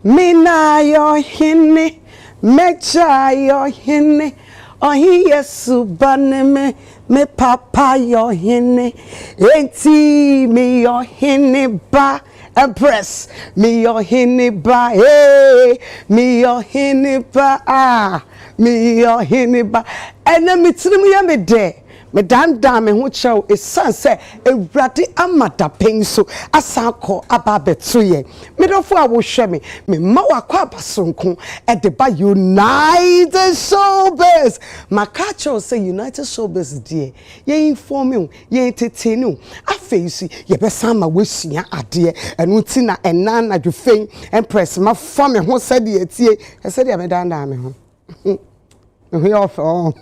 Mina your hinny, mecha your hinny. Oh, he yesu baneme, me papa your hinny. Enti me your hinny ba. Empress, me your hinny ba. Hey, me your hinny ba. Ah, me your hinny ba. Enemy to me de. Me dan me ho chew e san se ewrade amada pen so asanko ababeto ye me dofo a wo hwe me ma wakwa abasonko e de ba United Showbiz makacho say United Showbiz die ye inform you ye entertain you afeisi ye be san ma wesua ade enu ti na enan na dwfen Empress ma fa me ho sade etie e sade me dan me ho we off on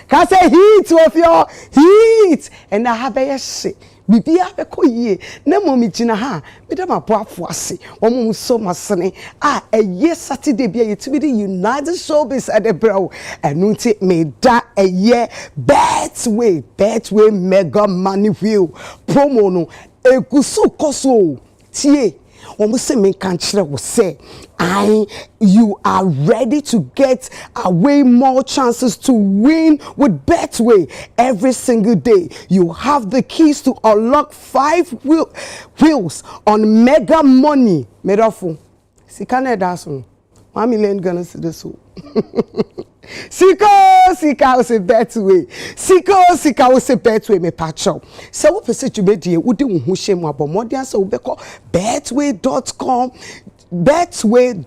can say heat of your heat and I have a say bibi abeko ye na momi gina ha me dem aboafo ase omo so masene ye Saturday bia yetimi the United Showbiz at the bro enu nti me da ye betway mega money wheel promo no egusu koso tie when we say me can't we say you are ready to get way more chances to win with Betway every single day. You have the keys to unlock 5 wheels on mega money. Medafo. Sikane daso. 1 million Ghana cedis. Sika o se Betway. Sika o se Betway me pacho. Se wo pese dwumedie wo de wo ho hyem abomodian se wo be call betway.com betway.com.gh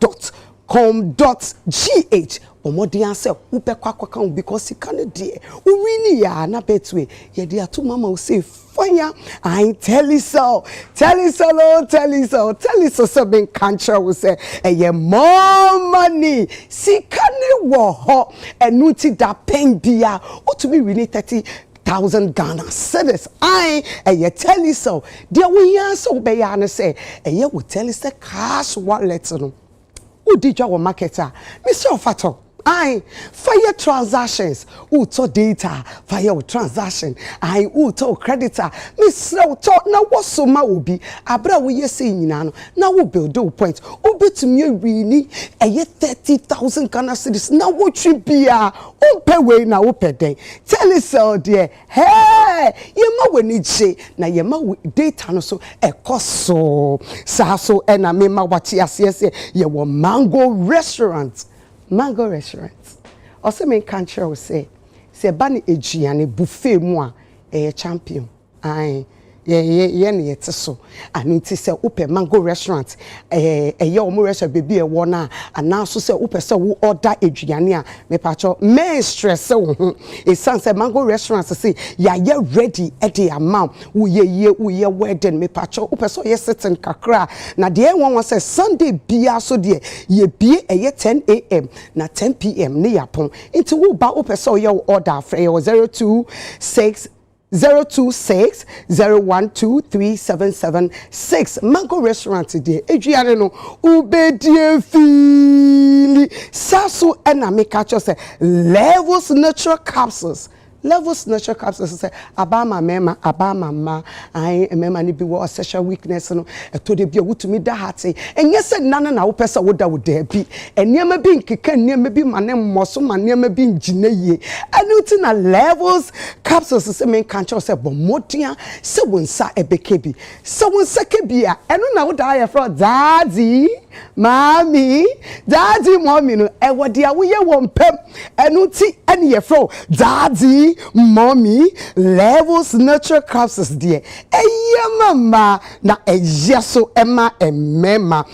omodian se wo be kwakwa because sika ne de wo wini ya na Betway ye de ato mama wo say fire I tell you so so ben cancer will say ye more money sika ne wo ho enu ti da pen bia o to be really 30,000 Ghana cedis. I tell you so. Dear we so be ya say ye will tell you say cash wallet no. Who did your marketer? Mr. Fato. Fire transactions. Who to data? Fire transaction. Who to creditor? Miss to na what so ma obi. Abra we ye say nyina no. Na wo build do point. Obi to me really 30,000 Ghana cedis. Na what you be pay way na pay den. Tell us all dear. Hey, ye ma we need say na ye ma data no so e cost so. So na me ma wati ase ye wo Mango restaurant. Also me country will say bani ejiane buffet moi champion. Ye so anu ti se upe mango restaurant ye omo restaurant baby e wona ana so se upe se wo order eduane a me pacho me stress wo e san se mango restaurant se ya ye ready e dey amount wo ye wedding me pacho upe so ye sitting kakra na de won say Sunday bia so de ye bie e 10 am na 10 pm ne yapon into wo ba upe so ye order for 026 0123776 Mango restaurant today eduane no ubedie fili saso ena me catch say Levels natural capsules say abama mema abama ma mema ni bi wo sexual weakness no to de bi wutumi da hate enye se nana na wo pesa wo da wo da bi enema bi nkeka enema bi mane mmoso manema bi ngina yie anuti na Levels capsules se men kancho se bomodia se wonsa ebeke bi se wonsa ke bia eno na wo da ya fro daddy mommy no e wodi a wo ye wo mpem enuti ene ye fro daddy mommy Levels natural capsules dear mama na so emma emema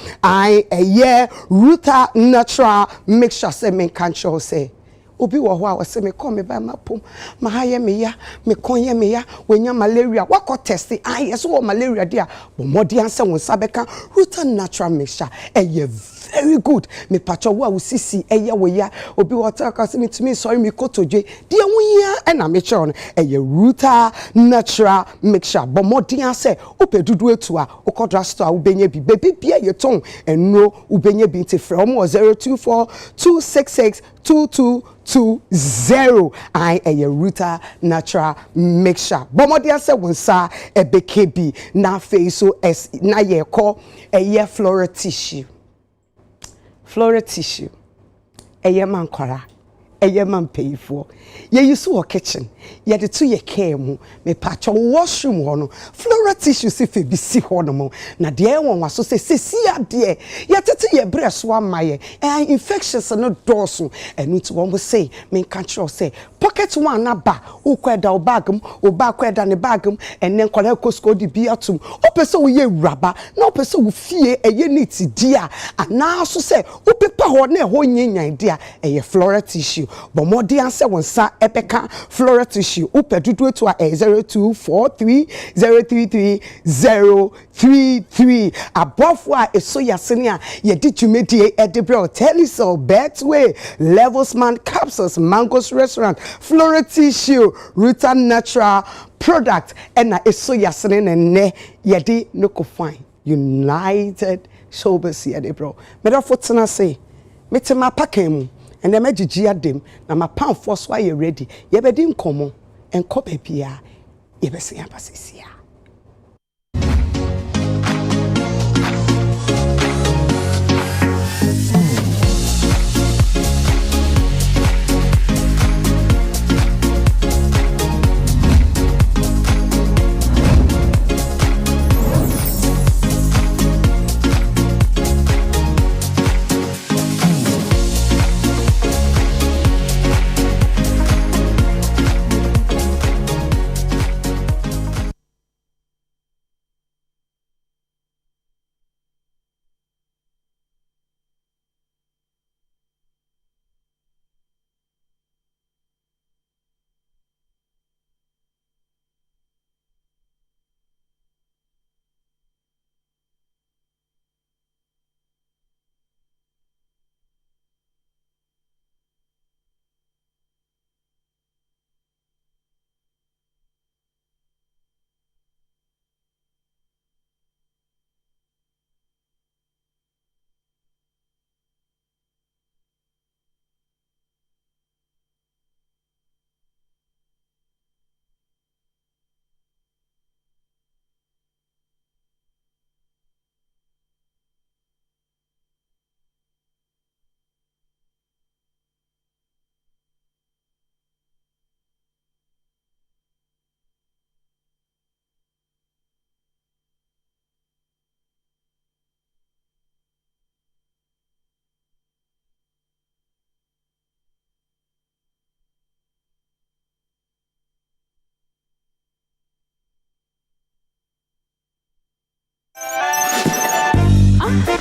Ruta natural mixture se men kancho say obi wo ho a wo se me come me ba mapom ma ha ye me ya me konye me ya wenya malaria wako test yes wo malaria dia bo modi anse won sabeka Ruta natural mixture very good me pacho wo sisi wo ya obi wo ta ka se me timi sorry me kotodwe dia won ya na me che on Ruta natural mixture bo modi anse opedudu etu a okodra store ubenya bi baby bia ye ton enro ubenya bi nti from 0242662220 Ruta natural mixture bomodi ase wonsa ebekebi na face so na ye call floral tissue floral tissue. Eye man kwara. Eye man payfo. Ye use wo kitchen. Ye de to ye care mu. Me patch washroom ho no. Floral tissue se fe bi si ho no mo. Na de won waso se si ade. Ye tete ye breast wa maye. Infections no doso. Enu to won say me kan tro say pocket one na ba. O kweda o bagum, o ba kweda ne bagum enen kwala kosko di bi atum. O pese wo ye raba. Na o pese wo fie eye niti dia. Ana so say o pepa ho na ho nyenyan dia. Eye floral tissue. But more the answer when sa epeka floral tissue upe dudu to a 0243033033 above wa so yasenia ye did you medie edebro telisol betway levelsman capsules mangos restaurant floral tissue ruta natural product and na so yasenia ne ye di no ko fine united showbiz edebro me da fotena say metima pakemu and the magic dem na ma pan force why you ready ye be din komo enko bebia ye be se abasesia.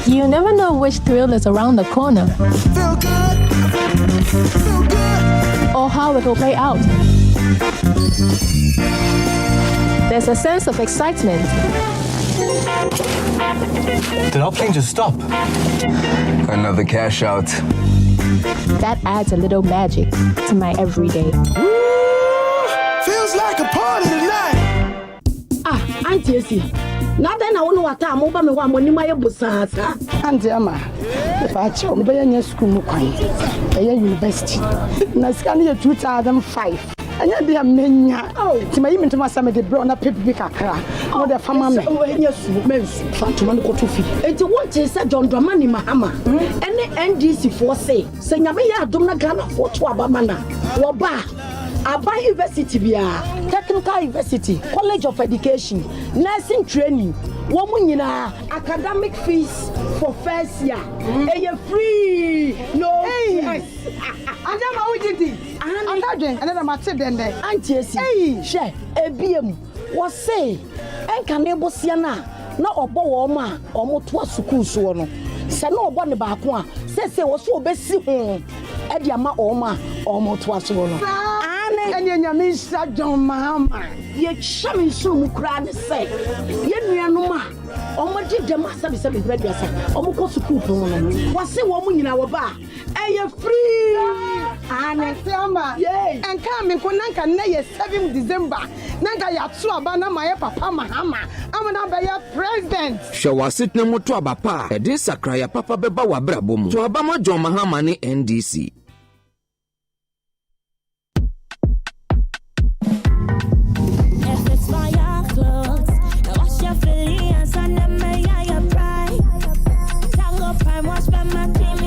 You never know which thrill is around the corner. Feel good. Feel good. Or how it will play out. There's a sense of excitement. Did our plane just stop? Another cash out. That adds a little magic to my everyday. Feels like a party tonight. Auntie Esi. Now then I won't what time over me one money my busasa. Auntie Ama, if I show me by your school mukwan, university. Na scan year 2005. And you be a mania. Oh, to my even to my summer the brown up pipi kakra. No the farmer. Oh, yes, men's Fantuman go to feed. It's what is a John Dramani Mahama. Any NDC for say, saying I may have done a gun for 2 abamana. Waba. Aba University bia, Technical University, College of Education, Nursing Training, woman academic fees for first year. You're free. No. Yes. And I'm how did it? And I'm not then there. Auntie Esi, share a BM was say, and can able siana, no obo woma, or motua suku suono. Sano one bakwa, says they was so best Ediama Oma, or motua suono. And your Mr. John Mahama. Ye chummy soon cried say, Yenuma, or what did the master be seven bread yourself, or Moko Suku, was a woman in our bar. And you're free. And Selma, yea, and come in Konanka Nay 7 December. Nanga Yatsua Bana, my papa Mahama. I'm an Abaya president. Show us it no more to Abapa. A disacraya papa beba wabrabum. To Abama John Mahama ni NDC. Wash your feelings and them may I pride. Tango prime, wash by my team.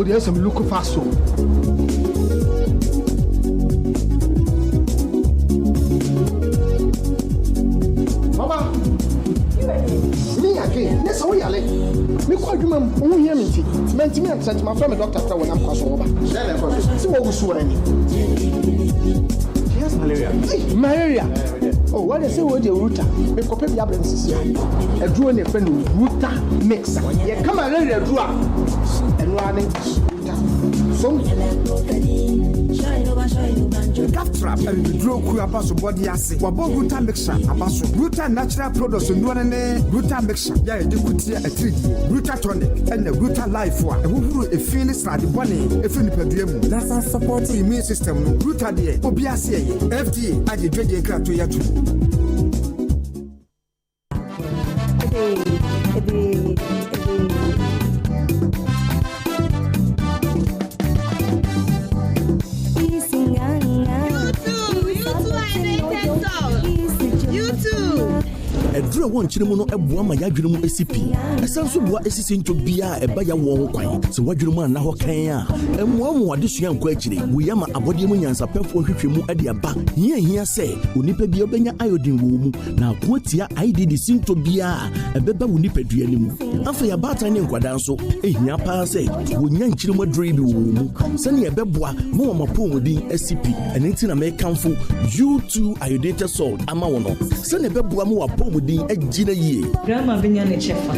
there's some look fast so. Mama, me again. Yes, we are late. Me call you mum. Who hear me? Me and sent my friend doctor when I'm passing over. See what we saw any. Yes, malaria. Malaria. Oh, what they say with the router? Me copy the absence here. A draw in a friend router mixer. Yeah, come on, let draw. And running some. Calf trap and the draw crew about so body assay. Wabo router mixer about so router natural products and one router mixer. Yeah, you could see a 3D router tonic and the router life one. And who a finish like the bunny, a fin per diem. That's a supporting immune system. Router the Obiasia, FDA, I did drinking crap to you. Edra won chirimuno ebua ma yadwene mu ACP esanso bua esisi nto bia eba ya wo kwan se wadwene mu na ho kan a emuamu adesua nko agire wo yama abode mu nyansa pefo hwehwemu ade aba hia se onipa bia obenya iodine wo mu na akotia IDD sinto bia ebeba wo nipa duane mu afa ya batan ne nkwada nso ehia pa se wo nya nchirimu adre bi wo mu sane ebeboa mo wo mapomudin ACP enenti na me kanfo U2 iodated salt ama wo no sane ebeboa mo wapomudin ejina ye grandma benya ne chefa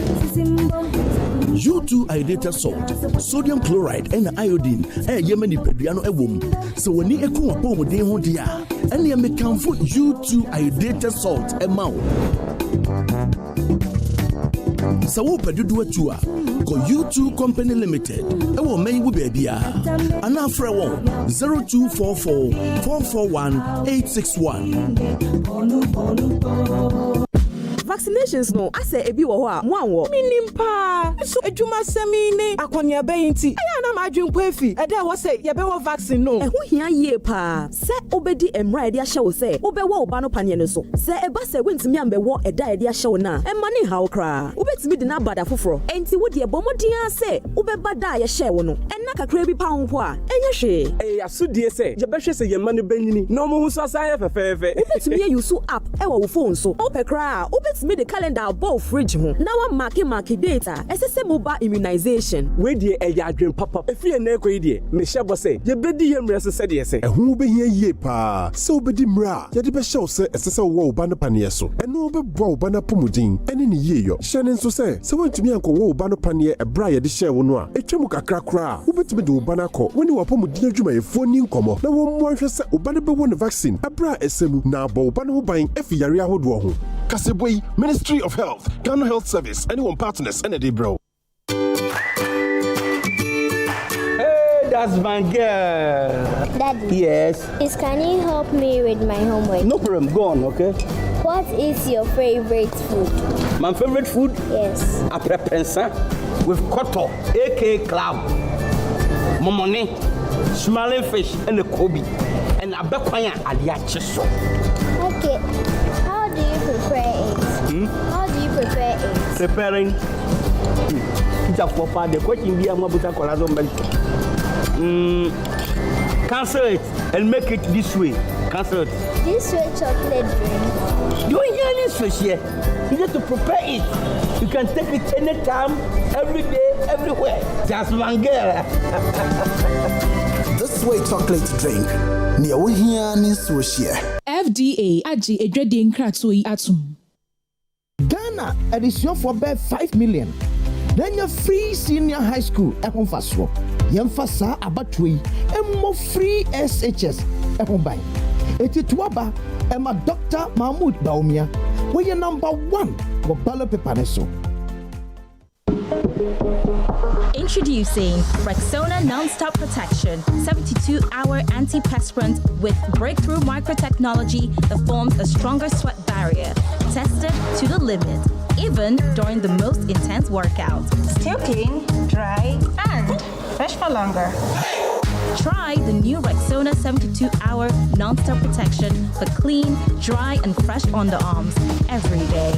U2 iodated salt sodium chloride and iodine yema ni pedua no ewom se woni eku wapomudin ho dia ene me kanfo U2 iodated salt ema wo sawo pedudu atu a ko U2 company limited ewo man wo bia ana afre won 0244 441 861 vaccinations no ase ebi wo ho a mo anwo minimpa so adwuma semi ne akonia bayinti aya na ma adwunko afi e dey wo say ye be wo vaccine no eho hia ye pa se obedi emra e dey ahye wo say obewo oba no panye no so se eba se wentimi ambe wo e da e dey ahye wo na e ma ne hawo kra obetimi di na bada foforo enti wo de bomodin ase obeba da ye hye wo no enna kakra bi pa ho po a enye hwe asudie se je behwe se ye ma no banyini no mo hu so asaye fefefe obetimi ye use app e wo phone so opekra me the calendar above fridge ho na wa mark data esese mobile immunization we die eya adwen papa efie na ekoyi die me hyebo se ye bedi ye mra se de se Ehu be hia yie pa se obedi mra ye de be hye se esese wo oba no pane so eno be bo oba na pomudin ene ne yie yo hye ne nso se wontumi anko wo oba no pane ebra ye de hye wo no a etwem kakra kra obetumi de oba na ko woni wa pomudin adwuma ye fo ni nkomo na wo mo ahwe se oba no be wo ne vaccine ebra esemu na bo oba no ho ban efi yare ahodo ho kaseboy Ministry of Health, Ghana Health Service, anyone partners, and a bro. Hey, that's my girl. Daddy. Yes. Please, can you help me with my homework? No problem. Go on, okay? What is your favorite food? My favorite food? Yes. Aprepensa with koto, aka club, momone, smiling fish, and the kobe, and abekwanya aliachiso. Okay. How do you prepare it? How do you prepare it? Preparing. The question be cancel it and make it this way. Cancel it. This way chocolate drink. You don't hear this fish here. You need to prepare it. You can take it anytime, every day, everywhere. Just one girl. This way chocolate drink. Near we here in Switzerland. FDA aji edwede nkratso yi atum. Ghana edition for about 5 million. Then your free senior high school ehon faso. Yemfasa abatwe emo free SHS ehon bai. Etituaba ema Dr. Mahmoud Baumia. We are number 1 for ballot paper neso. Introducing Rexona Non-Stop Protection 72-hour antiperspirant with breakthrough microtechnology that forms a stronger sweat barrier. Tested to the limit, even during the most intense workout. Still clean, dry, and fresh for longer. Try the new Rexona 72-hour non-stop protection for clean, dry, and fresh underarms every day.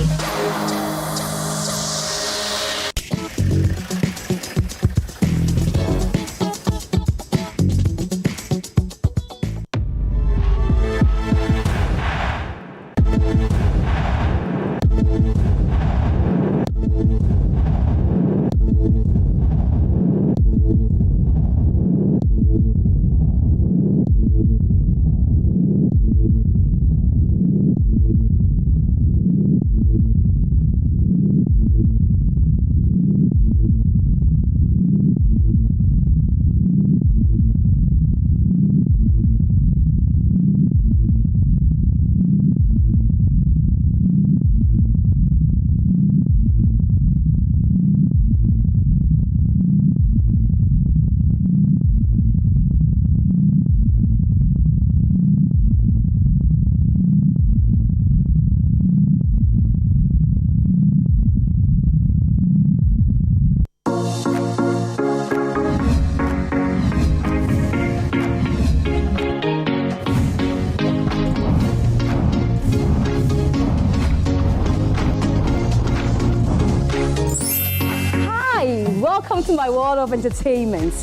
to my world of entertainment.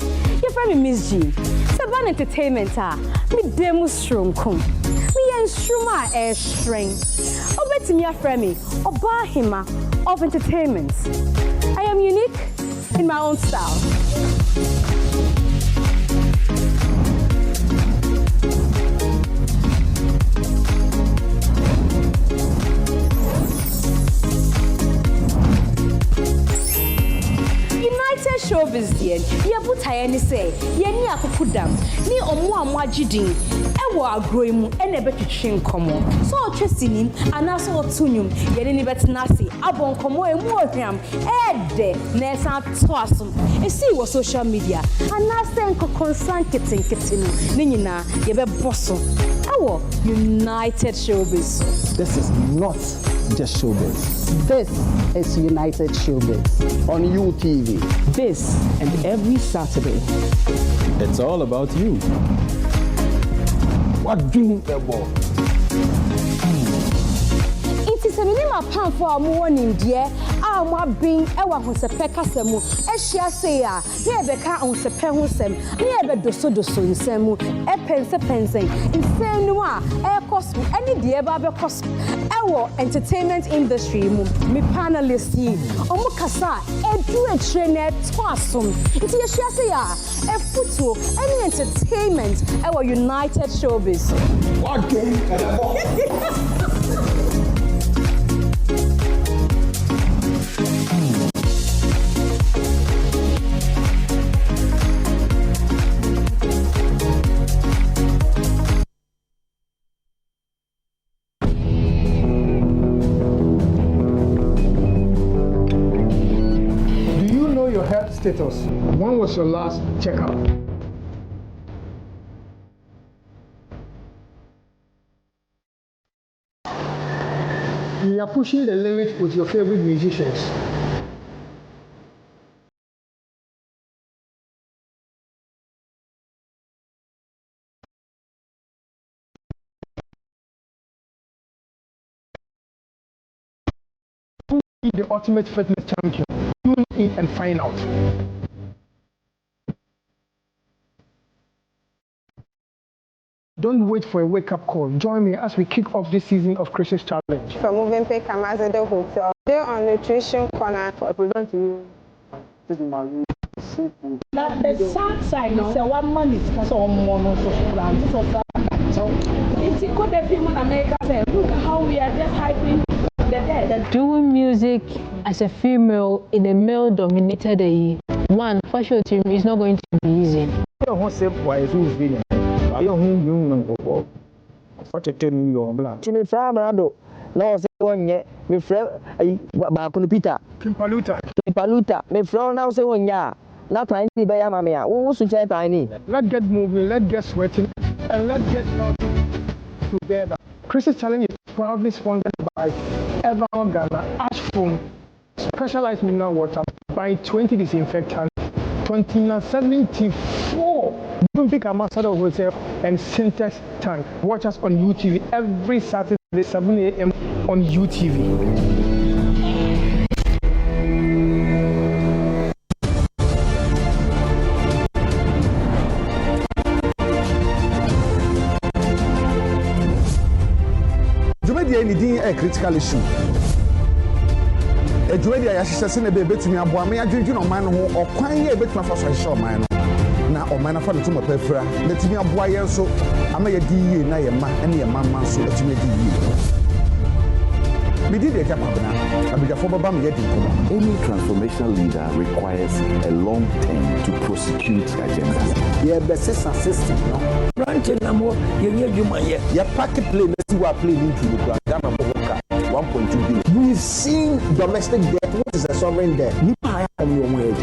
Your friend Miss G. Seven entertainment me demo strum kum. Me yen struma air string. Over to me a friend me Obahima of entertainment. I am unique in my own style. Showbiz yen ye buta ye ni say ye ni akukudam ni omo amwagidin ewo agroi mu ene betwetwe nkomo so otwesinim anaso otunyum ye ni betena se abon nkomo emu ohwam ede na esa toasum esi wo social media anase nkokonsan ketenketenu ni nyina ye be bosso ewo United Showbiz. This is not just Showbiz. This is United Showbiz on UTV. This and every Saturday. It's all about you. What dream about? It is a minimum pan for a morning, dear. Our being our Hosepeka Semu, Eshia say, Rebecca on Sepehusem, never doso in Semu, a pensing, in Senua, air cost, any dear barber cost, our entertainment industry, me panelists, Omukasa, a do a trainer, twasum. It's a Shia, a football, any entertainment, our United Showbiz. What game? Status. When was your last checkup? You are pushing the limit with your favorite musicians. Who is the ultimate fitness champion? Tune in and find out. Don't wait for a wake-up call. Join me as we kick off this season of Chris's Challenge. From moving pick Amazon Hotel, they're on Nutrition Corner. I present to you. This is my room. Now the sad side is one money because of mono it's a good people in America say, look how we are just hyping the dead. Doing music as a female in a male-dominated one, for sure, is not going to be easy. I don't say why it's feeling. I don't know you what to tell me your blood. Timmy Framado, no, say one yet, me friend, Peter. Pimpaluta, me friend now say one ya. Not tiny by Mamma, who should say tiny. Let's get moving, let's get sweating, and let's get together. Chris's Challenge is proudly sponsored by Advert Ghana, Ash Foam, specialized mineral water, by 20 disinfectants, 2074. Big ambassador of hotel and Syntex tank. Watch us on UTV every Saturday 7 a.m. on UTV. Anything a critical issue. A jewelry I should a baby to me, and I drinking on man or crying a bit for a short man. Now, or man for the tomb of Petra, let me a boy so I may a DE, and I am any a man so that you may DE. We did a cap now. I be a former bomb getting. Any transformational leader requires a long term to prosecute the agenda. Yeah, but system, no. Ranting no more, you my your packet play, let's see what play into the ground. 1.2 billion. We've seen domestic debt. What is a sovereign debt? You buy on your way.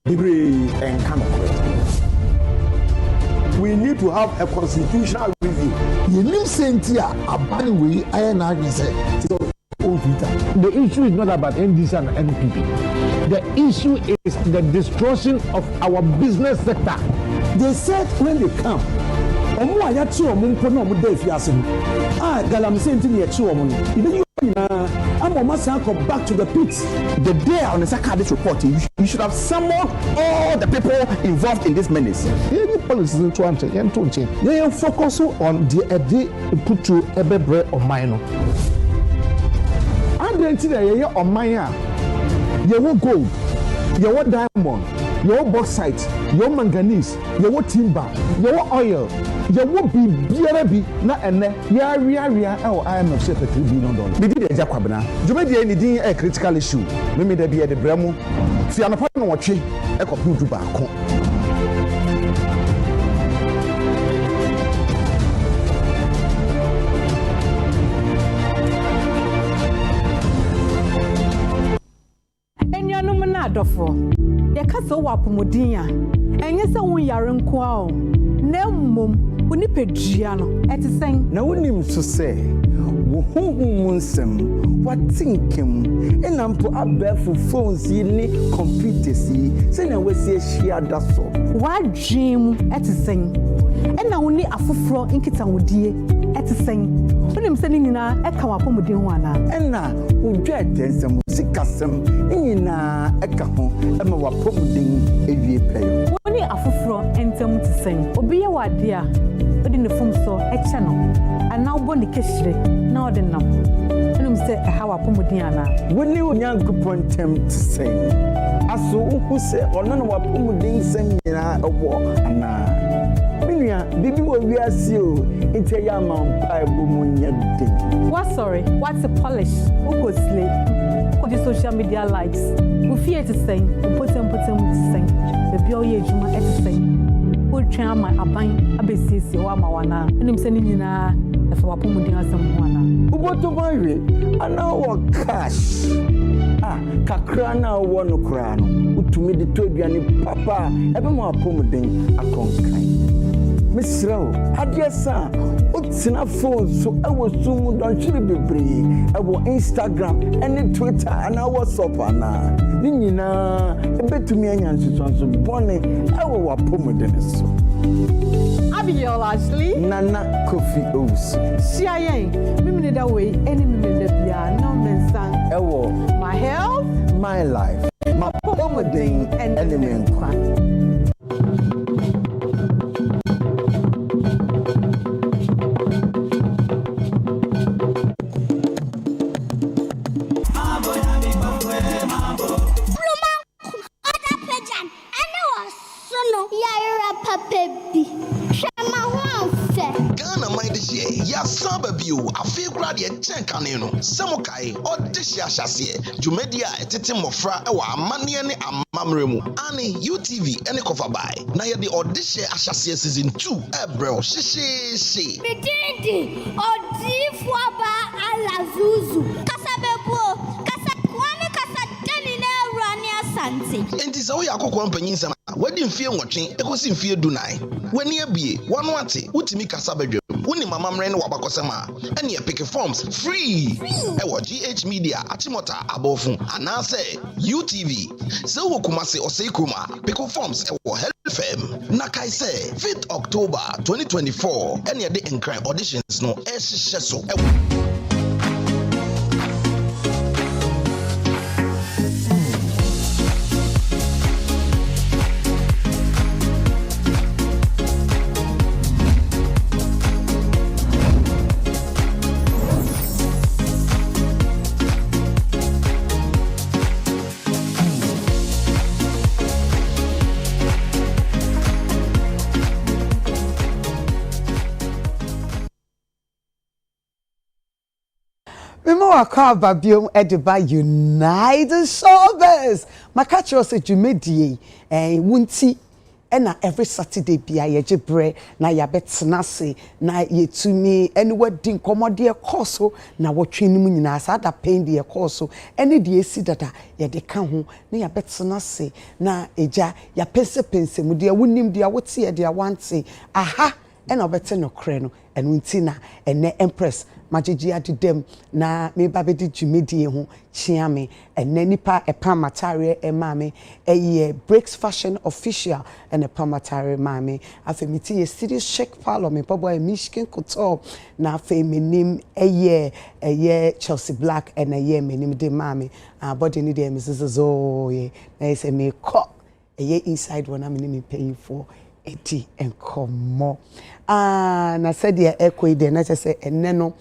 Degree and come of it. We need to have a constitutional review. You need Sentia, a body way, I say. The issue is not about NDC and NPP. The issue is the destruction of our business sector. They said when they come, Omo ayatu omo nko na omo dey fiase. Ah, galam senti na echi omo. Ibe you na am must go back to the pit. The day on the this report, you should have summoned all the people involved in this menace. Any policies in Toronto, you focus on the put to a bebre of mine. And then today, you're on mine. You will gold, you will diamond, you will bauxite, you will manganese, you will timber, you will oil, you will be BRB, not and ria, our IMF set $3 billion. We did a Jacobana. You made anything a critical issue. Maybe there be at the Bremo. See, I'm a partner watching a computer back. Dofo ye kasa wo apomodin a enye se won yare nko a o na mmom woni pedua no etisen na wonim so se wo honhom nsem watinkem enampo abefo phones yi ni computers yi se na wasi ahia da so wadwem etisen ena woni afoforo nkitawodie etisen wonim se ni nyina eka wapomodin ho ana ena wodwa tensem sikasem nyina eka ho ema wapomodin ewie peyo woni afoforo entem tisen obi ye wade a odi ne fom so eche no ana wo ne kehire na odi nam wonim se ha wapomodin ana woni onyankopon tem tisen aso uhu se ono na wapomodin sem nyina ewo ana bibi wo wiase o inte ya ma mpa bomu nyade what sorry what's a polish who slay who the social media likes who fear to sing who put them to sing the bio ye juma to sing who try my aban abesisi wa ma wana enim se ni nyina e fa wapomudin asem ho ana uboto banwe ana wo cash kakra na wo no kra no utumi de to aduane papa ebe mo apomudin akonkan Misrao, Hadiasa, Utsina phone so I was soon don't chili bebre. I was Instagram and Twitter and I was up na. Nina, a bit to me and so bonnet, I will pomodeniso. Abigail Ashley, Nana Coffee Oats. CIA, women that way, any women that we are no men sang. Ewo, my health, my life, my pomodin and enemy and crime. Canino, Samokai, or Dishia Chassie, Jumedia, Titi Mofra, Ewa, Maniani, and Mamremu, Annie, UTV, and Cover by. Naya the Odisha Chassie season 2, Ebro, she. Betindi, Odifwaba, Alazuzu, Casabebo, Casaquani, Casadenina, Rania Santi. And this way I could company some wedding fear watching, it was in fear do night. When near be, one wati, Utimi Casabedro. Wuni mama mreno wabakosema eni ya pick forms free ewa GH Media atimota abofu anase UTV se wo kumase oseikuma pick forms ewa FM na kaise 5th October 2024 eni ya de encry auditions no eshisheso Waka babiom ediba United Showbiz. Makacho se jumedie wunti na every Saturday bia ye jebre na ya betena se na yetumi eni wadi nkomode ekoso na wotweni mu nyina sa da pain de ekoso eni de esi dada ye de ka ho na ya betena se na eja ya pense mu de wonim de wote ye de wante aha and obete no kre no enu nti na ene Empress magigi adedem na me ba bedi dwumedie ho chia me ene nipa epamatare emame eye Breaks Fashion Official ene pamatare mame afemiti ye studio shake palo me pabo e Michigan Couture na feminim eye Chelsea Black ene ye menim de mame body ni de Mrs. Zoe na say me ko eye inside one am me paying for 80 and come more na said ya echo de na say ene no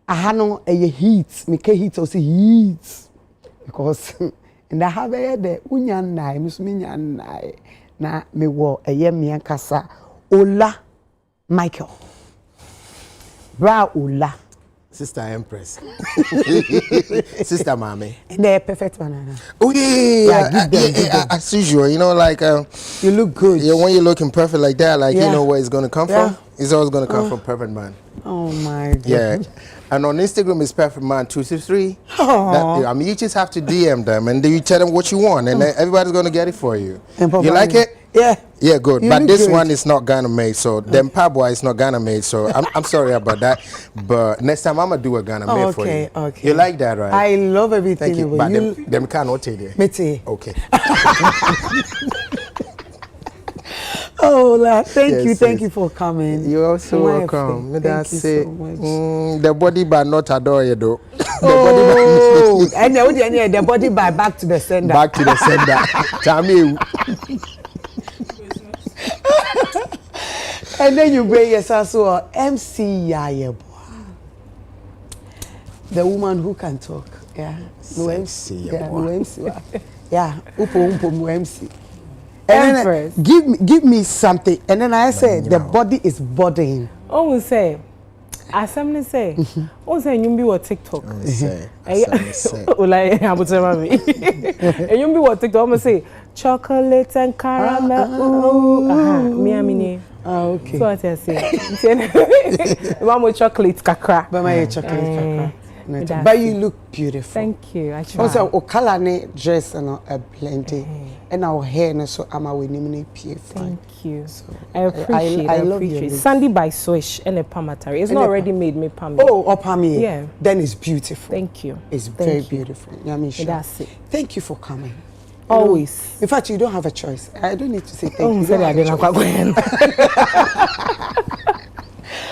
aha no eye heat me ke heat o say heat because and I have the unya nai musumi nya nai na me wo eye me ankasa Ola Michael bra Ola Sister Empress. Sister Mami. They're perfect banana. Oh yeah, as usual, you know, like you look good. Yeah, when you're looking perfect like that, like you know where it's gonna come from. It's always gonna come from Perfect Man. Oh my God. Yeah. And on Instagram it's Perfect Man 263. I mean, you just have to DM them and then you tell them what you want, and then everybody's gonna get it for you. You like it? Yeah. Yeah, good. You but this good. one is not Ghana made, so them Pabwa is not Ghana made. So I'm sorry about that. But next time I'm gonna do a Ghana made for you. Okay. You like that, right? I love everything. Thank you. But them cannot take it. Mete. Okay. Oh, thank you for coming. You're also welcome. Thank you so much. The body but not adore you though. And the body by back to the sender. Back to the sender. Tell me. And then you bring yourself to MC Yayebo. The woman who can talk. Yeah. No MC. Yeah, no MC. Yeah. Upo no MC. And then give me something. And then I say the body is bodying. Oh, we say. Assembly say. Oh, say you be what TikTok. Like I would say, mommy. And you be what TikTok. I'm say chocolate and caramel. Me. Okay. So what I say. Mama chocolate kakra. But my chocolate kakra. But you look beautiful. Thank you. I try. Also, o color ne dress and a plenty, and our hair so I'm a winning PF. Thank you. So I appreciate. I love you. Sandy by Swish and a pamatari. It's not already made me pami. Oh, pami. Yeah. Then it's beautiful. Thank you. It's very beautiful. That's it. Thank you for coming. Always. In fact, you don't have a choice. I don't need to say thank you.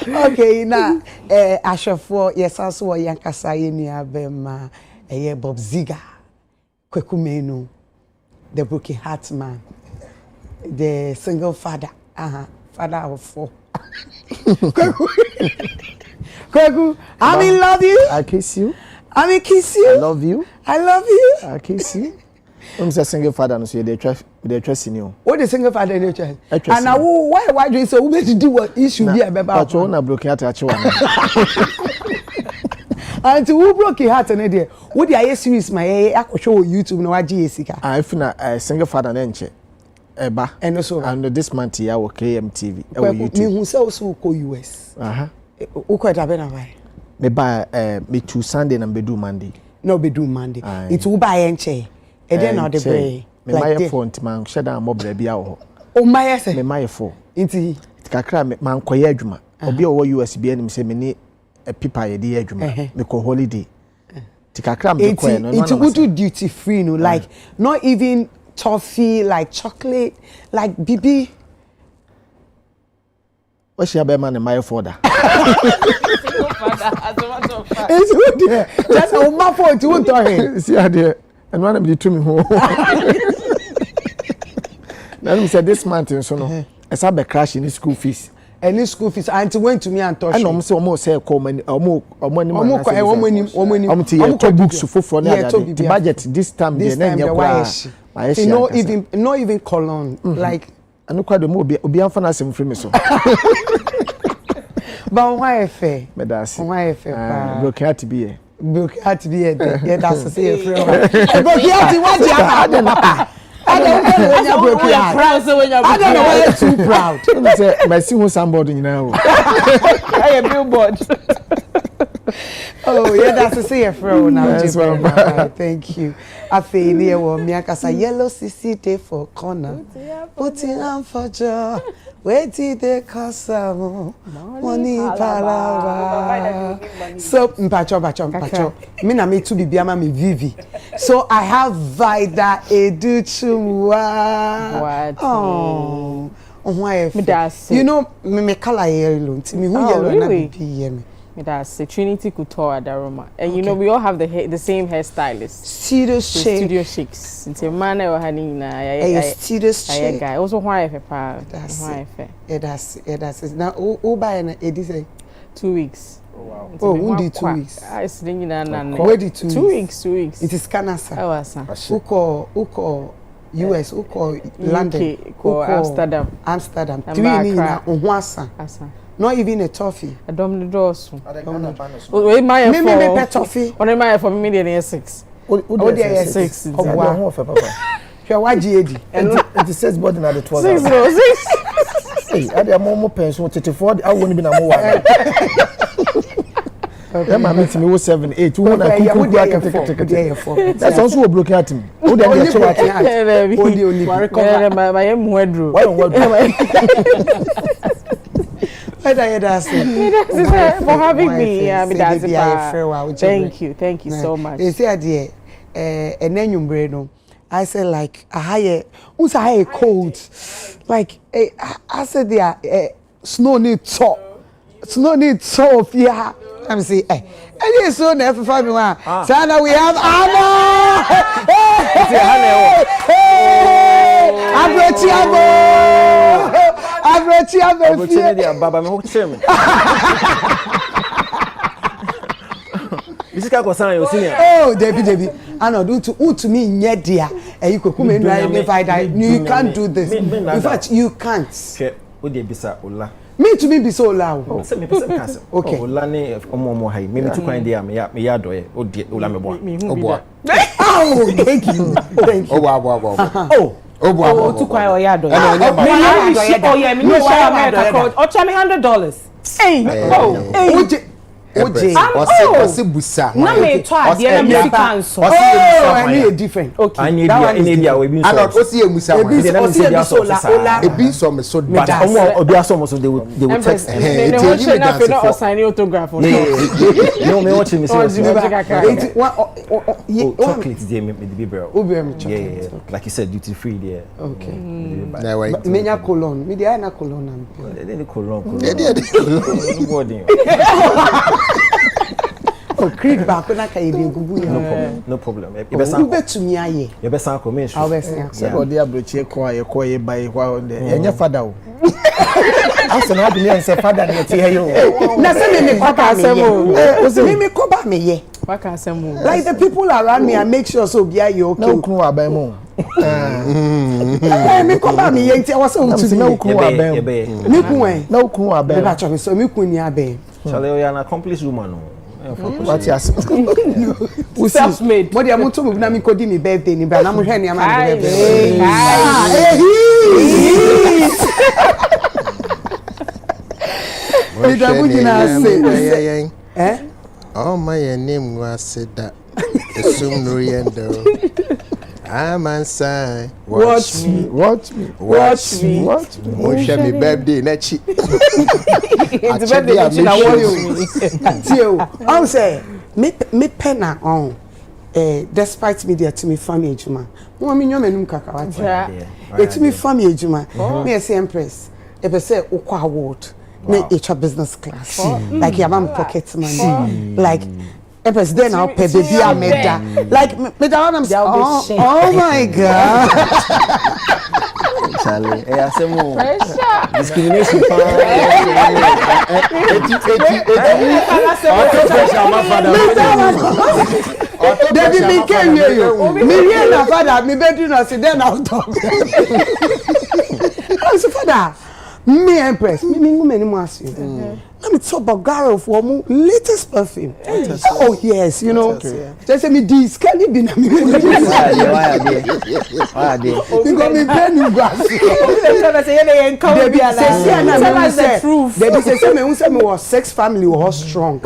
Okay, now Ashafo, yes, also Yankasa Bema, Bob Ziga, Kwekumenu, the Broken Heart Man, the single father, father of 4. Kweku, I mean, love you. I kiss you. I mean, kiss you. I love you. I love you. I kiss you. I'm a single father, so they're trusting you. What is single father in your child? And now, why do you say we to do what issue be about? But you wanna block out at you. And who broke your heart and idea? What the I series my I could show YouTube no GSK. I feel a single father nenche. Eba and also and this month here will KMTV. Me who say also go US. Who quite have been away. Me buy me to Sunday and be do Monday. No be do Monday. It will buy enche. And then not the brain. Me my phone man shut down more baby out. Oh my say. Me my phone. Inti. Kakra me man koye adwuma. Obi o USB anim say me ni a pipa ye di adwuma. Me ko holiday. Kakra me koye no. It would do duty free no like not even toffee like chocolate like BB. What she be man in my folder. It's good there. Just on my phone to talk. See there. And one of the two me home. Then we said this mountain so no. I saw the crash in the school fees. Any school fees. Auntie went to me and touched. I know say almost say come and almost books for the budget this time they not even colon like I know quite the more be unfancy free me so. But why fair? Why fair? Broke out to be here. Book had to be a yeah, that's to say a friend. But you have to watch your I don't know why you're too proud. My see somebody now. I a billboard. Oh, yeah, that's to say a friend now. Thank you. I feel near one, Miakasa yellow CC day for corner. Putting on for jaw. Where did they cause money palava? So mpacho. Me na me to be biama me Vivi. So I have Vida Educhumwa. What? Oh, why? You know me color yellow. Me who yellow na be me. That's Trinity Couture Daroma. And you know, we all have the same hairstylist. Studio Shake. Studio Shakes. It's a man or Hanina. Studio Shake. Guy. Also, why if a pound? That's it. Now, who buy an edition? 2 weeks. Oh, wow. Oh, who did 2 weeks? I was thinking that. Where did 2 weeks? 2 weeks. 2 weeks. It is Canasa. I was. Who call US? Who call London? Who call Amsterdam. 3 in Onwasa. Not even a toffee. I don't know those. Wait, my me pet toffee. What am I for me? There 6. Oh, there 6. Oh, wow. You're YGAD. And it says body na the 12. 6. Hey, I dey more pension 34. I won't be na more. That my meeting me 7 8. Who na kuku that's also a broken at me. Who dey get to at? Only. My Wedro. Why on for having me. Thank you so much. They say there and then you no. I said like a higher cold. Like I said there snow need top. Yeah. I'm saying and it's so never for me one. So now we have Anna. Advert. Baba me hook chim. This guy go sign your senior. Oh, Debbie. I know do to me nye dia. And you could come in right you can't do this. In fact, you can't. Who dey bisa ola. Me to me be so loud. Oh, say me person cancer. Okay. Ola ne omo high. Me too kwan dey me ya doye. O dey ola me boa. Oh, thank you. Oh, wow. Oh, too quiet or yado. Oh, yeah, me no why America called. Oh, tell me $100. Hey, OJ. What's busa? Na me try the American so. Oh, I need different. Okay. I need India we be so. I not osi emusa. E be so me so. But obi aso so they will text. They want to na no sign autograph or no me watch me so. Chocolate there me the bibero. Yeah. Like you said duty free there. Okay. Menya cologne. Me dey na cologne am. Dey cologne. Dey. Oh, creed back na ka yebe gugu ya. No problem. You betumi aye. You be san ko me sure. Say go dey abrochi ko ye buy kwa de. Enya father o. Asa na bi me say father na tie yo. Na say me ko ba me ko ba me ye. Like the people around me, I make sure so be you okay. No kunu aban mo. Me ko ba me ye nti I was so to no kunu aban. Me kun no kunu aban. Me ba cho me so me kun ni aban. Chale you are an accomplished woman o. What you ask? Self-made. Mo dey am to me na me ko di me birthday ni bra na mo hwe ni am na birthday. Oh my name was said that. Assume no yendo. I'm inside. Watch me. Mo share me birthday nechi. It's birthday nechi na wo you. I say me penna on despite me there to me family ejuma. Mo me nyom enum kaka wati. It me family ejuma. Me say Empress. E be say ukwa award. Na HR business class. Like your mom pocket money. Like Empress then I'll pay baby Ameda. Like me that I'm oh my god. Charlie, I say more. Discrimination. Debbie me came here. Me here na father, me bedroom na sit then I'll talk. I say father, me Empress, me woman mo ask you. Let me talk about Garo for my latest perfume. Oh yes, you know. Just say me this can it be na me. Why are they? Because me brand new glass. Tell us the truth. They say me who say me was sex family was strong.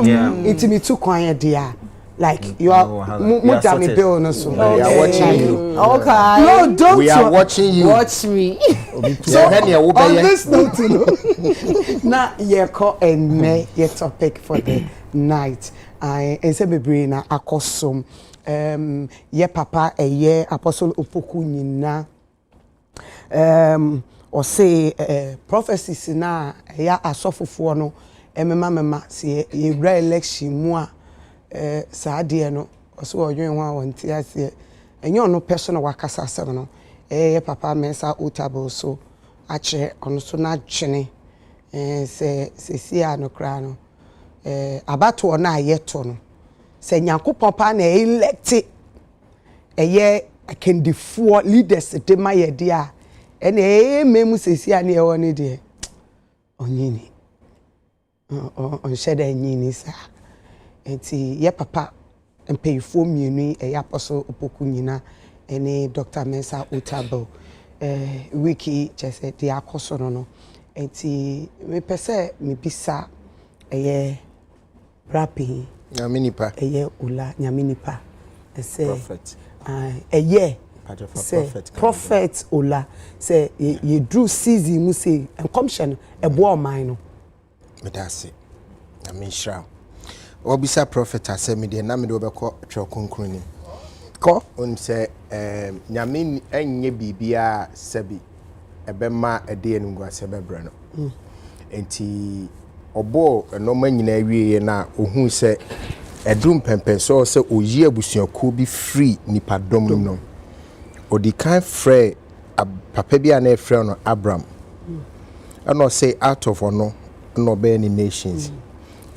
It me too quiet there. Like you are Mutami Bill no so. We are watching you. Okay. No, don't. We are watching you. Watch me. So on this note, now you call and me your topic for the night. I say me brain na akosum. Ye papa ye Apostle Opoku nyina. Or say prophecies na ya asofofo no mema se ye re-election mu a saa de no so odwen ho a wonti ase enyo no personal wakasa asem no papa mensa otable so ache ono so na dwene se sia no kra no abato na ayeto no se nyankopon pa na elect akendifo leaders de mayede a ene memu se sia na e woni de onyini on sheda nyini sa enti ye papa mpeyifo mienu Apostle Opoku nyina ene Dr. Mensa Otable wiki chese de akoso no enti me pese me bisa rapping nyaminipa ula nyaminipa say prophet prophet Ola say you drew season mu say encomption ebo man no medase na me shra obisa prophet asemi de na me de obekọ twa konkroni ko on say nyame enye bibia sabi ebema ede enungu asebebra no enti obo no manyina awie na ohun se edrum pempen so se oyi abusuako bi free nipadom no odi kan frɛ papa bi na frɛ no Abraham and say out of ono no be any nations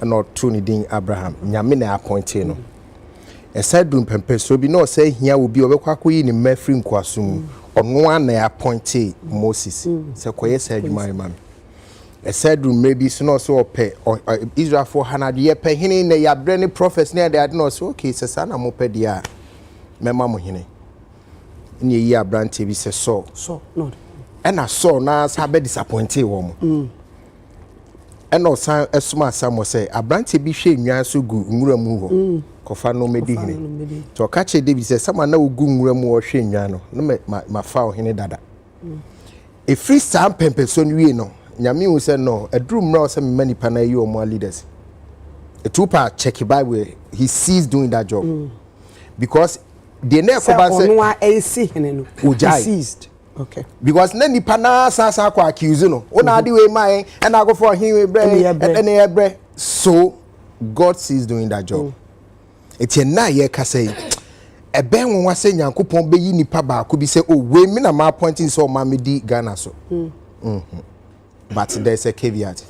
and not true din Abraham nyame na appointed no aside dum pempen so bi no say hia will be obekwa yi ni mafri nkwasum ono na appointed Moses se koye say adwuma man aside dum maybe so so ope Israel for hanade ye pe hene na ya brand prophets na they no so okay se sa na mo pe dia mema mo hene ni yi abrante bi se so no and I saw na sa be disappointed wo mo and also esuma samo say abrante bi hwe nwan so gu nwura mu ho kofa no medi hene to ka che David say sama na ogu nwura mu wo hwe nwan no no ma fa o hene dada e free sam pempe so nwie no nyame hu say no edru mra o say many pana yi o mo leaders a tupa check Bible he sees doing that job because the next say seized. Okay. Because nani pana sa kwa accuse no. Ona adi we mai and I go for him we bre so God sees doing that job. Eti na ye ka say e ben won wase Nyankopon be yi nipa ba ko bi say oh we me na ma appointing so ma me di Ghana so. But there's a caveat.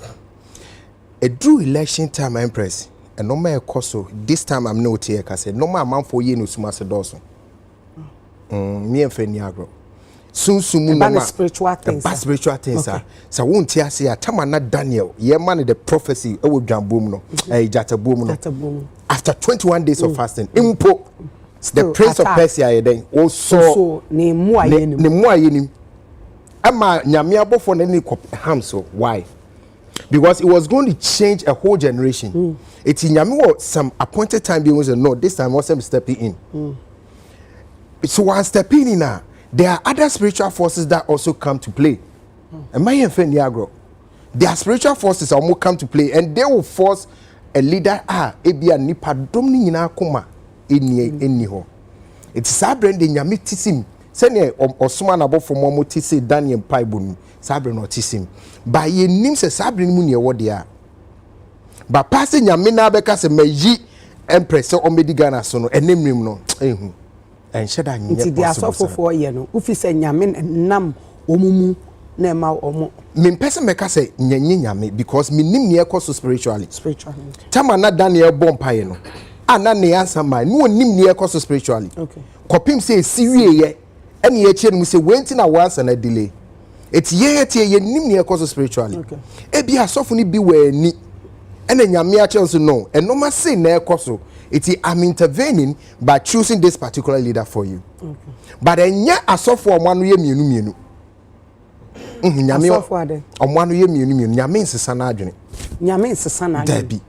A true election time Empress and no more so this time I'm not here ka say no more man for ye no suma se doso. Me en fe ni agro. Sunsumu no spiritual things so won't hear say atamana Daniel ye man the prophecy e wo dwanbom no jatabom no after 21 days of fasting impo the prince of Persia ye den also ne mu ayenim ama nyame abofo na ni ham so why because it was going to change a whole generation it nyame was some appointed time be was no this time was stepping in so one stepping in now there are other spiritual forces that also come to play. Am I in Feniagro? There are spiritual forces that will come to play and they will force a leader ebia nipa domni nyina akoma eni ho. It's sabrand de nyame tisim. Sene osoma na bofo mo tisi Daniel Paibun sabrand no tisim. Ba ye nim se sabrand mu ne wo de a. Ba passe nyame na beka se mayi Empress o medi Ghana so no enemrim no ehu. And sheda nyɛ possible. Nti dia sɔfo for ye no. Ufi se nyame nam omumu na ma omo. Me person meka say nyenye nyame because me nim ne ekoso spiritually. Tama na Daniel bompa ye no. Ana ne answer my no nim ne ekoso spiritually. Okay. Kopim say siwie ye ene ye chie no say wenti na once na delay. Eti ye nim ne ekoso spiritually. Okay. Ebi asɔfo ni bi wa ni. Ene nyame a chance no. Eno ma say na ekoso. I'm intervening by choosing this particular leader for you. Okay. But enya asofo omanu ye mienu. Nyame asofo ade. Omanu ye mienu. Nyame nsesa na adwene. Nyame nsesa na adwene. Dabi.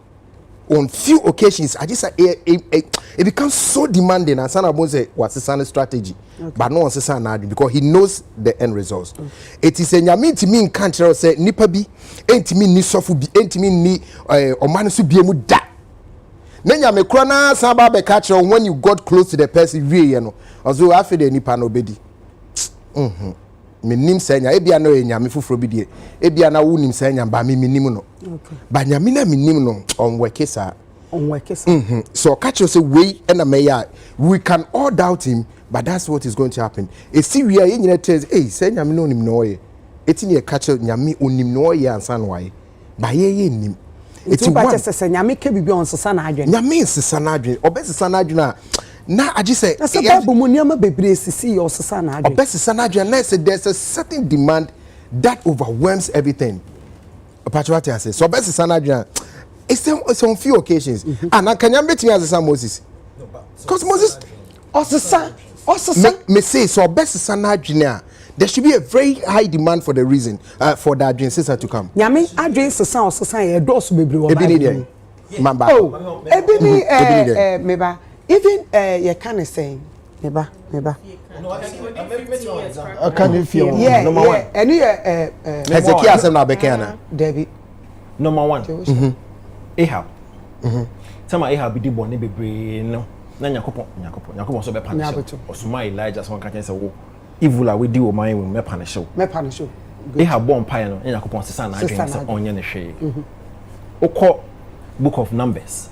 on few occasions I just say it becomes so demanding and Sana Bone say what's the strategy but no one says because he knows the end results. It is a nyame to me in country say nipa bi entimi ni sofu bi entimi ni omanu so biemu da na nyame kro na san ba be catch when you got close to the person wie no ozo afi de nipa no bedi menim senya ebia na nyame foforo bi de ebia na wonim senya ba menim no ba nyame na menim no on workesa so catch you say we and we can all doubt him but that's what is going to happen e see we are nyina tell senya me no nim no ye etini e catch nyame onim no ye ansan waye ba ye nim eti ba sese nyame ke bibi on sesa na adwen nyame sesa na adwen obesesa na adwen na agi say na bible mu niam bebre sisi o sesa na adwen obesesa na adwen na say there's a certain demand that overwhelms everything opportunity I say so obesesa na adwen it's on few occasions and can you bet me as Moses because Moses osesa me say so obesesa na adwen there should be a very high demand for the reason for that adwen sister to come nyame adwen sesa o sesa e dosu bebre wo Bible mamba ebini meba even you can say meba can you feel number one any Hezekiah say na bekana David number 1 Ahab sama Ahab bi di bone bebre no na nyakopon so be punish osuma Elijah so kan say wo evil we di o man we me punish Ahab bon pie no nyakopon sesa na adwen say onye ne hwe okọ book of Numbers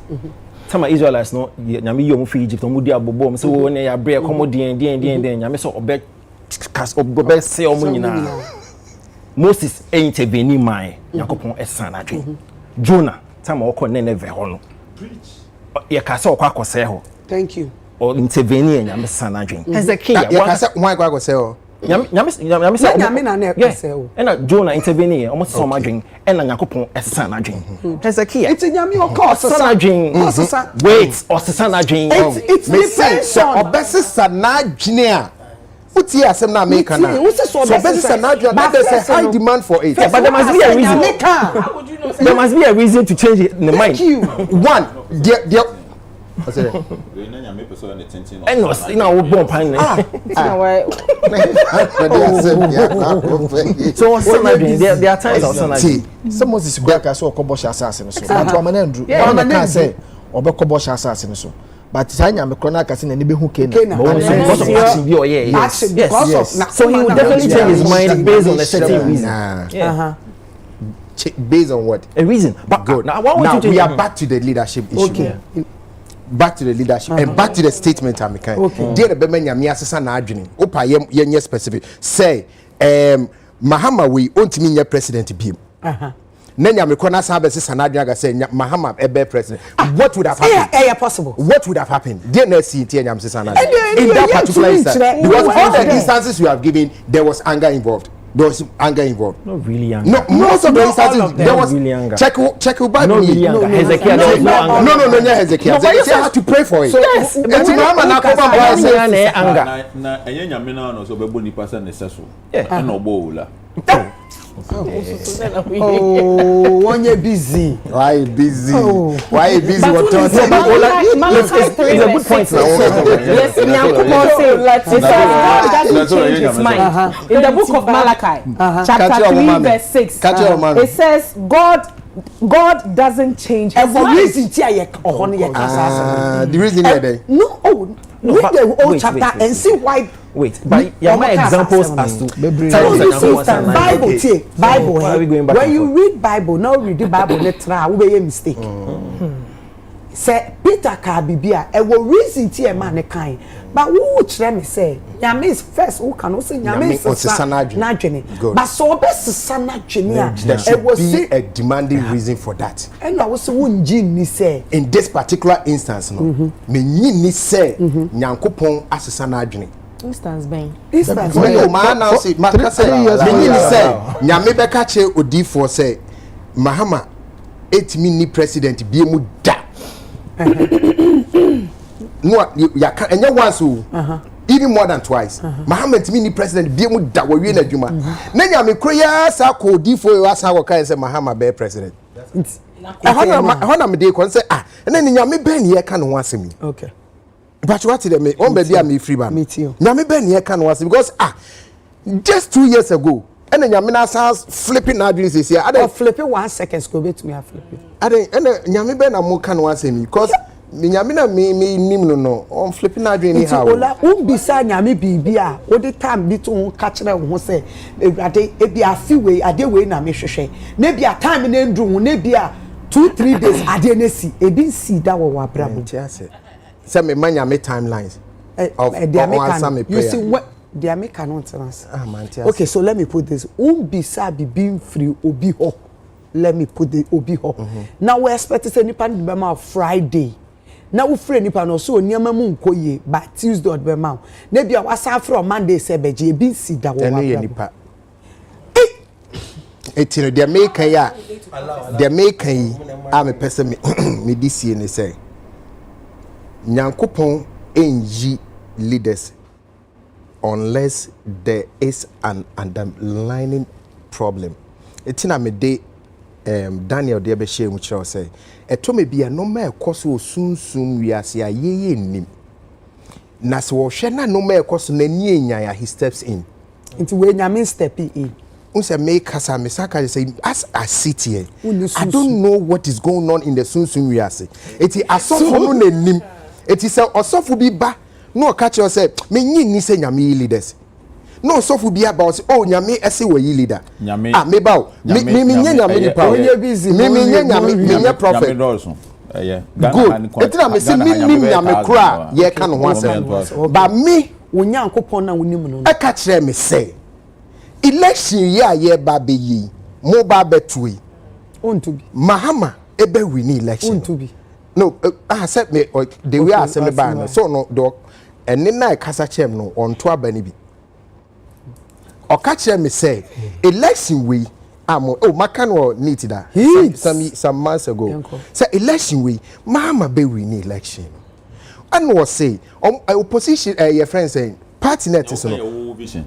sama Israelites no nyame yom fi Egypt mo di abobo mo say wo ne ya bre komodien den nyame so obe se o mo nyina Moses intervene mai nyakopon esa na adwen Jonah sama okọ Nineveh ho no ye ka se okọ akose ho thank you o intervene nyame sana adwen Hezekiah ye ka se why kwa akose ho nyame say nyame na na akose ho ena Jonah intervene o mo se ma adwen ena nyakopon esa na adwen Hezekiah it's nyame okọ sana adwen wait o sesa na adwen it's depends on obesesa na adwen a uti asem na America na so obesesa na adwen but there's a high demand for it but there must be a reason there must be a reason to change the mind one there what's it and no na wo bon pan so there are times also some Moses back as okobo sha asase no so but o manandru o na kan say obekobo sha asase no so but sanya me krona kase na ni be hu Canaan but because of action be yes so he will definitely change his mind based on a certain reason based on what a reason but good now we are back to the leadership issue back to the leadership and back to the statement I'm making there be manya me asesa na adwene opa ye specific say Mahama we ontimi nya president biem Nenya me kona sa be sesa na adwene ga say Mahama ebe president what would have happened possible what would have happened there na see tie nyam sesa na in that particular instance because all the instances you have given there was anger involved. Not really anger. No, most of the instances there was really anger. Check back not really anger. Hezekiah, there was no anger. No, Hezekiah. They had to pray for it. So yes, anger. Na enya me na no so be boni pasa necessary. Yeah, no bola. Oh, when you're busy. Why busy? Why busy? What it's a good point. Yes, God doesn't change his mind. In the book of Malachi, chapter 3, verse 6, it says, God doesn't change his mind. The reason here, no, read the whole chapter and see why. Wait, but my examples as to Bible. When you read Bible, now read the Bible, let's try. We be a mistake. Say Peter ka bibia. E wo reason ti e man kind. But who try me say? Nyame is first. Who can say Nyame is sanadwene? But so be sanadwene. There should be a demanding reason for that. And I was wunji ni say. In this particular instance, no, me ni say Nyankopon as sanadwene. Instance man now say Nyame beka che odifo say Mahama 8 minute president bi mu da no ya can enye once even more than twice Mahama 8 minute president bi mu da wo wie na adwuma na Nyame kroya sa ko odifo asa wo kan say Mahama be president hona me dey kon say na ni nyame ben ye ka no asemi okay but what did me on baby am free ban nyame ben ye ka no asemi because just 2 years ago and nyame na sans flipping na dream say I flipping 1 second go bet me I flip it and nyame ben am ka no asemi because nyame na me nim no on flipping na dream ni how ola bisa nyame bibia o de time bi to ka kire ho say ewade e bia fi we ade we na me hwehwe na bia time na ndru na bia 2-3 days ade na si e bi si da wo abrabo say me manya me timelines of you see what they are making nonsense. Okay, so let me put this. Bisa be being free obi ho. Let me put the obi ho. Now we expect to say nipa be Friday. Now we free nipa no so niam mu nkoye by Tuesday be ma. Na bia wasa from Monday say beje bi si da wo nipa. Etino they make ya. They make am a person me this year ne say. Nyankopon enji leaders unless there is an underlying problem. Etina me de Daniel de be share mu kire say eto me bia no ma ekoso osunsun wiase ayeye nim na se wo hwe na no ma ekoso na ni enyan ya he steps in into we nyame step in unse make kasa me saka say as I sit here I don't know what is going on in the sunsun wiase eti asofo no na nim eti say osofo bi ba no catch you say me nyi say nyame leaders no sofo bi about oh nyame ese we leader nyame me ba me nyame ni pa onye busy me nyame prophet good etina me say me nyame kura ye ka no ho asem ba me onyankopon na wonim no e ka kire me say election ye ba be yi mo ba betui onto bi mahama ebe win election onto bi no I said me the way I say me ba no so no do eni na kasa chem no on to abani bi o ka chere me say election we maka no need that some months ago say election we mama be win election and was say opposition your friend saying party net is no vision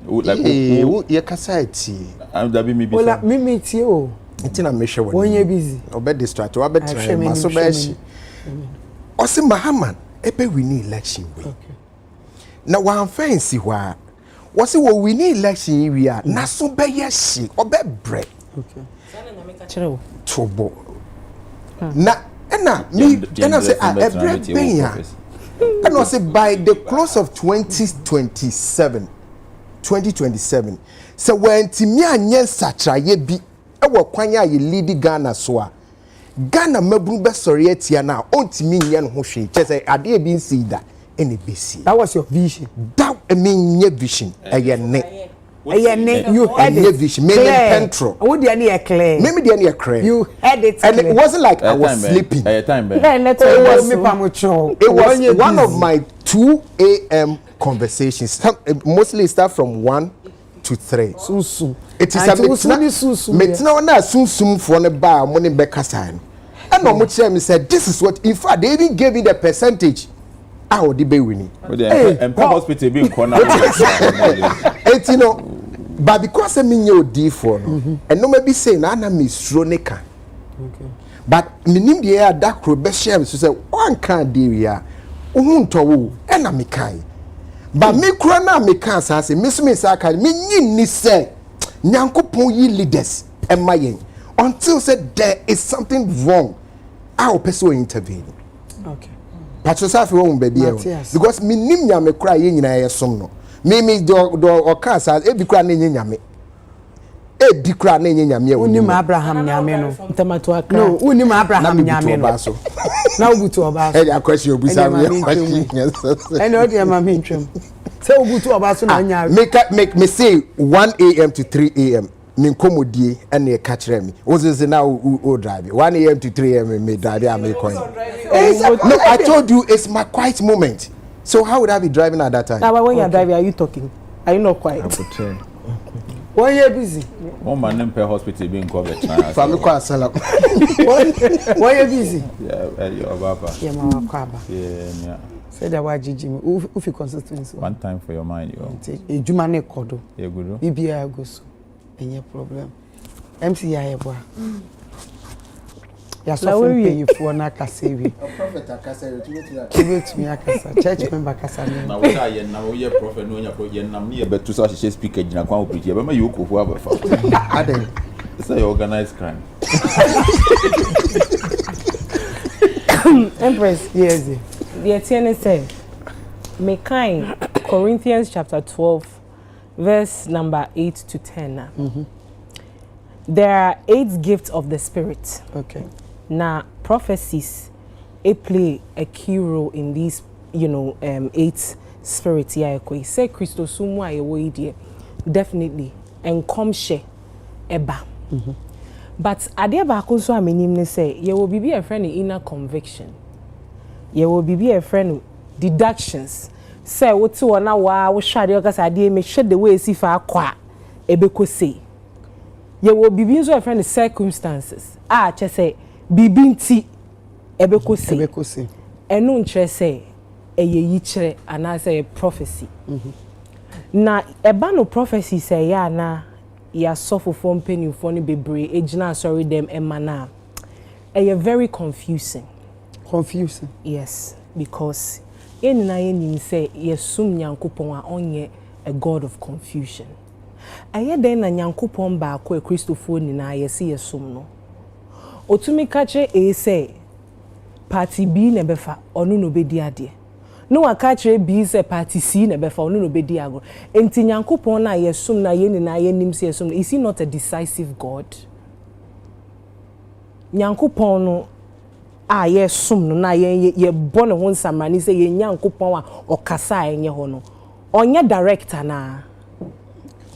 like you kasa ti da bi me bi ola me ti o itina me hwe wonye busy obe distract obe try maso be shi o say mahaman ebe win election we na one fancy wa was it we win election we are na so be yeshi obe bre okay sana na make kire wo tobo na me say every thing ya and I say by the close of 2027 so when timi anye satraye bi e wo kwanya ye lead Ghana so a Ghana mabru be sori atia na ontimi nye no ho hwe che say ade bi nsi da ene besi that was your vision that nye vision ayene you had it vision me pentro wo de ani e clear me de ani e clear you had it and it wasn't like I was sleeping it was one of my 2 a.m. conversations mostly start from 1 to 3 sunsun it is a metina na sunsum for ne ba mo ne be kasa no and no mo kire me said this is what in fact they even gave me the percentage how the be winning Empress hospital be in corner it you know but because me nye D4 no and no maybe say na me stro ne ka okay but minim de ya dakro be share so say one can dey ya ohun towo e na me kai but me kura na me kan say me so me say kan me nyi ni say nyankopon yi leaders e mayen until said there is something wrong our person intervene okay patrosafi won baby because me nim nyame kura ye nyina ye som no me do oka sa e bi kura na nye nyame e bi kura na nye nyame unim Abraham nyame no ntamato akra no unim Abraham nyame no na ubutu oba so e ya question obusa me and o dey ma me ntwem say ubutu oba so na nya make me say 1 a.m. to 3 a.m. me komodie and e ka kire me ozeze na o drive 1 a.m. to 3 a.m. me drive am me coin no I told you it's my quiet moment so how would I be driving at that time now when you are driving are you talking are you not quiet when you busy one man Empress hospital be in cover china family kwa sala when you busy yeah your baba yeah mama kwaba yeah say that wa jiji me who fi consistency one time for your mind yo ejuma na kodo yeah good bibia go so any problem MC ya ebo ya so pay for na kasewi prophet akasa to me akasa church member akasa na we da ye na we prophet no nya pro ye nam ne ye betu so ahye speaker gina kwa obriti ye be ma you kofu abafa aden it's a organized crime. Empress, yes. The Etienne said, Mekai, Corinthians chapter 12, verse number 8 to 10. There are 8 gifts of the Spirit. Okay. Now, prophecies, play a key role in these, 8 spirits. Say Christos sumu definitely, and come share eba. But ade ba ko so amenim ne say ye will be a friend in inner conviction. Ye will be a friend deductions. Say what to na wa wo hwade o kasa ade me hwe the way si fa akwa ebeko say. Ye will be so a friend circumstances. Che say bibi nti ebeko say. Eno nkyere say eye yi kyere ana say prophecy. Na eba no prophecy say ya na ya suffer from penny for ni bebre ejina sorry them emana. Very confusing. Confusing. Yes, because in na yen say yesum nyankopon a onye a god of confusion. Den na nyankopon ba ko e Christopher ni na yesi yesum no. Otumi kache say party B ne befa onu no bedi ade. No akache bi se party C na befa onu no bedi ago. Enti nyankopon na yesum na yen na yenim se yesum. Is he not a decisive God? Nyankopon no yesum no na ye born ho nsamani se ye nyankopon a okasa enye ho no. Onye director na.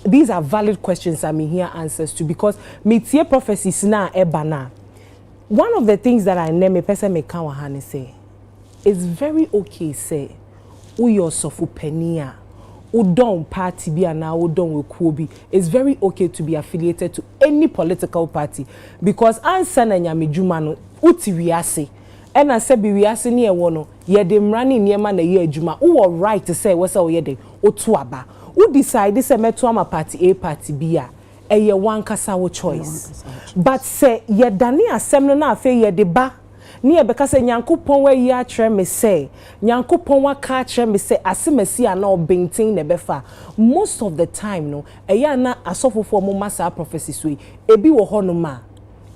These are valid questions I'm here answers to because metie prophecies na eba na. One of the things that I name a person me kan wa han say it's very okay say we yourself penia udon party bi ana udon wekuobi. It's very okay to be affiliated to any political party because ansa na nyamedwuma no uti wiase and I say bi wiase ne ewo no ye de mrani niema na ye adwuma wo right to say we say ye de otu aba who decide say meto ama party A party B a eye one kasa wo choice but say ye dane asem no na afa ye de ba ne ye beka say nyankopon wa yi a kire me say nyankopon wa ka kire me say asemasi ana obentin ne befa most of the time no eye na asofofo mo masa prophecies we ebi wo ho no ma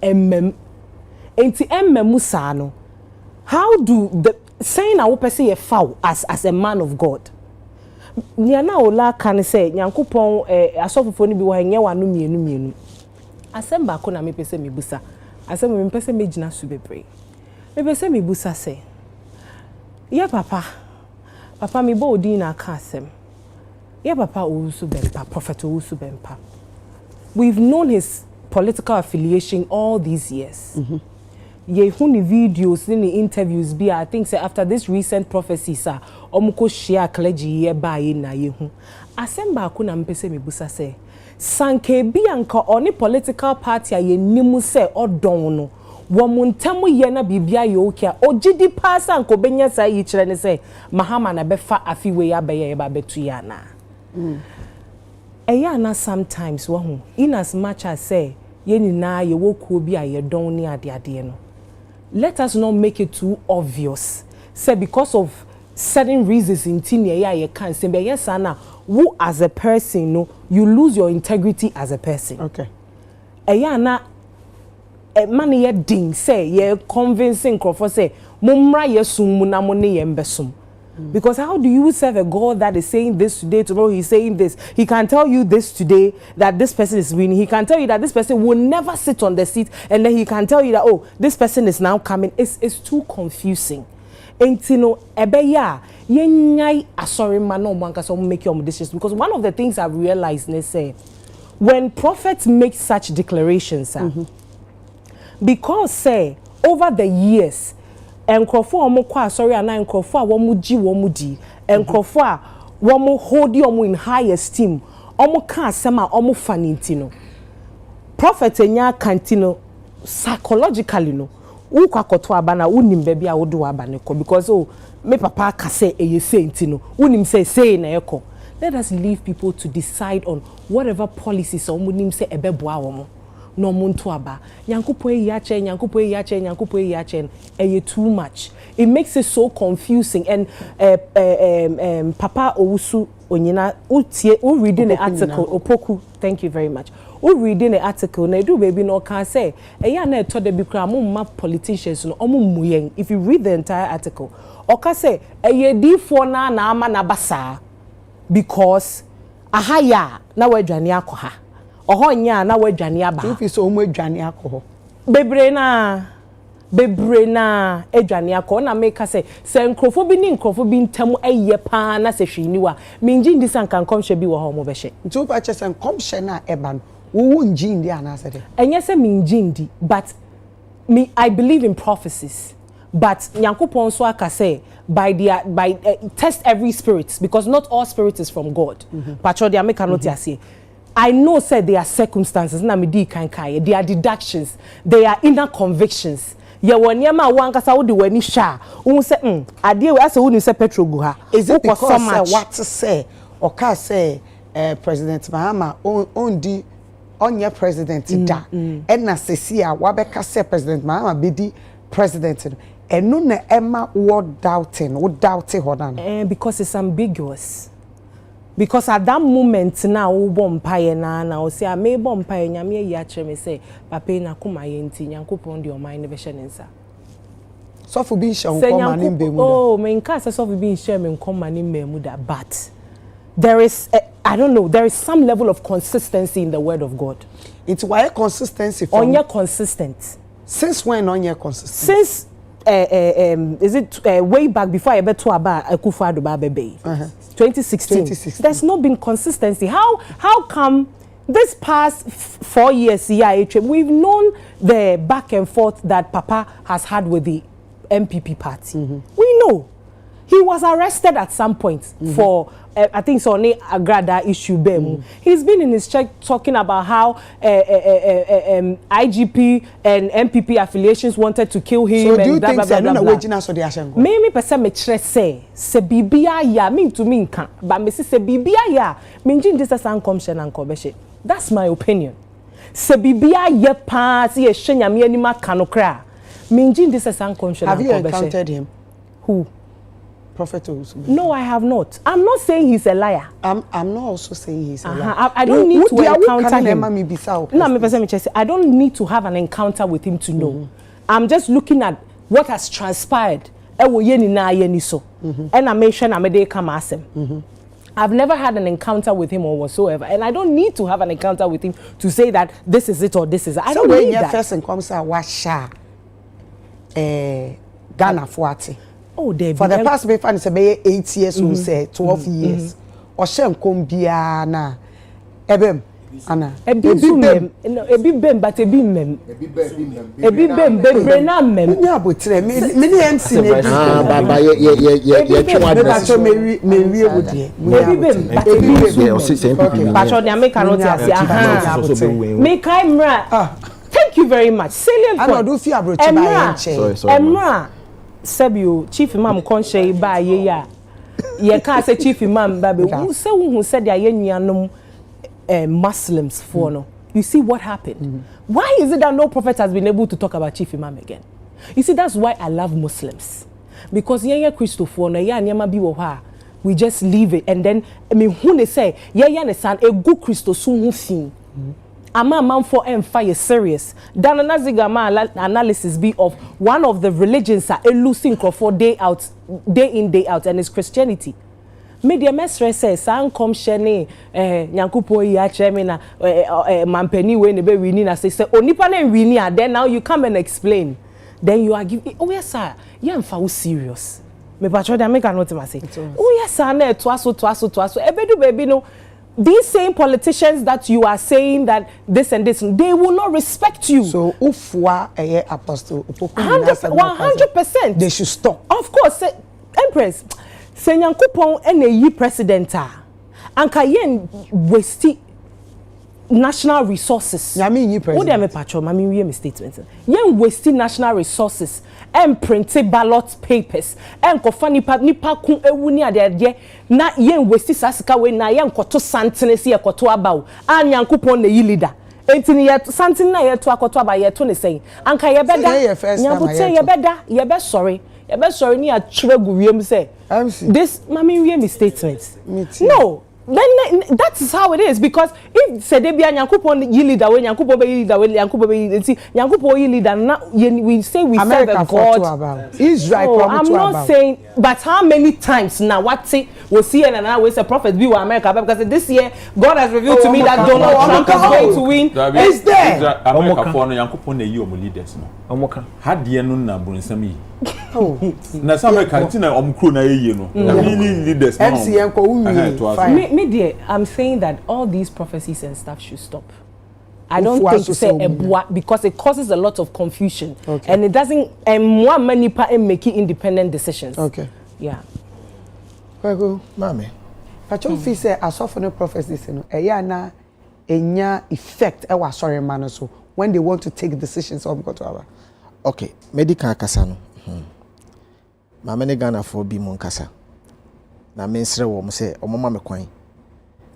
enti emmemu sa no how do the saying a wo person ye foul as a man of God nia na ola kan say nyankopon asofofo ni bi wo enye wanu mienu asem ba ko na me pese me busa asem me pese me gina su bebre me pese me busa say ya papa me bo odi na ka asem ya papa owusu bempa prophet owusu bempa we've known his political affiliation all these years ye huni videos ni interviews be I think say after this recent prophecy sir omuko share clergy ye ba ye na ye hu asem ba ko na mpese me busa say sanke bi anka oni political party a ye nimu say odon no wo muntamu ye na bibia ye okia ogidi pass anko benya say yi kire ne say mahama na befa afiwe ya be ye ba betu ya na na sometimes wo hu in as much as say ye ni na ye wokuo bi a ye don ni ade no let us not make it too obvious say because of certain reasons in tinia you can say be yes na who as a person no you lose your integrity as a person okay na man ye ding say ye convincing crofo say mumra yesum na mo ne yembesum because how do you serve a God that is saying this today, tomorrow he's saying this? He can tell you this today that this person is winning. He can tell you that this person will never sit on the seat, and then he can tell you that oh, this person is now coming. It's too confusing. Entino ebeya yenyai asori mano banka so make your decisions because one of the things I've realized they say when prophets make such declarations because say over the years enkrofo omo kwa sorry ana enkrofo a womu gi womu di enkrofo a womu hold you in high esteem omo ka asema omo faninti no prophet enya kantino psychologically no wo kwakoto abana unim ba bia wo do abane ko because oh me papa ka say eye senti no unim say na eko let us leave people to decide on whatever policies omo nim say ebeboa womo no muntu aba nyankopon yi ache nyankopon yi ache nyankopon yi ache too much. It makes it so confusing. And Papa Owusu Onyina who reading the article Opoku, thank you very much. Who reading the article na do baby no can say eya na to de bi kra mo politicians no omo muyen. If you read the entire article oka say di4 na ama na basa because ahaya na wadwane akoha oho nya na wadwane aba if so omo adwane akoho bebre na adwane akoho na make say nkrofo bi ni nkrofo bi ntam eye pa na se hwini wa minji ndi sankan komhwe bi wo ho mo behye nti opa che sen komhwe na eba no wo nji ndi anase de enye se minji ndi but me I believe in prophecies but nyankopon so aka say by test every spirit because not all spirit is from God. Pacho they make note say I know said there are circumstances na me di kan kai there are deductions there are inner convictions ye woniema wankasa wo de wani sha wo say ade we ase wo ni say petrol go ha is it because what to say or ka say President Mahama on onye president da and na sesi a wabeka say President Mahama be di president eno na emma what doubting hodana because it's ambiguous. Because at that moment now wo bompaye na o say a me bompaye nyame yi a kire me say papa na kuma ye nti nyankopon de o man ne be hye nsa so for being shown come and be mu oh me nka say so for being share me come and me mu da but there is I don't know there is some level of consistency in the word of God. It's why consistency from on your consistent since when on your consistent since is it way back before I bet to about Akufo-Addo Bebe 2016 there's not been consistency. How come this past 4 years we've known the back and forth that Papa has had with the MPP party. We know he was arrested at some point for I think so only Agrada issue bem. He's been in his check talking about how IGP and MPP affiliations wanted to kill him. So do you think so no wagina so dey ashengo? Me person me kire say se bibia ya me to me nka but me se bibia ya me nji this san commission and kobehye. That's my opinion. Se bibia ye pa se ye hwenyame anima kanokra. Me nji this san commission and kobehye. Have you encountered him? Who? Prophet Owusu. No, I have not. I'm not saying he's a liar. I'm not also saying he's a liar. I don't need to encounter him. No, I don't need to have an encounter with him to know. I'm just looking at what has transpired. And I mentioned Amede Kamasem. I've never had an encounter with him or whatsoever, and I don't need to have an encounter with him to say that this is it or this is it. I don't need that. First and comes out washa Ghana Fuati. Oh, for the past be fan say 8 years or say 12 years. Or shem kombia na ebem ana ebi bem but ebi mem bebre na mem nya abotre me ni MC na baba ye twa address me wie wodie ebi bem but ebi pacho de make cannot say aha me kai mra thank you very much salient point. I do fi abrochi ba ye nche emra Sabio chief imam konche ba ye ya ye ka say chief imam ba be who say who said they are nuanom Muslims for no. You see what happened? Why is it that no prophet has been able to talk about chief imam again? You see, that's why I love Muslims, because ye Christopher no ya nyama bi wo ha we just leave it and then I mean who they say ye ne san a good Christo so hu fin ama man for fire serious dan naziga analysis be of one of the religions are losing for day in day out and it's Christianity. Media mestre says san come shene nyankopon yi a kire me na mampani we ne be wini na say onipa na wini then now you come and explain then you are giving oh yes sir you am for serious me patro dey make note ma say oh yes sir na to aso ebedu baby no. These same politicians that you are saying that this and this, they will not respect you. So, ufwa apostle, 100%. They should stop. Of course, Empress. Se nyankopon ene yi president anka yen waste national resources. Nyame yi president. Wo dem me patcho, mami wie me statement. Yen waste national resources and print ballot papers and kofa nipa kun ewu ni ade na yen waste sasika we na yen koto santene se koto abawo an yankopon na yi leader Entini yet something na yet to akoto aba yet to ne say. Anka ye beda. Nyabute ye beda. Ye be sorry. Ye be sorry ni a chwe gu wiem say. This mami wiem statement. No. Then that is how it is because if say they be Nyankopon yi leader we Nyankopon be yi leader we Nyankopon be yi Nyankopon yi leader na we say we serve a God. Israel I'm not saying but how many times now what say we see and now we say prophet be America because this year God has revealed to me that Donald Trump is going to win. Is there America for no Nyankopon na yi omo leaders no. Omoka. Hadie no na bunsam yi. Na America tina omkro na yeye no. Na leaders no. MCM ko umi. Me dear, I'm saying that all these prophecies and stuff should stop. I don't think to say because it causes a lot of confusion and it doesn't more many people making independent decisions. Okay. Yeah. Kwego, mama. Pacho fi say asofo no prophecies no eya na enya effect e wa sorry man so when they want to take decisions of God to our. Okay, medical kasa no. Mama ne Ghana for bi mon kasa. Na mensre wo mo say omoma me kwan.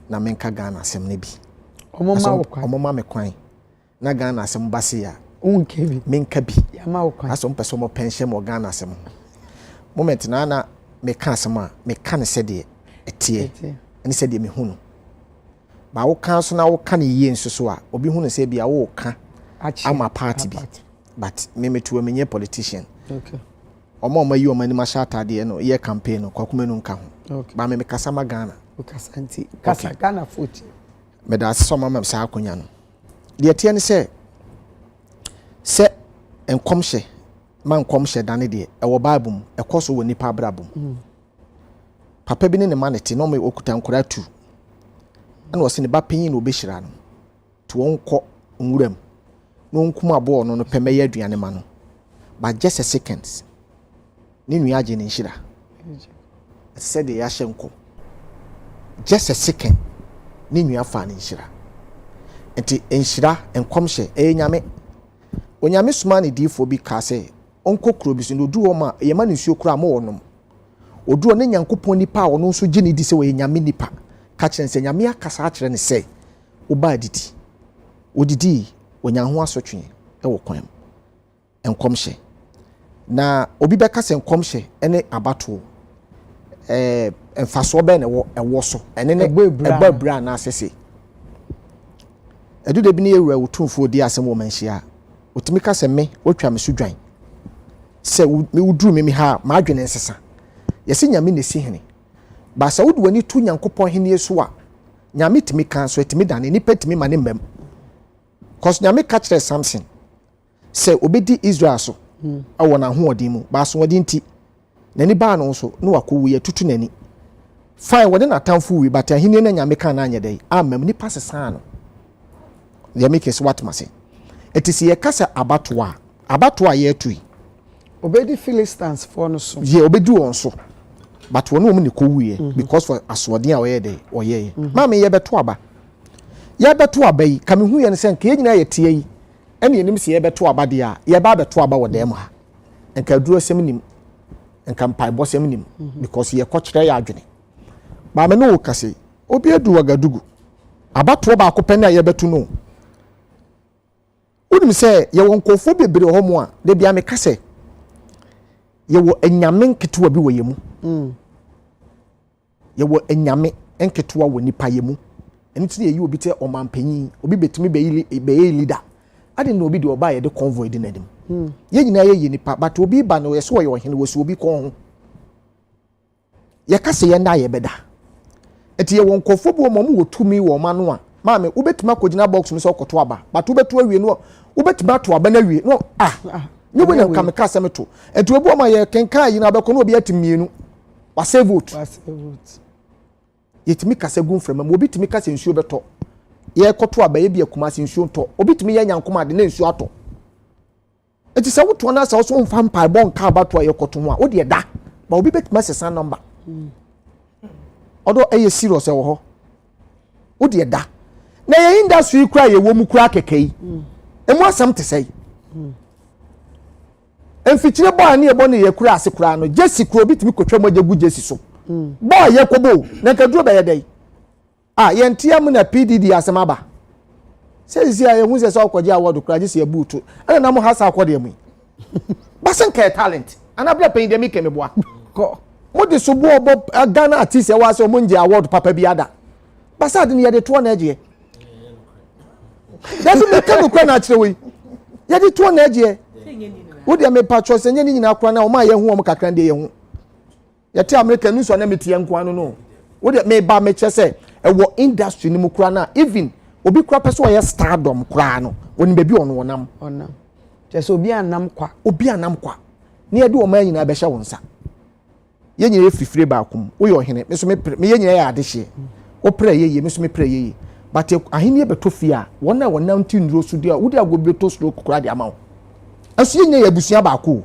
Na menka Ghana asem ne bi. Omoma me kwan. Na Ghana asem base ya. Unke bi. Menka bi. Ya ma wo kwan. Aso mpeso mo pension mo Ghana asem. Moment na me ka asem a me ka ne se de etie. Ani se de me hu no. Ba wo kan so na wo ka ne yie nso so a obi hu ne se bia wo ka ama party bi. But me metu me nye politician. Okay. Omo yi omani ma sha atade no ye campaign no kwakuma no nka ho. Okay. Ba me kasa ma Ghana. Kasanti. Kasa Ghana 40. Me da so ma sa akonya no. De tie ne se enkomhye man komhye dane de e wo bible mu e koso wo nipa brabum. Papa bi ne ma ne te no me okuta nkora tu. Na wo se ne ba panyin no obehira no. To wonko nwuram. No nkum abo no pemeye aduane ma no. But just a seconds. Ni nua age ne nhira. Said the yashenko. Just a second. Ni nua fa ne nhira. Enti nhira enkomhye nyame. Onyame suma ne difo bi ka se onko kuro bi so no du o ma ye ma ne nsuo kura ma wonom. Odu o ne Nyankopon nipa wo no nso gye ne di se wo ye nyame nipa. Ka kire se nyame akasa akire ne se wo ba didi. Odidi onya ho asotwe e wo kwan. Enkomhye. Na obi beka se enkomhye ene abato. Enfaso be ne wo so ene ne ebabra na asese. Edu de bi ne ewura wotumfo di asem wo manhia. Otimi ka se me wotwa me sudwan. Se me wuduru me ha ma adwene nsesa. Yesi nyame ne si hene. Ba sa wudu wani tu Nyankopon hene so a nyame timi kan so etimi dane nipa timi ma ne mbam. Cause nyame ka kire Samson. Se obedi Israel so. Awo na ho odin mu. Ba so odin ti. Nani ba no so no wakowu ye tutu nani. Fine wode na tamfu wi but ahine na nyame kan na anyedai. Amam nipa sesa no. They make us what must say. It is ye kasa abatwa ye tui. Obedi Philistines for no so. Ye obedu on so. But wonu omu ni kowu ye because for aswodin a we dey oye. Mama ye beto aba. Ye beto aba yi kame hu ye ne sen ka ye nyina ye tie yi. Ene ye nim se ye beto aba de a ye ba beto aba wo dem ha. Enka duro sem nim. Enka mpai bo sem nim because ye kwokire ya adwene. Ba me no kase obi edu wagadugu. Abato ba akopɛ na ye beto no. Unim se ye won kofo bebre ho mo a de bia me kase ye wo anyame nketewa bi wo ye mu. Ye wo anyame nketewa wo nipa ye mu. Eni ti ye obi te omampanyin obi betumi be leader. Ade na obi de oba ye de convoy de nadim. Ye nyina ye nipa but obi ba no ye so ye ohene wo so obi kon ho. Ye kase ye na ye beda. Eti ye won kofo bi wo mo wo tumi wo ma no a maame ubetuma kogina box mi so koto aba but ubetu awie no ubetuma to aba na wie no ni bo nyam kameka semeto enti obu ma ye kenka yi na abeko no obi atimienu wa save vote yetimi kase gun frema mo obitimi kase nsuo beto ye koto aba ye bia kuma se nsuo nto obitimi ye nyankoma de na nsuo ato enti se woto na se so mfa mpa bon ka abato ye koto ho a wo de da ba obi betima sesa number odo eye serious e wo ho wo de da na ye industry kura ye wo mu kura kekai emu asam te sei enfikyire bo ani e bo ne ye kura ase kura no jesi kura bitimi kotwa moje gu jesi so bo ye kobo na kaduro be ye dai ye ntiam na PDD asem aba Say see I hu say so kwaje award kura je se buutu. Ana na mo hasa akwode mu. Basen ka talent. Ana bla pandemic me boa. Ko. Mo de so bo Ghana artist e wa se mo nje award papa bi ada. Basa de ne ye de to na eje. Dabi me ka no kwa na akire we. Ye de to na eje. Wo de me patro se nye ni nyina akora na o ma ye hu o mo kakran de ye hu. Ye te America nu so na metie nko anu no. Wo de me ba me chese e wo industry ni mu kura na even obi kura pese wo ye stardom kura no. Woni be bi ono wonam. Onam. Chese obi anam kwa. Obi anam kwa. Ne ye de o ma nyina be hye wonsa. Ye nyina efifire ba akom. Wo ye ohene. Me so me ye nyina ya ade hye. O pray ye me so me pray ye. But ahene be to fia. Wona wonam ti nduro so de wo de agobe to stroke kura de amawo. Aso ye nyina abusua ba ako.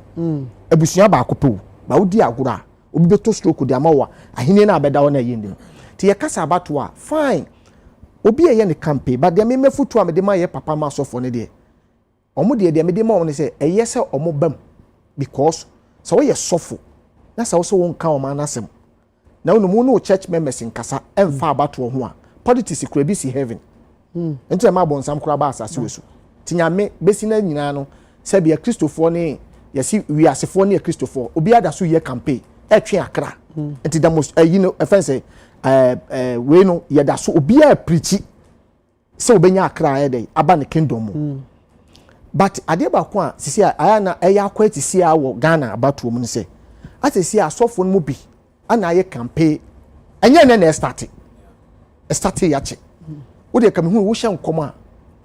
Abusua ba akopo. Ba wo di agora. Obi be to stroke de amawo. Ahene na abeda wona ye ndim. Ti ye kasa abato a fine. Obi ye ne campaign but de me mefutu a me de ma ye papa ma sofo ne de. Omo de me de ma won say eye se omo bam because so we ye sofo. Na sa wo so won ka o ma nasem. Na wo no church members nkasa emfa abato ho a politics kura bi si heaven. Enti ma bon sam kura ba asase wesu. Tinyame besi na nyina no se bia Christopher ne ye si wiasefo ne Christopher obi ada so ye campaign e twe akra. Enti da most you know offense we no ye da so obi a preach se obenya akra e dey aba ne kingdom. But ade ba ko a sisi aya na eya akwati si a wo Ghana abatuo mu ne se atesi asofo no mu bi ana ye campaign enye ne na start ya che wo de kam hu wo hye nkom a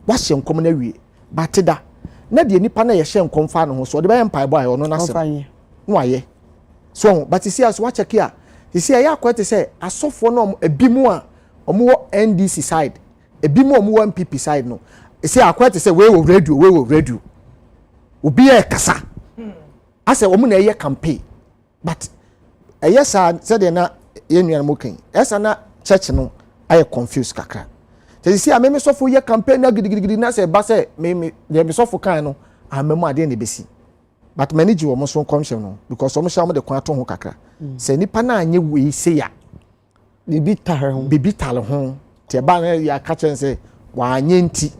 wa hye nkom na wie batida na de nipa na ye hye nkom fa no ho so de be empire boy ono na se no aye so but see as wa check ya see ya akwete say asofo no ebimu a omo NDC side ebimu omo MPP side no see akwete say we wo radio obi e kasa ase omo na ye campaign but yes said na ye nua mo kan esa na church no I confused kakra. So see, I me so for your campaign na gidigidi na say ba say me so for kan no amemo ade na besi. But manage wo mo so commission no because some sham de kwan to ho kakra. Say nipa na anye we say ya. Bibi tare ho. Te ba na ya ka chen say wa anye nti.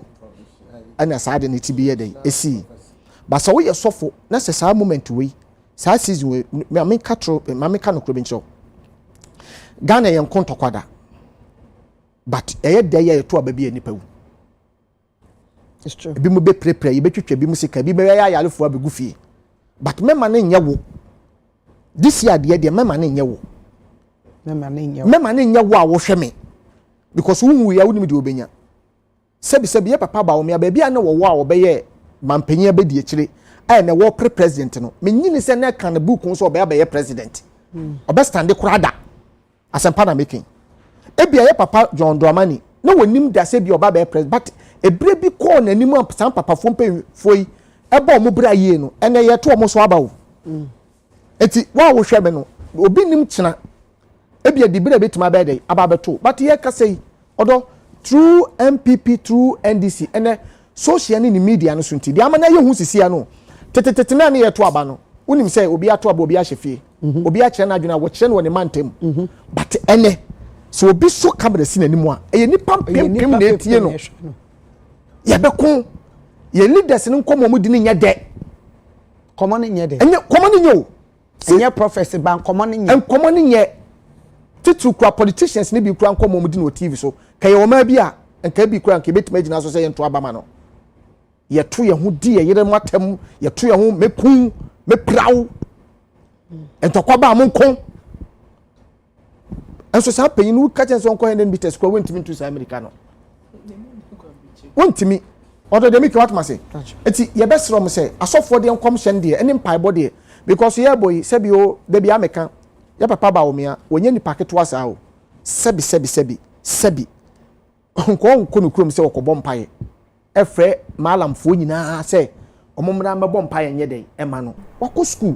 Ana sa de ne ti bi ye dey esi. But so we so for na say sa moment we sa season we me ka no kro bi ncho. Ghana yen konto kwada. But day to ababi anipa wu. It's true. Bi mu be prepare, be twetwa bi mu sika, bi be ya yalefo abegu fie. But mema na nya wo. This year de mema na nya wo. Mema na nya wo a wo hwe me. Because wu ya woni de obenya. Sebi ye papa ba wo me ababi ana wo a wo be ye mampanyi abedi akire. Ai na wo president no. Me nyini se na kan book so be ye president. Obe stand kurada. Asempa na making. Ebia ye papa John Dramani na wonim da se bi oba be president but ebre bi ko na nim am papa fo mpe foi eba omo bra ye no ene ye to omo so abawo enti wa wo hwe me no obi nim kina ebia di bra betima be dey aba beto but ye ka sei odo through MPP through NDC ene social ni media no so nti di amana ye hu sisia no tetetete na ye to aba no unim sei obi ato aba obi ahye obi a kire na adwuna wo kire no ne mantem but ene so obi so camera si nanimu a eye nipa pem na etie no ye be ko ye leaders no nkomo mu di ne nya de komo ne nya de enye komo ne nya o enye prophecy ban komo ne nya enkomo ne nya titu kwa politicians ne bi kura nkomo mu di no TV so kaye o ma bi a enka bi kura nka betima gina so say ento abama no ye to ye ho di ye yere matam ye to ye ho mekun mepraw entokwa ba mo nkon and so sa payin wu ka chenso nko henden bites kwa wentimi to sa America no wentimi odo de make what ma say eti ye besro mo say asofo de nkom hyen de eni mpai body because ye boy sebi o de bia meka ye papa ba wo mea wonye ni paketo asa o sebi nko no krom say okobom mpaye efre malamfo nyina say omomra mabom mpaye nye de ema no wako school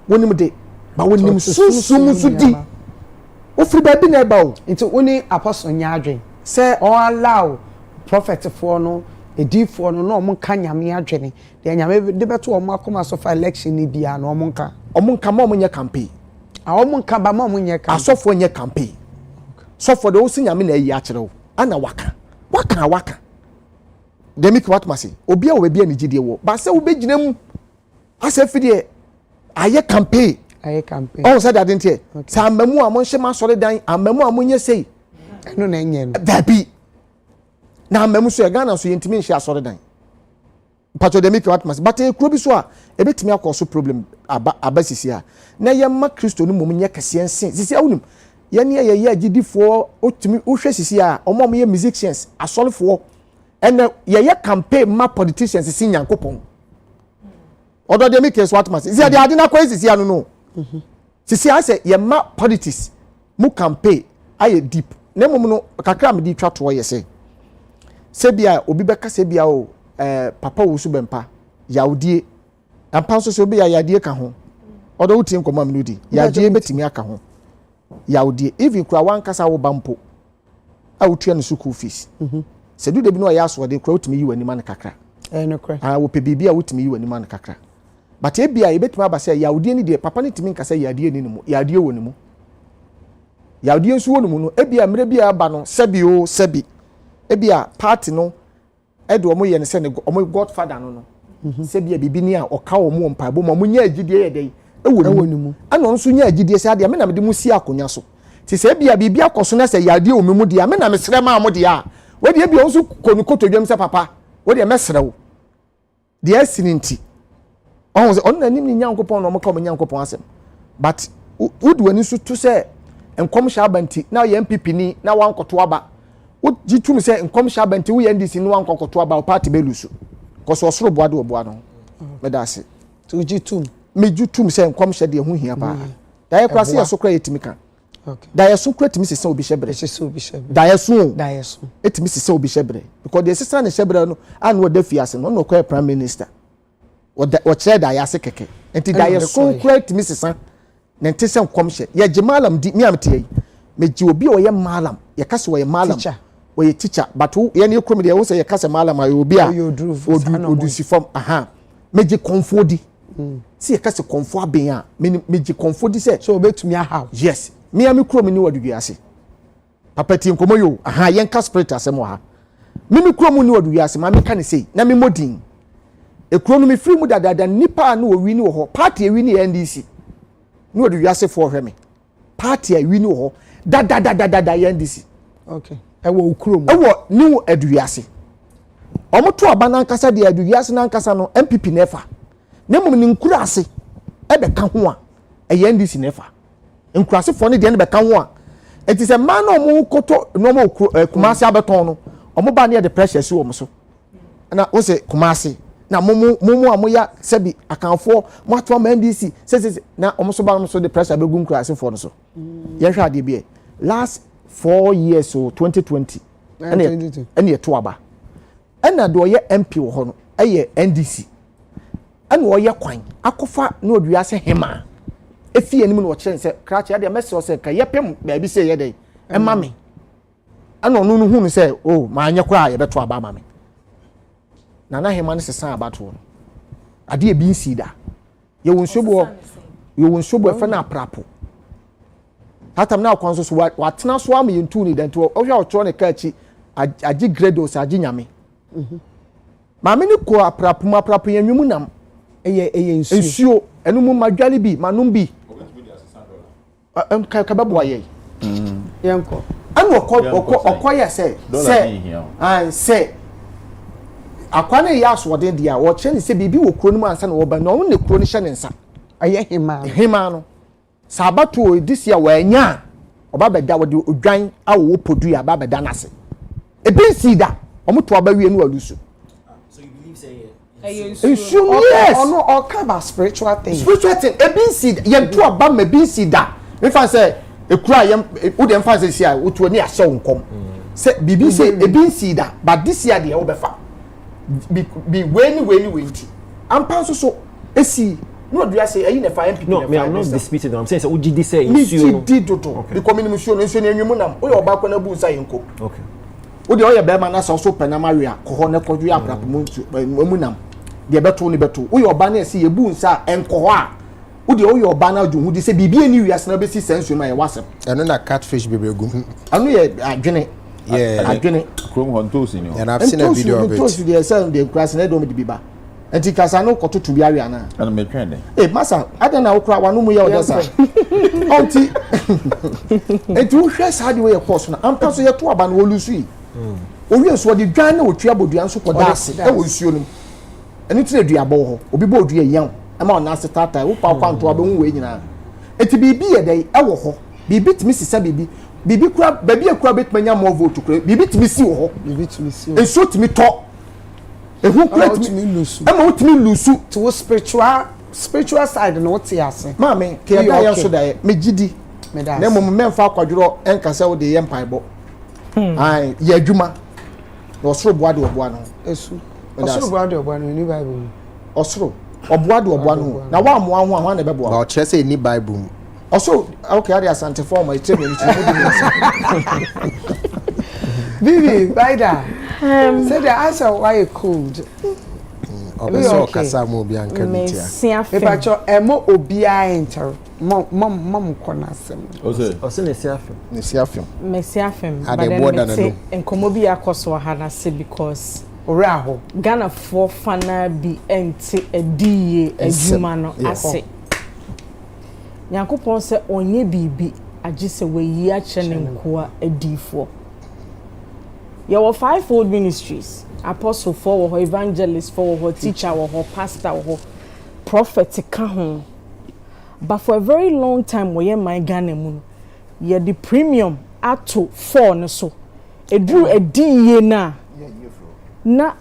wonim de ba wonim susu di ofri ba bi na ba o nti woni apostle nyaadwen say all allow prophet for no edifo no no mo kan nyame adwene de nyame de beto o mo akoma so for election ni bia no mo nka mo nya campaign a o mo nka ba mo nya campaign asofo nya campaign so for the o si nyame na yi a kire o ana waka Demik what must say obi a we be ani gidie wo ba se wo be gina mu ase fidie aye campaign oh said that didn't hear sa amamu a mo hye ma sore dan amamu a mo nye sei no na enye no dabi na amamu so e Ghana so yentimi hye asore dan pato demik what must but e kuro bi so a e betimi akoso problem abasisi a na ye ma Kristo no mom nye kase ensen sisi awunim ye ne ye agidifo otimi ohwe sisi a omom ye musicians asolefo ene ye campaign ma politicians sisi nyankopon odo de make what must sisi de ade na kwa sisi anu no sisi ase ye ma politics mu campaign aye deep na mom no kakra me di twa to ye se bia obi beka se bia o papa wo su bempa yaudie ampa so so bia yaudie ka ho odo wuti nkoma me nudi yaudie betimi aka ho yaudie even kura wan kasa wo bampo a wotua no school fees se du de bi no ya so de kura wutimi yi wani man kakra no kra wo pe bibia wutimi yi wani man kakra but e bia e betimi aba se yaudie ni de papa ni timi nkasa yaudie ni mu yaudie woni mu yaudie nso woni mu no e bia mre bia aba no sebi e bia party no edo omo ye ne se ne omo godfather no se bia bibi ni a oka omo mpa bo mo nya agidie ye dey ewoni mu ana nso nya agidie se ade me na me de mu si akonya so ti se bia bibi akoso na se yade omi mu de me na me sere ma mo de a we de bia nso konu kotodwam se papa we de me sere wo de asininti on se on na nim ni nyankopon no mo ka mo nyankopon asem but wodu ani so to se enkom sha abanti na ye MPP ni na wan koto aba wo jitum se enkom sha abanti wo ye NDC ni wan koto aba o party belusu ko so osoro boade oboa no me da se to jitum me jutum se enkom sha de hu hia pa da ye kwase ye so kra yetimika okay da ye so kra timi se obi shebre da ye so etimi se obi shebre because the sister ne shebre no an wo da fiase no kwa prime minister wo chere da ya se keke enti da ye so kra timi se na nte se enkom sha ye jimalam di mi amte yi me ji obi o ye malam ye kase wo ye malam wo ye teacher but ye ne krom de wo se ye kase malam ayo obi a odusi form meji konfodi si ye kase konfo aben a meji konfodi se so obetumi aha yes me am krom ni wadu ase papa ti nkomo yo yen ka spirit asem ha me krom ni wadu ase ma me ka ne sei na me modin e krom no me free mu dadada nipa na owi ni wo ho party ewi ni NDC ni wadu ase for hwe me party ewi ni wo ho da NDC okay ewo ukrom ewo ni aduase omoto aba na nkasa de aduase na nkasa no MPP nefa na mum ni nkura ase ebe ka ho a NDC nefa nkura ase fo ne de ne be ka ho a enti se man no mo koto no mo kumase abeton no omo ba ne de pressure si wo mo so na wo se kumase na mumu amoya sebi akanfo mo ato ma NDC se na omo so ba mo so de pressure be gu nkura ase fo no so ye hwa de bi last 4 years so 2020 ene to aba ena do ye MP wo ho no eye NDC ena wo ye kwan akofa na odua se hema efi anim no wo kire se krache ya de message se ka ye pem ba bi se ye dey e ma me ana onu no hu se oh ma anya kra ye beto aba ma me na hema ne sesan abato no ade e bi nsi da ye won sobo e fa na aprapo hatam na akwanso so watena so am yentu ni dan to ohwa otro ne ka chi agi grados agi nyame ma me ni ko aprapo yenwum nam eye nsuo enu mu madwale bi manum bi ka babo aye yenko anu okoye se akwane ya so de dia wo kire ni se bibi wo kuro no ansa na wo ba no ne kuro ni hye ne nsa aye hema no sabato this year wanya oba beda wo de odwan a wo podu ya ba beda nase ebinsi da omoto aba wie no alusu so you believe say yes ono okaba spiritual thing ebinsi ye to aba ma ebinsi da me fan say ekura ye wo de fan say sia wo to ni ahye wonkom say bibi say ebinsi da but this year de wo befa bi weni ampa so esi no do you say ayi na fa MP no me I'm not disputing I'm saying say ugidi say insuo no because minimum show no insuo na enwum nam o ye oba kwa na bu nsa yenko okay o de o ye be ma na so penama we a ko ne kodwu abrapo mu nam de beto ne beto o ye oba na ese ye bu nsa enko ho a o de o ye oba na adwu hu de say bibia ni wiase na be si sensu ma ye wasem eno na catfish bebre gum anu ye adwene Yeah. Adwene. Chrome Hontos in you. And I've seen a video of it. Those the same the grass and don't be ba. Enti kasa no koto to biari ana. And me trend. Eh masa, ada na okra wanu mu ye odesa. Onti. Enti wo hwe sa de we course na ampa so ye to aba na olusu yi. Owi enso de dwan na otua bodua nso koda ase e wo nsuo nim. Eni tire dua bo ho, obi bo odua yan. E ma ona ase tata, wo pa kwanto aba hu we nyina. Enti bibi ye dai e wo ho. Bibi timi sisa bibi. Bibi kura baby ekura betmanya more vote kura. Bibi timi si wo ho. Bibi timi si. Enso timi to. Ehu kura timi lusu. E ma wo timi lusu to spiritual side no what ase. Mama, ke ya ya so da me gidi. Na mum memfa akwaduro enkasa wo de ye mpaebo. Ai, ye adwuma. Na osoro boa de oboa no. Esu. Osoro boa de oboa no ni Bible. Osoro oboa de oboa no. Na wa amoa ho na be boa. Ba o chere say ni Bible. Also, okay, I asante form I tell you. Bibi, Bida. Say the answer why you cold. Obeso kasa mo bi anka bitia. Epacho emo obia enter. Mom kona asem. Ose ne siafem. Ne siafem. Me siafem. But then enkomo bi akoso ha na se because ore aho. Ghana for fana bi enti ediye adwuma no ase. Nyankopon se onye bibi agi se weyi a chene nkoa adifo. There were 5-fold ministries. Apostle for evangelist for teacher or pastor or prophet ka ho. But for a very long time we my Ghana mu ye the premium ato 4 no so. Edru ediye na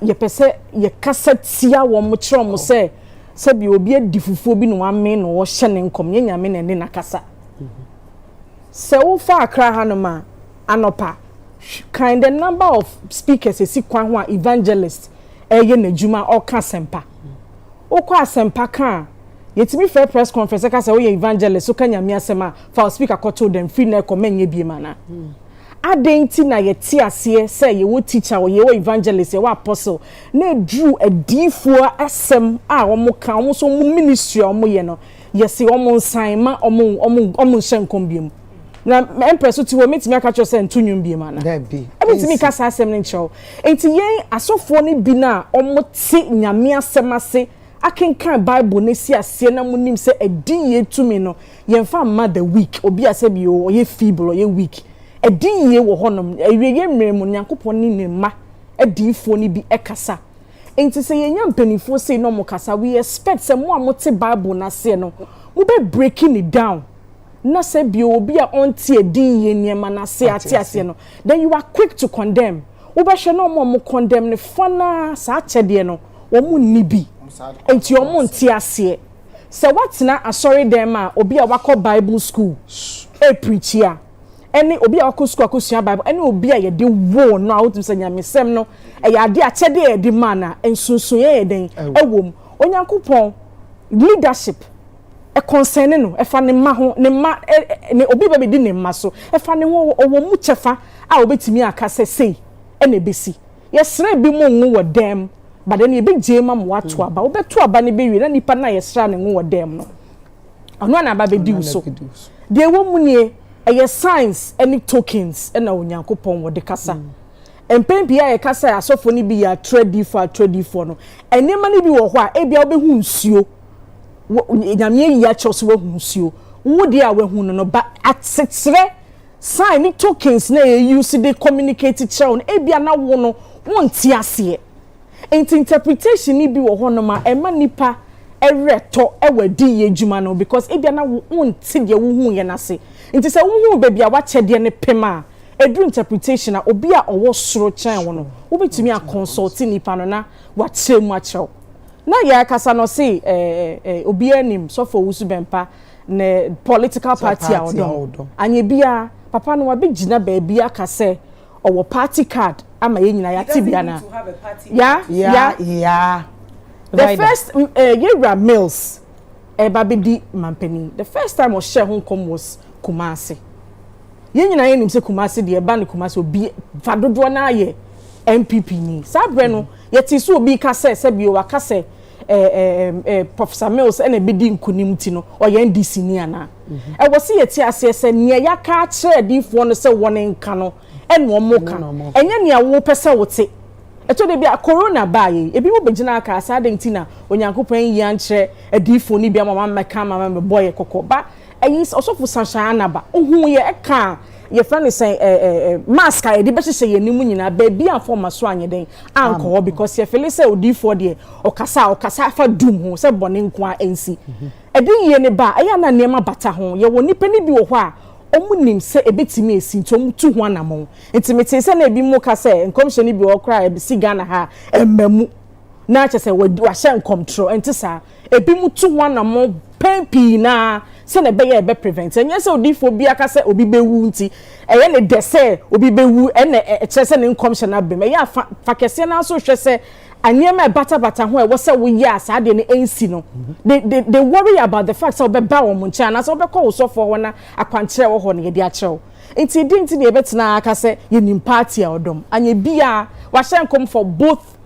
ye pese ye kasa tia wo mo kire mo se bi obi adifufuo bi no ame no wo hye ne nkom ye nyame ne ne nakasa. Se wo fa akra hanoma anopa kind the number of speakers esi kwan ho evangelist eye na djuma o ka sempa. O kwa sempa ka yetimi fair press conference ka se wo evangelist so ka nyame asema fa speaker koto dem free na ekomenye bi mana. Adenti na yeti ase se ye wo teacher wo ye wo evangelist ye wo apostle na drew adifuo asem a wo mo ka wo so mo ministry o mo ye no yesi wo mo nsan ma o mo hyenkom biem na Empress ti wo metimi aka cho se ntunwum biem ana da bi emetimi ka sa asem ne ncho enti yen asofo ne bi na o mo ti nyame asem ase akenkan Bible ne si ase na mo nim se edi ye tumi no yen fa ma the week obi ase bi o ye feeble o ye weak ediye wo honom ewiye mmeremu Nyankopon ni ne ma edifo ni bi ekasa enti se yenya mpanifo se no mo kasa we expect se mo amote Bible na se no mo be breaking it down na se bi obi a onti ediye niema na se ate no then you are quick to condemn wo be hwe no mo condemn ne fana sa achede no wo mo nibi enti wo mo nti ase se watena asori dem a obi a wako Bible school preach here any obi a wako school akosua Bible any obi a ye de wo no a wotum se nyamesem no e ya de achede e de mana ensunsun ye den ewom Onyankopon leadership e concern no e fa ne ma ho ne ma ne obi ba be di ne ma so e fa ne ho owo mu chefa a obetimi aka se sei e na besi yesra bi mo nwu wo dem but then e be jema mo wato aba obeto aba ne be wi na nipa na yesra ne nwu wo dem no ono na aba be di so de wo mu nie eye signs any tokens na Onyankopon wo de kasa empempia ye kasa asofo ni bi ya trade for no enema ni bi wo ho a e bia obehu nsuo nyame ya chose wo nsuo wo de a we hu no ba atsetre sign ni tokens na ye use de communicate channel e bia na wo no wonti ase interpretation ni bi wo ho no ma ema nipa ereto ewadi ye djuma no because e bia na wonti de wo hu ye na se nti se wo hu ba bia wa chede ne pema edu interpretation a obi a owo soro chan wo no wo betumi a consult nipa no na wa chemu a chew na ya kasa no se obi anim so for wusu bempa ne political party a odon anye bia papa no wa be gina ba bia ka se owo party card ama ye nyina ya tibia na yeah the first Yera Mills babidi mampeni the first time o share hon come was Kumasi ye nyina ye nim se Kumasi de ba ne Kumasi obi fadodo na ye MPP ni sabre no ye ti so obi ka se bi o wa ka se Professor Mills ene bidi nkunim ti no o ye NDC ni ana e wo se ye ti ase se ne ya ka kire difo no se won nka no eno omoka enye ne awo pese wote eto de bia corona bae ebi mo begina aka asa de ntina onyankopon yi anche adifo ni bia mama meka mama me boy kokoba eyi osofo sunshine anaba ohun ye eka ye friend say mask a de be hye ye nimu nyina ba bia form so anye den anko because ye feel say odifo de okasa fa dum ho say bone nko a ensi edin ye ne ba aya na nema bata ho ye woni pani bi wo ho a omunim se ebetimi esi ntom tu ho anamon intimate se na ebi mu ka se nkomhye ni bi okra ebisi Ghana ha emamu na che se wa hye nkomtro entisa ebi mu tu ho anamon pempi na se na be ye be prevent enye se odifo bi aka se obi bewu nti eye ne de se obi bewu ene che se ne nkomhye na bem eye fa kese na so hwe se anyema bata ho e wo se wo yi asa de ne ensi no they worry about the fact so be ba wo muncha na so be call so for wona akwankyere wo ho ne de akyerew enti dinti ne betina aka se ye nim party a odom anye bia wa hye nkom for both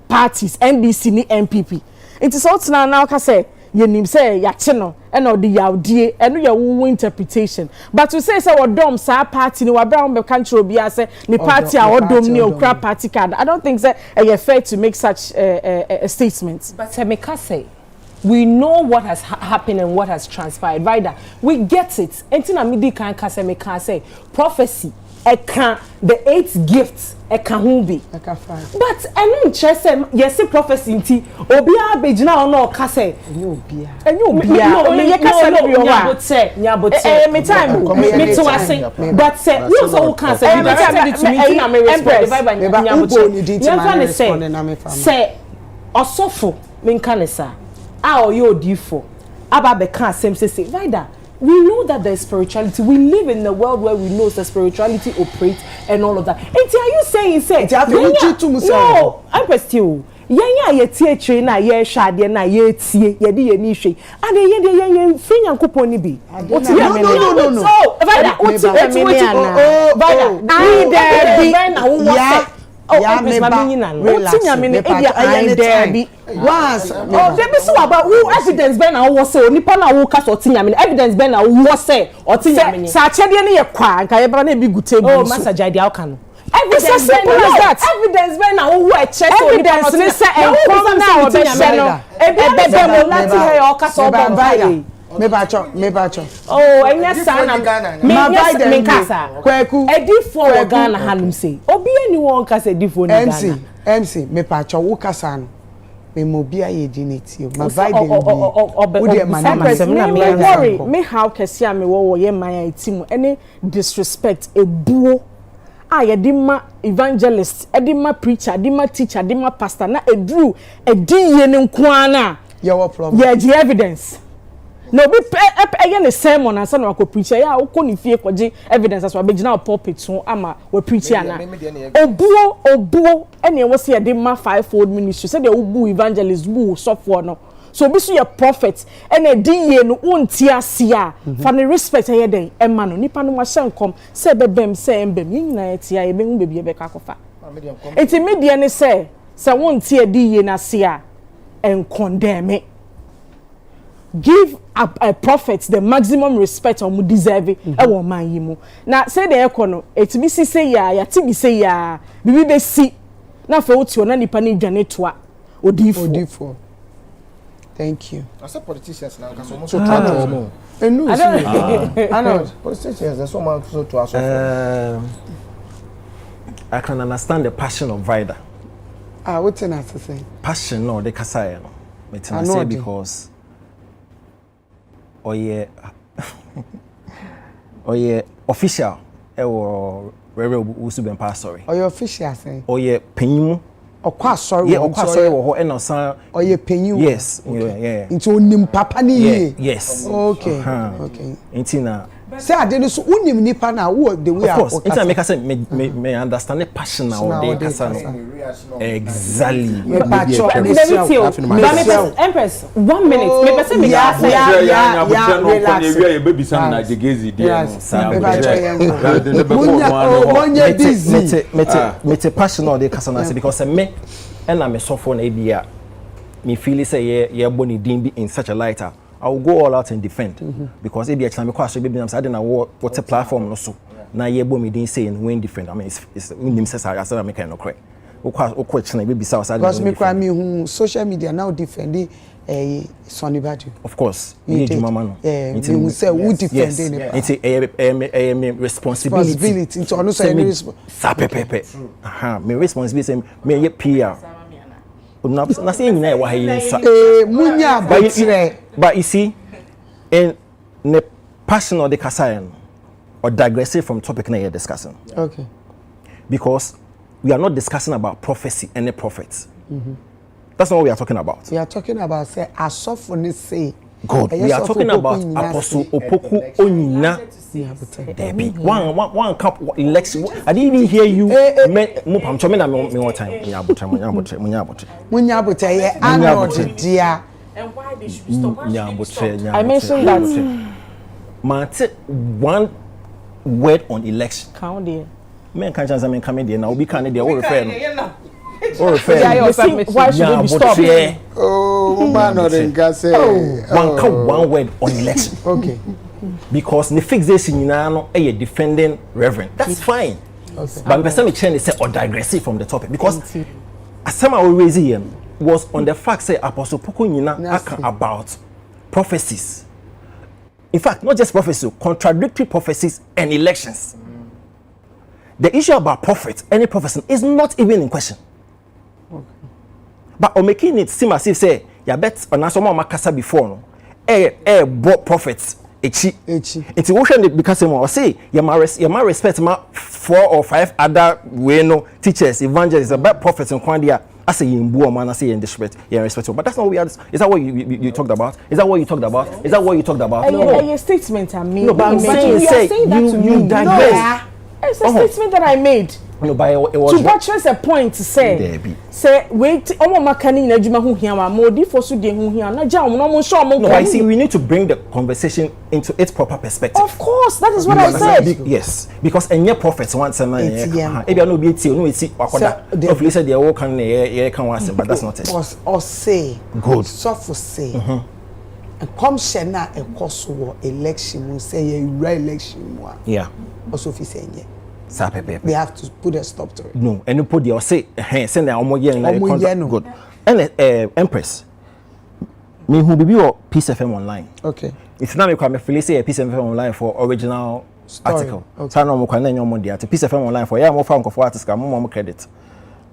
parties NDC ni MPP enti so tina na aka se ye nim se ya kye no e na odi yawdie eno ya wo interpretation but to say odom sa party ni wa bra wo be kankyere obi ase ni party a odom ni okra party card I don't think that you fair to make such a statement but Emeka say we know what has happened and what has transpired right that we get it entina midi kan ka say Emeka say prophecy the 8 gifts ho bi but enu nchese yes prophecy nti obi abegina ono ka say enye obia me ye ka say no bi o wa me time me to ase but say you so can say me time to me na me respond nyaboche say osofo me nka ne sa a oyo odifo aba be kan asem say rider we know that there's spirituality. We live in a world where we know that spirituality operates and all of that. And are you saying, no, I'm question. Yanya ye tie na ye hwade na ye tie ye de ye ni hwe ade ye de ye fin yankopon ni bi no so vada na wo yeah, me once there be so about who evidence ben na wo say onipa na wo ka so tinyame evidence ben na wo say otinyame sa chede ne ye kwa nka ye bra na bi gute bi oh message idea how can evidence ben na wo check evidence ni say enkom na wo be say no ebe mo lati he o ka so bon me bacho oh enya sana me kasa kwaku edifo wo Ghana hanum say obi ani won kasa edifo ni Ghana MC me bacho wo kasa no me mo bia ye dineti o ma Biden wo de worry me how kase am wo ye man atimu any disrespect ebuo ye di ma evangelist edi ma preacher edi ma teacher edi ma pastor na edru ediye ne nkoana ye wo problem ye the evidence no be again the sermon and son ko preacher ya wo ni fie kwaje evidence as wa be gina pulpit so ama we preacher na obuo ene wo se de ma fivefold ministry say de wo evangelist bu so for no so be so your prophet ene di ye no wonti ase a for the respect ye den e ma no nipa no wa hyenkom say bebem say embem nyina ye tia ye be hu bebi e be ka kofa enti media ne say wonti di ye na ase a en condemn give a prophet the maximum respect on deserve e won man yi mu na say the ekono etimi si say ya ti bi say ya bibi be si na fa oti ona nipa ni dwane toa odifo thank you as a politicians now so much to transform I know politicians there's so much to transform I can understand the passion of Vida what's an answer say passion no the kasaya no me say because oye official ewo Reverend Usuben pastor oye official say oye penyimu okwa sorry yeah okwa sorry wo ho e no san oye penyimu yes yeah into onim papa ni ye yes okay into na say ade no so unim nipa na wo the way of course it's make say me understand the passion now dey kasa no exactly Empress 1 minute me person me ya baby son na jegezi dey me passion now dey kasa na say because me and me suffer na bia me feel say ye boni din be in such a lighter I will go all out and defend because if you actually me kwase baby am say na what a platform no so na ye bo me din say when different. I mean it's nim say I say make no correct. Okwa chena be bisa wasa. Because me kwa me who social media now defend Sonny Badu. Of course. You need mama no. You say who defend it. It's responsibility. It's also a responsibility. Aha, me responsibility me ye PR. Na say nyina e wa hayi munya botre. But you see in the passion of the kasayan or digressing from topic na you're discussing. Okay. Because we are not discussing about prophecy, any prophets. That's not what we are talking about. We are talking about say asofo say. God, we are talking about Apostle Opoku Onyina. Debbie, one cup election. I didn't even hear you. I'm talking about me one time. Munyabote, yeah, dear. And why they should stop? I mentioned that. Mate, one word on election. Count there. Men can't chance I'm coming there now. We can't there. All refer. Why should we stop? Oh, man, not in Gaza. One word on election. Okay. Because the fixation in a defending reverend. That's fine. Okay. But person me change say or digress from the topic because as some always here was on the fact say Apostle Opoku Onyina about prophecies. In fact, not just prophecy, contradictory prophecies and elections. The issue about prophets, any prophecy, is not even in question. Okay. But on making it seem as if say, ya bet on asoma makasa before no, bought prophets, echi. It's ocean because I say, you ma respect ma 4 or 5 other way no teachers, evangelists about prophets and kwandia. I say in Buo man, I say in respect, but that's not what we are. Is that what you talked about? Is that what you talked about? Is that what you talked about? No, a statement I made. No, but I'm saying you digress. It's a statement that I made. No, but it was to buttress a point to say wait, omo makani na adwuma hu hia ma modi for so de hu hia na ja no mo show mo. No, I see we need to bring the conversation into its proper perspective. Of course, that is what I said. Yes, because any prophets want some e bia no be eti no eti wakoda. Of you said they all can can was but that's not it. Or say good. So for say. And come shena e koso election we say re-election mo. Yeah. Also fi say nye. They have to put a stop to it. No, and you put your say send na omo ye na good. And Empress. Me who be or Peace FM online. Okay. It's not me come me say Peace FM online for original story. Article. Okay. So no mo kan na nyom dey at Peace FM online for ya mo fa nko for article mo credit.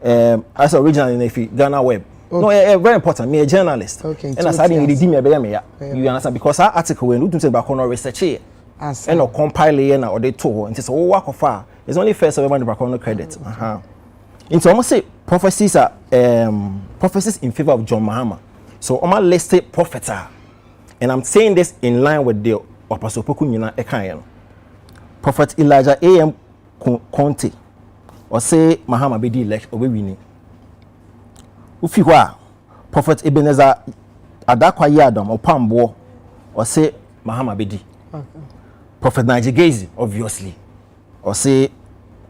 As original in if Ghana web. Okay. No, very important. Me a journalist. Okay. And as I didn't redeem me ya. You understand because that article when you do say back on research here. And or compile na or they told and say oh work of far. It's only first of all the back on credit. It's almost say prophecies are prophecies in favor of John Mahama. So I'm a listed prophets are. And I'm saying this in line with the Apostle Opoku Onyina Ekayen. Prophet Elijah A.M. Conte or say Mahama be the elect or be winning. Ufiwa Prophet Ebenezer Adakwa Yadam or Pambo or say Mahama be the. Prophet Najigazi obviously or say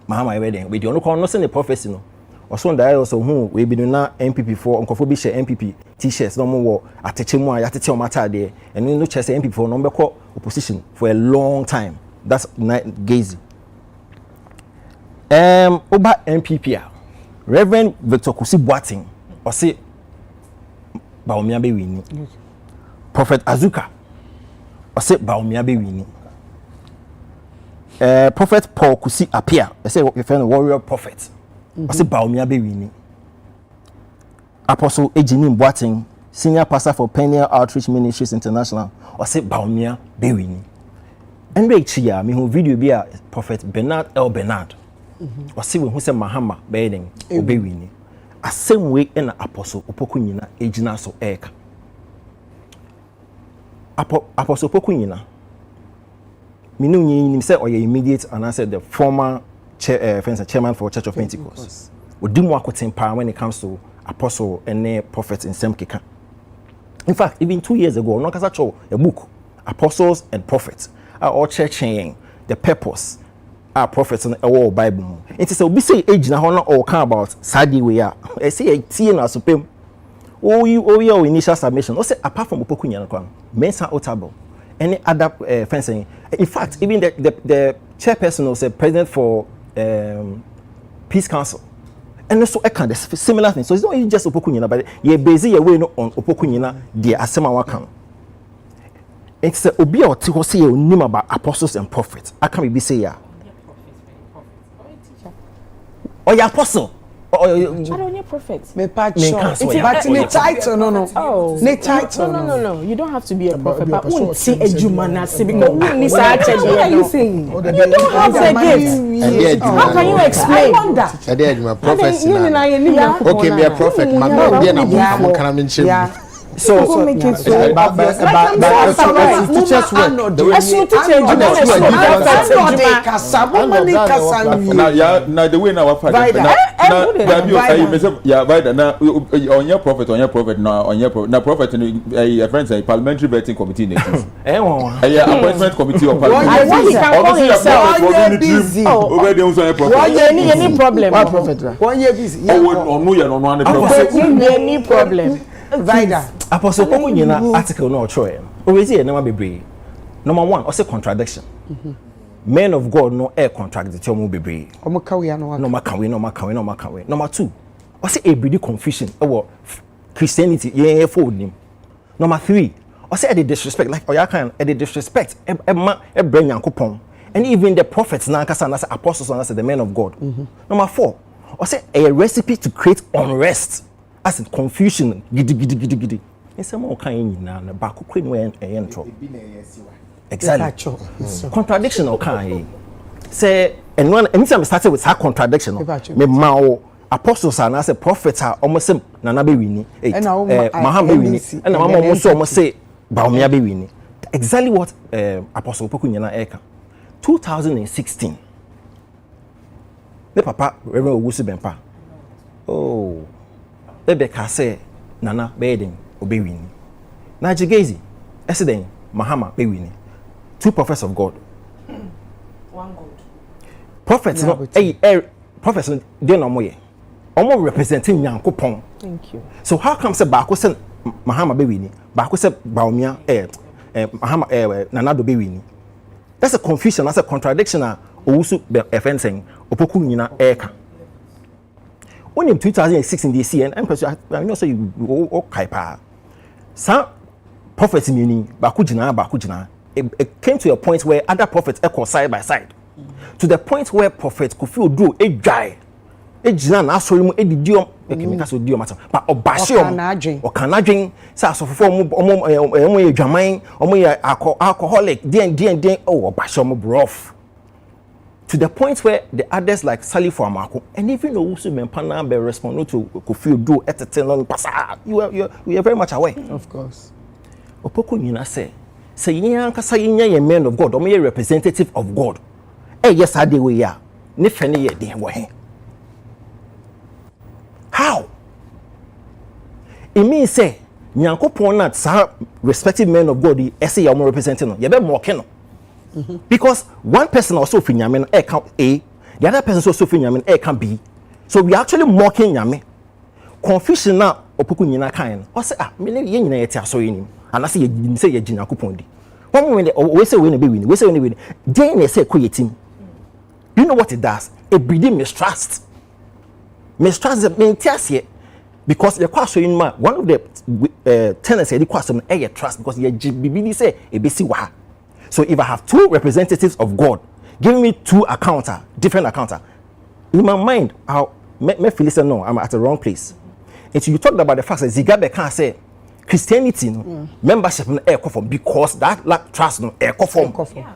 Mahama wedding we don't know the prophecy no or so that also who we be doing na MPP for unkofo bi share MPP t-shirts no more ateche mu ayatete o matter there and we no chese MPP for number call opposition for a long time. That's Gazi. Oba MPP Reverend Victor Kusi Boating or say Baumia be winning. Prophet Azuka or say Baumia be winning. Prophet Paul Kusi appear. I say what you find a warrior prophet. I say Baumia be winning. Apostle Ejinim Boating, senior pastor for Peniel Outreach Ministries International. I say Baumia be winning. And we chia me who video be a Prophet Bernard L. Bernard. I say when who say Mahama bedding be winning. A same way in Apostle Opoku Onyina Ejina so eka. Apostle Opoku Onyina. Me know you say or your immediate and I said the former chairman for Church of Pentecost. We didn't work with him when it comes to apostle and prophets in some keka. In fact, even 2 years ago, no kasa show a book, Apostles and Prophets, are all churching the purpose are prophets in the Bible. It is a we say age na hono or can about sadi we are. I say a tea na supreme. Oh you initial submission. Also apart from Opoku Onyina kwan, mensa otable. any other fencing. In fact, even the chairperson was a president for Peace Council. And also a kind of similar thing. So it's not even just Opokunyina, but you're busy away on Opokunyina, the Asema Wakam. It's a Obia or Tihosi name about apostles and prophets. I can't be say ya. Oh, your apostle. I don't need prophets. Me patch. But ne title no. Oh. Ne title no. You don't have to be a prophet. But when see a Jumanasi because when this what are you saying? You don't have the gift. How can you explain? I wonder. Prophecy. Okay, me a prophet. My I'm coming to. So make it so teachers work. Now the way now what on your prophet now on your prophet a friend say parliamentary vetting committee appointment committee of parliament. Any problem? Any problem? Vida. Apostle Okunyina article no choy. Already na bebre. Number 1, also contradiction. Men of God no air contract the term bebre. Omo kawe no. No makawe. Number 2, also a breedy confusion about Christianity yeah for him. Number 3, also the disrespect like oya kan the disrespect e bring Yankopon. And even the prophets na kasa na apostles na the men of God. Number 4, also a recipe to create unrest. As in confusion, gidi. It's a more kind na back queen when enter. Exactly. Contradiction or kind. Say, and when anytime I started with her contradiction, me mao apostles and as a prophets are almost nana be winning. Maham be winning. And the mama also almost say Baumia be winning. Exactly what Apostle Pokunyana Eka. 2016. The papa Reverend Owusu Bempa. Oh. Rebecca say Nana Bedin Obewini. Najigezi, Eseden, Mahama Bewini. 2 prophets of God. One God. Prophets no prophets they no moye. Omo representing Yankopon. Thank you. So how come say Baako say Mahama Bewini, Baako say Baumia Mahama Nana do Bewini. That's a confusion, that's a contradiction Owusu saying Opokunyina Eka. When in 2016 they see and Empress, I know say you okay pa. Some prophets meaning Bakujina. It came to a point where other prophets echo side by side. To the point where prophets could feel do a guy. A jinan asorimu e didiom ekemika so diom matter. But obashiom or canadring sa so for omo edwaman omo alcoholic den oh obashiom broth. To the point where the others like Sally for Amako and even Owusu Bempa be respond to Kofi do long pasa. You are very much aware. Of course. Opokunyina say yen kasa yen men of God, or me representative of God. Yes I dey we ya. Ne fene ye dey wo he. How? It means say Nyankopon na sa respective men of God say you are representing no. Ye be mo no. Because one person also fin Yamin can A, the other person also fin Yamin can B. So we are actually mocking Yami. Confusion now Opokunyina kind. Or say me yen na so in and I say you say ye Jinyakupondi. One moment we say we be winning. We say we win. Then say creating. You know what it does? It breeds mistrust. Mistrust is maintains because the question in one of the tenants said the question trust because ye BBD say e be si wa. So if I have 2 representatives of God giving me 2 different accounts, in my mind, I'll feel listen, no, I'm at the wrong place. And so you talked about the fact that Zigabe can't say Christianity membership in air conform because that lack trust no air conform. Yeah.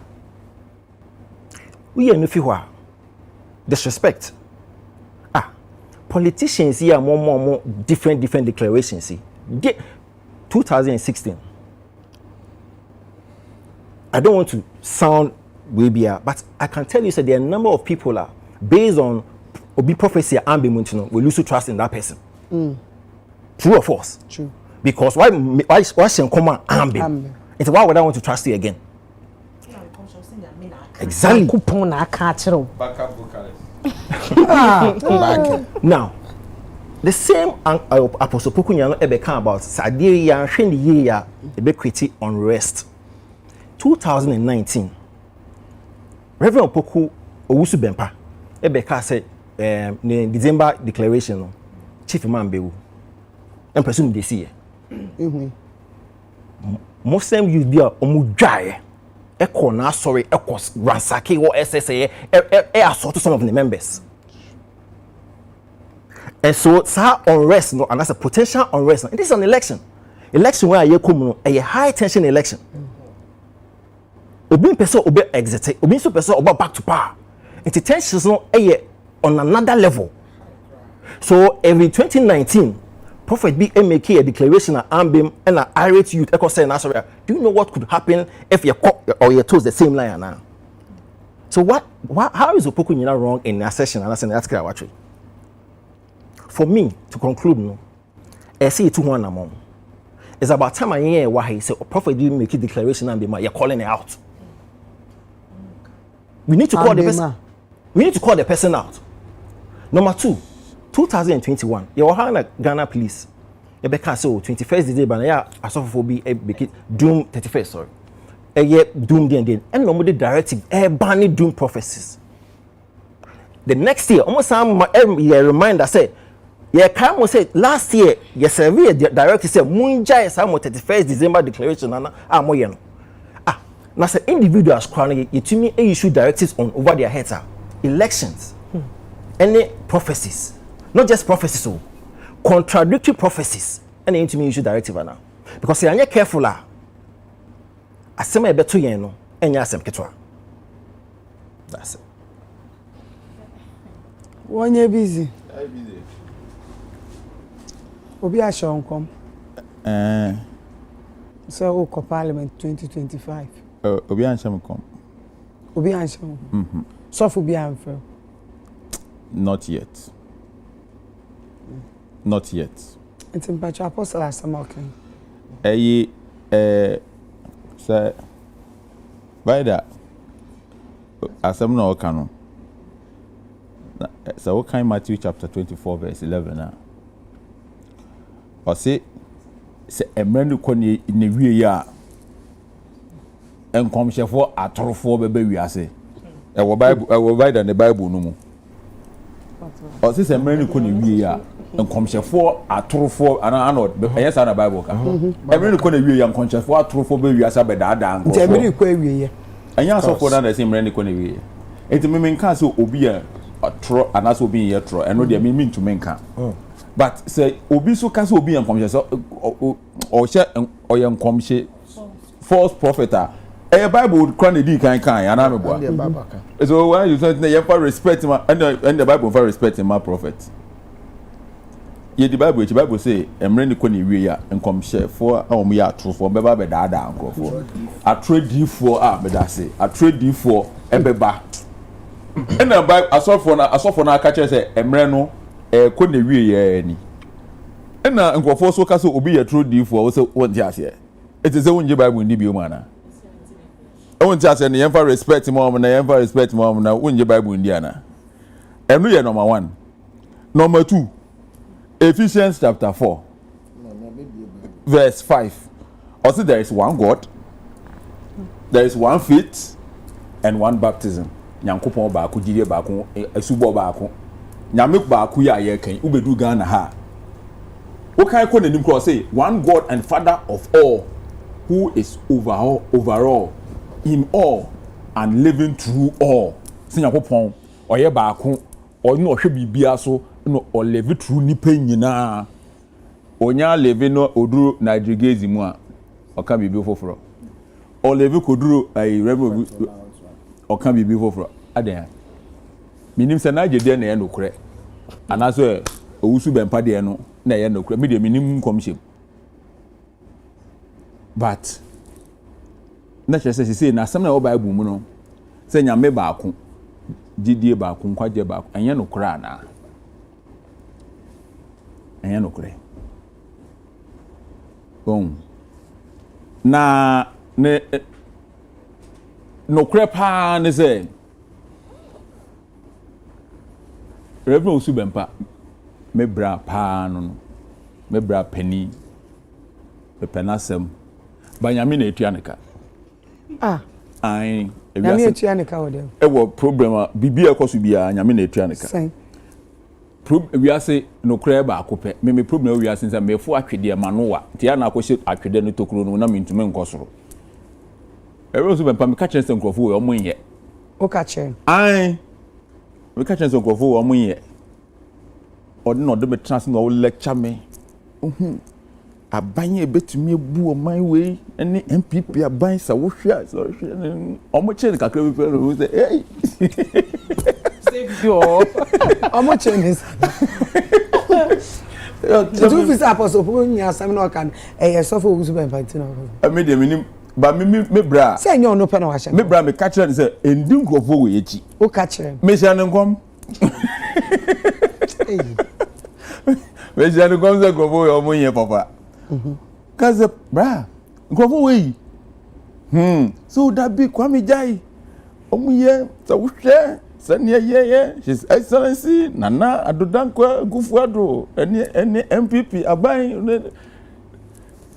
We are no disrespect. Politicians here more different declarations. 2016. I don't want to sound webier, but I can tell you that there are a number of people based on Obi prophecy and Bimuntino will lose trust in that person. True or false? True. Because why come on it's why would I want to trust you again? Exactly. Now, the same Apostle Pokunyano Ebeka about Sadia and Shendi ebe create unrest. 2019 Reverend Opoku Owusu Bempa Ebeka said the December declaration Chief Imam Bewu Empress they see Muslim youth be omu dwae eko na sorry eko ransake or SSA assault some of the members. And so sir unrest no and that's a potential unrest. It is an election where you come a high tension election. Obi person obi exit obi so person obi back to power. It tensions no on another level. So every 2019 Prophet be make a declaration at Ambim and an irate youth echo say Nasara. Do you know what could happen if you or you toes the same line now? So how is Opoku wrong in that session and that's clear watch. For me to conclude no, I see it to one among. It's about time I hear why he said Prophet didn't make a declaration and you're calling it out. We need to call the person. We need to call the person out. Number 2. 2021 you were having Ghana police you be can say 21st December ya asofo be doom 31st sorry doom then and normally directive banning doom prophecies the next year almost some reminder say can say last year you survey directive say munja is 31st December declaration and amoye no now say individuals crying you to me issue directives on over their heads elections any prophecies. Not just prophecies, so contradictory prophecies. And into me issue directive now. Because you're careful, I say my better you know, and you asem kitwa. That's it. When you're busy. Obi a show come. So ko Parliament 2025. Obi an sham come. Obi an sham. So for be am. Not yet. Not yet. It's in Patrick Apostle as American. Sir, by that, as I'm not canon. So, what kind Matthew chapter 24, verse 11 now? Or say, a man who in the real year and come for a trophy baby, I say. I will buy the Bible no more. Or say, a man who in the real year. And come for a true for and I know yes and a Bible. Every corner we are conscious for a true for baby as a bed. Every query. And you also for that the same randy corner. It may cancel Obi a tro and as will be a tro and no they mean to make. But say Obi so cancel Obi and conscious or share or young commission false prophet. A Bible would cry the kind and I'm a boy. So why you say the emperor respect him and the Bible for respecting my prophet. Ye the Bible say emre ko ni wie ya enkom share for am ya true for beba be da ankofo a trade for be da say a trade for ebeba and the Bible asofo na aka say emre no ko ni wie ya ni and na nkofo so ka so obi ya trade for so won ti ase it is say won je Bible ndi bi o mana won ti ase na yen fa respect mom na won je Bible ndi ana emre ye number 1 number 2 Ephesians chapter 4, verse 5. Also, there is one God, there is one faith, and one baptism. Nyankopon baako jide baako asubo baako. Nyamek baako ya yeken ubedu Ghana ha. Okay, ko nanim ko say one God and Father of all, who is overall, in all, and living through all. Se Nyankopon oye baako, oyi no hwe bibia so. No or live through nipa nyina onya live no oduru Nigeria mu a oka bibi foforo or live koduru ai remo oka bibi foforo adan minim se Nigeria na ye nokure anaso owusu bempa de no na ye nokure me de minim komshem but na chese se na asem na o Bible mu no se nyame baako gidie baako nkwaje baako anya nokure ana anya nokure na ne nokure pa ne se Reverend Usu Bempa me bra pa no me bra pani me penasem banyame na etua neka Ai. Nyame etua ne ka wode. Ewo problem bibi ekoso bia nyame na etua ne ka. Sen. We are say no kra ba akopɛ. Me problem we are say me fo atwede ma no wa. Ti ya na akɔhye atwede no tokuro no na me ntume nkɔsoro. Ewe so bempa me ka kyerɛ sɛ nkrɔfo we ɔmo nyɛ. O ka kyerɛ. Ai. Me ka kyerɛ sɛ nkrɔfo we ɔmo nyɛ. Ɔde no de be trans no lecture me. Abanye betumi ebu oman we ene MPP aban sa wo hwia so hwia omo che kakra bi pere wo say hey save you omo che ni do fi sa apostle po nya asam na okan so for usu ben party na me de minim ba me bra say nya ono pe na wa hye me bra me ka kire say endi nkrofo we echi o ka kire me hia ne nkom me hia ne nkom say nkrofo we omo yen papa Kaze bra nkrofo we so that be kwame jai omuye sa wohwe sane ye his excellency nana adodankwa gufuado ene MPP aban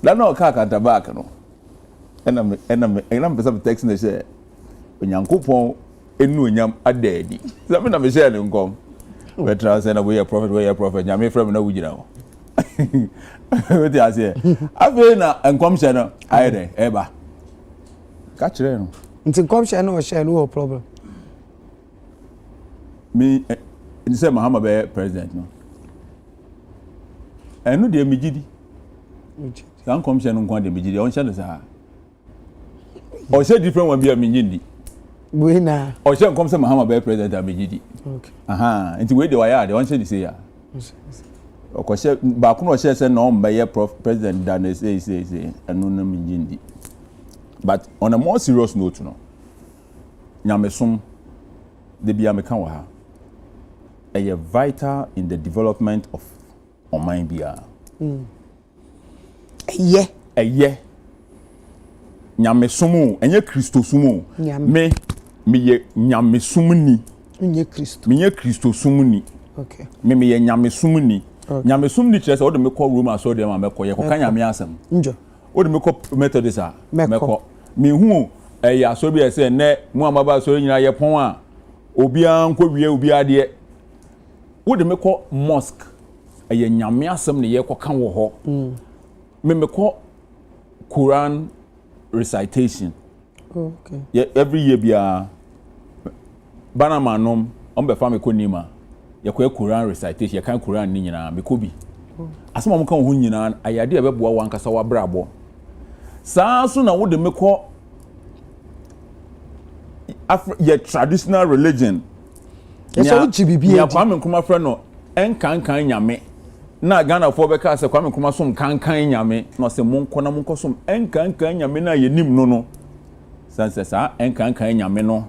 da na oka kanta back no enam pesa text na share onyankopon enu onyam adadi so me na me share ne nkom we try say na we prophet nyame frem na wugina ho What you say? Abe na enkomhye no ayede eba. Ka kire no. Nti enkomhye no o share no problem. Me ni say Mahama be president no. Enu de megidi. San enkomhye no nko de megidi on share sa. O share different one be megidi. We na. O share enkomhye Mahama be president megidi. Okay. Aha, nti we de wa ya de on share the say ya. Okoshe ba kuno share say no mbeye president dan say enu na mjindi. But on a more serious note no. Nyamesom de bia me kan wa ha. Eye vital in the development of oman bia. Eye nyamesom enye kristosum me ye nyamesom ni enye kristo me ye kristosum ni. Okay. Me ye nyamesom ni. Nyamesum ni kyerɛ sɛ wode mekɔ Roma so de ma mekɔ yɛ kɔka nyame asɛm njo wode mekɔ Methodist a mekɔ mehu ɛyɛ asɔ bi ɛsɛ nɛ mu amaba asɔ nyina yɛ pɔn a obiara nkɔ wie obiara deɛ wode mekɔ mosque ɛyɛ nyame asɛm ne yɛ kɔka wɔ hɔ me mekɔ Quran recitation okay every year bia banama nom ɔmbɛfa mekɔ nima yakwa Quran recitation yakan Quran ni nyina mekobi asema mo kan ho nyina ayade ebeboa wankasa wa brabo saa so na wo de mekọ ye traditional religion so chibibi ya kwa me kuma frɛ no enkankan nyame na Ghana fo be ka se kwa me kuma som kankan nyame no se monko na monko som enkankan nyame na ye nim no no sanse sa enkankan nyame no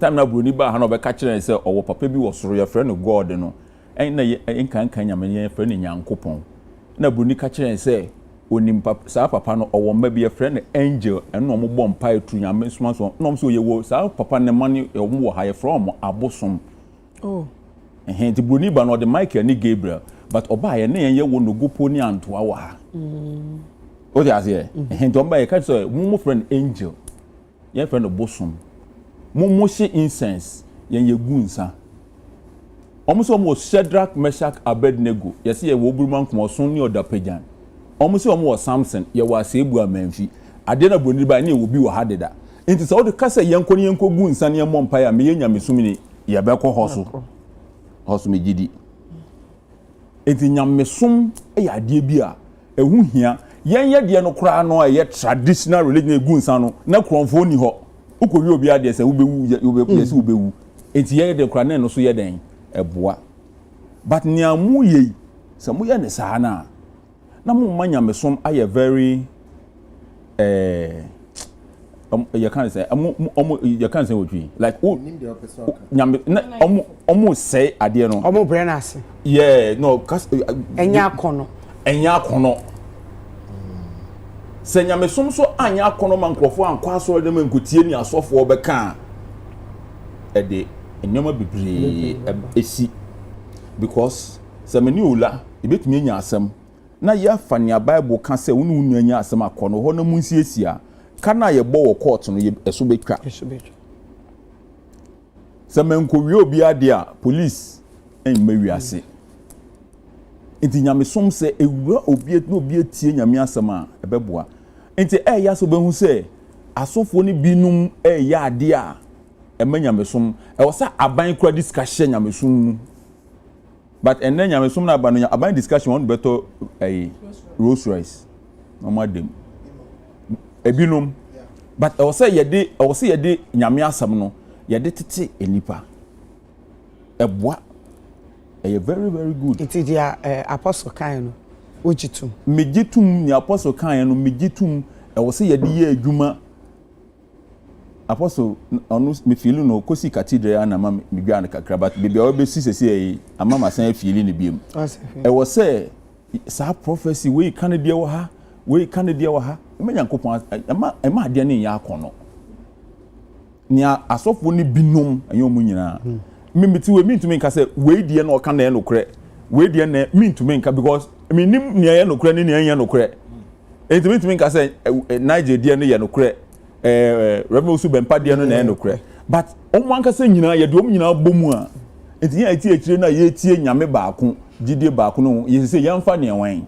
time na broni ba ha na obeka kire se owo papa bi wo soro ya frɛ no God no en na enkankan nyame ye frɛ no Nyankopɔn na broni ka kire se onim papa sa papa no owo mba bi ye frɛ no angel en no mo bɔ mpa etu nyame soma so no so ye wo sa papa ne mane wo wo ha ye from abosom ti broni ba no de Michael ni Gabriel but oba ye ne ye wo no gopo ni antoa wa ha o ti ase to mba ye ka se mo friend angel ye friend bosom mo she incense yen ye gu nsa omo so mo Shadrach Meshach Abednego ye se ye wo buruma nkomo so ni oda pagan omo so mo Samson ye wa se ebu amanfi ade na broni ba ne obi wo hadeda enti so de kasa yenko ne yenko gu nsa ne mo mpa ya me yenya mesumini ye be ko hoso me gidi enti nyamesom e ya ade bi a ehu hia yen ye de no kura no ye traditional religion gu nsa no na kronfo ni ho ukowi obi ade se ubewu enti ye de kura no so ye den eboa but ni amu ye se mo ye ne sa na mo manya mesom aye very you can't say you can't say what we like nyame say ade no omo brenase yeah no cause enya kono se nyame som so anya kono man krofo ankwa so de man kutie ni asofo obeka e de enyoma bebre esi because se mani ola ebetumi anya asem na ya fa ne Bible ka se wonu anya asem akono ho na munsiesia kana ye bo wo court no ye eso betwa se menko wi obi ade a police en mawi ase enti nyame som se ewura obi no obi atie nyame asem a ebeboa enti ya so behu se asofo ni binum ya ade a nyame som wo sa aban kura discussion nyame som mu but and then nyame som na aban aban discussion one better Rolls Royce no madem ebinum but wo say yede nyame asem no yede tete enipa eboa very very good it is apostle kan no ojitum mejitum ni apostle kan no mejitum wo say yede ye adwuma apostle onu me feel no kosi cathedral na ma me gwa na kakra but bibia we be sisese ama ma san feel ni biem wo say sa prophecy we kan de wo ha me nyankopon ama ade ne ya akono ni asofo ni binom ayomu nyina mimiti we mean to make say we die na oka na e nokre we die na mean to make because me nim ne ye nokre ne ye nokre it mean to make say Niger die na ye nokre Reverend Osu Bempa die no na e nokre but omo anka say nyina ye de omo nyina bomu a enti ya eti akire na ye tie nyame baako gidie baako no ye say yamfa ne wan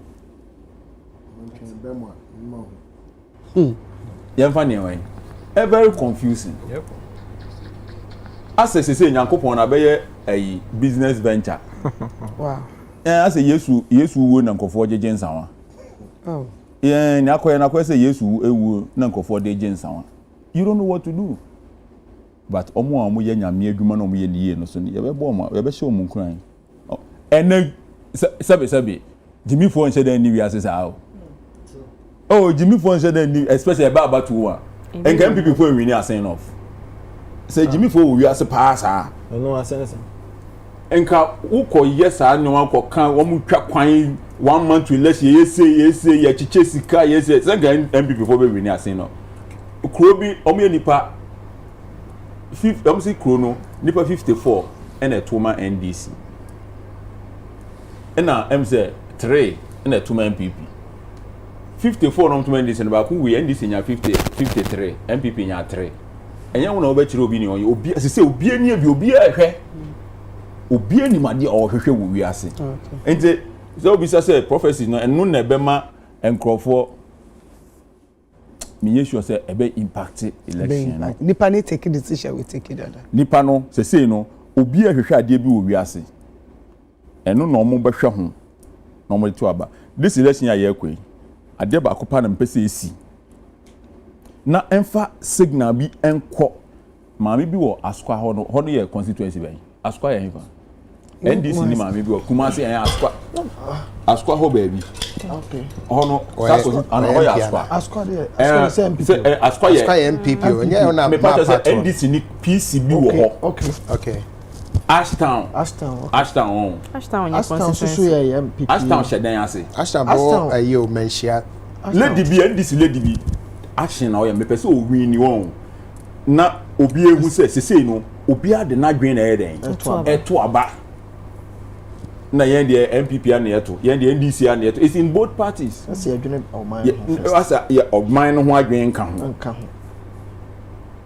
yamfa ne wan very confusing yep access say nyankopon na be a business venture wow as yesu wo na nkofo jeje nsanwa oh na akoye say yesu ewu na nkofo de jeje nsanwa you don't know what to do but omo ye nyame adwuma na omo ye niye no so ye be bo omo ye be hye omo nkran ene sabe Jimmy for nse dan ni wi ase sa oh Jimmy for nse dan ni especially about to one and can people for win asen off say Jimmy for wi ase pass no asen enka uko yesa no anko kan wo mu twa kwan 1 month to less ye chiche sika ye say MPP for be win asen no kro bi omo nipa 5 omo si kro no nipa 54 and a toma NDC ena say 3 and a toma MPP 54 no toma NDC ba ku we NDC nya 53 MPP nya 3 enya wona obechire obi ni obi se obi ani bi obi ahwe obi ani made ohwehwe wo wi ase ente so obi say prophecy no enu na bema enkrofo me sure say ebe impact election nipa ne take decision we take it other nipa no say no obi ahwehwe ade bi wo wi ase enu no mo behwe ho no mo to aba this election ya yakwe ade ba akopa na mpese esi na emfa signal bi enko maami bi wo askwa ho no ye constituency ben askwa ye hiva NDC ni maami bi wo Kumasi en askwa ho baby okay ho no so an ho ya askwa ye MPP onye na me pa say NDC ni PCB wo ho okay Ashtown so ye MPP Ashtown shedan ase Ashtown bo ayo mentia lady bi NDC lady bi action na o ya me pese o win ni won na obi ehu se no obi ade na dwen na eden eto aba na yen de MPP na eto yen de NDC na eto it's in both parties that's ya dwen oman asa ya oman no ho adwen ka ho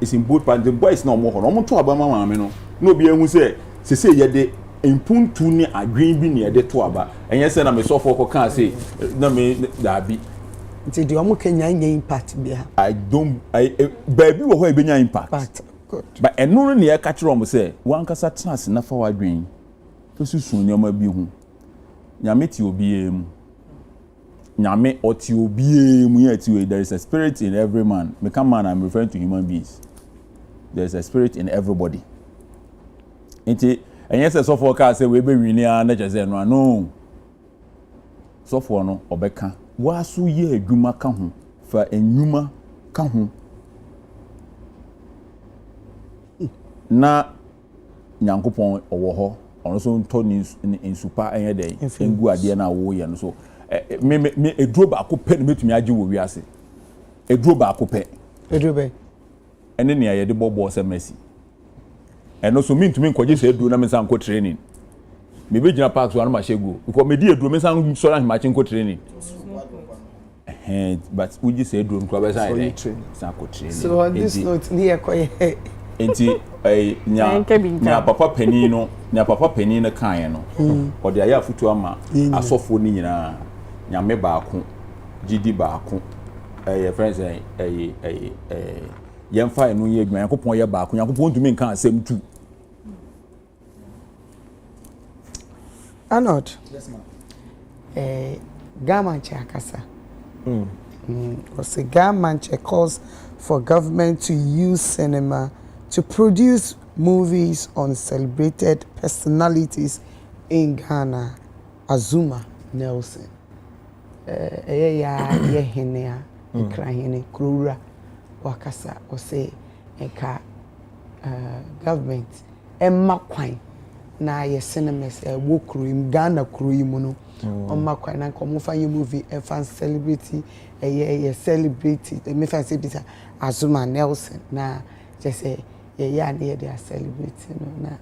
it's in both parties the boys na omo ho no to aba mama me no na obi ehu se ye de impuntu ni adwen bi na ye de to aba enye se na me sofo ko kan se na me da bi nti de omo Kenya nya impact bia baby wo ho e benya impact good but enu ne e ka kire omo se wankasa chance na fa wadwen to susu nyoma bi hu nyame ti obi em nyame oti obi em yet there is a spirit in every man me come man I'm referring to human beings there is a spirit in everybody nti enye se so for ka se we be wini a na je se no so for no obeka wasu ye adwuma ka ho fa enwuma ka ho na nyankopon owo ho ono so nto ni nsupa enye den engu ade na wo ye no so me eduro ba ko pe no metumi age wo wi ase eduro ba ko pe eduro be ene ne ye de bobo se mercy eno so mintumi nkoje se eduro na me san ko training me be gina park so an ma shego because me di eduro me san so na ma chin ko training but we just say drone club as I so on this note near koye enti nya papa penino kan no o de aya futu ama asofo ni nyina nya me baako gidi baako friends yemfa enu ye adwuma yakopon ye baako yakopon tumi nkan asem tu Arnold. Yes, ma'am. Gamanche Akasa. Gamanche calls for government to use cinema to produce movies on celebrated personalities in Ghana. Azuma Nelson. Henea, Krahene, Krura, Wakasa, or say, government, Emma Quine. Na ye cinemas wo kruim Ghana kruim no on makwa na komo fa ye movie e fan celebrity ye celebrity me fan say bisa Azuma Nelson na just say ye ya na ye dey celebrity no na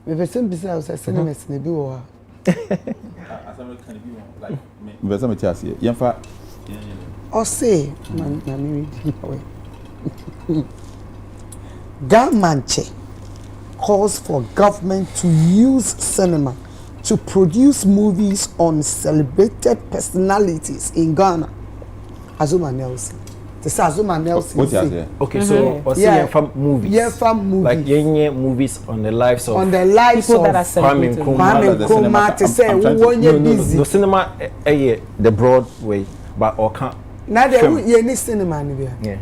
me person bisa o say cinemas na bi wo Azuma can be like me person me tiase ye fa o say na me read Gamanche calls for government to use cinema to produce movies on celebrated personalities in Ghana. Azuma Nelson. This Azuma Nelson. What's that? Okay, so yeah, from movies. Yeah, from movies. Like yenye movies on the lives of people that are celebrated. Kwame Nkrumah to say who busy. No cinema the Broadway, but or can't. Now they need cinema ni yeah.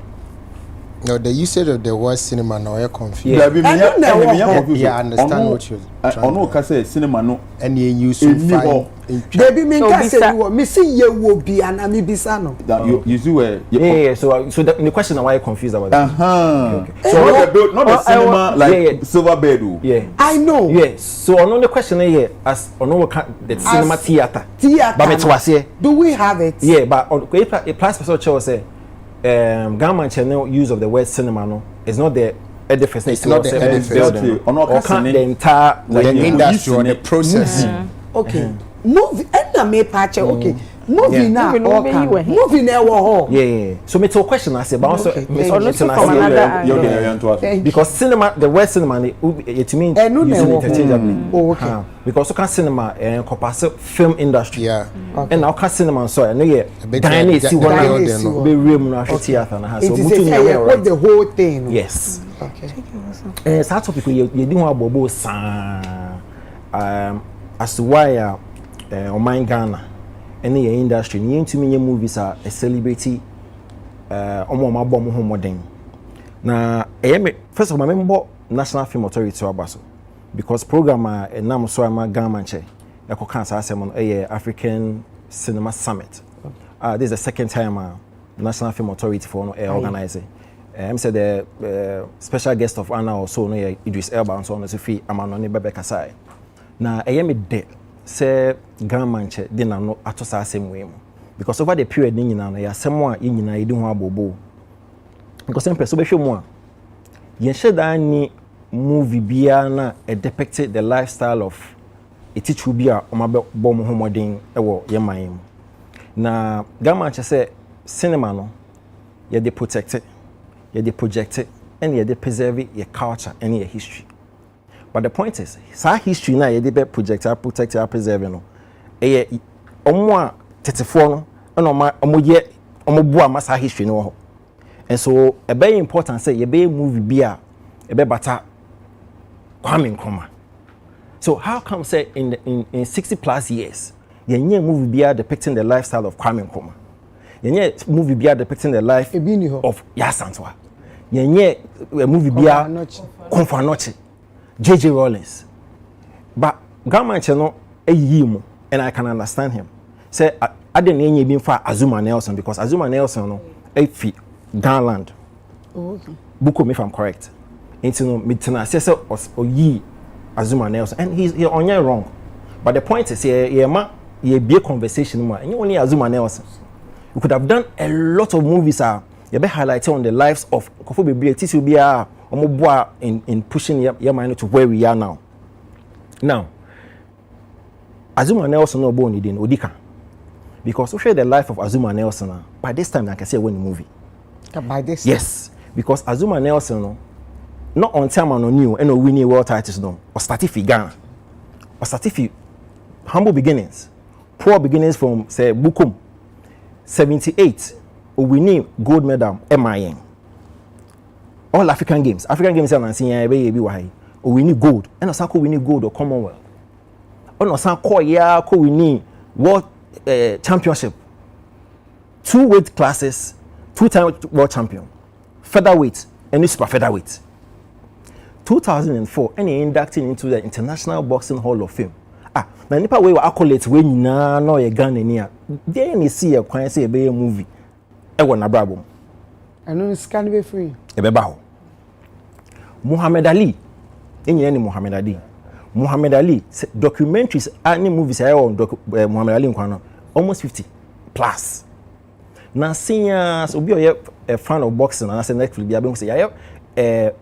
No, the usage of the word cinema now you're confused. Yeah, I understand what you're trying to say cinema no and you use to find baby me can say you me see ye will be and me bisa no. You see where yeah. So the question why you confused about that. Okay. So not the cinema like silver bed. Yeah. I know. Yes. So on the question here as on the cinema theater. But it was here. Do we have it? Yeah, but on a plus person say Ghana channel use of the word cinema no is not the edifice. It's not the edifice. The entire the industry or the process. Okay. Movie. And me patch. Okay. Movie now. Movie now. Yeah. So me to a question I say, but also because cinema, the word cinema, it means using interchangeably. Okay. Because you can cinema and compass film industry. Yeah. And now can cinema so I know yeah. Diane see one be room na theater na so what the whole thing. Yes. Okay. So topic you do one bobo as to why on Ghana any industry need to many movies are a celebrity omo bomb home modern na first of all member National Film Authority abaso because program nam so am Gamanche e ko kan asem African Cinema Summit. This is the second time National Film Authority for no organizing. Said the special guest of honor also no Idris Elba and so on so fi amano ne bebe kasai na me de say Gamanche dey na no atosa asem we mu because over the period ni nyina no ya asem a nyina yedi ho abobo because Empress so be hwe mu a ye sheda ni movie bia na depicted the lifestyle of etichu bia o ma bo mo homoden e wo ye man mu na Gamanche say cinema no ye dey protect it, ye dey project it, and ye dey preserve your culture and your history. But the point is, sa history na ye dey be project, protect, preserve no. Omo a tetefo no, na omo bu ama sa history no ho. And so a very important say ye be movie bia e be bata Kwame Nkrumah. So how come say in 60 plus years ye nye movie bia depicting the lifestyle of Kwame Nkrumah? Ye nye movie bia depicting the life of Yasantwa. Ye nye a movie bia Konfanoche. J.J. Rollins. But Gamanche no mu and I can understand him. Say I didn't need been for Azuma Nelson because Azuma Nelson no fi Ghanaland. Okay. Buko me if I'm correct. Into no mitena say oyi Azuma Nelson and he's on your wrong. But the point is ye be a conversation and you only Azuma Nelson. You could have done a lot of movies you be highlighted on the lives of Kofi Bebre Tisi be in pushing your mind to where we are now. Now, Azuma Nelson no born in Odika. because we share the life of Azuma Nelson. By this time, I can say when the movie. By this. Yes, because Azuma Nelson, no, not on time and on new, and no winning world titles, no, or started for Ghana, or started for humble beginnings, poor beginnings from say Bukum, 78, winning gold medal, MIN. All African games are saying, we need gold, and also we need gold or Commonwealth. On also we need world championship, 2 weight classes, 2-time world champion, featherweight and super featherweight. 2004, and he inducted into the International Boxing Hall of Fame. Now nipa we accolades when you know a gun in here. Then you see a quiet say a movie. I want a brabo. I know it's can be free. Ebebaho. Muhammad Ali. Any Muhammad Ali. Muhammad Ali documentaries any movies I on Muhammad Ali nkwano almost 50 plus. Now seniors obi a fan of boxing and I say Netflix be able say a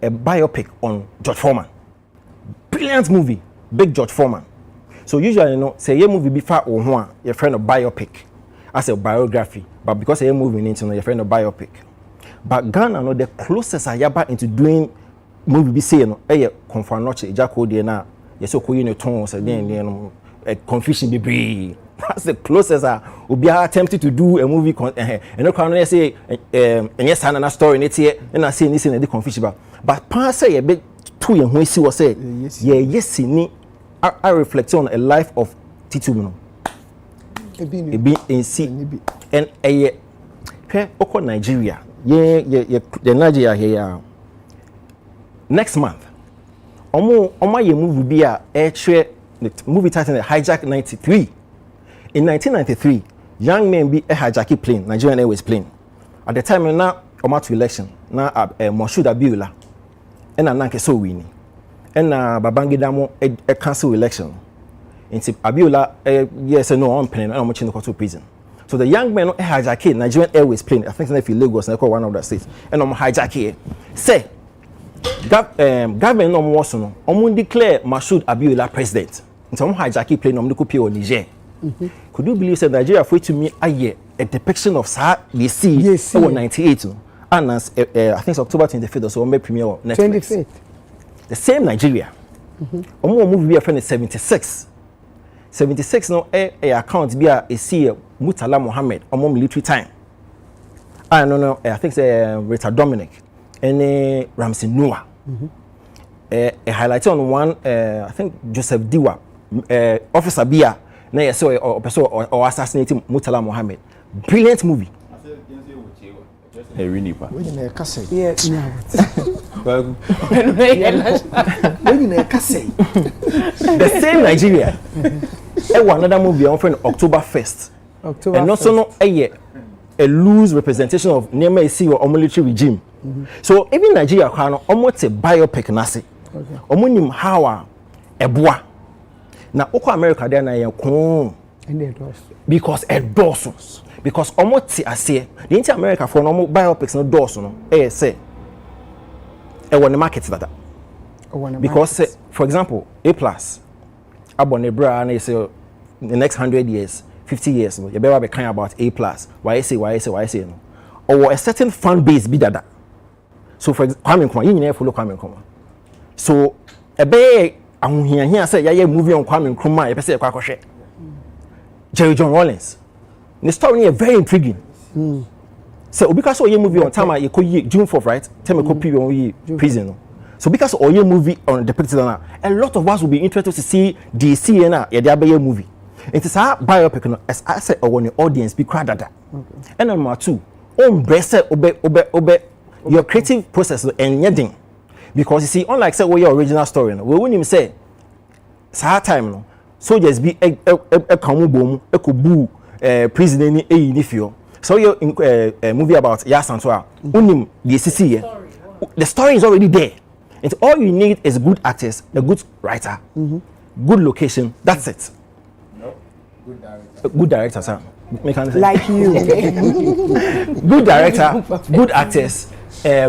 biopic on George Foreman. Brilliant movie, big George Foreman. So usually say a movie before or one your friend of biopic as a biography, but because a movie into your friend of biopic. But Ghana the closest I ever into doing movie be saying confirm not Jacko de na yes so you tones again confusion be that's the closest will be attempted to do a movie and no can say and yes and story in it here and I say this in the confusion but pass say a bit too young when see was say yes ni I reflect on a life of Titu a bit in see and a okay Nigeria the Nigeria here next month omo ye movie be a the movie title Hijack 93. In 1993 young men be a hijack plane Nigerian Airways plane at the time na omo to election na Moshood Abiola and Nanke so winning and Babangida mo a cancel election into Abiola yes no on pen and omo chin to prison. So the young men hijack Nigerian Airways plane I think if Lagos na one of the states and omo hijack say government was no declare Moshood Abiola president. Into hijack plane to pay on Niger. Could you believe that Nigeria for to me a depiction of they see yes, 98 and as I think it's October 25th or so on premiere Netflix. 25th. The same Nigeria. Movie be a friend 76. 76 no account be a see Murtala Mohammed military time. I don't know I think it's Rita Dominic and Ramsey Noah. A highlight on one I think Joseph Diwa Officer Bia na yes or assassinating Murtala Mohammed. Brilliant movie. Rinipa. Yes. The same Nigeria. Another movie on friend October 1st. And also no a loose representation of Nema or military regime. So even Nigeria can almost a biopic nasi. Omunim how eboa. Na oko America there na yen because endorse because almost ase the inter America for no biopics no endorse no say e won the market that because for example A+ abonebra na say the next 100 years 50 years no you better be kind about A+ why say no or a certain fan base be that. So for example Kwame Nkrumah you never follow Kwame Nkrumah so a be here say yeah movie on Kwame Nkrumah you say kwakoshe Jerry John Rawlings the story is very intriguing so because of your movie on time you call June 4th right time you copy on prison so because of your movie on depicted a lot of us will be interested to see the CNA yeah movie it is a biopic as I said or the audience be crowded that and number 2 obe your creative process and yeding because you see unlike say your original story we won't even say sa time no soldiers be a kamu bom e ko bu president ni eyi ni fio so your movie about Yasantoa unim the CC here the story is already there and all you need is good actors a good writer good location that's it good director sir like you good director good actors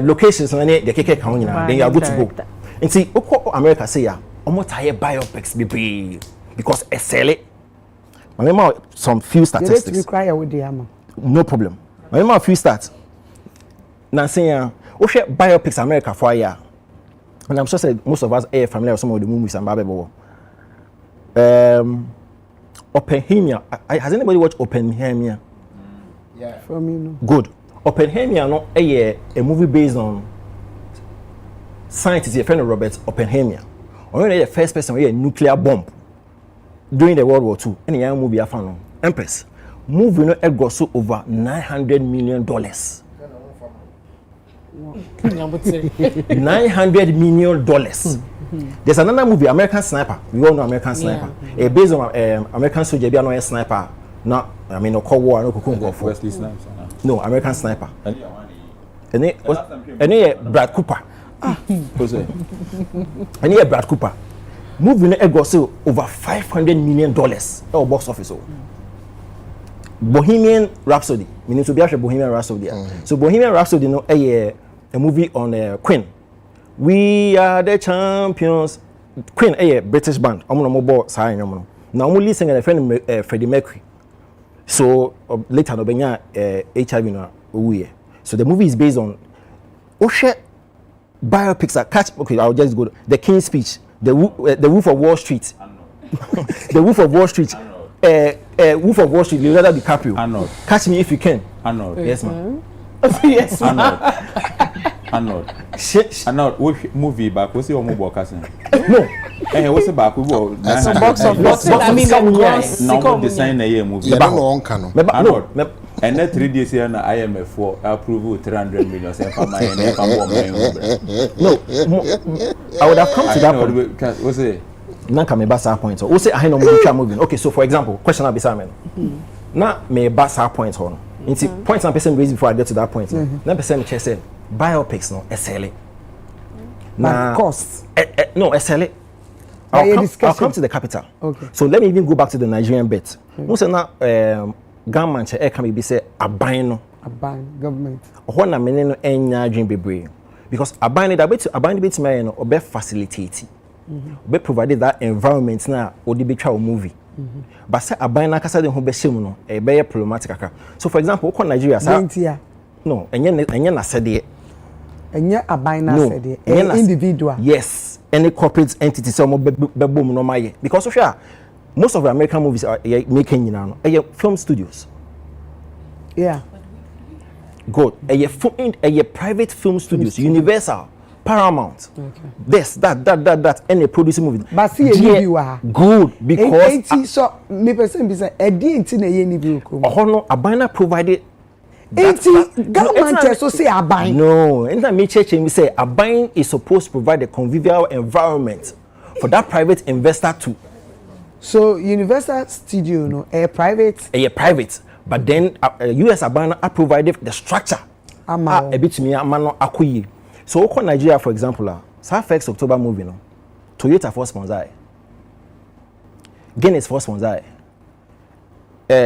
locations and the keke kan nyina then you are good to go and see America say ya almost higher biopics be because excel I remember some few statistics. They require with the amount. No problem. I remember a few stats. Now saying, we share biopics America for a year. And I'm sure that most of us are familiar with some of the movies and Bible. Oppenheimer. Has anybody watched Oppenheimer? Yeah. For me, no. Good. Oppenheimer, no, a movie based on scientist, a friend of Robert Oppenheimer. Only the first person with a nuclear bomb during the World War II. Any young movie I found Empress. Movie no got so over $900 million. $900 million. There's another movie, American Sniper. We all know American Sniper. Yeah. Based on American soldier, be a sniper. No, I mean no Cold War, no Kukungo for. No, American Sniper. And Brad Cooper. And here Brad Cooper. Movie no got so over $500 million. Oh, box office. Bohemian Rhapsody. Meaning to be actually Bohemian Rhapsody. So Bohemian Rhapsody, no, a movie on Queen. We are the champions. Queen, a British band. I'm gonna mobile sign. Now I'm only singing a friend Freddie Mercury. So later, no benya HIV no we. So the movie is based on Oshe biopics that catch. Okay, I'll just go. The King's Speech, the Wolf of Wall Street, the Wolf of Wall Street. Wolf of Wall Street, Leonardo DiCaprio. Arnold. Catch Me If You Can. Arnold. Yes, ma'am. Yes, ma'am. Arnold. Arnold. What movie back? What's your mobile casting? No. What's the back? We go. That's a box of box. I mean, no design a year movie. Yeah, no one can. Arnold. And that 3 days here na IMF for approval 300 million. No. I would have come to that point. What's it? Nanka me basa point. O say I no movie. Okay, so for example, question I'll be saying. Na me basa point on. Inti point na person raise before I get to that point. Na person me say biopics no SLA. Na cost. No SLA. I'll come to the capital. Okay. So let me even go back to the Nigerian bit. Who say na government che can be say aban no. Aban government. Ho na me no enya dream bebre. Because aban bit me no obe facilitate. Be provided that environment na odi be twa movie. But say aban na kasa de ho be hyem no e be problematic aka. So for example, ko Nigeria sa no enye na sede. Enye aban na sede. Individual. Yes, any corporate entity say mo be bom no maye. Because most of the American movies are making now film studios. Yeah. Good. A private film studios, Universal, Paramount. Okay. This, that, and a producing movie. But see a reviewer. Good, because so me person be say a DNT na ye review ko. No, Abana provided. Government so say Abana. No, anytime me church me say Abana is supposed to provide a convivial environment for that private investor to. So Universal Studio no a private. But then US Abana provided the structure. A bit me amano akuyi. So oko Nigeria for example, first October movie no. Toyota for sponsor. Guinness for sponsor.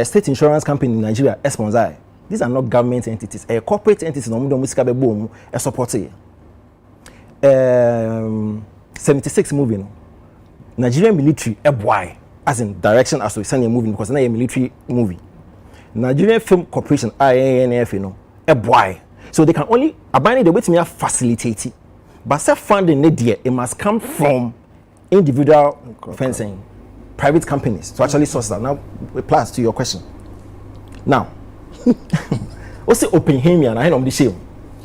State insurance company in Nigeria sponsor. These are not government entities. Corporate entities no do musika be boom e support it. 76 movie no. Nigerian military boy as in direction as to send a movie because na a military movie. Nigerian Film Corporation INF you know boy. So they can only abandon the way to me facilitate it. But self funding it must come from individual fencing, private companies to actually source that. Now plus to your question. Now what's the Oppenheimer and I know the show,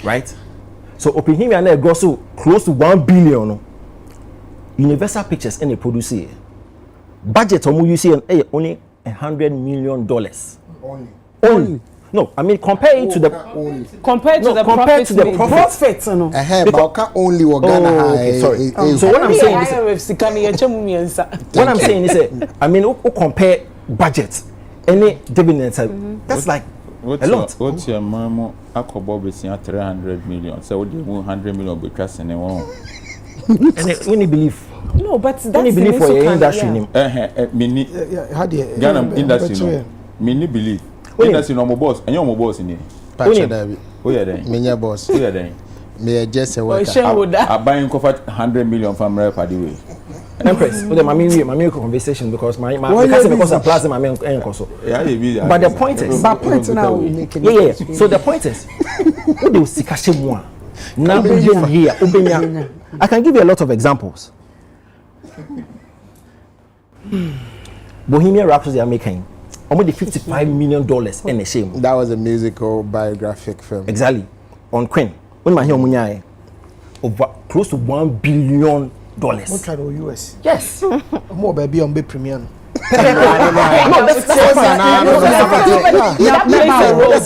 right? So Oppenheimer and go so close to 1 billion. No? Universal Pictures and they produce it. Budget you see only $100 million. Only. No, I mean compare it to the compared to the profits. No. But only Ghana. Sorry. So what I'm saying is what I'm saying is I mean compare budget any dividends that's like a lot. What's your mama akobo be 300 million. So what do you 100 million be trusting in one? And when you believe no, but that's when you believe for your industry name. Mini Ghana industry no. Mini believe. Industry no mo boss, and you mo boss in here. Patch David. Who you there? Me boss. Who you there? Me just a worker. I buying 100 million from rep per way. Empress, with the mommy conversation because my because I plus my main so. But the point is, now we make it. Yeah. So the point is, what do sikashemwa? Now here, I can give you a lot of examples. Bohemian Rhapsody are making almost $55 million in a shame. That was a musical biographic film. Exactly. On Queen. When my here over close to $1 billion. What kind of US? Yes. More baby on be premium. That's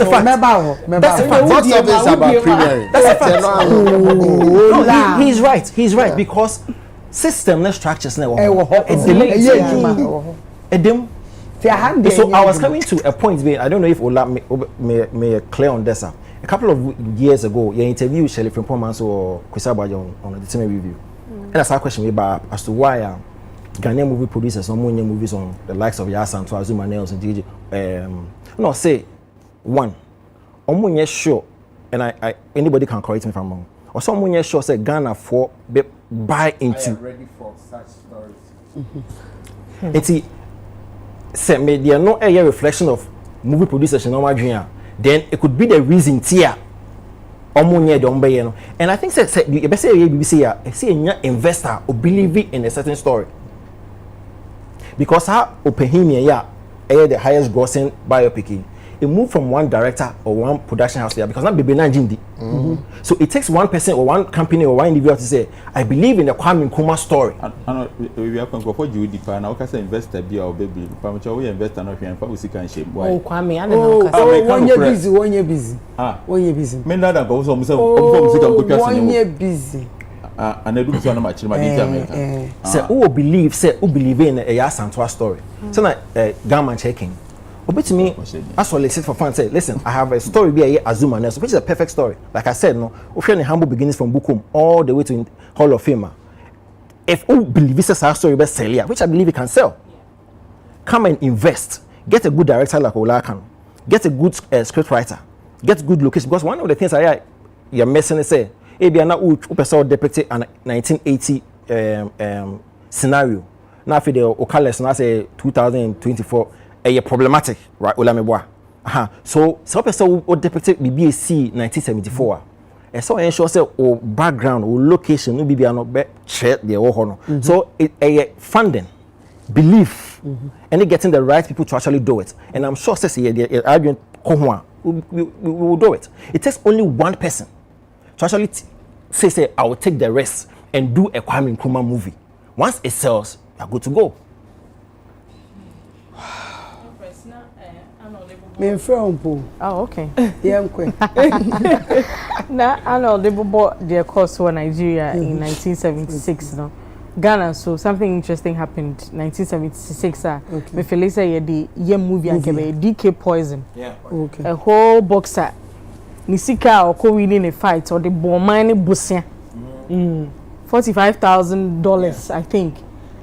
a fact. Most of this about premiering. That's a fact. He's right. He's right because system structures now. So I was coming to a point where I don't know if Ola may clear on this. A couple of years ago, you interviewed Shelley from Pomans or Kusabajo on the Thematic review. And that's a question about as to why Ghanaian movie producers or movies on the likes of Yasan to Azuma Nails and DJ. No, say one. Omunye sure, and I anybody can correct me if I'm wrong. Or someone sure say Ghana for buy into. I am ready for such stories. It's say media no a reflection of movie producers in normal dream. Then it could be the reason tia. And I think say you better say BBC say a investor who believe in a certain story. Because how Opehimia the highest grossing biopic. It moved from one director or one production house there because not baby Nanjindi. So it takes one person or one company or one individual to say, I believe in the Kwame Nkrumah story. We are going to go you deep and I can say investor be our baby. We invest and we can shame. Oh, Kwame, I don't know. Oh, 1 year busy, 1 year busy. 1 year busy. Men that go so 1 year busy. And I do so much in my detail. Say who believe in a Yasantua story. So na government checking. But me, I solicit for fun. Say, listen, I have a story be Azuma Nelson, which is a perfect story. Like I said, no, we the humble beginnings from Bukum all the way to Hall of Fame. If who believe this is our story best sell, which I believe it can sell, come and invest. Get a good director like Olakan. Get a good script writer. Get good location. Because one of the things you're messing is say, if you're not depict an 1980 scenario. Now for the Okales, now say 2024. Problematic, right? So some person who depicted BBAC 1974. And so ensure say or background or location no be not be share the honor. So it a funding, belief, and it getting the right people to actually do it. And I'm sure say the argument we will do it. It takes only one person to actually say I will take the rest and do a Kwame Nkrumah movie. Once it sells, you're good to go. Me from po. Oh, okay. Yeah, I'm quick. Now, I know they bought their course for Nigeria in 1976. No, Ghana. So something interesting happened 1976. Me feel say the movie and DK Poison. Yeah. Okay. A whole boxer. Nisika or co winning a fight or the bomb busia. $45,000, I think.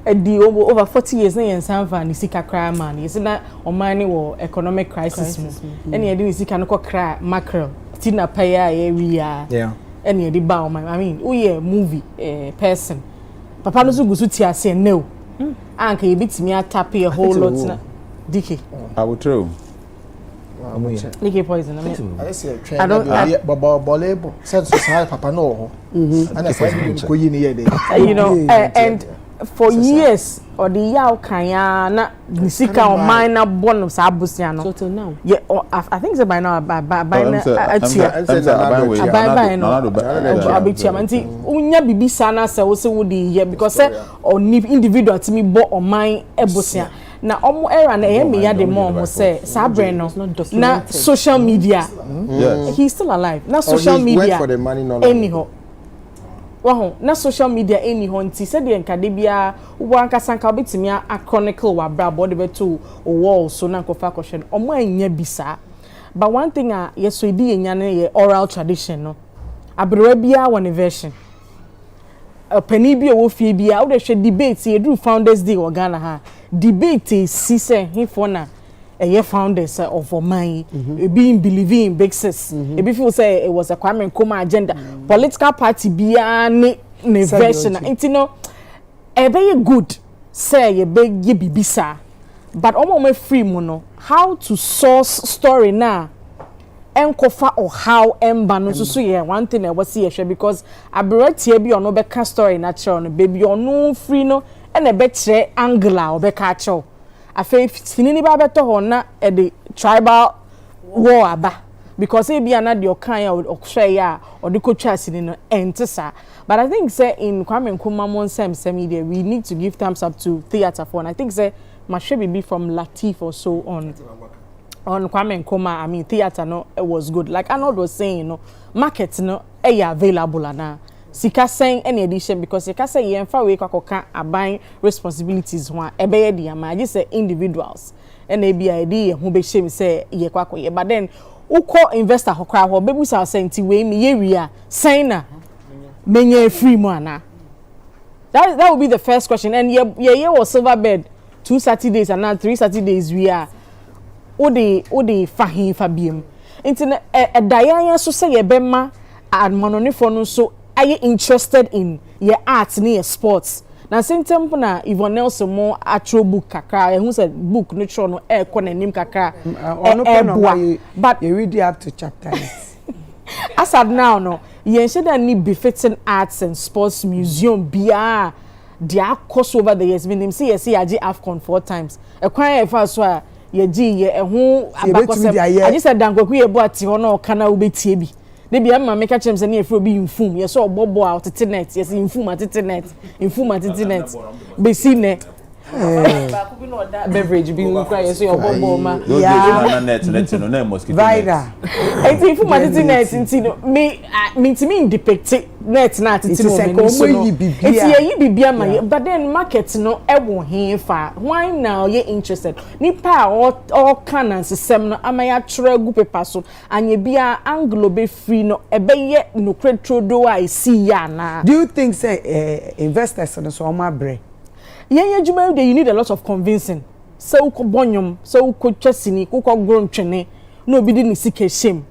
The over 40 years na yensan fa ni sika kra man yesi na omani wo economic crisis mu ene ye di sika no kra mackerel tina paya ye wi ya ene ye di ba o man I mean we movie person papa no so gusu ti ase no anka ye bitimi atap a whole lot na dike I will throw DK Poison I say train bolebo said so say papa no and I said ko yi ni ye dey you know and for years or the yaw kanya na nisika o minor born sa abusia no so till now yeah I think so by now by no abitia manti unya bibisa na se wo se wo di here because say oni individual timi bo o man ebusia na omo era na e me ya de mo say sabre no na social media he's still alive na social media anyhow Wow, na social media any honti said the enkadebia one kasanka obetimi a chronicle wa bra body beto wall so na kofa question omo anya bisa but one thing yeso edi enya na ye oral tradition no abrewa bia one version pani bi wo fie bia wo de hwe debate ye do founders day o Ghana ha debate si se hifo na founders of Omai being believing in big sis. If you say it was a Kwame Nkrumah agenda, political party be ne version. You know, very good say ye beg ye bibisa but omo free mo no how to source story na enkofa or how emba no so ye one thing I was see because aberati bi ono beka story natural no baby ono free no e be kire angle a obeka acho afa finini ba beto ho na e the tribal war aba because e bia na de okan ya ya or the coach asini no entesa but I think say in Kwame Nkrumah Monsem media we need to give thumbs up to theater for and I think say Mashebi be from Latif or so on Kwame Nkrumah I mean theater no it was good like Arnold was saying you know market no available na sika saying any edition because you can say you emfa we kwakoka aban responsibilities one ebe di ama I just say individuals and be idea who be shame say ye kwakoye but then uko investor hokra ho bebu sa senti we me ye ria sign na menye free mo ana that would be the first question and ye was silver bed 2 Saturdays and now 3 Saturdays we are odi fahin fabiem internet e dayan so say ye bema admonone for no so are you interested in your art ni your sports na same tempo na Yvonne Nelson mo atro book kakra who said book no tro no e ko nanim kakra but you read up to chapter 8 as at now no you should need befitting arts and sports museum bia dia cost over the years mean see aji AFCON 4 times e kwan e fa so a ye gi ye ehu abakosem I just said dankwaku ye bo ati ho no kana ubetie bi de bia ma make chem se na efro bi infum ye so obobo out tenet yes infum at tenet be see ne beverage be cry so obobo ma yeah net no na mosquito Vida infum at tenet intino me depict net na atitimo it's ye bibia ma but then market no e wo hin fa why now you interested nipa all can system no amaya tregu paper so anye bia anglo be free no ebe ye no cretrodo I see ya na do you think say investors no so ma bre yen adwuma you need a lot of convincing so uko bonyom so uko twasini uko grown twene no obi di ni sika shame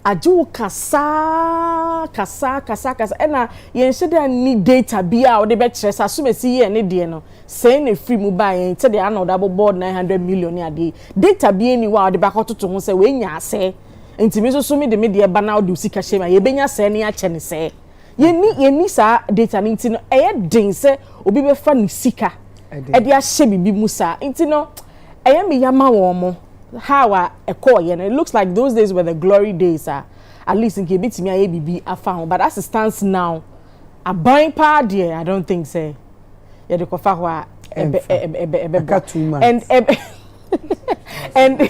aju kasa ena yen shede ni data bia o de be kire sa so mesi ye ne de no say na free mu ba yen te de anoda board 900 million ade data bia ni wa o de ba kototo ho say we nya ase ntimi so me de me de ba na o de sika shame ye benya say ne a che ne say ye sa data ni ntino eye den say obi be fa ni sika e de a hye bibi musa ntino eye me yama wo mo how a call and it looks like those days were the glory days at least in kebitimi aye bibi afa but as it stands now a buying power there I don't think say ye de kofa ho a and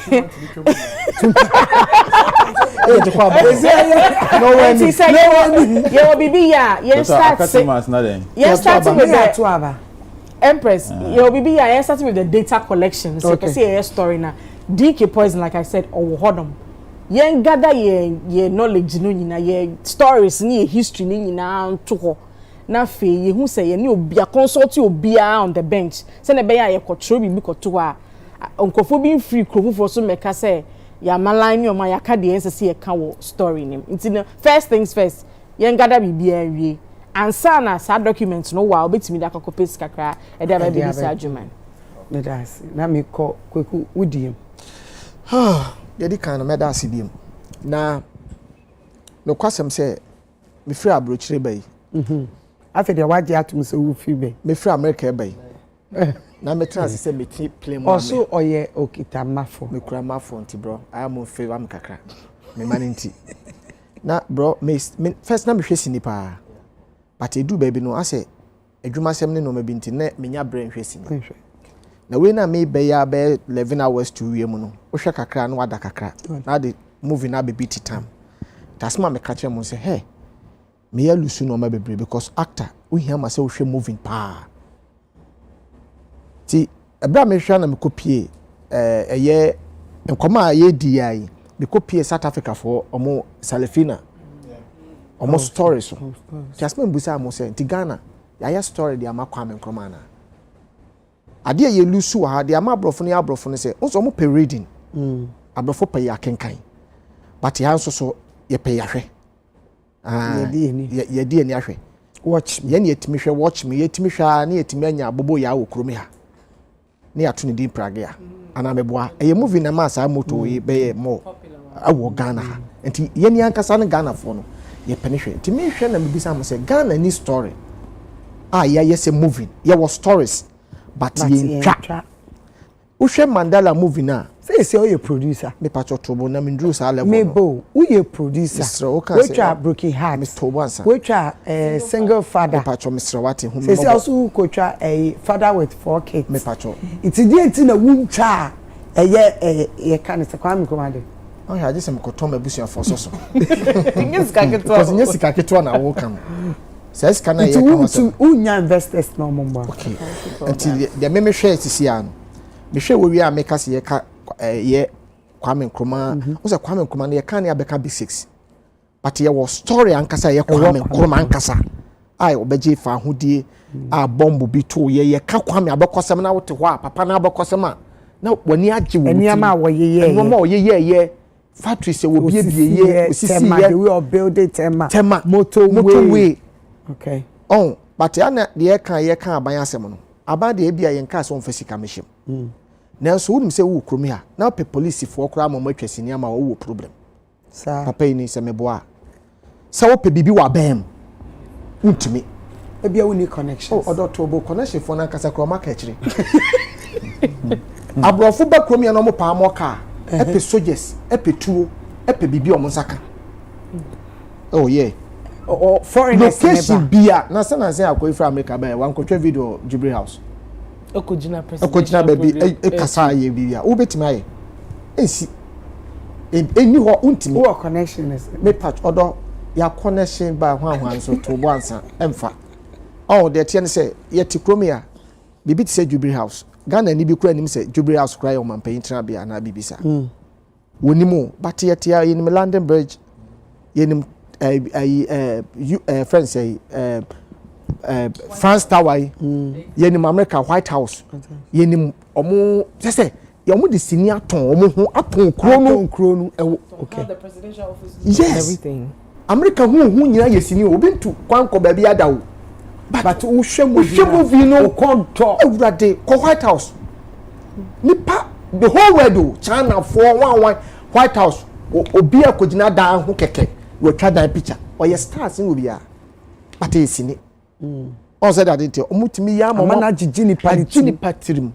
Empress, you'll be starting with the data collection. So you can see a story now. DK Poison, like I said, or Hodom. Yen gather ye knowledge, no, ye stories, ni history, ni na to na fe ye who say ye ni be a consult you be on the bench. Send a bear ye control be to her. Uncle being free, for so make us say, ya malign your my acadians see a cow story name. It's in first things first. Yen gather be a and sana sad documents no while bit me that copies kakra e dey be this argument me das na me ko kweku udiem ye di kan me das biem na no kwasem say me free abrochire bay afi de waje atum se wo fi bay me free America bay na me trans say me ti play mo also oye okita mafo me kura mafo nti bro I am on favor me kakra me man nti na bro me first na me hwesi ni pa but edu baby no ase adwumasem ne no ma binti na menya brain hwesi ni na we na me be ya be 11 hours to wie mu no wo hwe kakra na wada kakra na the movie na be beat time tasma me catch am say hey me ya lusu no ma bebre because actor we hear ma say wo hwe moving pa ti ebra me hwa na me kopie eye enkoma ye di ai me kopie South Africa for omo Salafina omo story so tasma mbusa mo say ti Ghana ya story di amakwa me nkroma na ade ye lusu ha de amabrofo ne say onso mo pe reading abrofo pe ya kenkan but ya nso so ye pe ya hwe ye di ni ahwe watch me yɛne yɛtumi hwɛ watch me yɛtumi hwɛ ne yɛtumi anya abobo ya wɔ kurom ha ne yɛato ne din Prague a ana meboa ɛyɛ movie na ma saa moto yi bɛyɛ mo awɔ Ghana ha nti yɛne ankasa ne Ghana fo no yɛpɛne hwɛ nti me hwɛ na mebisa mo sɛ Ghana ni story yɛyɛ sɛ movie yɛwɔ stories but yɛntwa wohwɛ Mandela movie na say you producer me patcho trouble na me ndru sa level me bo we producer which are broken heart me to once which are single father me patcho Mr. Wati hu me say also coach a father with 4 kids me patcho it is na wuntwa ye kan se kwa me command oh ya just me ko to mabusia for so yes ka keto because yes ka keto na wo kan says can I to unya investors no mo okay until the me hwe sisi an me hwe wo wi a me ka se ye ka ye Kwame Nkrumah wo se Kwame Nkrumah ne ye kan ya beka big 6 but ye was story ankasa ye Kwame Nkrumah ankasa ai obeje fa hodie a bomb bi to ye ka Kwame abekosem na wote ho a papa na abekosem a na wani age wo eniama a wo ye factory se wo biebie osisi ye the way of building tema motorway okay oh but ya na de ye kan aban asem no aban de bia ye nka so mfasika mehim na so wudum se wo kromi ha na pe police fo kra ma matwasi ni ama wo problem sa papa ni se meboa se wo pe bibi wa bam untimi e bia wo ni connections odo to bo connection fo na kasa kroma ka kire abrofo ba kromi na mo pa mo ka epe soldiers epe tuo epe bibi o mo saka oh yeah foreigners location bia na se akoi fra America ba wan kotwa video Jubilee House okojina baby kasa ye bibia wo betimi aye ensi eni ho untimi wo connection is me patch odo ya connection ba hwan so to bo ansa emfa oh de tie ne say ye ti kromia bibi ti say Jubilee House Ghana ni bi kura nim say Jubilee House kura yo mampan tira bia na bibisa wonimu but ye tie ye nim London Bridge ye nim friends say France Tower yenim America White House yenim omo say yomo de senior ton omo ho aton kro no okay the presidential office yes everything America hu nyina yesini obintu kwanko ba bia dawo but wo hwemu no konto awurade ko White House nipa the whole world China for one White House obi akogina dan ho keke we twa dan picture or stars in obia but yesini on said that it omutimi ya mama na jijini patirim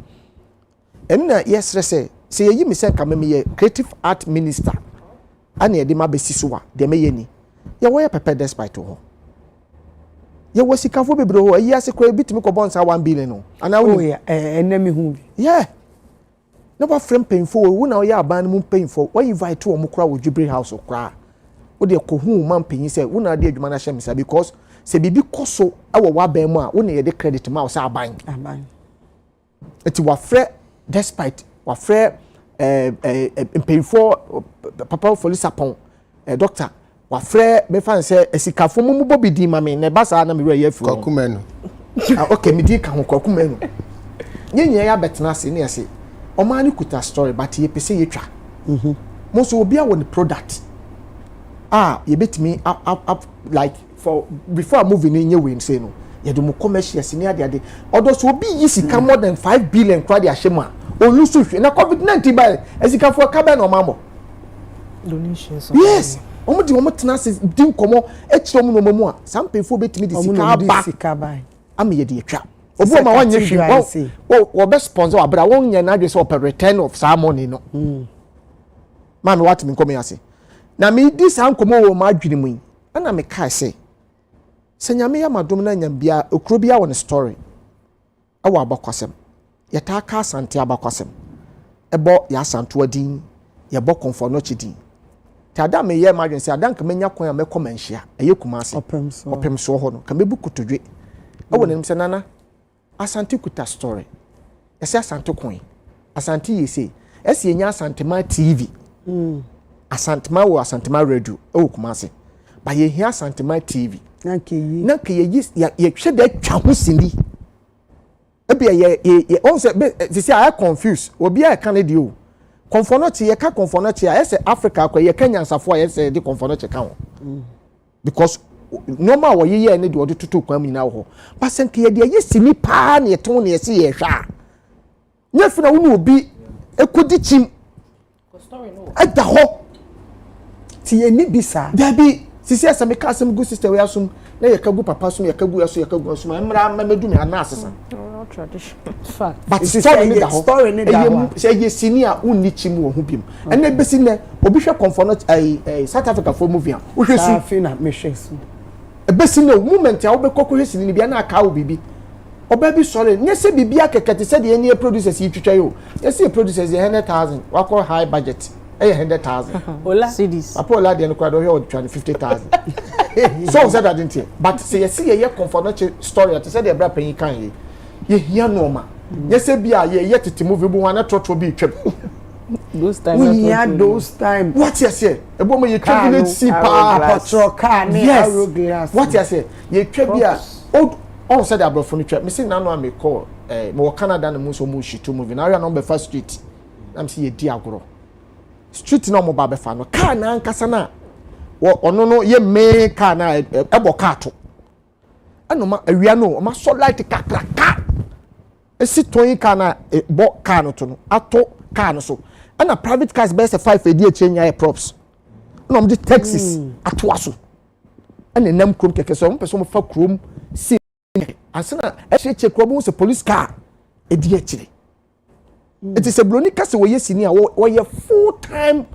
enna yesre say ye mi sen kameme ye creative art minister ana ye de ma besi so wa de me ye ni ye wo ye pepe despite ho ye wo sikafo bebre ho ye ase kwa bitimi ko bonsa 1 billion no ana wo enemi hu yeah no ba frame painful wo na ye aban mu painful wo invite wo mukra wo Jubilee House okra wo de ko hu man panyin say wo na de adwuma na hye because se bibi koso awo wa ban mu a wo na ye de credit ma wo say aban eti wa frɛ despite wa frɛ painful papa police upon doctor wa frɛ me fan say esikafo mu bobi di ma me na ba sa na me we afu kokumenu okay me di ka ho kokumenu nyenye ya betena se ne ase o ma ni kuta story but ye pese ye twa mo so obi a wo ni product ye betimi up like for before moving in your win say no ye do mo commercial senior de odo so obi yi sika more than 5 billion kwa de ahema olusu hwe na covid-19 ba esika for ka ba no mamo donations yes omo di omo tena se din komo e kire omo no mamu a some people betimi di sika ba am ye de atwa obo ma wanye hwe wo be sponsor abra won nya na adwe so per return of some money no man what me come here say na me di san komo wo ma adwene mu ana me kai say senyame ya madom na nyambia okro bia won story awa abakwasem yeta ka asante abakwasem ebo ya asanto adin ye bo konfo no chidin tada me ye madwen say adanka menya kon ya mekoma nhia eye kuma ase opem so ho no ka mebu kutodwe awo nanim se nana asante kuta story ese asante kon asante yese ese enya asante ma TV asante ma wo asante ma radio e kuma ase ba ye hia asante ma TV na ke ye hwe da twa ho sini ebia ye on se say I confused obi a kan de o confornoti ye ka confornoti a say Africa kwa ye Kenya nsafo a ye say de confornoti ka ho because normal wo ye ne de wo tutu kwam nyina wo ba senke ye de ye sini pa na ye ton na ye se ye hwa nya fina wo no obi ekodi chim story no ada ho ti ye ni bisa dabi sisi asame ka asem go sister we asum na ye kagu papa sum ye kagu aso ye kagu asum emra medu me ana asesa no tradition fact but story ni da ho say ye sini a unni chim wo ho bim ene besi ne obi hwe comfort South Africa for movie a wo hwe su afina me hwe su besi ne moment a wo be kokko hwe sini ni bia na aka wo bibi oba bi sore nye se bibi akekete se de ene producers yi twitwa yo ye se producers 100,000 wako high budget 100,000 ola CDs apola de no kwado hwe 50,000 so said that didn't but say ye comfort story at say the bra pan kan ye hia normal ye say bia ye tete movie bu wana trotro bi twem those time those time what you say ebo mo ye twa village si pa patrol car ni arrow glass what you say ye twa bia old on said the bro for twa me say na no am call me Canada na mo so mo shitu movie na area number 1 street am say ye di agoro street no mo ba be fa no car na ankasa na ono no ye me car na ebo car to anoma awia no ma so light kakraka esi toyin car na bo car no to no ato car no so ana private cars best 5 edi e chenya props no mde taxis ato aso ana nam krom keke so mo pese mo fa krom si asena e che krom so police car edi e chire it is a bloni kase wo yesini a wo ye full time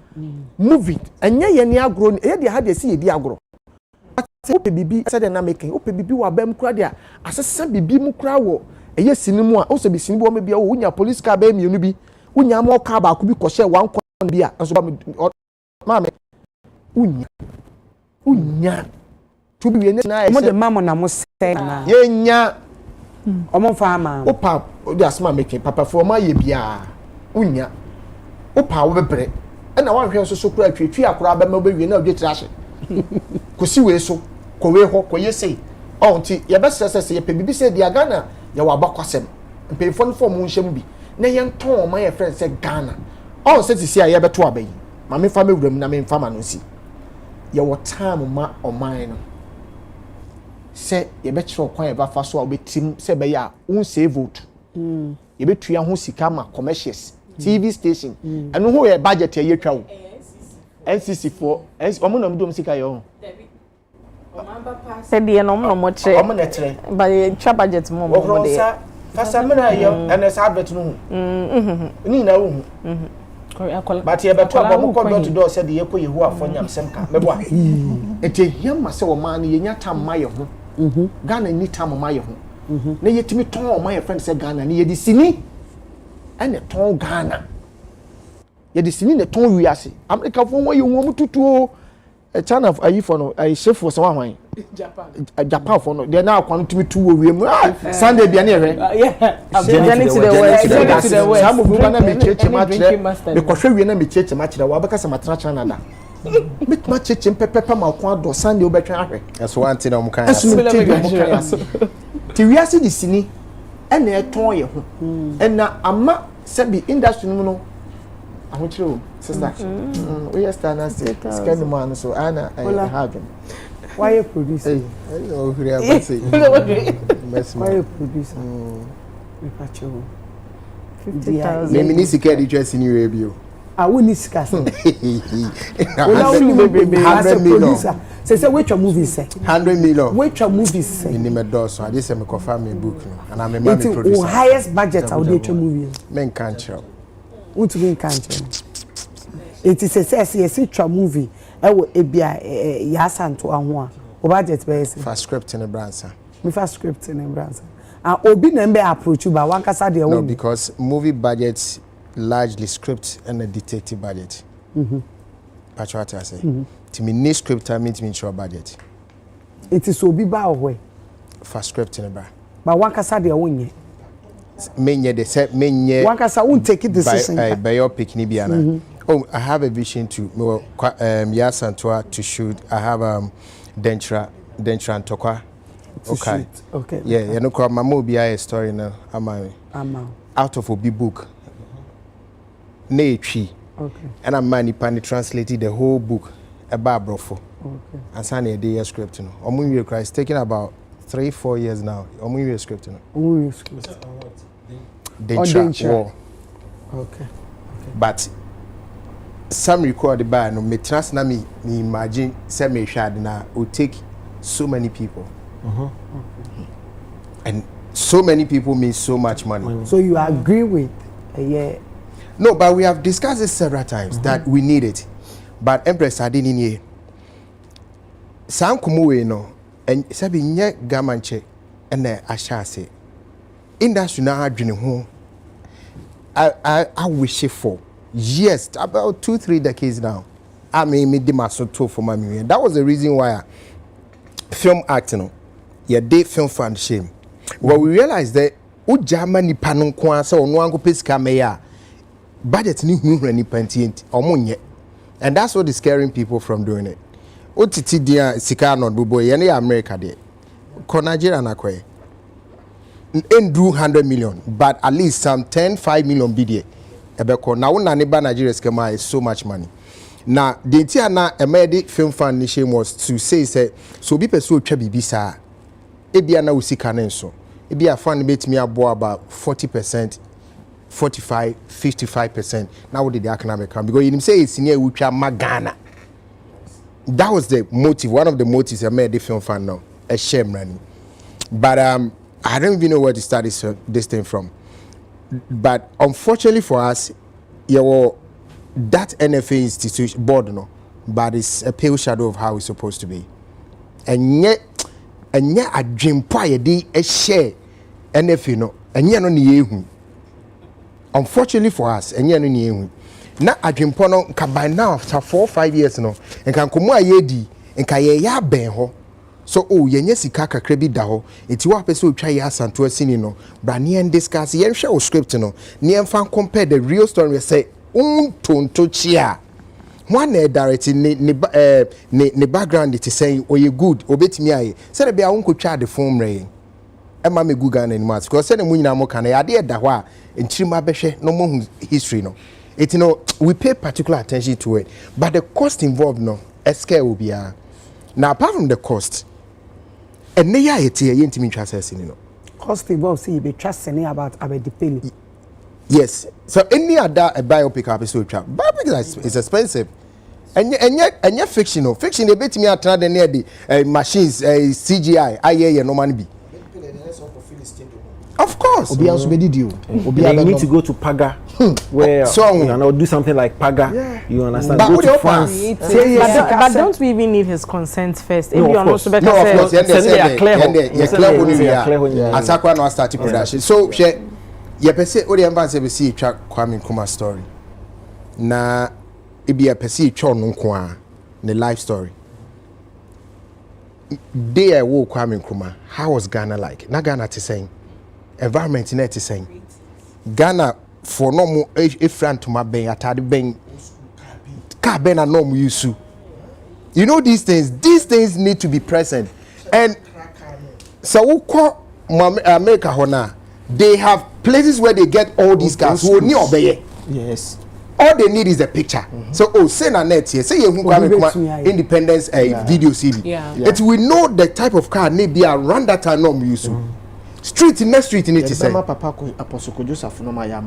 movie anya ye ni agro ye de ha de si ye di agro ope bibi said na making ope bibi wa bam kura de asesa bibi mu kura wo eye sini mu a o se bi sini bo me bia wo nya police car ba mienu bi wonya mo car ba ku bi ko share wan kon bia so ba ma me unya to bi we na mo de mamo na mo se na ye nya omo fa ma opa de asma making papa for ma ye bia unya opa wo bebre na wan hwe so kura twetwi akura ba ma be wie na odwe trash kosi we so ko we ho ko yesei onti ye be sese ye pe bibi se dia Ghana ye wa bakwasem pe fon form nhyem bi na ye nton ma ye friend se Ghana on se ti sia ye be to abayi ma me fa me wuram na me fa ma no si ye wo time ma oman no se ye be kire kwan ye ba fa so a obetim se be ya un save vote ye be tua ho sika ma commercials TV station eno ho ye budget ye twa wo NCC4 omo na mdom sika yo said the no mo che omo na tere but twa budget mo mo de fasa mena yo NS Advert no ni na wo but ye beto abo mo ko to do said ye ko yehu afọ nyam sem ka mebo a ete hia ma se wo man ye nya tam ma ye ho Ghana ni tam ma ye ho na ye timi ton o ma ye friend se Ghana ni ye di sini ene ton Ghana ye di sini ne ton wiase America fo wo ye wo mututuo China ayi for no ayi chef for so hwan Japan for no de na akwan timi tu wo wiem Sunday bia na ehwe journey to the west some of you na me cheche ma kire me kohwe wie na me cheche ma kire wa beka se matena China da bit ma cheche pepepe ma kwa do Sunday obetwa ahwe that's one thing am kan ti wiase di sini ena eton ye ho ena ama sebi industry no ahochiro sister we stand and say scan man so ana have why producer no hurry am say why producer we patch you 50,000 me ni sika di dress ni we bio we ni sika say we baby 100 million say which movie say 100 million which movie say ni me do so ade say me confirm me book no and I me man producer it's highest budget out there movie men can chiro want me can chiro it is a yes twa movie ewo ebia yasanto anho a o budget be say for script in the branch me for script in the branch obi na mbe approach ba wan kasa de no because movie budget largely script and a detective budget patch what I say to me ni script I mean sure budget it is obi ba ohwe for script in the branch ba wan kasa de wonye menye de say menye wan kasa won take decision by your pick ni biana. Oh, I have a vision to Yasantoa to shoot. I have Dentra and Tokwa. Okay. Okay. Yeah, you know, my movie a story now. I'm out of a big book. Okay. And I'm translated the whole book about Brofo. Okay. And Sunny a day script no. Omunwe Christ taking about 3-4 years now. Omunwe script no. Omunwe script. Denture war. Okay. But some record by no me trust na me imagine say me shade na will take so many people. And so many people mean so much money. So you agree with yeah. No, but we have discussed this several times that we need it. But Empress I didn't hear. Sam kumuwe no and sabi nye gamanche and I shall say industry na adwene ho I wish for years, about 2-3 decades now. I mean, me did my so for my music. That was the reason why film acting, yeah, they film fund shame. Well, we realized that Germany panon kwa so no ango pesca meya budget ni hu ni pentient omonye, and that's what is scaring people from doing it. Otiti dia sika no bobo ye na America de ko Nigeria na kwe do 100 million, but at least some 10-5 million BDA. Ebeko na una ne ba Nigeria schema is so much money. Now the entire na emedi film fund nation was to say so be person twa bibi sa ebia na usika na nso ebia fund betimi abo about 40%, 45, 55%. Now what did the economic come because you say it's near utwa magana. That was the motive, one of the motives I made the film fund now. A shame running. But I don't even know where to start this thing from. But unfortunately for us, that NFA institution board, no, but it's a pale shadow of how it's supposed to be. And yet a dream pie a share NFA, no, and yet on the unfortunately for us, and yet on the na a dream pono can by now after 4 or 5 years, no, and can come yedi and kaya ben ho. So yenye sika kakra bi da ho enti wa pese otwa ya santo asini no bra ne en discuss yen hwe o script no ne en fan compare the real story say tonto chia one direct ne background it say oye good obetimi aye say be a wonkotwa de phone re ema me google na animals because say ne munyina mo kana ya de da ho a enchirima behwe no mo history no it know we pay particular attention to it but the cost involved no scale will be now apart from the cost and ne ya yete ye ntimi twa sase ni no cost involved say you be trusting about abedipeli. Yes, so any other a biopic episode trap biopic is expensive and yet fictional fiction they bet me at the near the machines CGI aye no man be of course Obi also be did you they need to go to Paga where you know do something like Paga you understand but go to France but don't we even need his consent first if you are not so better say clear asakwa no start production so ye pese o de embassy be see twa Kwame Nkrumah story na e bia pese twa no nko a the life story there wo Kwame Nkrumah how was Ghana like na Ghana to saying environment na to saying Ghana for no mo e front to my ben atade ben car ben na no mo use you know these things need to be present and so wo ko America hona they have places where they get all these cars who ni obeye yes all they need is a picture so say na net here say you Kwame independence video CV it we know the type of car need be around that time no use street in next street in it say papa Apostle Joseph no ma ya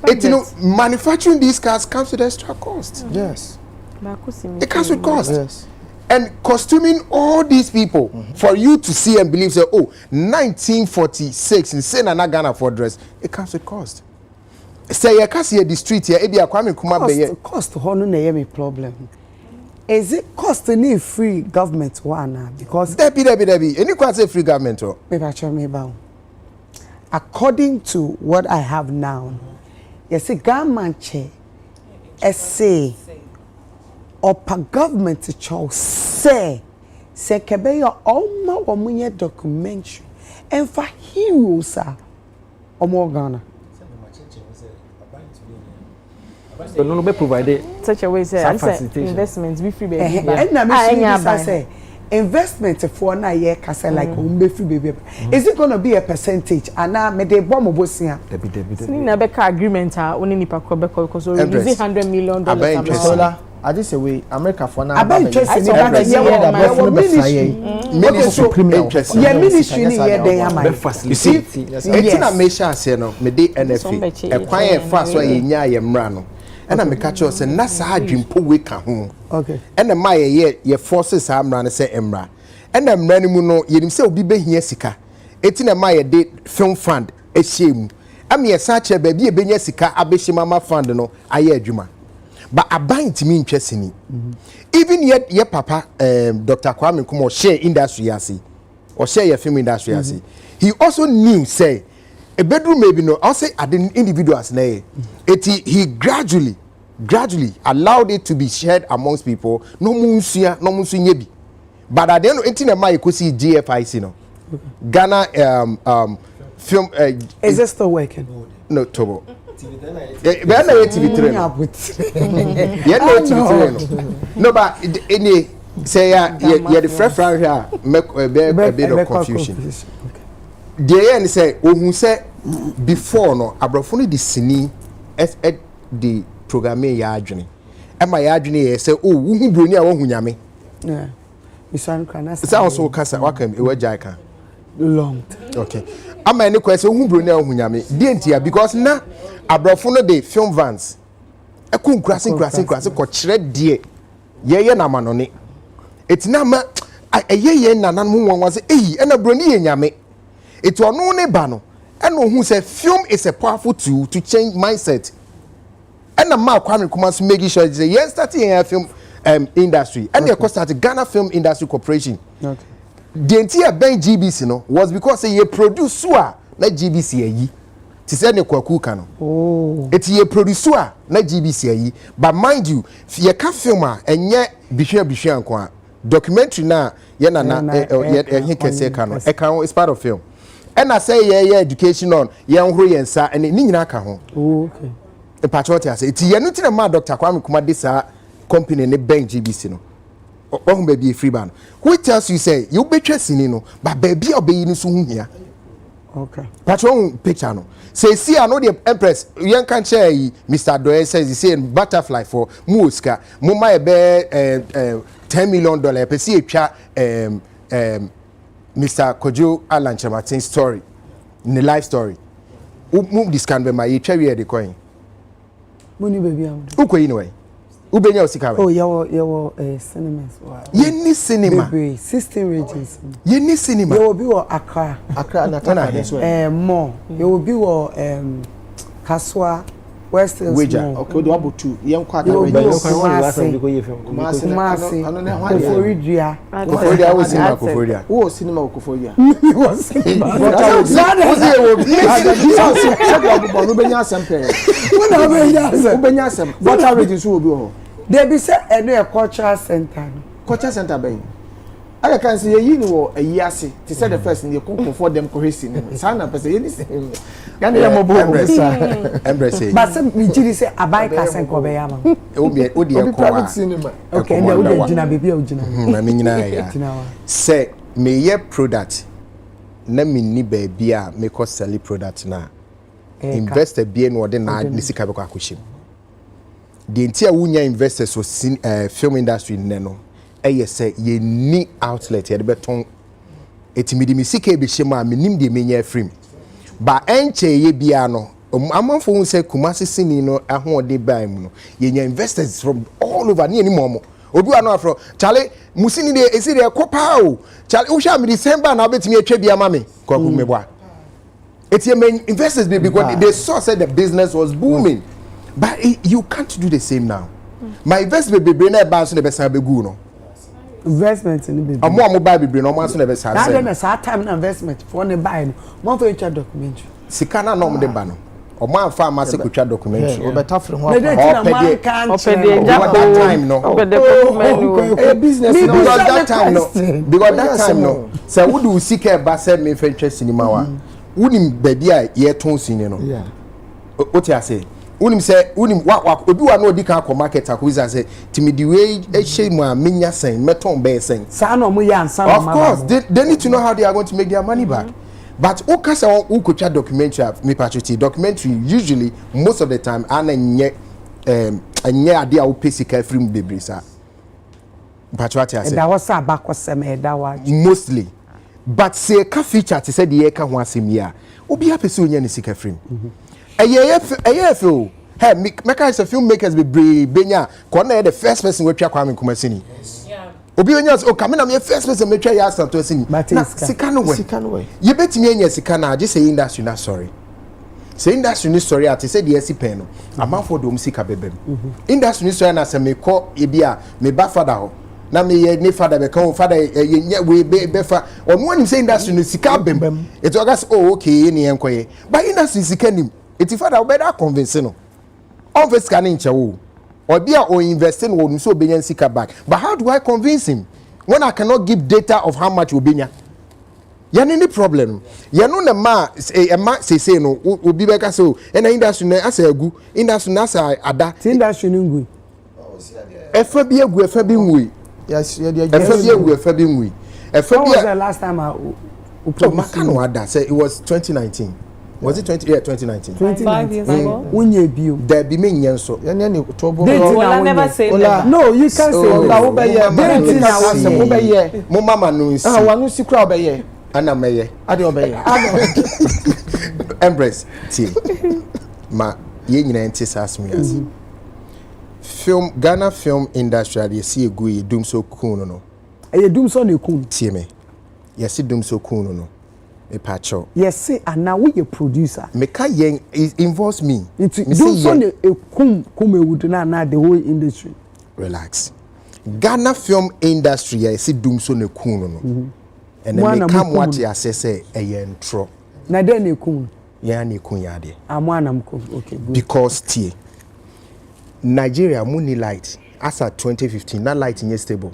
it you know manufacturing these cars comes with extra cost yes it comes with cost yes and costuming all these people for you to see and believe say 1946 in say na Ghana for dress it comes with cost say you can see the street here e be Kwame Nkrumah be cost ho no na me problem is it cost any free government one because debi any quite say free government or me ba according to what I have now yes government che say upper government cho say kebe yo oma omunye documentary and for heroes omo Ghana so no be provided such a way say investments be free baby and na say investment for na ye kase like be free baby is it going to be a percentage ana me dey bomb bosia debi na be ka agreement a oni nipa ko be because we use $100 million I just say we America for now. I bet interested in that. Ministry. Yeah, ministry ni here dey am. You see, it's na me sha say no, me dey NFA. E kwan e fa so ye nya ye mra no. And I make catch us say na sa adwimpo we ka ho. Okay. And ma ye forces sa mra no say emra. And mra ni mu no ye nim say obi behia sika. Eti na ma ye dey film fund e hyem. Am ye sa che ba bi e benya sika abehye mama fund no aye adwuma. But aban timi ntwesini. Even yet ye papa Dr. Kwame Nkrumah share industry asi. Or share your film industry asi. He also knew say a bedroom maybe no also at the individuals na he gradually allowed it to be shared amongst people no munsia no munsunyebi. But at the end of the day, you see GFIC no. Ghana film is it still working? No, Tobo. TV3. No, but any say the fresh round here make a bit of confusion. The end say who say before no abrofoni the sini as the programming ya adwene. Am my adwene say oh who broni a wo hunyame. Yeah. Misan kana. Say also kasa wakam e wajai kan. Long. Okay. Am any question who broni a wo hunyame. Dientia because na abrofo de film vans e kun krase ko kire de ye na manone etina ma ye nanan mu won say eh na broni ye nyame eti ono ne ba no e no hu say film is a powerful tool to change mindset and na ma Kwame Nkrumah so make sure say yes starting in film industry and they start Ghana Film Industry Corporation. Okay. The entire ben GBC no was because say ye produce so na GBC yi ti say ne kwaku ka no. Oh. Eti ye producer na GBC yi but mind you ye ka film a enye bihwe anko a documentary na ye na ye kese ka no e ka is part of film. And I say yeah education on ye nhoro ye nsa and ni nyina ka ho. Oh okay. E patriotic say eti ye no ti na ma Dr. Kwame Nkrumah this company ne bank GBC no. Ohun baby free ban. Who tells you say you betwe sini no but baby obeyi ni so hu hia. Okay. Patron picture no. Say see I know the Empress yen kan share Mr. Doye says he say butterfly for Muska muma e be $10 million per see twa Mr. Kojo Alan Chamatin story in the life story. Move this can be my twa we the coin. Money baby am. Ukoyi no way. Ubenya osika we. Oh yawo cinemas. Ye ni cinema. 16 regions. Ye ni cinema. Ye will be Accra na Tana. More. Ye will be Kaswa West Hills. Okay, do about 2. Yen kwa ka Kumasi. Koforidua. Koforidua was in Koforidua. Oh, cinema Koforidua. Was cinema. What regions will be? They be say a cultural center. Cultural center bay. I can say you know a year to say the first in the cook for them cohesive. Sana per se anything. Empress. But some me say a bike as and Kobayama. It will be a private cinema. Okay, and the original baby original. I mean, say me ye product. Na me ni baby a make us sell product na. Investor be no de na nisika be kwa kushim. The entire wunya investors so film industry neno. Eye say ye ni outlet ye de beton etimi de misika be shema me nim de menya frame ba enche ye bia no amanfo hu say Kumasi sini no ahode ban mu no ye nya investors from all over ni momo obi wa no afro chale musini de esi de kopa o chale wo sha me December na obetimi atwa bia ma me kwaku me boa eti men investors because they saw said the business was booming but you can't do the same now my investment be na ba so de be sa be gu no investment in the baby. Amo buy baby no man so never say. That dem say time investment for ne buy no. Mo for echa documentary. Sika na no mo de ba no. O man fa ma se kutwa documentary. O better free ho. O pede that time no. Business no that time no. Because that time no. Say we do sika ba say me fa interest cinema wa. Unim baby a ye ton sini no. Yeah. O ti ase. Unim say unim wa obi wa no di kan ko market akuza say timidi we ehye mu a menya sen meton be sen sa no mo ya ansa of course they need to know how they are going to make their money back. But who can say who could documentary me patriotic documentary usually most of the time and anye ade a wo pesika film bebre sa patwati ase da was abakosem da wa mostly but say ka feature te say de ka ho asem ya obi apese onya ne sika film eye fe hey make us filmmakers be benya ko na the first person we twa Kwame Nkrumah obi onya o kamena me first person me twa ya santo asini na sika no we ye betimi anya sika na age say industry na sorry say industry ni story ati say the pen no amanfo do musika bebem industry ni story na say me ko e bia me ba father ho na me ye ni father be kan father ye nya we be fa onu anim say industry ni sika bem it ogas oh okay ni enkoye but industry sika nim eti father we better convince no office can nche wo or bia o invest in wo so obenya sika back but how do I convince him when I cannot give data of how much obenya yani ni problem yanu na ma say no obi beka so na industry na asa agu industry na asa ada industry ni ngui efa bi agu efa bi ngui yes efa bi agu efa bi ngui efa bi was the last time makano ada say it was 2019 was it 2019 5 years ago unye bio there be me nyen so yani ni tobo Ola never say never. No, you can't say Ola wo be ye ma wo be ye mo mama no nsi wanu si kura wo be ye ana meye ade wo be ye Empress tie ma ye nyina enti sasmias film Ghana film industry dey see egu ye dum so cool no e dum so na cool tie me ye see dum so cool no me pacho yes say and now we a producer me ka yen involves me dum so na kum ewudu na the whole industry relax Ghana film industry ye see dum so na cool no and then me come what you say a yentro na dey na kum ya na kun ya de amwana mko okay good because tie Nigeria money light as at 2015 na light in stable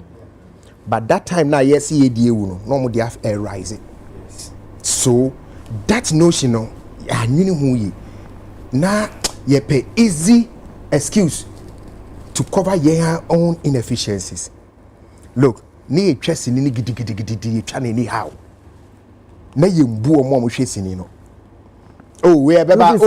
but that time na yes ye die wu no mo dey have air rise so that notion no anwini hu yi na ye pay easy excuse to cover your own inefficiencies look ni etwa sini ni gidigidi etwa na ni how na ye mbu omo mo hwe sini no oh we be ba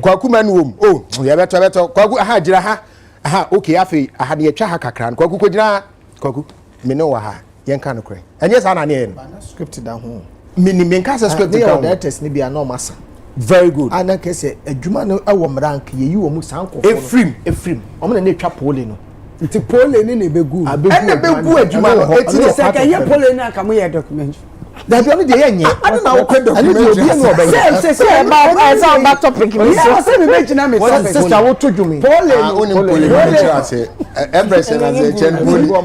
kwaku manuom oh ye beto kwaku aha gira ha okay afi aha ne etwa ha kakra kwaku ko gira kwaku me no wa ha yen kan kure enye sa na ne no script da ho mini menka sa script ka the test ni bia no masa very good ana kese adwuma no awo mrank ye yi wo mu sanko efrim omo na etwa pole no nti pole ni na begu ena begu adwuma no eti se ka ye pole ni aka mo ye document da bi onu de ye nye ana na wo kwa document obi enu obaye se ba topic ni so se me mention na me sister wo to dwumi pole oni pole ase Empress na ze chen pole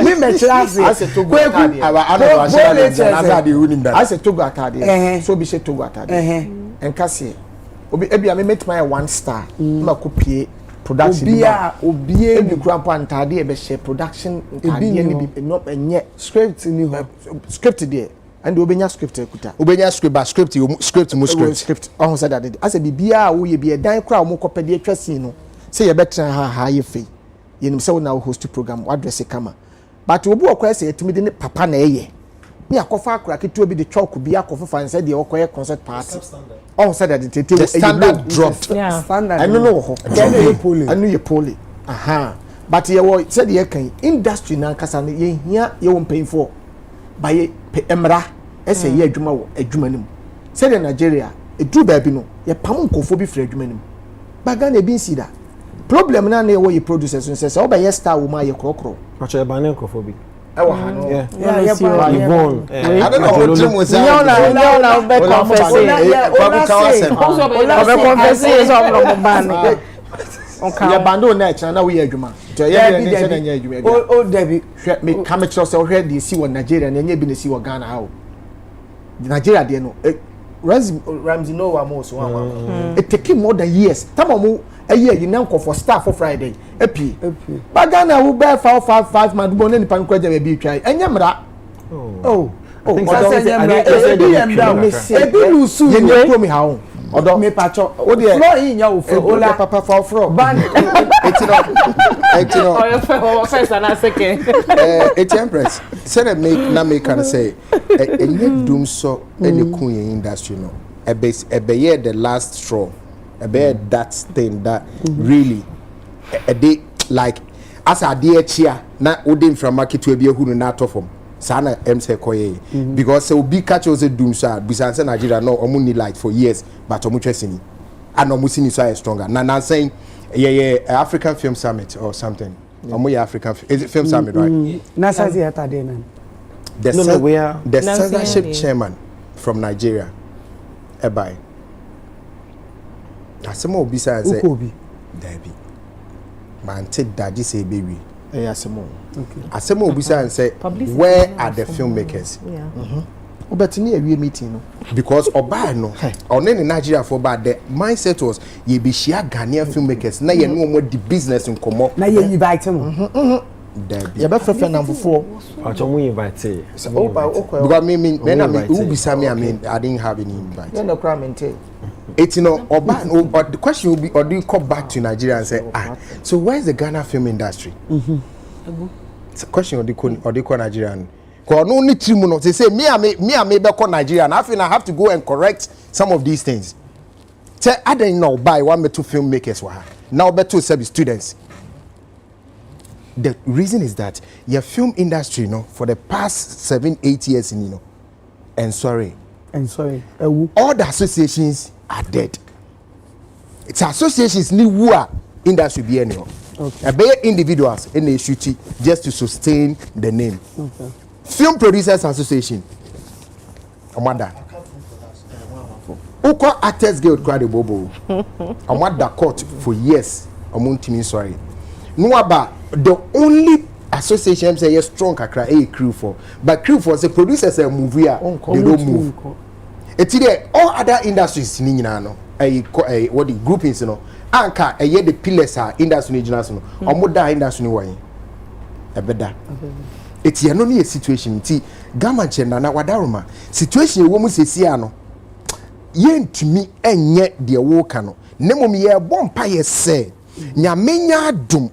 me mention ase kweku aba ana wa share na za de unim da ase togo atade so bi she togo atade enkase obi ebia me metima 1 star ma kopie production obia ebi krampo antade e be share production antade ne bi no enye script ni ho script there and obenya script ekuta obenya script ba script mo script oh said that ase bibia wo ye bi dan kra mo kopede atwa sin no say ye betra ha ye fe ye nim say wo na host program address kama but obi okwa say etimi de papa na eye ni akofa akra ketu bi de chalk bi akofa fan say de okoye concert party oh said that the standard dropped standard I know ho anu ye pole aha but ye wo said ye kan industry na kasa no ye hia ye wo mpanyfo ba ye emra ese ye adwuma wo adwuma nim said in Nigeria edu ba bi no ye pam nkofo bi fra adwuma nim ba Ghana bi nsi da problem na na wo ye producers so say oba ye star wo ma ye krokro acha ye ba na nkofo bi ewa ha no yeah Yvonne I don't know what dream was that na be confess so ban ya bando na echa na we adwuma to ye ne che na nya adwuma o David me come to say we dey see wo Nigeria na nya bi na see wo Ghana how Nigeria dey no Ramsey no wa mo so wa it take more than years tamomo eye yi nan for star for Friday epi ba Ghana wo be 5 man do na nipa nkwa ja bi twa enye mra ebi lusu ye ne ko mi ha o odo me pacho o de flow yin ya o ola papa for fro ban etino o your first and second Empress said make can say enye dum so ene kun industry no ebe ye the last straw that thing that really a day like as a dear cheer na odin from market to be who na to from sana say koye because so big catch was a doom sir because Nigeria no omu need light for years but omu chesini and omu sini so stronger na saying African Film Summit or something omu African is it Film Summit right na sazi ata dey na the censorship chairman from Nigeria ebai asemo obi say Ukobi Debbie man take daddy say baby asemo asemo obi say where are the filmmakers obetini awie meeting no because oba no on in Nigeria for bad the mindset was ye be share Ghanaian filmmakers na ye no more the business in komo na ye invite him Debbie ye be frefre number 4 acho mu invite because me who be say me I didn't have any invite you know cry mente it's oba or the question will be or do you come back to Nigeria and say so where's the Ghana film industry it's a question or the Nigerian because no need to know they say me be call Nigerian I feel I have to go and correct some of these things say I don't know buy one me two filmmakers now better to students. The reason is that your film industry for the past 7-8 years and sorry all the associations are dead. It's associations ni wua industry be any okay. Be individuals in the shooting just to sustain the name. Okay. Film Producers Association. Amanda. Uko Actors Guild crowd bobo. Amanda court for years. Amuntimi sorry. No about the only association say yes strong kakra crew for. But crew for say producers a movie they don't move. It's there all other industries ni nyina no what the groupings no anka the pillars are industry regionals no omoda industry wan ebeda it's here no situation ti gama chenda na wadaroma situation wo mu sesia no yentumi enye de wo ka no nemom ye bompa ye se nyamenya adum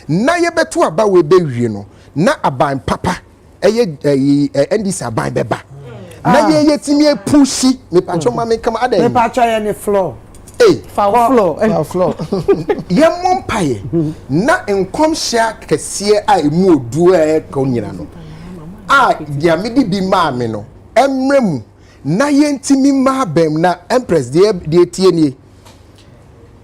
na ye beto aba we bewie no na aban papa ndis aban beba na ye yetimi pushi me pacho ma me kama ada me pacho ye ne floor floor ye mompaye na enkom hia kese a emu odu ka onyina no dia me di bi ma me no emremu na ye ntimi ma bam na Empress de tie nie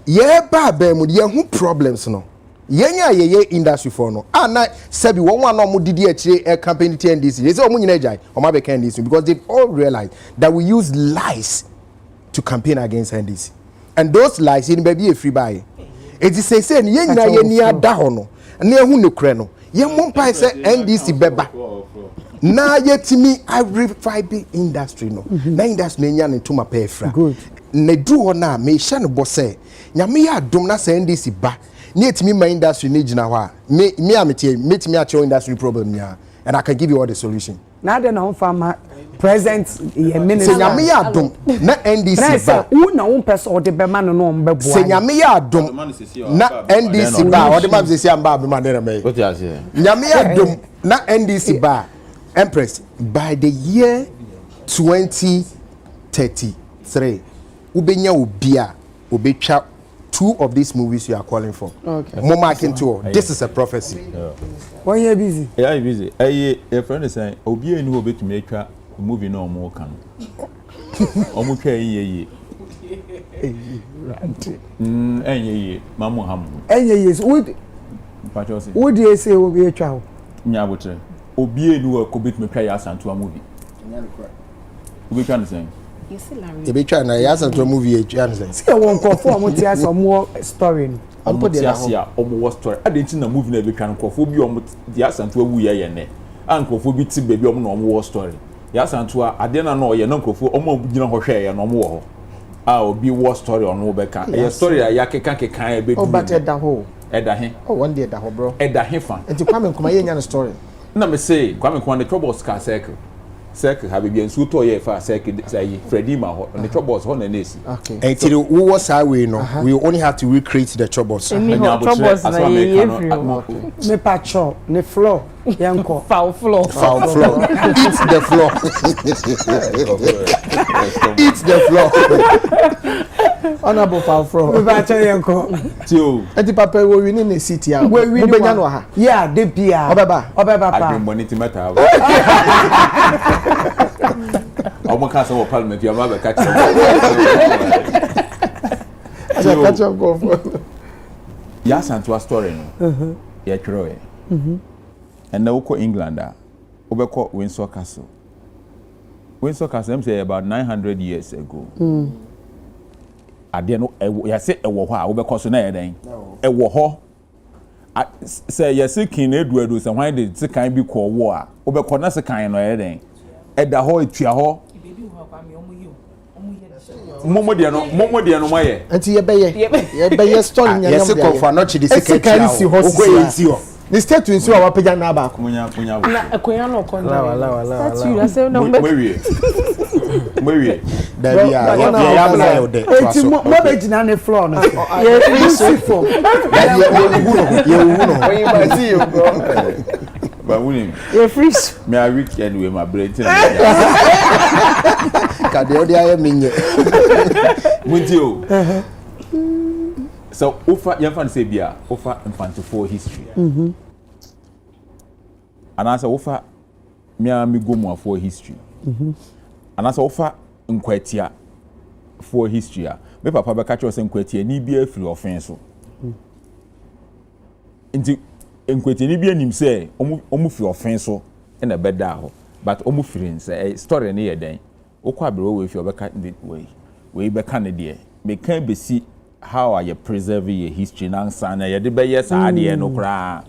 ye ba bam ye hu problems no yenya ye industry for no na sabi one no didi a campaign TNDC they say omo nyina jai omo be can this because they've all realized that we use lies to campaign against NDC and those lies in baby a free buy it is say yenya ye ni ada ho no na ehu ne kure no ye mompa say NDC beba na yetimi every fiber industry no na industry nya ne tuma pa efra na du ho na me hye ne bo say nyame ya adom na say NDC ba ni etimi my industry ni gina ho a me amete metimi a show industry problem nya and I can give you all the solution na de na farmer present ye minister se nyame ya adom na NDC ba na won person o de be man no on be boa se nyame ya adom na NDC ba o de man se amba be man na me nyame ya adom na NDC ba Empress by the year 2033 ubenya obia obetwa 2 of these movies you are calling for. Okay. Mama Kinto, this is a prophecy. Why you busy? Yeah, you busy. Your friend is saying, Obi and who to make a movie no more can. Omuke ye. Mamu Ham. Yes, would you say will be a child? Nyabutre. Obi and who could me pay us to a movie. We can say. You be trying to answer to a movie. See, I won't conform to some more story. I'm put the Asia almost story. I didn't know movie never can conform you the answer to a wee and uncle for bits baby on war story. Yes, and to I didn't know your uncle for almost share no more. I'll be war story on Rebecca. A story I can't be but at the hole. At the hen. Oh, one day at the hole, bro. At the hen. And to come and come a story. No, me say, come and the troubles car circle. Circle have been so to ye for circle say Freddie Ma on the troubles on the nation. Okay. Until who was highway no, we only have to recreate the troubles. Troubles me patcho, ne floor, yanko. Foul floor. Eat the floor. Eat the floor. Honorable Falfro. We ba che yenko. Tio. Enti papa we win in the city a. We win benya no ha. Yeah, de bia. Obeba pa. Adwin money ti meta. Omo ka say wo parliament you ma be catch. Catch up go for. Ya santo story no. Ya twero e. And now ko England a obekọ Windsor Castle. Windsor Castle am say about 900 years ago. Ade no ya say ewo ho a obekọ so na ye den. Ewo ho. Say ya say kin eduedo say why dey say kan bi ko wo a obekọ na say kan no ye den. Eda ho etua ho. Momo de no maye. Enti ye beye story nya yes ko for no chi de secretary ho. The state to ensure our paja na ba ko. Na ekonya no konda. La. You say no me. Mwe. Da bia ya bla yo de. Enti mo be gina ne floor no. Ye free for. Ye wu no. When you see you go. But winning. You free. Me a weekend with my brain. Ka de odi aye minye. Muntio. So offer yan say bia offer infantile history. And as offer me go more for history. And as offer nkwatia for history. Me papa be catch us nkwatia ni bia free offense so. Nti nkwatia ni bia nim say omu free offense so na beda ho. But omu free say story na ye den. Okwa abere we fi obeka we be kan de. Me kan be si how are you preserving your history nansa na ye de be yes ade no kra.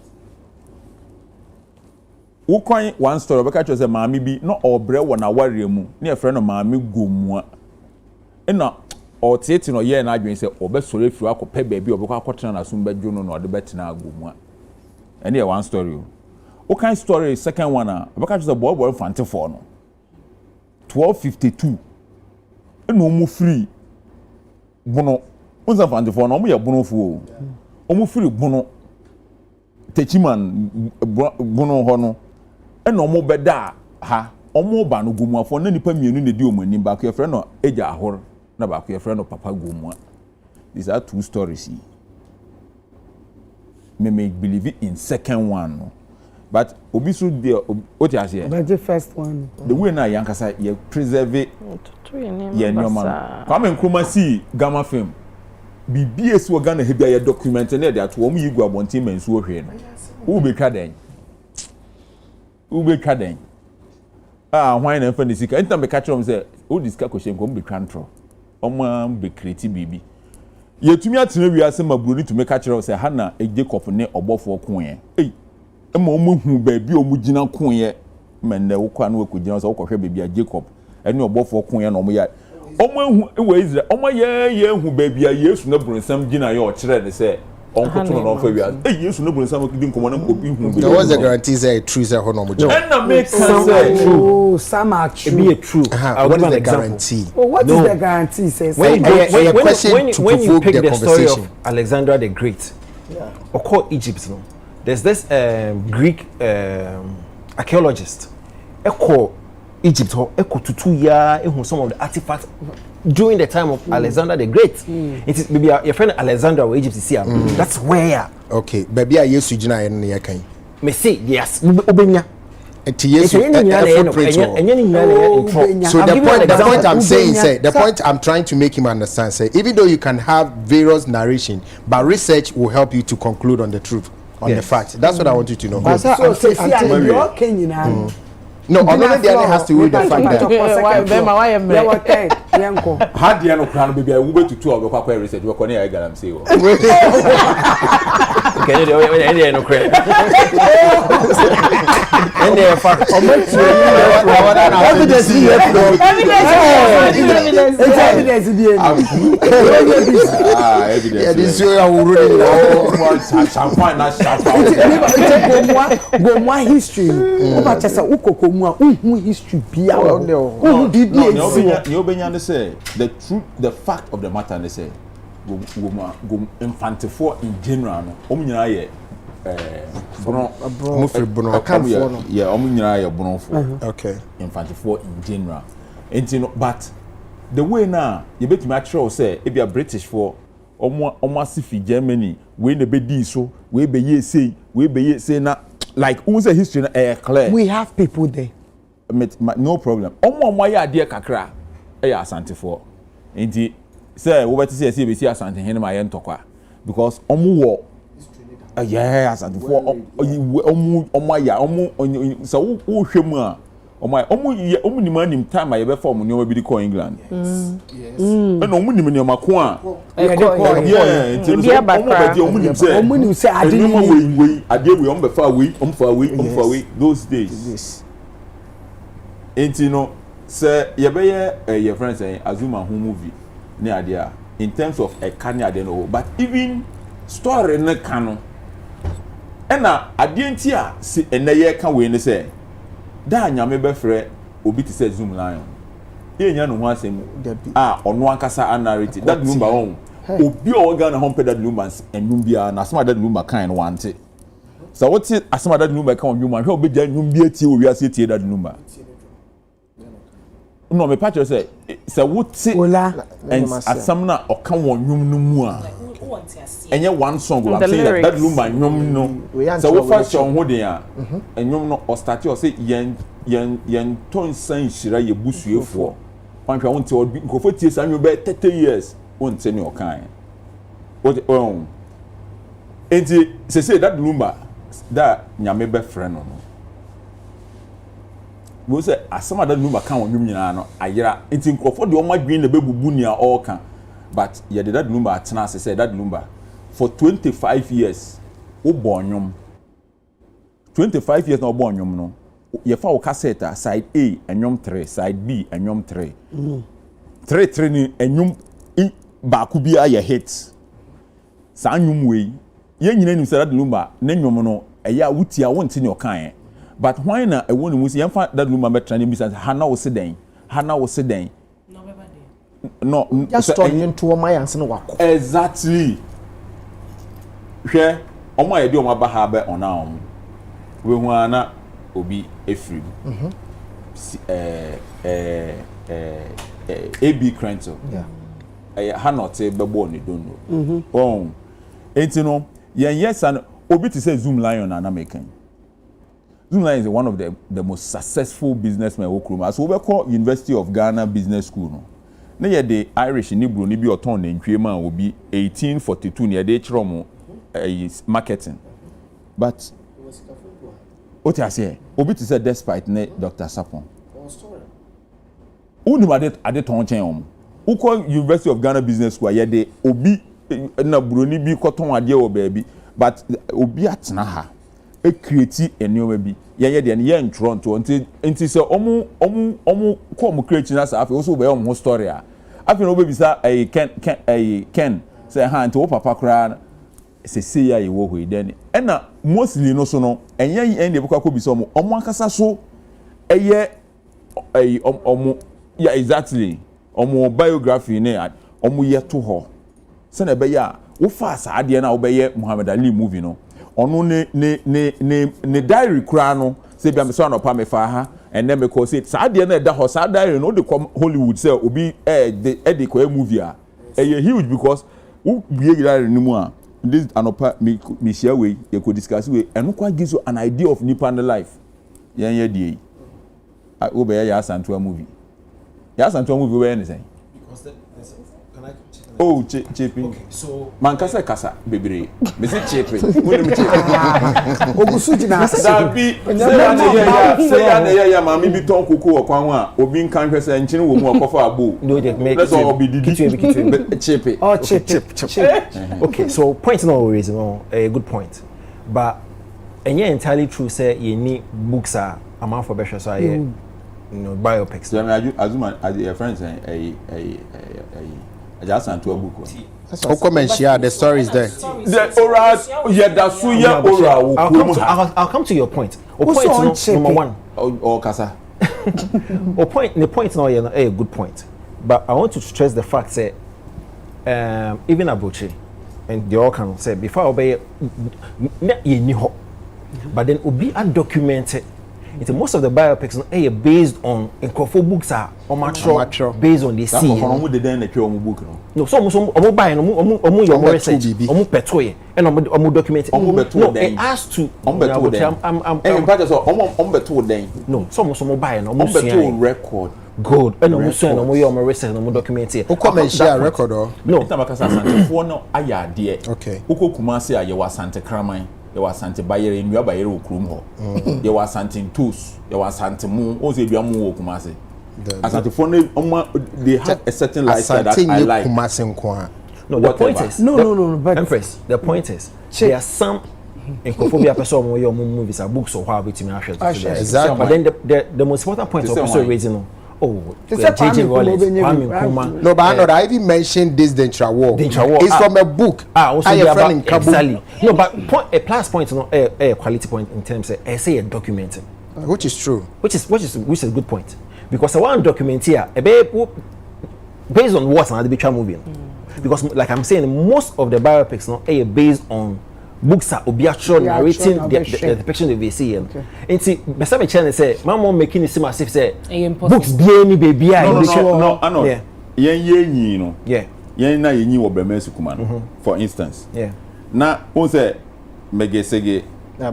Ukwan one story obeka cho say maami bi no obre wona ware mu na ye frɛ no maami gomua. Ena otete no ye na adwen say obesore firu akopɛ baabi obekɔ akɔtena na so mbadwo no na ɔde betena agomua. Ene ye one story. Ukan story second one obeka cho say boy infante for no 1252 eno mu free bono unza infante for no mu ye bono fu o mu free bono techiman bono ho no eno mu beda ha omo ba no gomuafo na nipa mienu na di omani ba ko ye frɛ no eja ahor na ba ko ye frɛ no papa gomua. These are two stories. Me believe in second one no. But obi so there what you say the first one the way na yankasa ye preserve ye nyoma kwame nkruma si gamma film bibie so Ghana he bia ye document na dey ato omu yigu abontin mansu ohwe no wo be twa den hwan na fa nisika entam be catch them say o discuss question ko be twa ntro omo be create bibi ye tumi atena wi ase maburo ni tumi catch them say hana Jacob ne obofo ko ye ema omo hu baabi omo gina ko ye menne wo kwa na wo kugina so wo kohwe baabi a Jacob ene obofo ko ye na omo ya omo hu ewa Israel omo ye hu baabi a Yesu na burunsam gina ye o kire ne say onkoto no fa wi a Yesu na burunsam kidi nkomo na obi hu baabi. There was a guarantee say true say ho no mo gina. And make sense true. Some are true. Be a true. What is the guarantee? What is the guarantee says? When you pick the story of Alexander the Great, or call Egypt, no, there's this Greek archaeologist. Echo Egypt, echo to 2 years, some of the artifacts during the time of Alexander the Great. It is maybe your friend Alexander or Egypt is here. That's where. Okay, baby, I used to gina and ya kan. Me say yes. Obenya. So the point I'm saying, say the point I'm trying to make him understand, say even though you can have various narration, but research will help you to conclude on the truth, on the fact. That's what I want you to know. No, another day has to do with the fact that had the no crown baby I will go to 2 of the research work on here I got am say okay no credit and they fact evidence history history bia you benya say the truth the fact of the matter they say go infantifo in general no omnyina ye omnyina ye bronfo okay infantifo in general and you know but the way now you bet me actually say if you are British for almost if Germany we the be so we be say na like who's a history clear. We have people there. No problem. Omo ya de kakra asante for. Enti say we better say be asante hen ma ye ntokwa because omo wo yeah asante for omo ya so wo hwemu a omo ni manim time ye be form ni omo bi ko England. Yes. And omo ni me ko a yeah enti omo nim say ade we omo be fa we those days. Yes. Enti no say ye be your friends say Azuma home movie ne ade in terms of a can ade no but even story ne can no na ade enti a se ene ye ka we ne say da nyame be frɛ obi ti say Zoom lion ye nya no ho asem ono ankasa narrative that number on obi o ga na home pay that number enum bia na asema that number kan no wante so what asema that number kan onum hwe obi ja enum bia tie o wi ase tie that number no me patch say what and asam na oka won nwum no mu a enye one song I'm saying that lumba nwum no so we first on ho den a nwum no o start o say yen ton san hira ye busuefo wanhwa won te nkofo tie san nwum be 30 years won te ne okan what enti say that lumba that nyame be friend no we say asama that number kan wonwum nyina no ayira enti nkrofo de omo adwen na bebubu nia all kan but ye did that number atena say that number for 25 years wo bonyum 25 years na wo bonyum no ye fa wo cassette side A enyum 3 side B enyum 3 3 ni enyum ba ku bi aye hit sa nyum we ye nyina nim say that number na nyum no eya wutia wonte ne okan but why na e wonu musi yemfa that number betra ne bisa hana wo seden no just turn into o my answer no wako exactly hwe omo ayede o maba ha be ona we hu ana obi efrim AB Crento hanote bebo ni dono enti no yen yes and obi to say Zoom lion na American Zoom lion is one of the most successful businessmen who come as we call University of Ghana Business School no na ye the Irish ni bro ni bi oton na ntwe ma obi 1842 na ye de chromo marketing but what I say obi to say despite ne Dr. Sapon uni ma de ton chen who call University of Ghana Business School ye de obi na bro ni bi koton ade o baabi but obi atena ha e create enyo bi ye de ye ntro nto nti se omu ko mu create na sa afi wo so be omu story a afi no be bisa ken say ha nti wo papa kra se ya ye wo hoi den na mostly no so no enye en de be kwa bisa omu akasa so eye omu yeah exactly omu biography ne omu ye to ho se na be ya wo fa sa ade na wo be ye Muhammad Ali movie no onu ne diary kura no say bia me so anopa me fa ha and then me call say sa ade na da ho sa diary no de come Hollywood say obi de ko movie a huge because who be diary ni mu a this anopa me share we you could discuss we and kwa gives you an idea of nipa and life ye die wo be ya Santua movie movie we anything because can I oh cheaping okay so mankasa kasa bebre me say cheaping woni me cheaping ogusu jina sabi say ya mami bi ton koko okwan ho a obi nkan hwe say nkyene wo mu okofa abo no they make let's all be didi cheaping oh cheap okay so point no always a good point but entirely true say you need books are amount for better so biopics Azuma your friends I just sent to a book. How come and share the stories there? The oral, yeah, that's so yeah, oral. I'll come to your point. Point number one. Oh, Kasa. The point now, a good point. But I want to stress the fact that even Abuchi and the all can say before obey, but then will be undocumented. It's most of the biopics no based on nkrofo books are mature based on the see. That's for the den na book no. No, so omo buy no omo your research. Omo petoye and omo document. No, it has to. I'm beto so omo beto den. No, so omo buy no omo beto record. Good. And omo so and omo your research and omo document here. Who come share record or? No, it's not because Asante for no aya de. Okay. Uko Kumasi aye wa Asante Kraman. There was Sante Bayere, New Bayere Okrum ho. There was Sante Tus, there was Sante Mu, Ose Biamu Kumasi. Asante Phone, they have a certain lifestyle that I like. No, the point is, no, but Empress, the point is, there are some Encophobia person where your movies are books or how we to exactly. But then the most important point of also raising. Oh, J.J. Wallace, no, but I even mentioned this Dentra War. It's from a book. Exactly. No, but a plus point, a quality point in terms of essay and documenting, which is true. Which is a good point, because I want to document here based on what's on the picture movie. Because like I'm saying, most of the biopics are based on books are actual narrating the depiction of the see. And see, but some channel say, my mom making it seem as if say books be any baby. No, I know. Yen no. Yeah. Yen na yen wo bemesu kuma no. For instance. Yeah. Na on say megesege na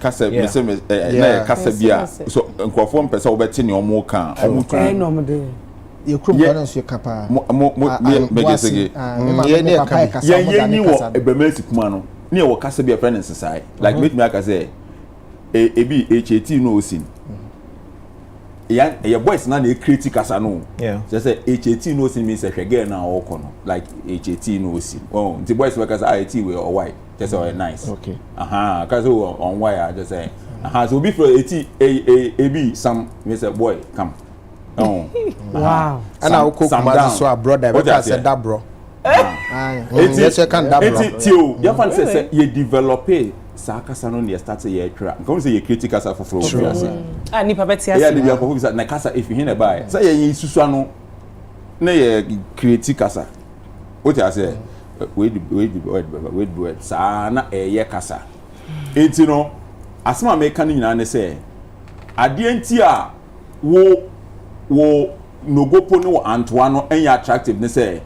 kasa me say na kasa bia so nkrofo mpesa wo beti ne omo kan omo kan. You come balance your capa. Megesege. Yen wo bemesu kuma no. Ne wo kasa bia friend inside. Like make me aka say ebi HAT no osin. Yeah, boys na they critic as no. Yeah. Just say HAT no sin means a girl na oko no. Like HAT no sin. Oh, the boys work as IT we or white. Just say nice. Okay. Cause on wire just say. So be for AT AB some me say boy come. Oh. Wow. And I cook my so a brother because said that bro. Yes you can that bro. Tio, you fan say you develop Sakasa no near start a try. Come say you critical as for ah nipa beti ase. Yeah, the people who say na kasa if you hear buy. Say you susu ano na ye create kasa. What you say? Wait. Sa na ye kasa. Enti no asema American nyina ne say ade enti a wo nogopo no Antoine enya attractive ne say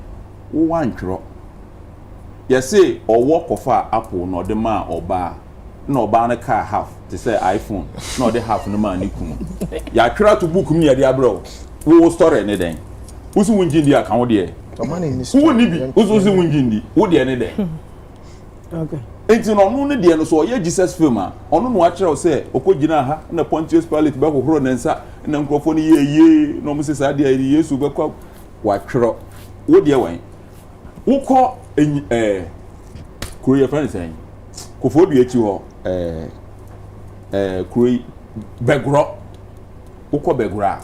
wo wantro. Yes, say or walk of Apple, nor the man or bar, no banner car half to say iPhone, nor the half no man. Ya try to book me at the abroad. Who will store anything? Who's winning the account there? Who will be? Who's winning the? Who the anything? Okay. It's no only the so ye Jesus film. On watch or say, Okojina ha, and a Pontius Pilate back of Ronensa, and then Crofoni ye, no Mrs. Adia, yes, who back up. What crop? What dear way? Who call Korea friend saying Kofo du echi ho Korea begro ukọ begra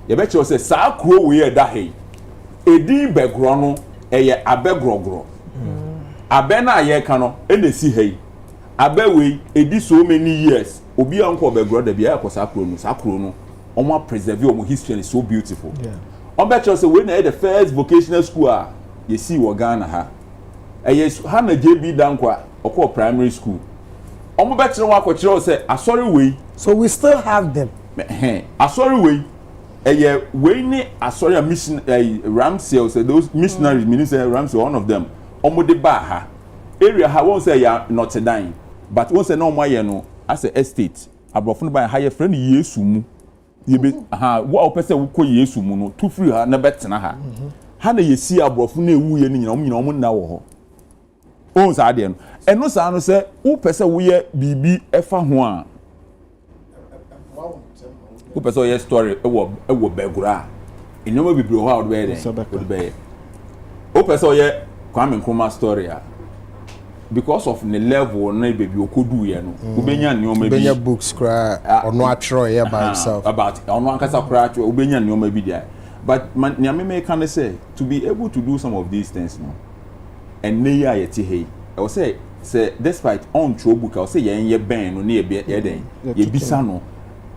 ye be che say sa kuro we da he edin begro no eye abegrogro abena ye ka no e na si he abewe edi so many years obi anko begro da bia ko sa kuro no omo preserve omo history is so beautiful obe che say we na the first vocational school ye see wo Ghana ha yes, Hannah JB Dankwa, or primary school. Omo better one ko say, "I sorry way." So we still have them. I sorry way. We ne I sorry a mission Ramsey say those missionaries meaning say Ramsey one of them. Omo de ba ha. Area ha won't say ya not dying. But won't say no more no as a estate. Abrofo by higher friend Yesu mu. Ye be wo person wo ko Yesu mu no. Tu free ha na betena ha. Ha na ye see abrofo na ewu ye ni nyina omo na wo ho. On sa de no eno sa no se wo pese wo ye bibi efa ho a wo pese wo ye story ewo begura enoma bibiro ho a wo be de wo pese wo ye Kwame Nkrumah story a because of the level na baby okodu ye no wo benya neoma bi benya books kra ono atro ye by himself about ono ankasa kra atro wo benya neoma bi dia but me can say to be able to do some of these things no and neya yeti hey I will say despite on true book I will say ye ben no ne ye den ye bisa no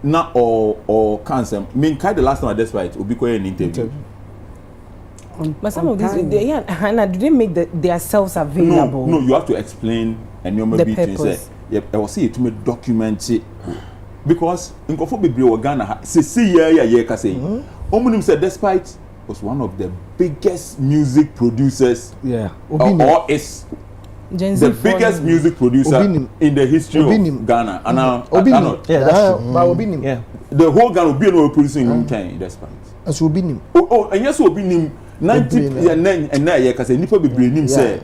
na or cancer mean kind the last time despite obi ko an interview but some of these and do they make their selves available? No, you have to explain and you maybe to say I will say to me document it because nkofo bebre wo Ghana see ye ka say omunim say despite was one of the biggest music producers or is the biggest music producer in the history of Ghana and the whole Ghana Obi no producing in time despite as Obinim and yes Obinim 90 and na ye ka say nipa bebre nim say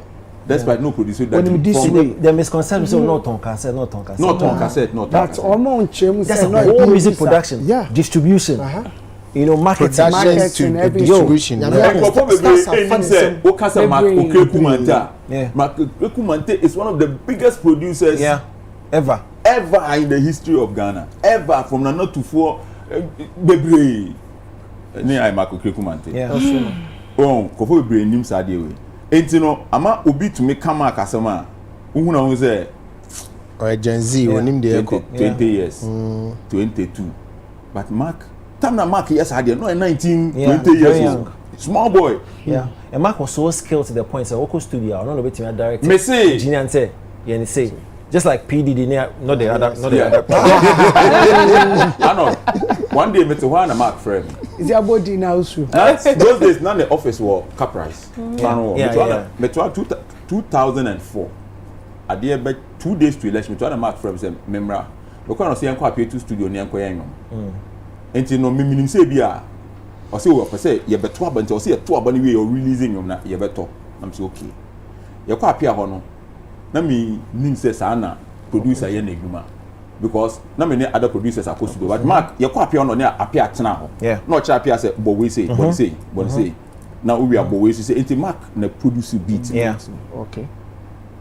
despite no producer that the misconception not on cassette that's almost that's a whole music production distribution you know marketing distribution Mark Okekumante is one of the biggest producers ever in the history of Ghana ever from Nana to four bebre ni I Mark Okekumante kofo bebre nim sa de we enti no ama obi to me come akasama uhuna hu say Gen Z onim de 20 years 22 but Mark yes had no 19 20 years young. Small boy and Mark was so skilled to the point say Oko studio I don't know wetin direct me say engineer say you say just like PDD not the other I know one day me to one Mark friend is your body now so those days none the office were Caprice me to 2004 I did be 2 days to election to Mark friend say memra because say enko appear to studio ni enko yan enti no minim say bia o say we say ye beto abante o say to abane we you releasing yom na ye beto am say okay ye kwa appear ho no na me nim say sa na producer ye na edwuma because na me ne other producers akosu do but Mark ye kwa appear no ne appear tena ho na o cha appear say bo we say na we are bo we say enti Mark na produce beat okay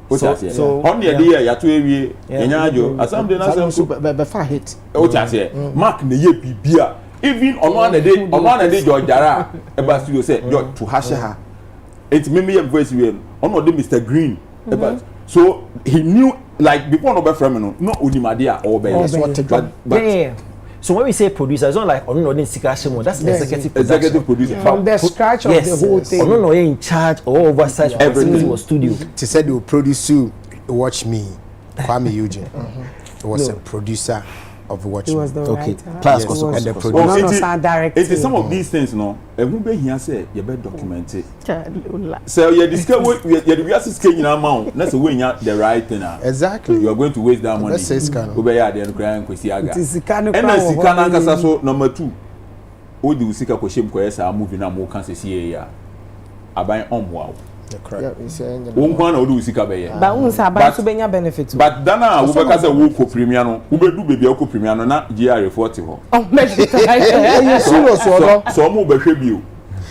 so on the idea ya to ewie enya ajo asam na so be fa hit o cha say Mark na ye bibia even on one day George Dara e ba studio say George to hashe ha it me your voice we on the Mr Green so he knew like before no be from no onimade a or be but so when we say producer it's not like no sikashimo that's executive producer from the scratch of the whole thing no in charge or oversight everything was studio to say they will produce you Watch Me Kwame Eugene was a producer of Watch Me. He was the okay. Plus and the producer. It is some of these things, no. And who be here say you better document it. So you discover you are scaling amount. That's the way you the right thing. Exactly. You are going to waste that money. Let's say scan. Who be here then crying kwesi aga. It is scan. And na scan ankasa so number 2. O di usika ko shem ko yesa movie na mo kan sesi ya. Aban onwa. Correct. One or do sika be ya. Ba unsa ba so benya benefit. But dana wo be ka say wo ko premier no, wo be du baby ko premier no na GR 40 ho. Oh me serious o so mo be hwe bio.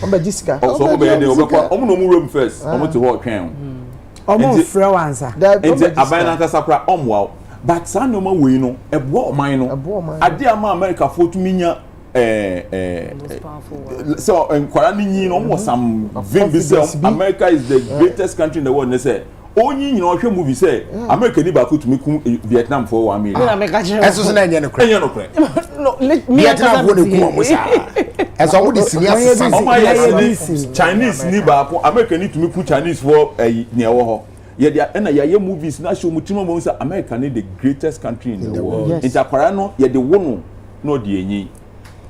O be gisika. So mo be dey o be ko o mo no mo room first. O mo to ho twen. O mo frɛ wansa. Enti aban na kasa kra omwa. But sa no ma we no e bo oman no. Ade ama America fo to minya so nkwara ni nyi no mo some vim be say America is the greatest country in the world. They say only you know hwe movie say America ni ba ko to me kum Vietnam for 1 million. Eso so na enye no kra. Enye no kra. No, let me Vietnam for the kum mo sa. Eso wo di senior Chinese ni ba ko America ni to me kum Chinese for ne wo ho. Ye dia na ye movies na show mutima mo say America ni the greatest country in the world. It's akwara no ye de wo no de enyi.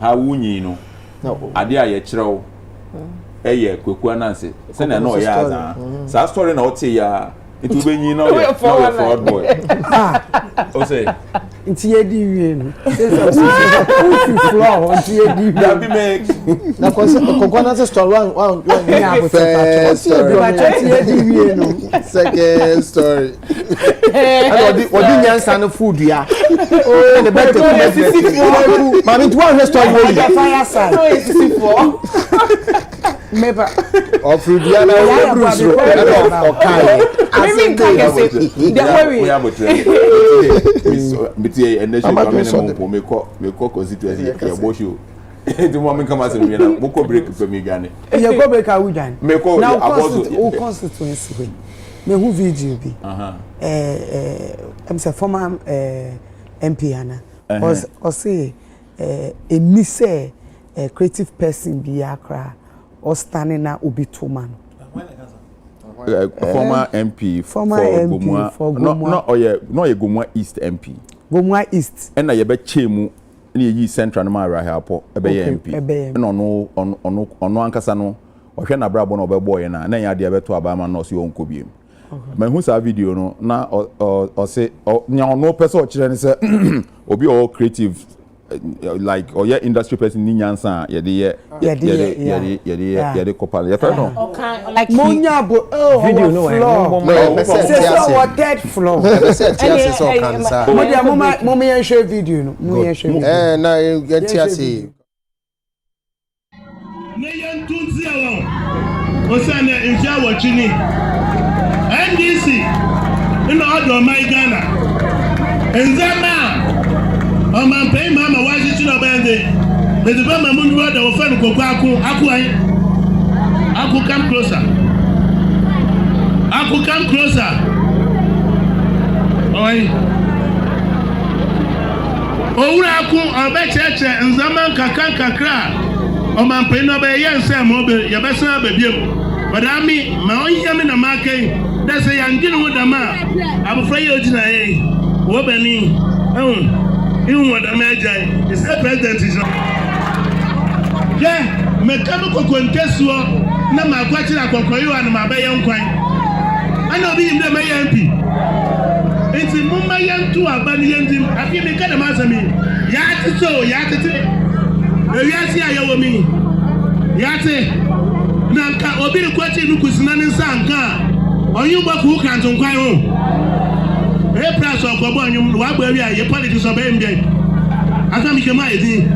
Ha wunyi no ade a ye kirewo eye kweku ananse se na no ya za sa story na ote ya it will be nyi no ye fraud boy o say nti ye di wie no o floor nti ye di that be make na kokona se story one ya first story nti ye di wie no second story and odi nyansa no food ya oh the better mami to one story we the fire side no is for meba of food ya na Bruce okay maybe can say the worry we are miti and nation coming mo me ko constituency ya bo show the moment come as we na mo ko break for me Ghana ye go break a wujan me ko now constituency we me who video bi I'm say former MP ana or say emi say creative person bi akra or standing na obi to man former MP for Gomua no Gomua East MP Gomwa East. And I bet Chemu ni Central no Mara Hapo ebe MP. And ono ankasa or hwe na bra bo no be boy na ya de beto abama no so yonko biem. Ma hu sa video no na o say nya no person o kire ni say obi o creative like or your industry person ni nyansa ye de kopal ye fa no like monya bo video no say so what third floor say tiase so kansa mo dia mo yen share video no mo yen share na get tiase ne yen tunzi awon osane nja wachini NDC ina odo my Ghana enzama o man pay mama waji chino bende me the mama mundu odo wo fenu kokwa aku come closer oi owura aku obecheche nzama kakra o man pay no be yense mo be ye be san babiem Madami, my own yammy na market. That's a young dinner with the man. I'm afraid you're tonight. Wobany, you want a magi. It's the president. Yeah, mechanical contest. No, my question I can call you and my bayan quine. I know being the MP. It's in Mumbai to abandon him. I feel me kind of answer me. Yat so, Yati, me. Yate. Nanka obi kwati nukusina ni sanka oyuba ku kan ton kwan ho Empress okobo anyum wa gba wi aye politics obe mbe aka mi kema edi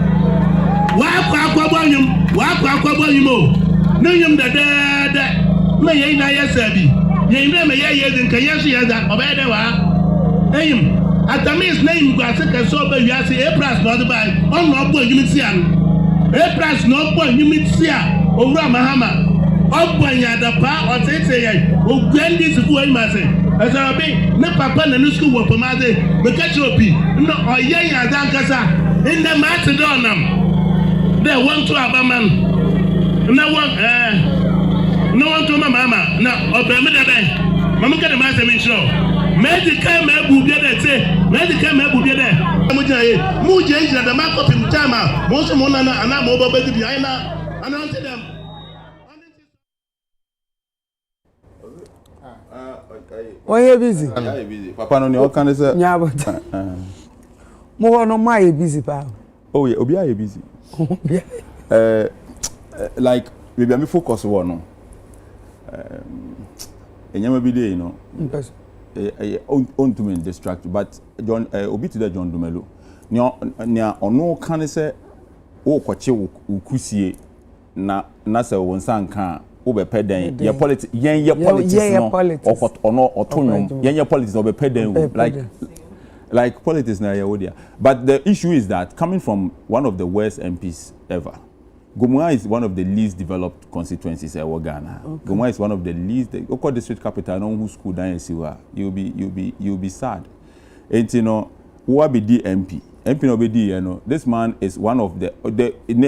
wa akobo anyum o nanyum da me ye na yesabi ye inde me ye edi nka yesu ye da obe de wa eyim atamis name gwa se ka so obe wi ase Empress no de bai on no obo anyum ti an Empress no obo anyum ti a owura mahama obanya da pa otete ye ogwandi sifu ayi ma se esabi ne papa na no school wo pamade be ka chopi no oye ya dan kasa in the mat donam they want to abaman no want to mama na obemi da ben mama ka da ma se me sure medical me bu bia da te medical me bu bia da mu jaye mu je da ma copy mtama mo so mo na ana mo bo be bi ai na ana them. Oh, you're busy. Papa, no, you can't say. Yeah, but more no my busy, pal. Oh, yeah, Obi, are you busy? Like, maybe I'm focused on no. And you may be there, you know. Because on to me distract, but John, Obi to the John Dumelo. Nya ono can say, oh, kwache ukusie na se wonsan kan obepe den ye politics yen politics no ono otonum yen politics obepe den like politics na yewodia. But the issue is that coming from one of the worst MPs ever, Gomwa is one of the least developed constituencies in Ghana. Okay. Gomwa is one of the least Oko district capital no who school down siwa you'll be sad. And you know who be the MP no be you know this man is one of the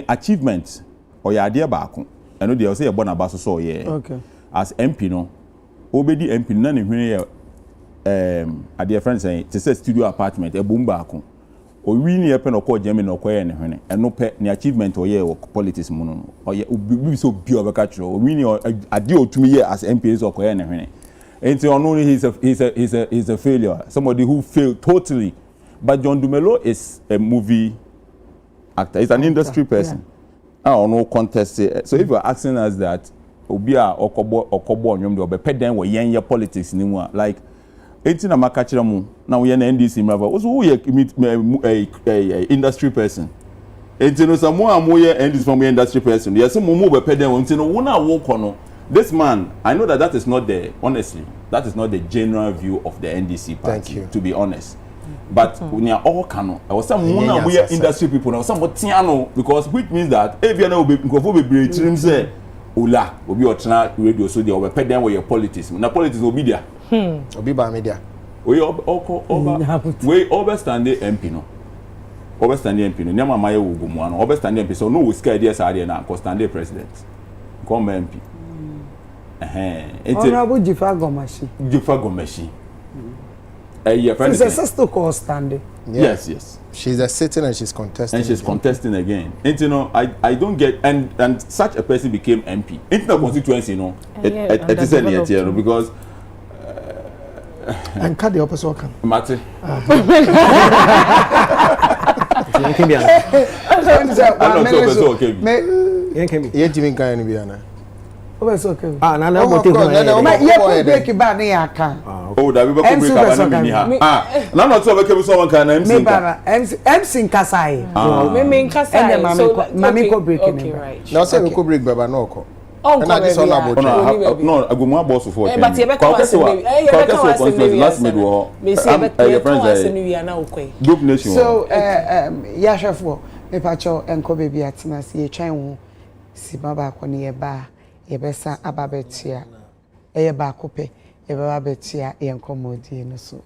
achievements or your idea back. I know they say a born about so yeah. Okay. As MP no, obedi MP none hwene a dear friend saying to say studio apartment a boom back. O wi ni epe no ko jemi no ko ye ne hwene. Eno pe ni achievement o ye politics mu no. O ye obi so bi obeka tro. O wi ni ade otumi ye as MP so ko ye ne hwene. And so only he's a failure. Somebody who failed totally. But John Dumelo is a movie actor. He's an industry person. Yeah. No contest. So if you're asking us that, Obia Okobo nyom de obepe den wo yen politics ni mu like 18 na makachira mu na we na NDC mrava. Also who industry person. Enti no samo amoye NDC from industry person. Yes mo obepe den wo enti no wo na wo kono. This man, I know that is not the the general view of the NDC party, to be honest. But when you're all cano, I was some industry people, now some tiano, because which means that if you know be trim say Ola will be your radio so they will pay them with your politics. Now politics will be there. Obi ba media. We overstand MP no. Overstand MP no. Nyama maye wo gumu ano. Overstand MP so no we scare there say na cause stand president. Come MP. Honorable Jifa Gomashi. Yeah, She's a sister called standing. Yes, yes. She's a sitting and she's contesting. And she's contesting again. And you know, I don't get and such a person became MP. Into the constituency, you know, it is a because. And cut the opposite one. Mate. Oh, it's okay. Ah, no, oh, break back near account. Oh, that we break back. No, not so we someone can MC. MC Kasai. Me Kasai. And Mami ko break. Okay, right. Now say we ko break baba no ko. Oh, and I just on about no, I go more boss for. But you better last minute. Me say better last minute na ukwe. Group nation. So ya chefo me pacho enko baby atina si e twan ho si baba ko ne ye ba ye besa ababetia eye ba ko pe ye baba betia ye enko modi no so.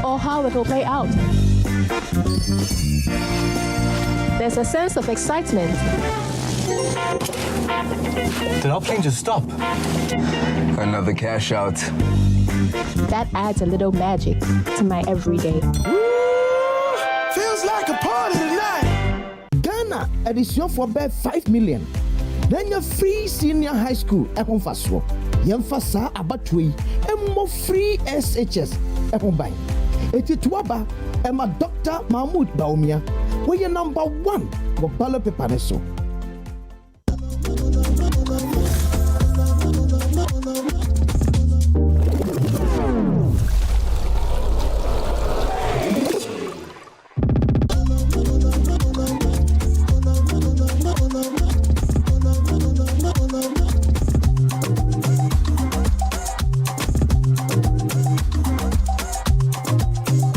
Or how it will play out. There's a sense of excitement. Did our plane just stop? Another cash out. That adds a little magic to my everyday. Feels like a party tonight. Ghana edition for about 5 million. Then your free senior high school ekon faswo. Yemfasa abatui and more free SHS ekon buy. Etituaba Emma Dr. Mahmoud Baumia, where you number 1 for ballot paper so.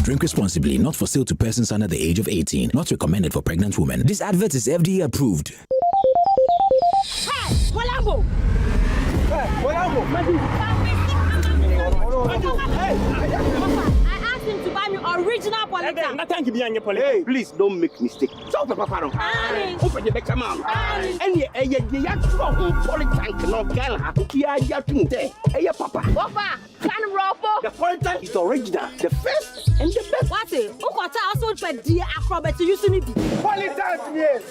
Drink responsibly, not for sale to persons under the age of 18. Not recommended for pregnant women. This advert is FDA approved. Hey, Walambo! Hey, Walambo! I asked him to buy me original Polita. Thank you, hey, please don't make mistake. So, Papa, open the come on. And you Polita no gala. Hey, Papa. Papa, can Ropo? The Polita is the original, the first and the best. What is? Ukota also pet dear acrobat to use me. Polita, yes.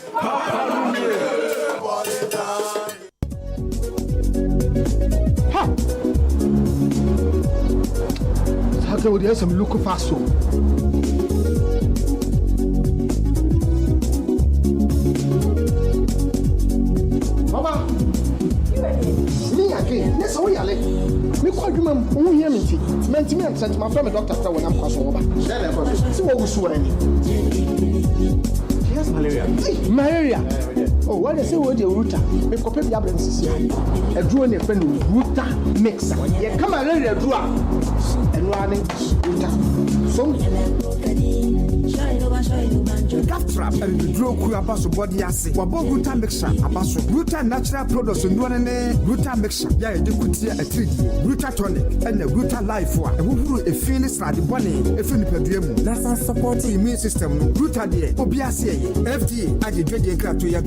Ha! Saka would have some look fast. Baba, me again. Yes, we are late. Me quite remember who hear me. Meant me and sent my friend doctor when I'm crossing over. See what we saw any. Yes, malaria. Malaria. Oh, what they say what the router. Me copy the absence here. A drone a friend router mixer. Yeah, come malaria do and running router. So Trap and the draw crew abaso body assay. Wabo Ruta mixture abaso. Ruta natural products and one Ruta mixture. Yeah, they could see a 3D. Ruta tonic and the Ruta life for. And who a finish like the bunny, a finipedium. That's not supporting immune system. Ruta de Obiasia, FDA, I did ready and crack to you.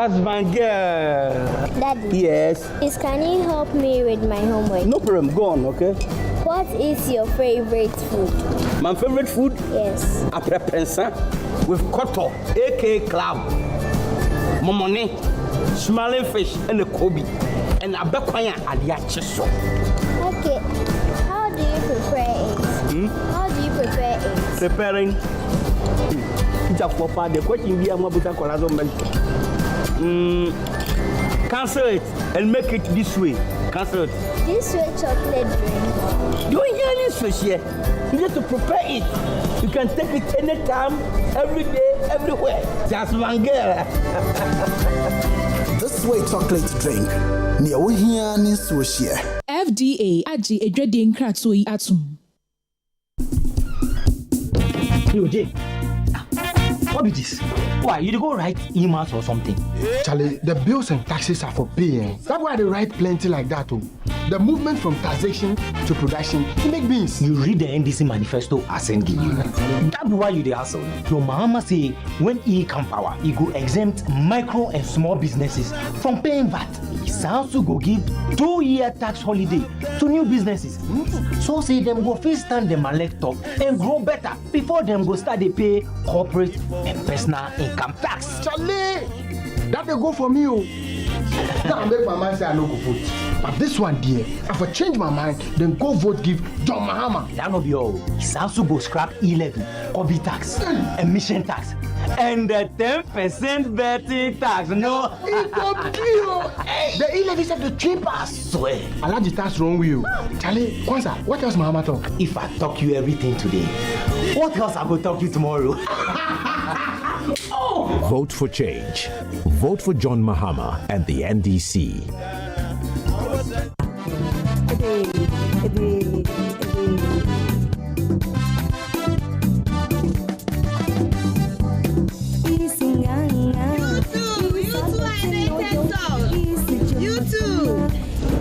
That's my girl. Daddy. Yes. Please, can you help me with my homework? No problem. Go on, okay? What is your favorite food? My favorite food? Yes. Aprepensa with koto, aka club, momone, smiling fish, and a kobe, and a bekwaya adiacheso. Okay. How do you prepare it? How do you prepare it? Preparing. The question be cancel it and make it this way. Cancel it. This way chocolate drink. You ain't hear this fish here. You need to prepare it. You can take it anytime, every day, everywhere. Just one girl. This way chocolate drink. Near we here in Switzerland. FDA Aji Edredin Kratsui Atum. Yo, Jay. What is this? Why, you go write emails or something? Charlie, the bills and taxes are for paying. That's why they write plenty like that too. The movement from taxation to production to make beans. You read the NDC manifesto I send you. That's why you the hustle. Your mama say when he come power, he go exempt micro and small businesses from paying VAT. He also go give 2-year tax holiday to new businesses. So say them go first stand them elect up and grow better before them go start they pay corporate and personal income tax. Charlie, that they go for me. Now I make my mind say I no go vote. But this one, dear, if I change my mind, then go vote give John Mahama. That no be all. He also go scrap e-levy, hobby tax, emission tax, and the 10% betting tax. No, the e-levy is the cheapest. Swear. I like the tax wrong with you. Charlie, Kwanzaa, what else Mahama talk? If I talk you everything today, what else I go talk you tomorrow? Vote for change. Vote for John Mahama and the NDC.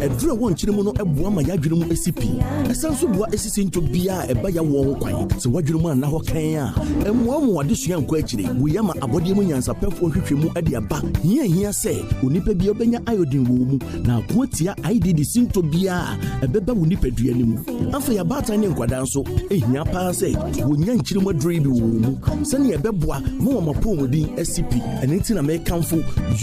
Advert won chirimo no eboa ma yadwene mu esipi esanso boa esisi nto bia eba ya wo kwan se wadwene mu ana ho kan a emmoa mu adesua nko akire wo yama abode mu nyansa pefo hwehwemu ade aba hia se onipa bia obenya iodine wo mu na akoatia IDD sinto bia ebeba wo nipa duane mu afa ya bata ne nkwada nso ehia pa se wo nya nchirimo adure bi wo mu se ne ebeboa ma wo mapomodin esipi enenti na me kanfo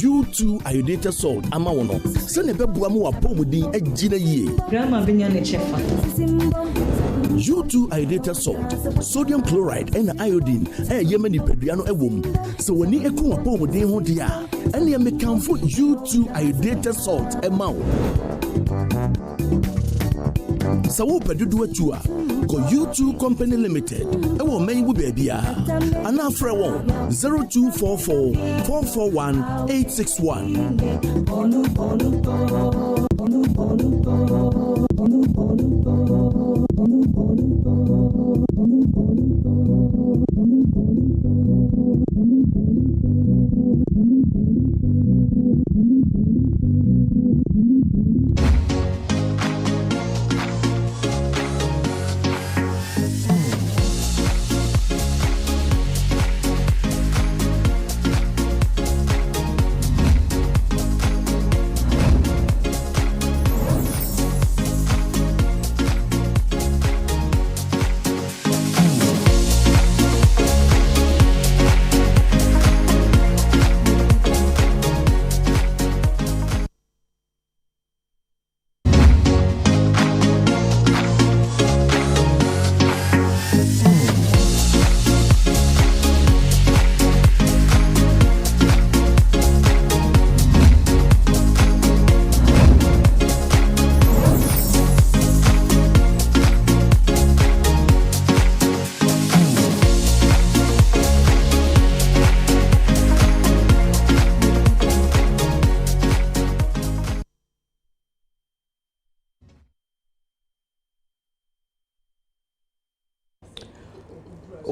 U2 iodated salt ama wo no se ne ebeboa ma wo pomodin ejina yie Grandma benya ne chefa. U2 iodated salt, sodium chloride and iodine yema ni peduano ewom so woni eku apomodin ho dia ene me kanfo U2 iodated salt emawo sawo pedudu atu a go U2 company limited ewo man bu bia ana afre won 0244 441 861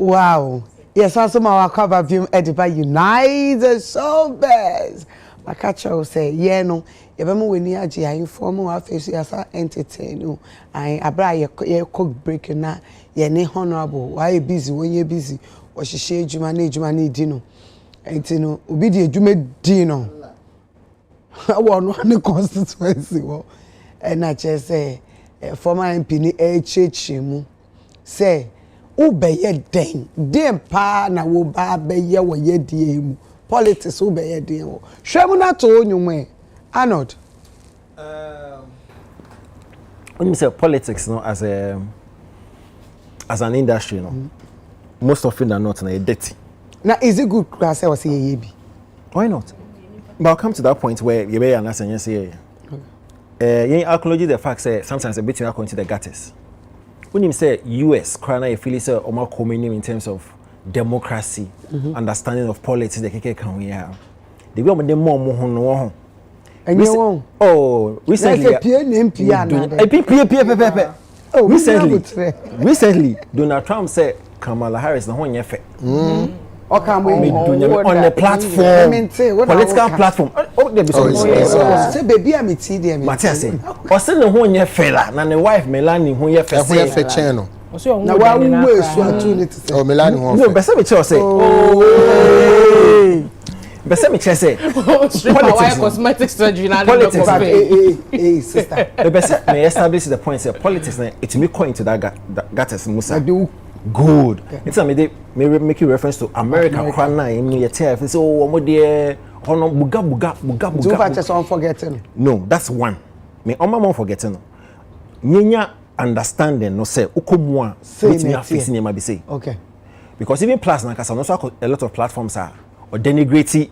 Wow. Yes, also my cover view Ediba United Showbiz. My catcher will say, yeah, no, you ever when you are inform our face as I entertain you. I abra your cook break na ye ne honorable. Why you busy when you're busy? Or she shade you manage dino. And you know, obedient you made dino. One constituency. And I just say, former MP ni HHM say, Ubeye den pa na wo ba beye wo ye die mu. Politics ubeye den wo. Hwemu na to onwum Arnold. When you say politics, no, as an industry, no, most often than not, dirty. Now, is it good to say or say ye be? Why not? But I'll come to that point where you may understand and say, you acknowledge the fact that sometimes a bit going to the gutters. When you say US, Krana, you feel say or more common in terms of democracy, understanding of politics, the KK can we have. The way the more and you won't. Oh, recently, recently, Donald Trump said Kamala Harris no one yefe. On the platform, political platform. Oh, there be so. Say baby, I'm it there. Matthias say, or send the one yefe la. Na the wife Melanie who yefe say. channel. Na wa we so opportunity. Oh, Melanie who. No, bese me che say. Bese me che say. Politics, cosmetic surgery, na politics. Sister. Bese me establish the point say politics na it me coin to that gutters Musa. Good. It's a me make reference to America. Kwana in your tell say oh omo dey hono buga. Do you just unforgetting? No, that's one. Me on my forgetting. Nyenya understanding no say ukomwa with me fixing you be say. Okay. Because even plus na kasa no so a lot of platforms are or denigrate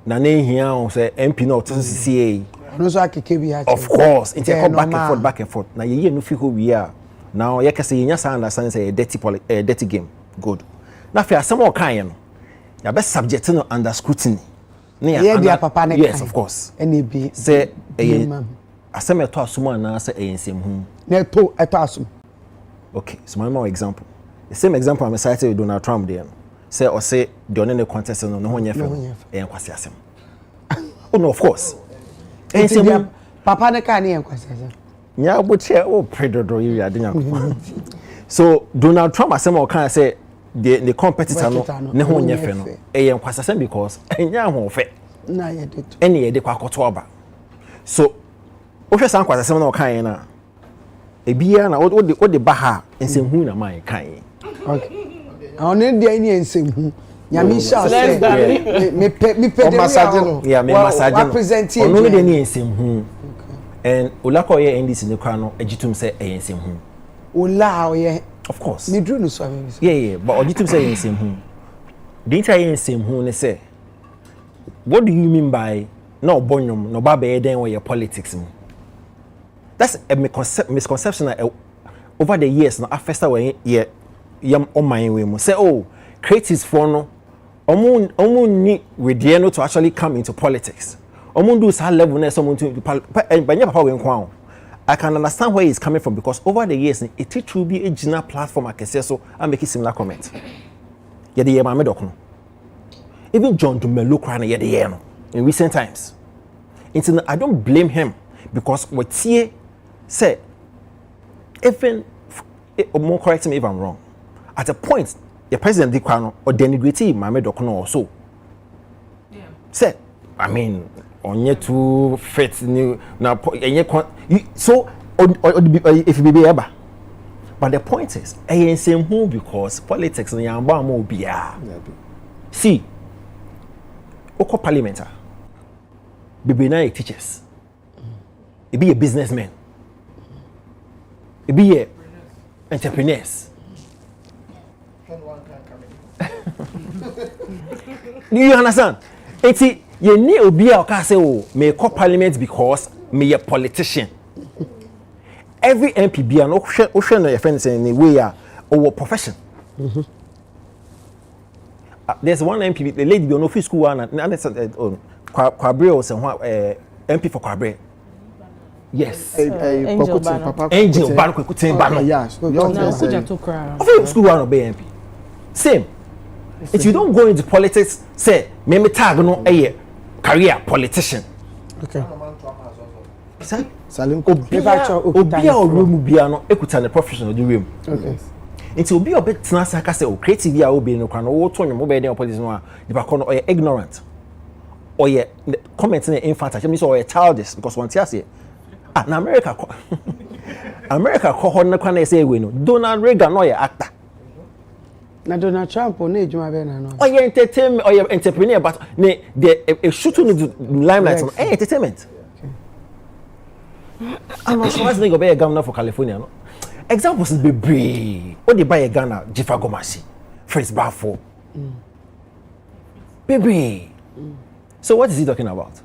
na here on say MP no to CCA. No so akeke of course, it's a back and forth. Na ye no fi who we are. Now, you can say you understand say a dirty game. Good. Now, if you are some more kind, you best subject to under scrutiny. Yes, of course. NAB say I say me to assume na say e nsem hu. Na to assume. Okay, so my more example. The same example I'm cited with Donald Trump there. Say or say the only contest no ho nya fe. E nkwase asem. Oh no, of course. Nsem papa ne ka ne nkwase asem. Yeah, but predator area didn't. So Donald Trump as some kind of say the competitor no ho nyefe no e yen kwasasem because enya ho fe na ye de to ene ye de kwakoto oba. So o hwe san kwasasem na o kan na e bia na o de ba ha ensem hu na man kan. Okay. Oni de ani ensem hu. Nyame sha say me pede massage no. Yeah, me massage no. Represent you. Oni de ani ensem hu. And Olako ye NDC ne kwa no agitum say e ensem hu. Ola ye of course. Me drew no so me. Yeah, but agitum say e ensem hu. The entire ensem hu ne say what do you mean by no bonyum no ba be den we politics mu? That's a misconception over the years no after we yam on my way mu say oh creatives for no omu ni we dey no to actually come into politics. Omundu sa level na someone to banya papa we nkwa. I can understand where he's coming from because over the years it will be a general platform akese so I make similar comment. Ye dey ma medok no. Even John Dumelo kra na ye dey no in recent times. I don't blame him because what tie say even more correct me if I'm wrong. At a point the president dey no or denigrate ma medok no also. Yeah. Say I mean onye too fit new na so if you be ever but the point is same who because politics na yamba mo bia see oko parliament be na teachers e be a businessman e be a entrepreneurs do you understand it's you need to be a say oh me call parliament because me a politician. Every MP be an ocean of friends in the way or profession. There's one MP, the lady be on office school and Quabre or some MP for Quabre. Yes. Angel Banco Kutin yes. School one obey MP. Same. If you don't go into politics, say me tag no career politician. Okay. Sir, Salim Obia or room bia no ekuta the professional the room. Okay. Until be a bit snasa ka say o creative ya obi no kwa no wo to nyom be dey politics no a the back no ignorant. or ye commenting infant I mean so or childish because one tia say na America America ko na kwana say we no Donald Reagan no ye actor na Donald Trump o na ejuma be na no or ye entertainment or ye entrepreneur but ne the shooting the limelight no entertainment I'm not sure go be a governor for California no examples is be what they buy a Ghana Jifa Gomasi First Bafo baby so what is he talking about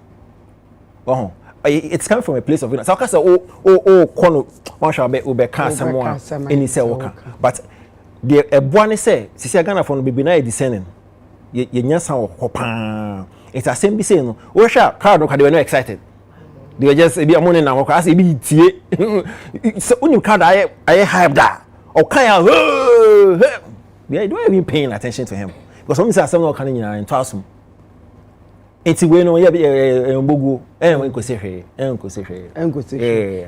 it's coming from a place of ignorance. So I can say, kono, one shall be ube someone in his worker. But the one say, "Sisi Ghana from baby na descending." Ye nyasa okopa. It's a same be saying, "We shall crowd no, they were not excited. They were just be among na worker. As be tie. So when you crowd, I hype that. Okay, they don't even paying attention to him because some say someone can in twasum. Enti we no ye mbogu enko se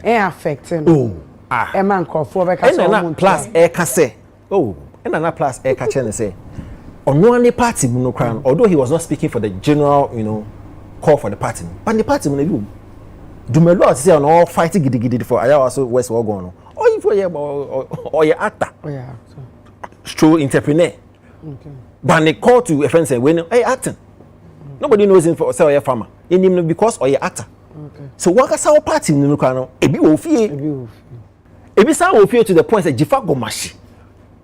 affect no man crofo be ka so plus ka say na plus ka che say ono any party no kran although he was not speaking for the general call for the party but the party no you Dumelo ati say no fight gidigidi for ayawa so west wo gon no or for ye or ye actor true entrepreneur but they call to a friend say we no acting. Nobody knows him for say a farmer. In him because or your actor. Okay. So what is our party in Nukano? Ebi ofie. Ebi sa ofie to the point say Jifa Gomashi.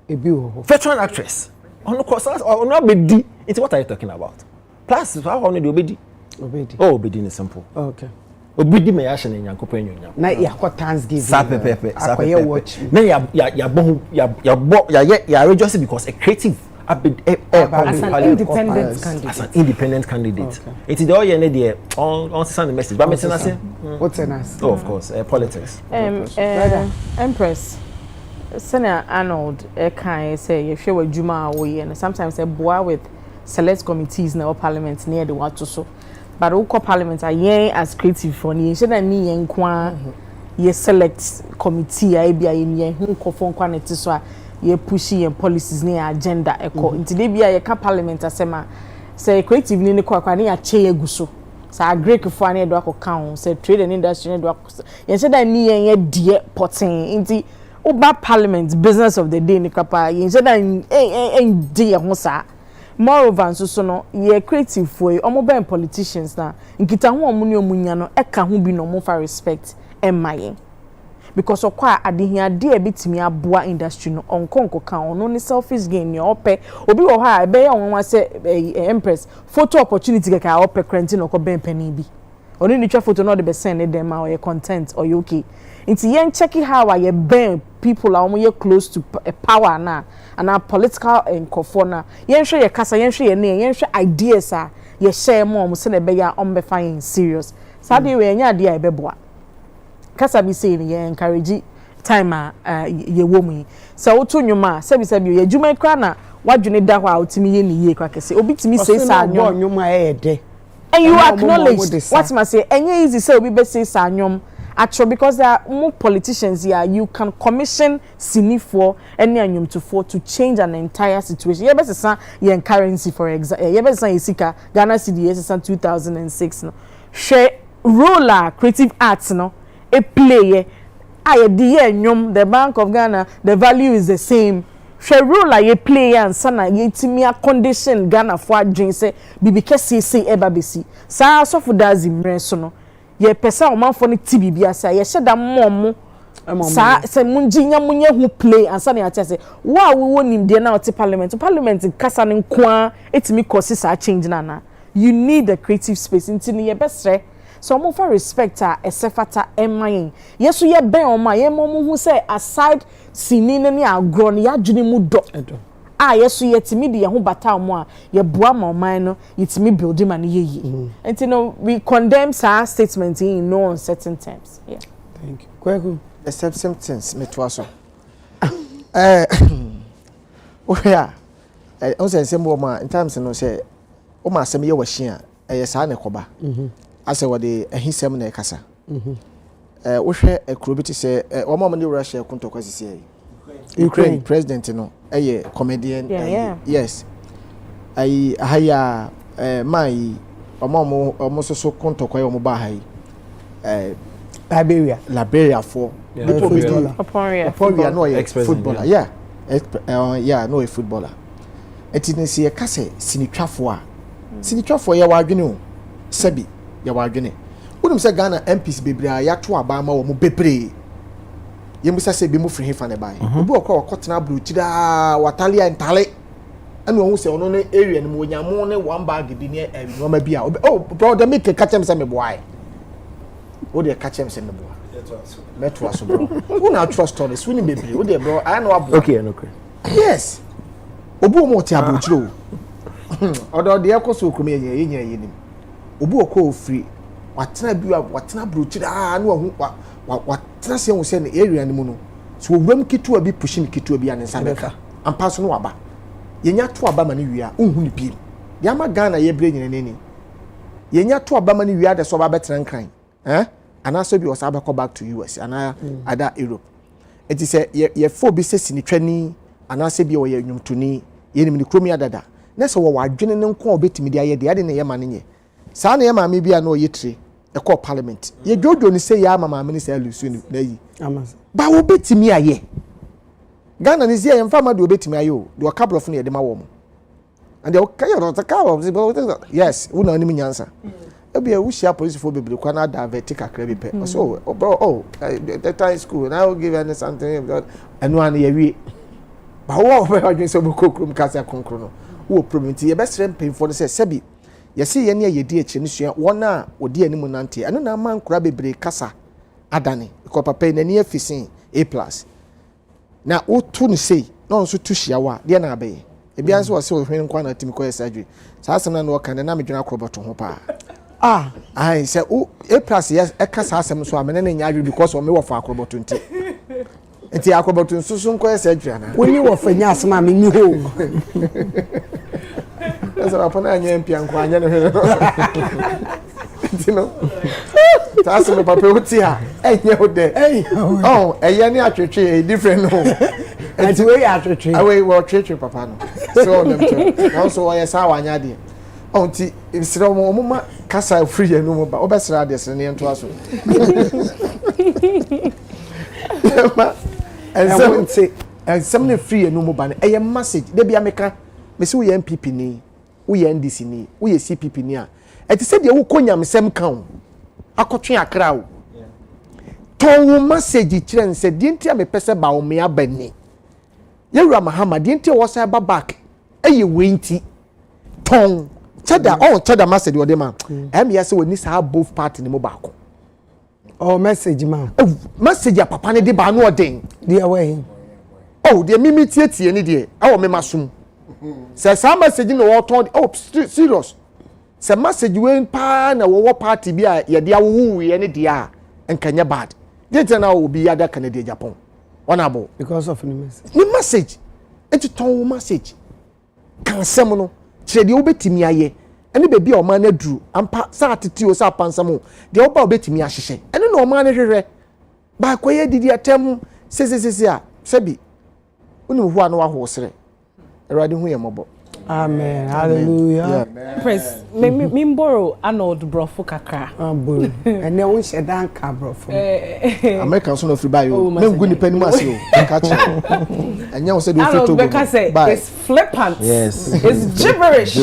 Ebi o. Veteran actress. On course or not bedi. It's what are you talking about? Plus how only do obedi? Obedi. Oh, obedi is simple. Okay. Obedi me ya shene nyankopon nyonyam. Na yakọ Thanksgiving. Sapepepe. Akoye watch. Na ya rejoice because a creative as an independent candidate. It's the all you need on send the message. But me say what's in us? Oh, of course, politics. Empress. Senator Arnold can say if you were Juma away and sometimes a boy with select committees in our parliament near the water so. But all parliament are as creative for you. Should I need and ye select committee I be in ye who confirm quantity so ye pushy and policies near agenda echo into the be a parliament asema say creative ni ko kwani a che eguso sa agree for any do account say trade and industry do ye say that ni ye die potin into oba parliament business of the day ni kapa ye say that die ho sa moreover so no ye creative for omo ben politicians na nkita ho omo ni omunya no eka ho bi no mo for respect emmaye because okwa adehia de bitimi aboa industry no onkonko kan ono ni selfish gain ni ope obi wo ha ebe ya wonwa se Empress photo opportunity ka ope quarantine no ko ben pani bi oni ni twa photo no de be send dem ma or content or okay nti yen check how are ye ben people are ye close to power na and our political enkofo na yen hwe ye kasa yen hwe ye ne yen hwe ideas a ye share mo se na be ya on be fine serious sabe we nya de a be boa kasa bi say ye encourage time ye womu so woto nwuma sabi ye djuma kra na wadwene da hwa otimi ye ni ye kra kese obi timi say sa nwuma e de and you acknowledge what must say enye easy say obi be say sa nwom actually because there are more politicians here you can commission sinifo any anyum to change an entire situation. Ye be say ye currency for example ye be say isika Ghana cedi ye say 2006 no share role creative arts no a play aye di anyum the Bank of Ghana the value is the same share role ye play and sana ye timia condition Ghana for adwin say bibi kese say eba besi sa so for dazi mre so no ye pesa o manfo ne ti bibia say ye hyeda mmom sa se munjinya munye hu play and sana ya say wa we wonim de na o parliament kasa ne nkoa etimi kosi sa change na you need a creative space intini ye besre so mo for respect esefata emayin yeso ye ben o ma ye mo hu say aside sinine ne agro ne ya dwene mu do yeso yetimi de ye ho bata mo a ye boa ma man no yetimi building man ye yi enti no we condemn our statement in no uncertain terms. Yeah, thank you Kweku except symptoms me to aso oya o say sembo ma in terms no say o ma asem ye wa hia sa ne koba ase wode ahisem na ekasa wo hwe akrobiti say o ma ne Russia kuntokwasi say Ukraine president no comedian. Yeah. Yes haya my omo so kontokwa omo ba ha yi Liberia for Footballer no a footballer yeah no a footballer etinesi ye kase sinitwafo a sinitwafo ye wadwene o sebi ye wadwene wonum se Ghana MPs bebra ya to aba ma wo mo bebre ye musa se bi mo free fa ne bai obi okọ okotena bro tira watale entale anu ohun se ono ne area ne mo nyamo ne one bag bi ne no ma bia oh brother make catch am se me boy o de catch am se me boy metro aso bro una trust stories wini bebre o de bro I know abo okay no okay yes obu mo ti abo tiro odo de ekoso okrom ye nim obu okọ ofri watena bro tira anu ohun watena se ohun se ne area ne mu no so owram kitu abi pushing kitu abi anensa beka ampa so no waba yenya to aba mane wia unhu ni bi ya ma Ghana ye bre nyine neni yenya to aba mane wia de so ba betran kan anaso bi osaba go back to US ana other Europe it is ye fo bi se sini twani anaso bi o ye nwumtuni ye nim ni kromi adada na so wo wadwene ne nko obetimi de aye de ade ne ye ma ne nye saa ne ye ma me bia na o ye tre e call parliament ye jojo ni say ya mama me say alusu ni na yi ba wo betimi aye Ghana ni say mfa ma de obetimi aye o de o couple of ne de ma wo mo and they okay you the car yes we na ni nyansa ebia we share police for bebele kwa na Advert kakra bi pe so bro that time school and I will give you something and one ye wi ba wo be odwen so bokokrum kasa konkro no wo problem ti ye be srem pay for say sebi ye see ye ne ye di echi ne sua wona odi animu nante anu na man kura bebele kasa adane ko papa na ne afisin A+ na wo tu ne sei na onso tu hia wa de na abaye ebia nso wo se wo hwen kwa na timi ko surgery saa asem na no kan na medwena akroboto ho pa I say A+ yes ekasa asem so amene ne nya adwe because o me wo fa akroboto nti nti akroboto nso so nko surgery na woni wo fa nya asem am ni ho esa ba pona anya mpia nko anya ne hwe nti no taase me papa uti ha enye ho de oh eye ni atwetwe different no nti we atwetwe awe wo twetwe papa no so them to also why sa wa anya de onti isira mo mama kasa free enu mo ba obesra de sene nto aso and some free enu mo ba na eye message de bia meka me se wo ye MPP ni wo ye NDC ni wo ye CPP ni a eti se de wo konyam sem kan akotwe akra wo ton wo message kire nse de ntia me pese ba wo me abani yewura Mahama de ntia wo sa ba back eye we nti ton chada message wo de ma ya se woni sa both party ni mo ba ko message ma message ya papa ne de ba no odin de away de mimi tie ni de awo me masum se sa message no wo ton serious se message we pa na wo party bi a ye de awu ye ne de a enkanya bad de na obi ya da Canada Japan honorable because of the message the message enti ton message kan sem no kire de obetimi aye ene bebi o ma na duru ampa sa atiti o sa pansam de oba obetimi ahyehye ene na o ma na hwehwe ba koye didi atem se a sebi uni hu anu wa ho sere erade hu ye mobo amen hallelujah Empress me borrow Arnold brofo kakra bro ene wo shedan ka brofo American so no free buy you me ngu ni pani mase o ka che anya wo se do free to go it's flippant yes it's gibberish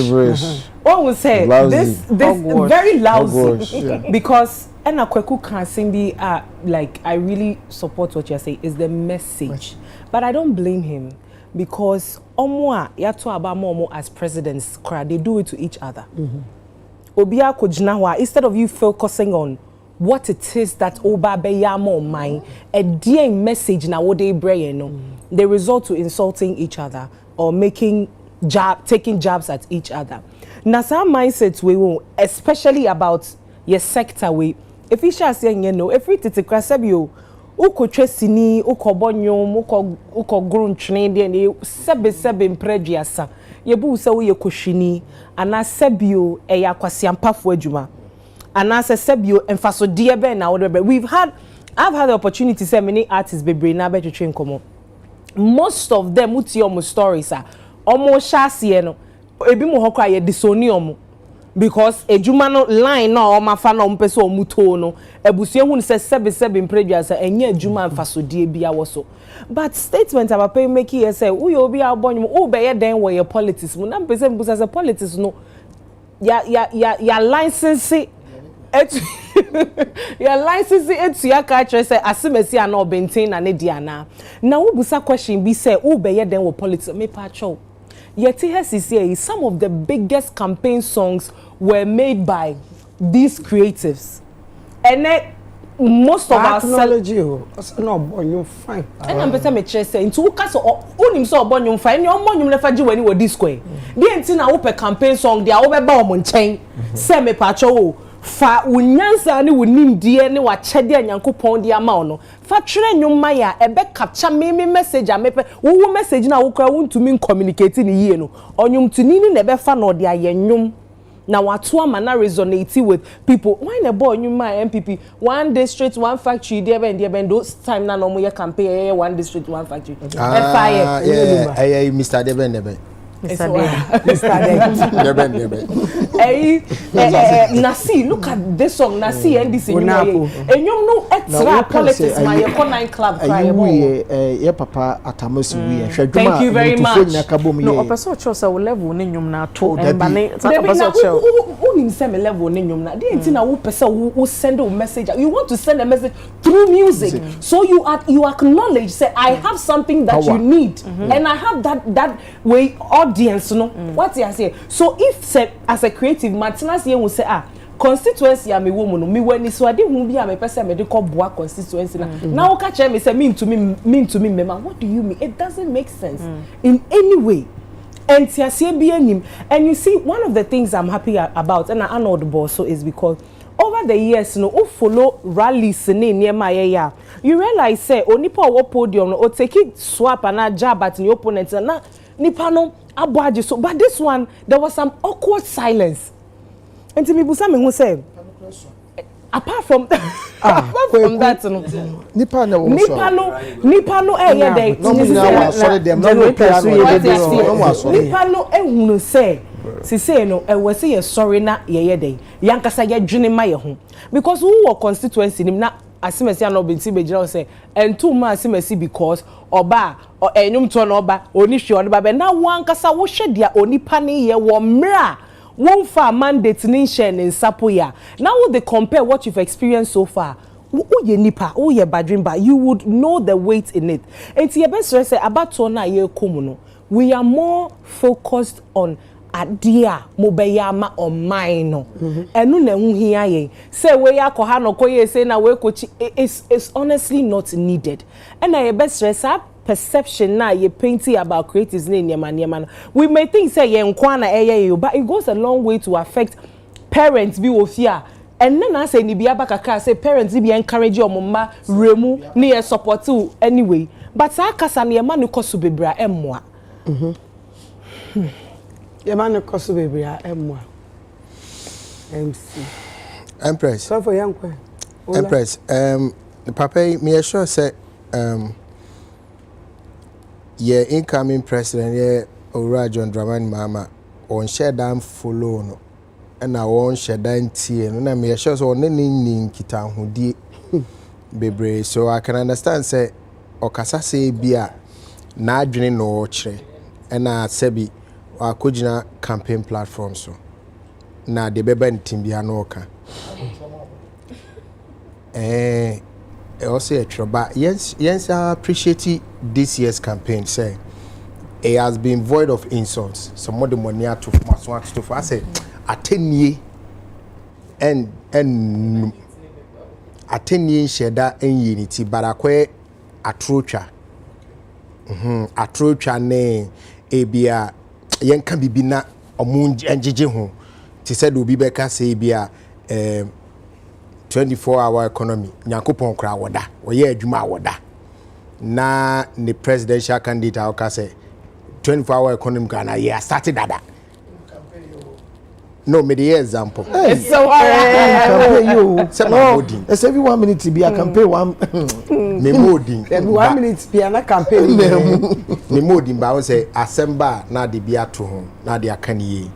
what we say this very lousy because and Akweku can sing be like I really support what you're saying is the message but I don't blame him because omo ya to aba momo as presidents they do it to each other obia ko gina ho instead of you focusing on what it is that oba be ya mo mind a dear message na what they bring no they resort to insulting each other or taking jabs at each other na some mindsets we will especially about your sector we if you shall say no every titikra sebio ukotwe sini ukobonyom ukogruntwene de ne sebe mpreduasa yebu se wo yekohwini ana sebio eya kwasiampafo adwuma ana sebio emfaso de be na wo be I've had the opportunity to say many artists be bring na be twetwe nkomo most of them uti omo stories omo hyase no ebi mo hokra ye disoni omo because ejuma no line na o mafa na o mpese o muto no ebusua hu se sebe impredua se enye ejuma mfasodie bia wo so but statement about make here say we obi abonyum wo be ye den wo your politics mu na mpese mbusa se politics no ya license your license etu ya ka try say asemesi ana obenten na ne dia na wo busa question bi say wo be ye den wo politics me pa cho yet here some of the biggest campaign songs were made by these creatives and then most of our technology no bonyo fine and I'm better me say into case onim so bonyo fine no bonyo na faji wani wo disco e dey nti na wo pe campaign song dia wo be ba o nchen say me pa cho fa unyansa ne wonimdie ne wa chede anyankopon dia ma no fa twere nwoma ya ebe capture me message amepe wo message na wo kra wontumi communicate ni yie no onyumtuni ne ebe fa no de ayenwum na watu ama na resonate with people why na boy nyuma MPP one district one factory there ben those time na no mo ye campaign one district one factory yeah Mr. Deben Nasi, look at this song Nasi NDC enyum no extra politics my economic club cry ye papa atamosi we hwadwuma thank you very much no opeso cho say level ne nyum na to embane opeso cho unim say me level ne nyum na dey nti na wo pese wo send a message you want to send a message through music so you acknowledge say I have something that you need and I have that way audience no what you say so if say as a creative Martinez you will say constituency am wo mu no me wani so ade hu bi am pese me de ko boa constituency na now ka che me say mean to me mema what do you mean it doesn't make sense in any way and tiasie bi anim and you see one of the things I'm happy about and I know the boss so is because over the years no o follow rallies ne niema ya you realize say onipa wo podium no o take swap and jab at the opponent na nipa no aboaje so but this one there was some awkward silence and to me busa me hu say apart from that no nipa no eh dey nipa no ehunu say say no e we say sorry na ye dey yankasa ye dwene ma ye ho because who were constituency nim na asimesi an obinti bejira say entu ma asimesi because oba enyum to na oba oni hwe oni ba be na wankasa wo hwe dia onipa ne ye wo mra won fa mandate ni share ne nsapo ya now they compare what you've experienced so far ye nipa ye badrimba you would know the weight in it enti ye best say about to na ye komu no we are more focused on adia mobeyama on mine no enu na hu hia ye say we yakoha no koye say na we kochi is honestly not needed and I best stress perception na ye painting about creatives ne niema we may think say ye nkwa na eye but it goes a long way to affect parents bi wo fear and then I say ni bia bakaka say parents bi encourage your mama remu ni ye support you anyway but akasa na ye ma no koso bebra emmoa ye man koso bebria emwa MC Empress so for yankwe Empress the papa me sure say yeah incoming president yeah Owura John Dramani Mahama on share down follow no and I won share down tie no na me sure so on ni kita hudi bebre so I can understand say okasa say bia na adwene no kire and na sebi akogina campaign platform so na de beba ntim bia no ka also a trouble yes I appreciate this year's campaign say it has been void of insults some of the money to maswat to for I say atenie and atenie sheda en unity but akwe atrocha atrocha ne ebia yenka bibi na omunje enjeje ho ti said obi beka say bia 24-hour economy nyakopon kra woda oye adwuma woda na the presidential candidate aka say 24-hour economy kana ye started dada No, me the example. It's so hard. You. It's every 1 minute to be a campaign one. Me moding. Every 1 minute to be a campaign. Me moding, but I would say assemble na de be at home. Na de akani.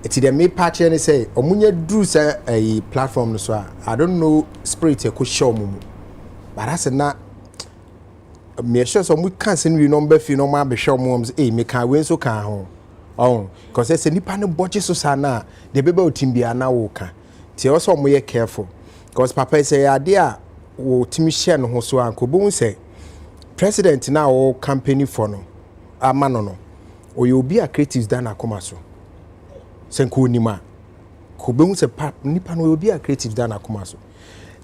It's the me patch and say omunye do say a platform so I don't know spirit e ko show mumu. But I said na me sure some we can send we number fi no ma be show mumu eh me can we so can ho. Oh, because I say nipa no budget so sana the baby otimbia na wo ka. Ti also mo ye careful. Because papa say idea wo timi share no ho so anko bo say president na wo company for no ama no o you be a creatives dan akoma so. Senko nima. Ko bo say nipa no be a creatives dan akoma so.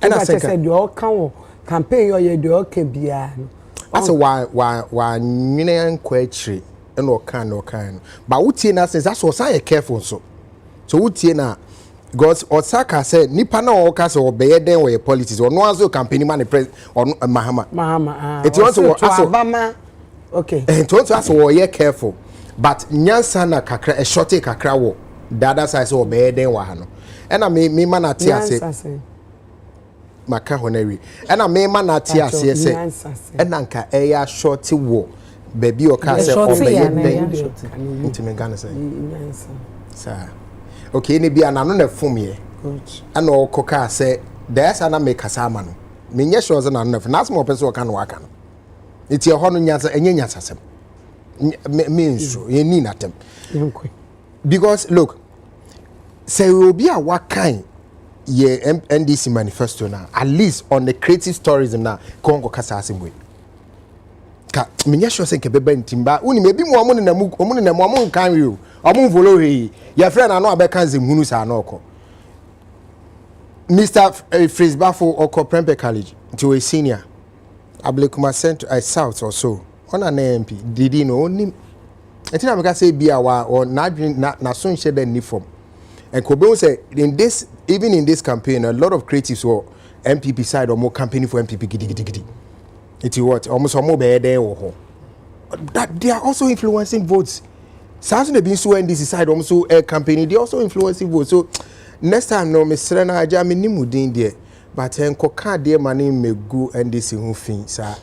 And I said you all can campaign your do okay bia. Asa wa nyine kwachiri no kan but wutie na sense that's what I careful so wutie na because Osaka said nipa na o ka se obeye den we politics or no aso campaign man press or Mahama it wants to Obama okay it wants to so we careful but nyansa na kakra a short kakra wo the other side so obeye den wa ha no and me man ati ase maka honeri and me man ati ase say and anka eya short wo baby or can say intimate Ghana say sir okay ni bia na no na fom ye and o koka say there's an make asama no me nye sure say na no na small person o kan waka no iti e ho no nyansa enye nyansa sem me nso ye ni na tem because look say obi a wakan ye NDC manifesto na at least on the creative tourism na kongo kasa asemwe ka menya sure say ke beba ntimba uni mebi mo amu na mu amu kan wi o amu follow he your friend na no abeka nzem hunu sa na oko Mr. Freeze Bafo oko Prempe College to a senior Ablekuma Central South or so on an MP didi no oni etina me ka say bia wa or na so nche den ni form and Kobe say in this even in this campaign a lot of creatives were MPP side or more campaigning for MPP gidi it's what almost more bad there or that they are also influencing votes. Samson they been so in this side also a campaign they also influencing votes. So next time no Miss Serena Ajami ni mudin there but koka there money me go and this who fin sir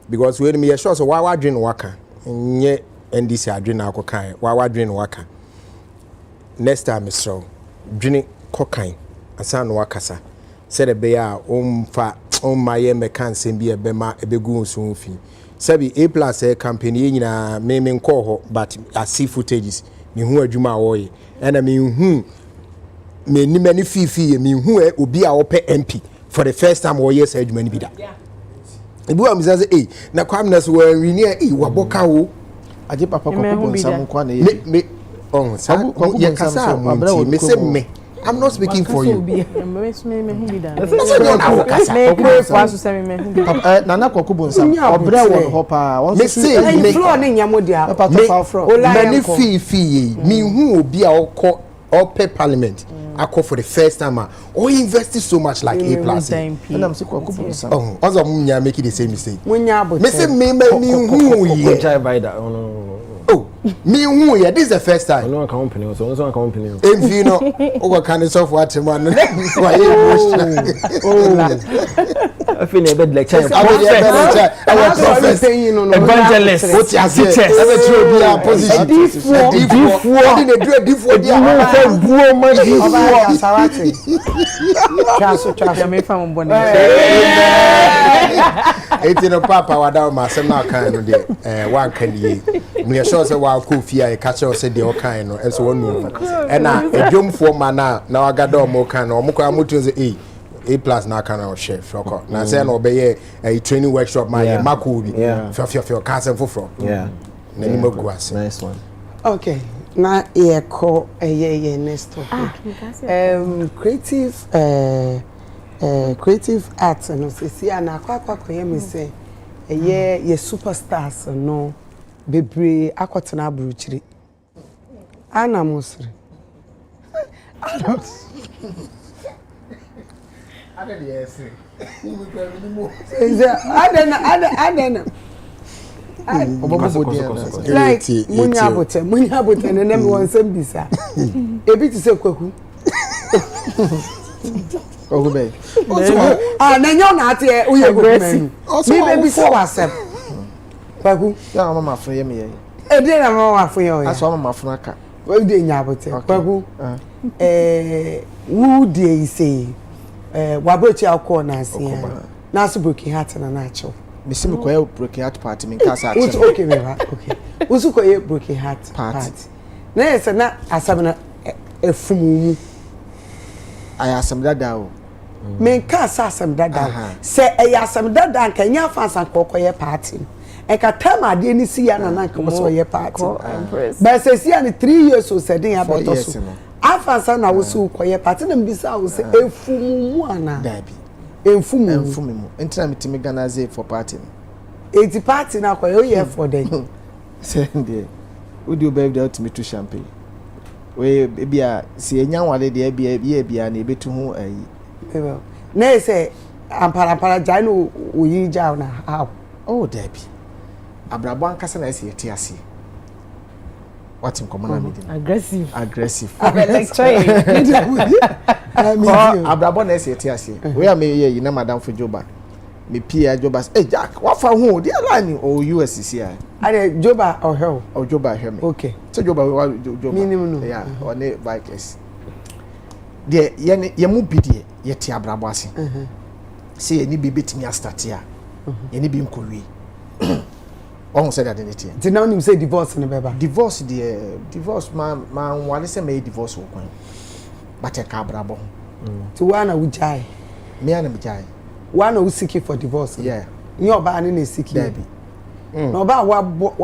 because when me sure so why drink waka nye and this drink koka why drink waka next time Miss so drink cocaine asan waka sa said be ya fa on my mechanism be a bema ebegu so fi sabi A+ campaign nyina me nko ho but I see footages me hu adwuma woye and me hu me ni many fifi me hu obi a ope MP for the first time wo yes adwuma ni bi da ebu am say na kwamness we near waboka wo aje papa ko nsam kwa na ye me on sa ye kasa me say me I'm not speaking for you. Nana Kokubunsa, Obra won hopa, one say, floor in Yamodia, many fee, me who will be our call or pay parliament. I call for the first time. Or invested so much like A+. And I'm sick of Kokubunsa. Oh, other Munya making the same mistake. When you are, me who ye. Oh, me who ye, this is the first time. No company, so no company. If you know, what kind of software to man? Why I feel a bit like child. I was evangelist. What you say? I position. Papa, what down my son now kind of day. One can ye. Me sure say wa ko fia e catch us say the o kind no and so one move. And na a drum for man now I got more kind no mo kwa mo tun say A+ na kind of chef okay. Na say na obey a training workshop my mako bi. Fio cancer for. Yeah. Na ni mo go ase. Nice one. Okay. Na e ko ye next topic. Creative arts no see na kwa ye me say ye superstars no bebre akotena abruchiri ana musri adana Like munya bote ne nem won sem bisa. Ebi ti se kwaku. Ogube. Na nyo na ate e uye aggressive. Me baby so wasem. Kwaku. Ya mama fun ye me ye. E dey na mama fun ye o ya. Aso mama fun aka. We dey nya bote. Kwaku. Who dey say wabochi akọ na asia. Na so broken heart na na acho. Me sim ko ye broken heart party me nka sa acho. Okay me ba. Okay. Usu ko ye broken heart party. Na yes na asam na efumu. Aya asam dada o. Me nka sa asam dada. Se eya asam dada nka nya fa san kokoye party. E ka time ade ni si ya na na nka so ye party. But se si ya ni 3 years so se den ya beto so. Afa san na wo so koye party na mbisa wo se efumu ana. Dabi. Enfumu. Entina mitimi organize for party. 80 party na koye o ye for them. Send would you baby out me to champagne? We bia si enya wale de bia na ebetu ho ayi. Na say ampara jai no oyi ja na how. Oh Debbie. Abrabo ankasa na ese yete ase. What in common meeting? Aggressive. Abrabo na ese yete ase. We am ye na madam for Joba. Me pia Jobas. Hey Jack, what for who? The line or USCCI. Ade Joba or hell? Or Joba hear me. Okay. So Joba minimum. Yeah, or ne bikers. De ye mu bidie ye ti abrabo ase. Say ye ni bi betimi start here. Ye ni bi nkowi. On said that anything. Did now you say divorce in the baby? Divorce man one say me divorce wo kwan. But e ka abrabo. To one we jai. Me and me jai. One who seeking for divorce. Yeah. Your ba ni seeking. Debbie. No ba wa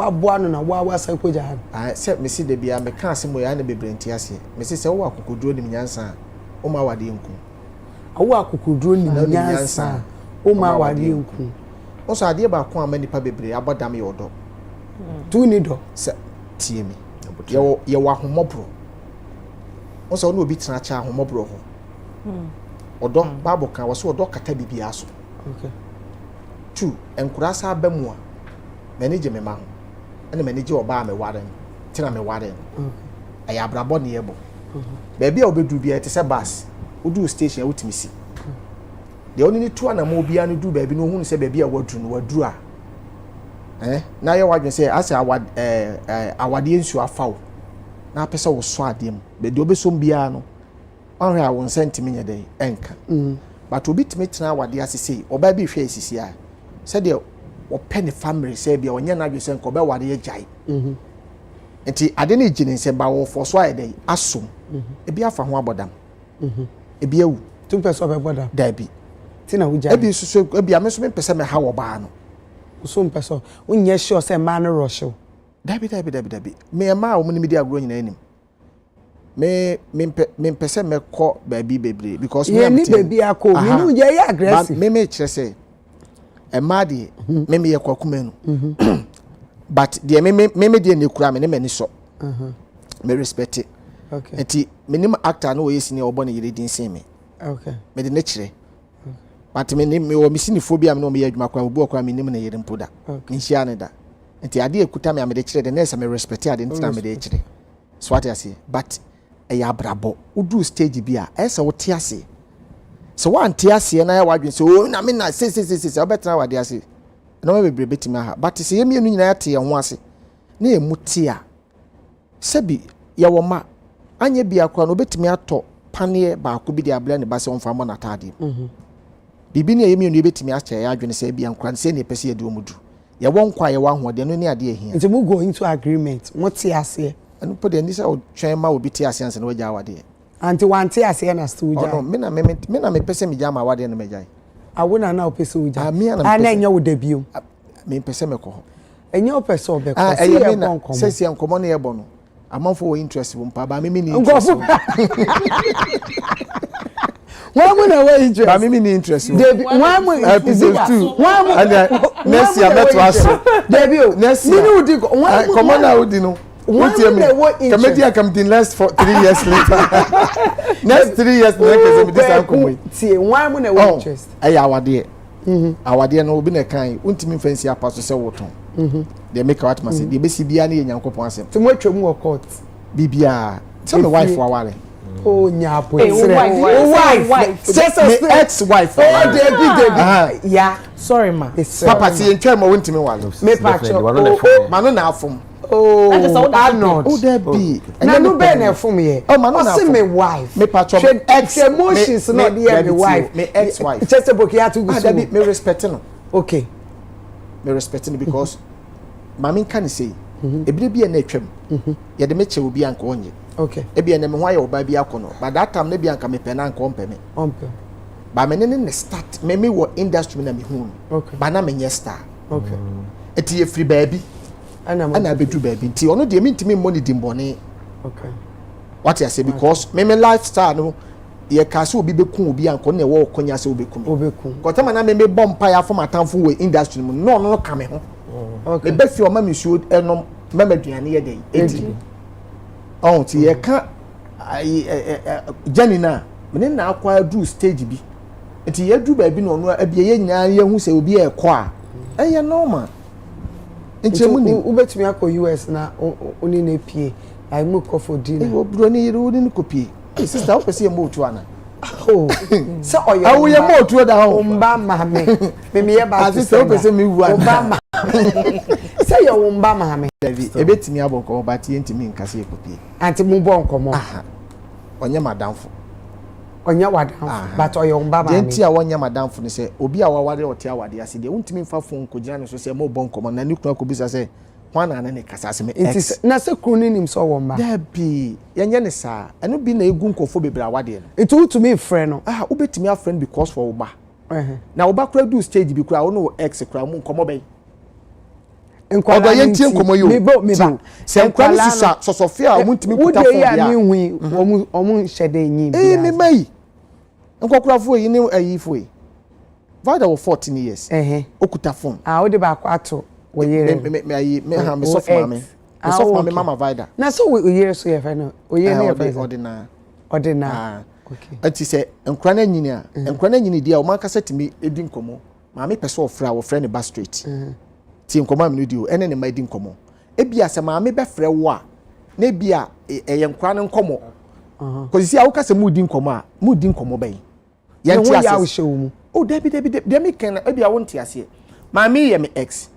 boa no na wa say ko jai. I said me see the bia me kan se mo ya na bebrenti ase. Me say wo akokoduro ni nyansa. O ma wade nku. Wo akokoduro ni nyansa. O ma wade nku. Also ade ba ko ama nipa bebre abodam ye odo. Tu ni do. Se tie mi. Ye wa homobro. Also no obi tena cha homobro ho. Odo Bible kan was odo kata bibia so. Okay. 2 enkurasa abamu a manage me ma ho. Ene manage oba me ware. Tina me ware. Aya abrabo ne yebo. Baby a obedu bia te se bus. Odu station a wutimi si. The only two na mo bia no du baby no hu se baby a waduru a. Na ye wadwen se ase awade nsu afawo. Na pese wo so ade mu. Be de obesom bia no. Onre a won sentimi nye dey enka. But obi timi tena awade asese oba bi hwe asisi a. Se de wo penny family se bia onye na adwese nko be wade agyae. Enti ade ne gine se ba wo for so ayedey asom. Ebi afa ho abodam. Ebi awu. Tum pese obe bodam. Dabi. Tina wuja. Ebi so ebi ameso me pese me ha wo ba no. So mpese unye sure say man no rush. Dabi. Me ma wo ni me di agro nyina anim. Me pese me ko baby bebre because me am baby akọ me no je aggressive. Me kire say e ma de me ye kwakuma no. But the me de ne kura me ne mani so. Me respect it. Okay. Enti me nim actor no we senior obo ne yire din sen me. Okay. Me de ne kire. But me wo misini phobia me no me adwuma kwa obu okwa me nim na yire mpoda. Nhia ne da. Enti ade ekuta me amede kire de na esa me respect ade ntina me de kire. So what I say but eya brabo udu stage bia esa wote ase. So one te ase na ya wadwen so o na me na se obetra wade ase. No me bebre betima ha but se yemi enu nyina ya te ho ase. Na emuti a sebi ya wo ma anya bia kwa no betimi ato pane ba ko bi de abla ne ba se onfa mo na tade. Bibi ne yemi enu betimi ache ya adwene se bia nkran se ne pese ye de omudu. Ye won kwa ye wa hoode no ne ade ehia. Nti mu go into agreement. What te ase? And put the Nisa or Chama will be Tiasians and Wajawadi. Until one Tiasian as to no, Mina me pese me jama wadi and Majai. I wouldn't now pursue Jam. I then you would debut. Me pesemico. And your person, says young common airbono. A month for interest won't pay by me. Why would I wait interest? I mean interest. One episode 2. One next year met us. Debut. Next year. Come on now, Dino. What you mean? Committee come in last for 3 years later. Next 3 years next this come. See, why would I wait interest? Our dear. Our dear no be na kan. Untimi fancy apaso se woton. they make out must the basic bia na Nyankopon asem ti mo atwam wo court bibia tell me wife wa wale oh nyapo wife just me ex-wife oh David yeah sorry ma papa ti entwa ma wontimi wale me pacho mano na afom oh Arnold oh there be na no be na afom ye oh mano na afom me wife me pacho ex emotions no dey me wife me ex-wife just book ya to go so me respect no okay me respect no because mama kan say ebire bia na atwam ye de me che obi anka onye okay ebia na me ho aye oba bi akono but that time na bia anka me pena anka ompe me ba me ne start me wo industry na me hu okay ba na me nye star okay eti ye free baby ana bedu baby nti ono de me ntimi money dimbone okay what I say because me lifestyle no ye ka se obi bekun obi anka na wo okonya se obekun ko tama na me bompa ya from atamfo we industry mu no ka me ho okay me be fi o ma me show enom mama duane ye dey eti oh ti ye ka janina me na akwa do stage bi eti ye du ba bi no no abie ye nyina ye hu se obi e ko a eye normal nchemu ni ubetumi akọ US na oni na pie ai mu ko for dinner e obro ni yiri oni ko pie sister o pese ye mo otu ana oh se oyo awu ye mo otu da ho mba mame me ye ba sister o pese mi wu ana mba se yo mba mame ebetimi abonko ba tie ntimi nkase ko pie anti mu bonko mo onye madamfo onye wadamfo but oyo mba mame enti a wonye madamfo ne se obi a waware ote awade ase de untimi mfa fon ko gina ne so se mo bonko mo na ni kunu akobisa se hwana na ne kasa se me ex na se kunu nim so wo mba da bi yenye ne sa eno bi na egu nkofo bebre awade no it utumi frɛ no ubetimi a friend because for oba na oba kura do stage bi kura wo ex kura mu nkomo ben odo ye ntie nkomo yo me ba se nkwa ni sisa sosofia o muntimi kuta fo bia wo de ya mi hu omu hyede nyim bia me mai nkokura fo yi ni ayi fo yi Vida wo 14 years okuta phone wo de ba kwato wo yere me ha me soft mama me soft mama mama Vida na so wo yere so ye fa no wo yere ne fa ordinary okay ati se nkura na nyini a nkura na nyini dia o man kasa timi edi nkomo mama pese ofra wo frɛ ne ba straight ti nkomo am no di o ene ne ma edi nkomo ebia se mama be frɛ wo a na ebia eye nkura ne nkomo ko si a wo kasa mu di nkomo a mu di nkomo bɛn yan ti ase o debi me ken ebia wo nti ase mama ye me ex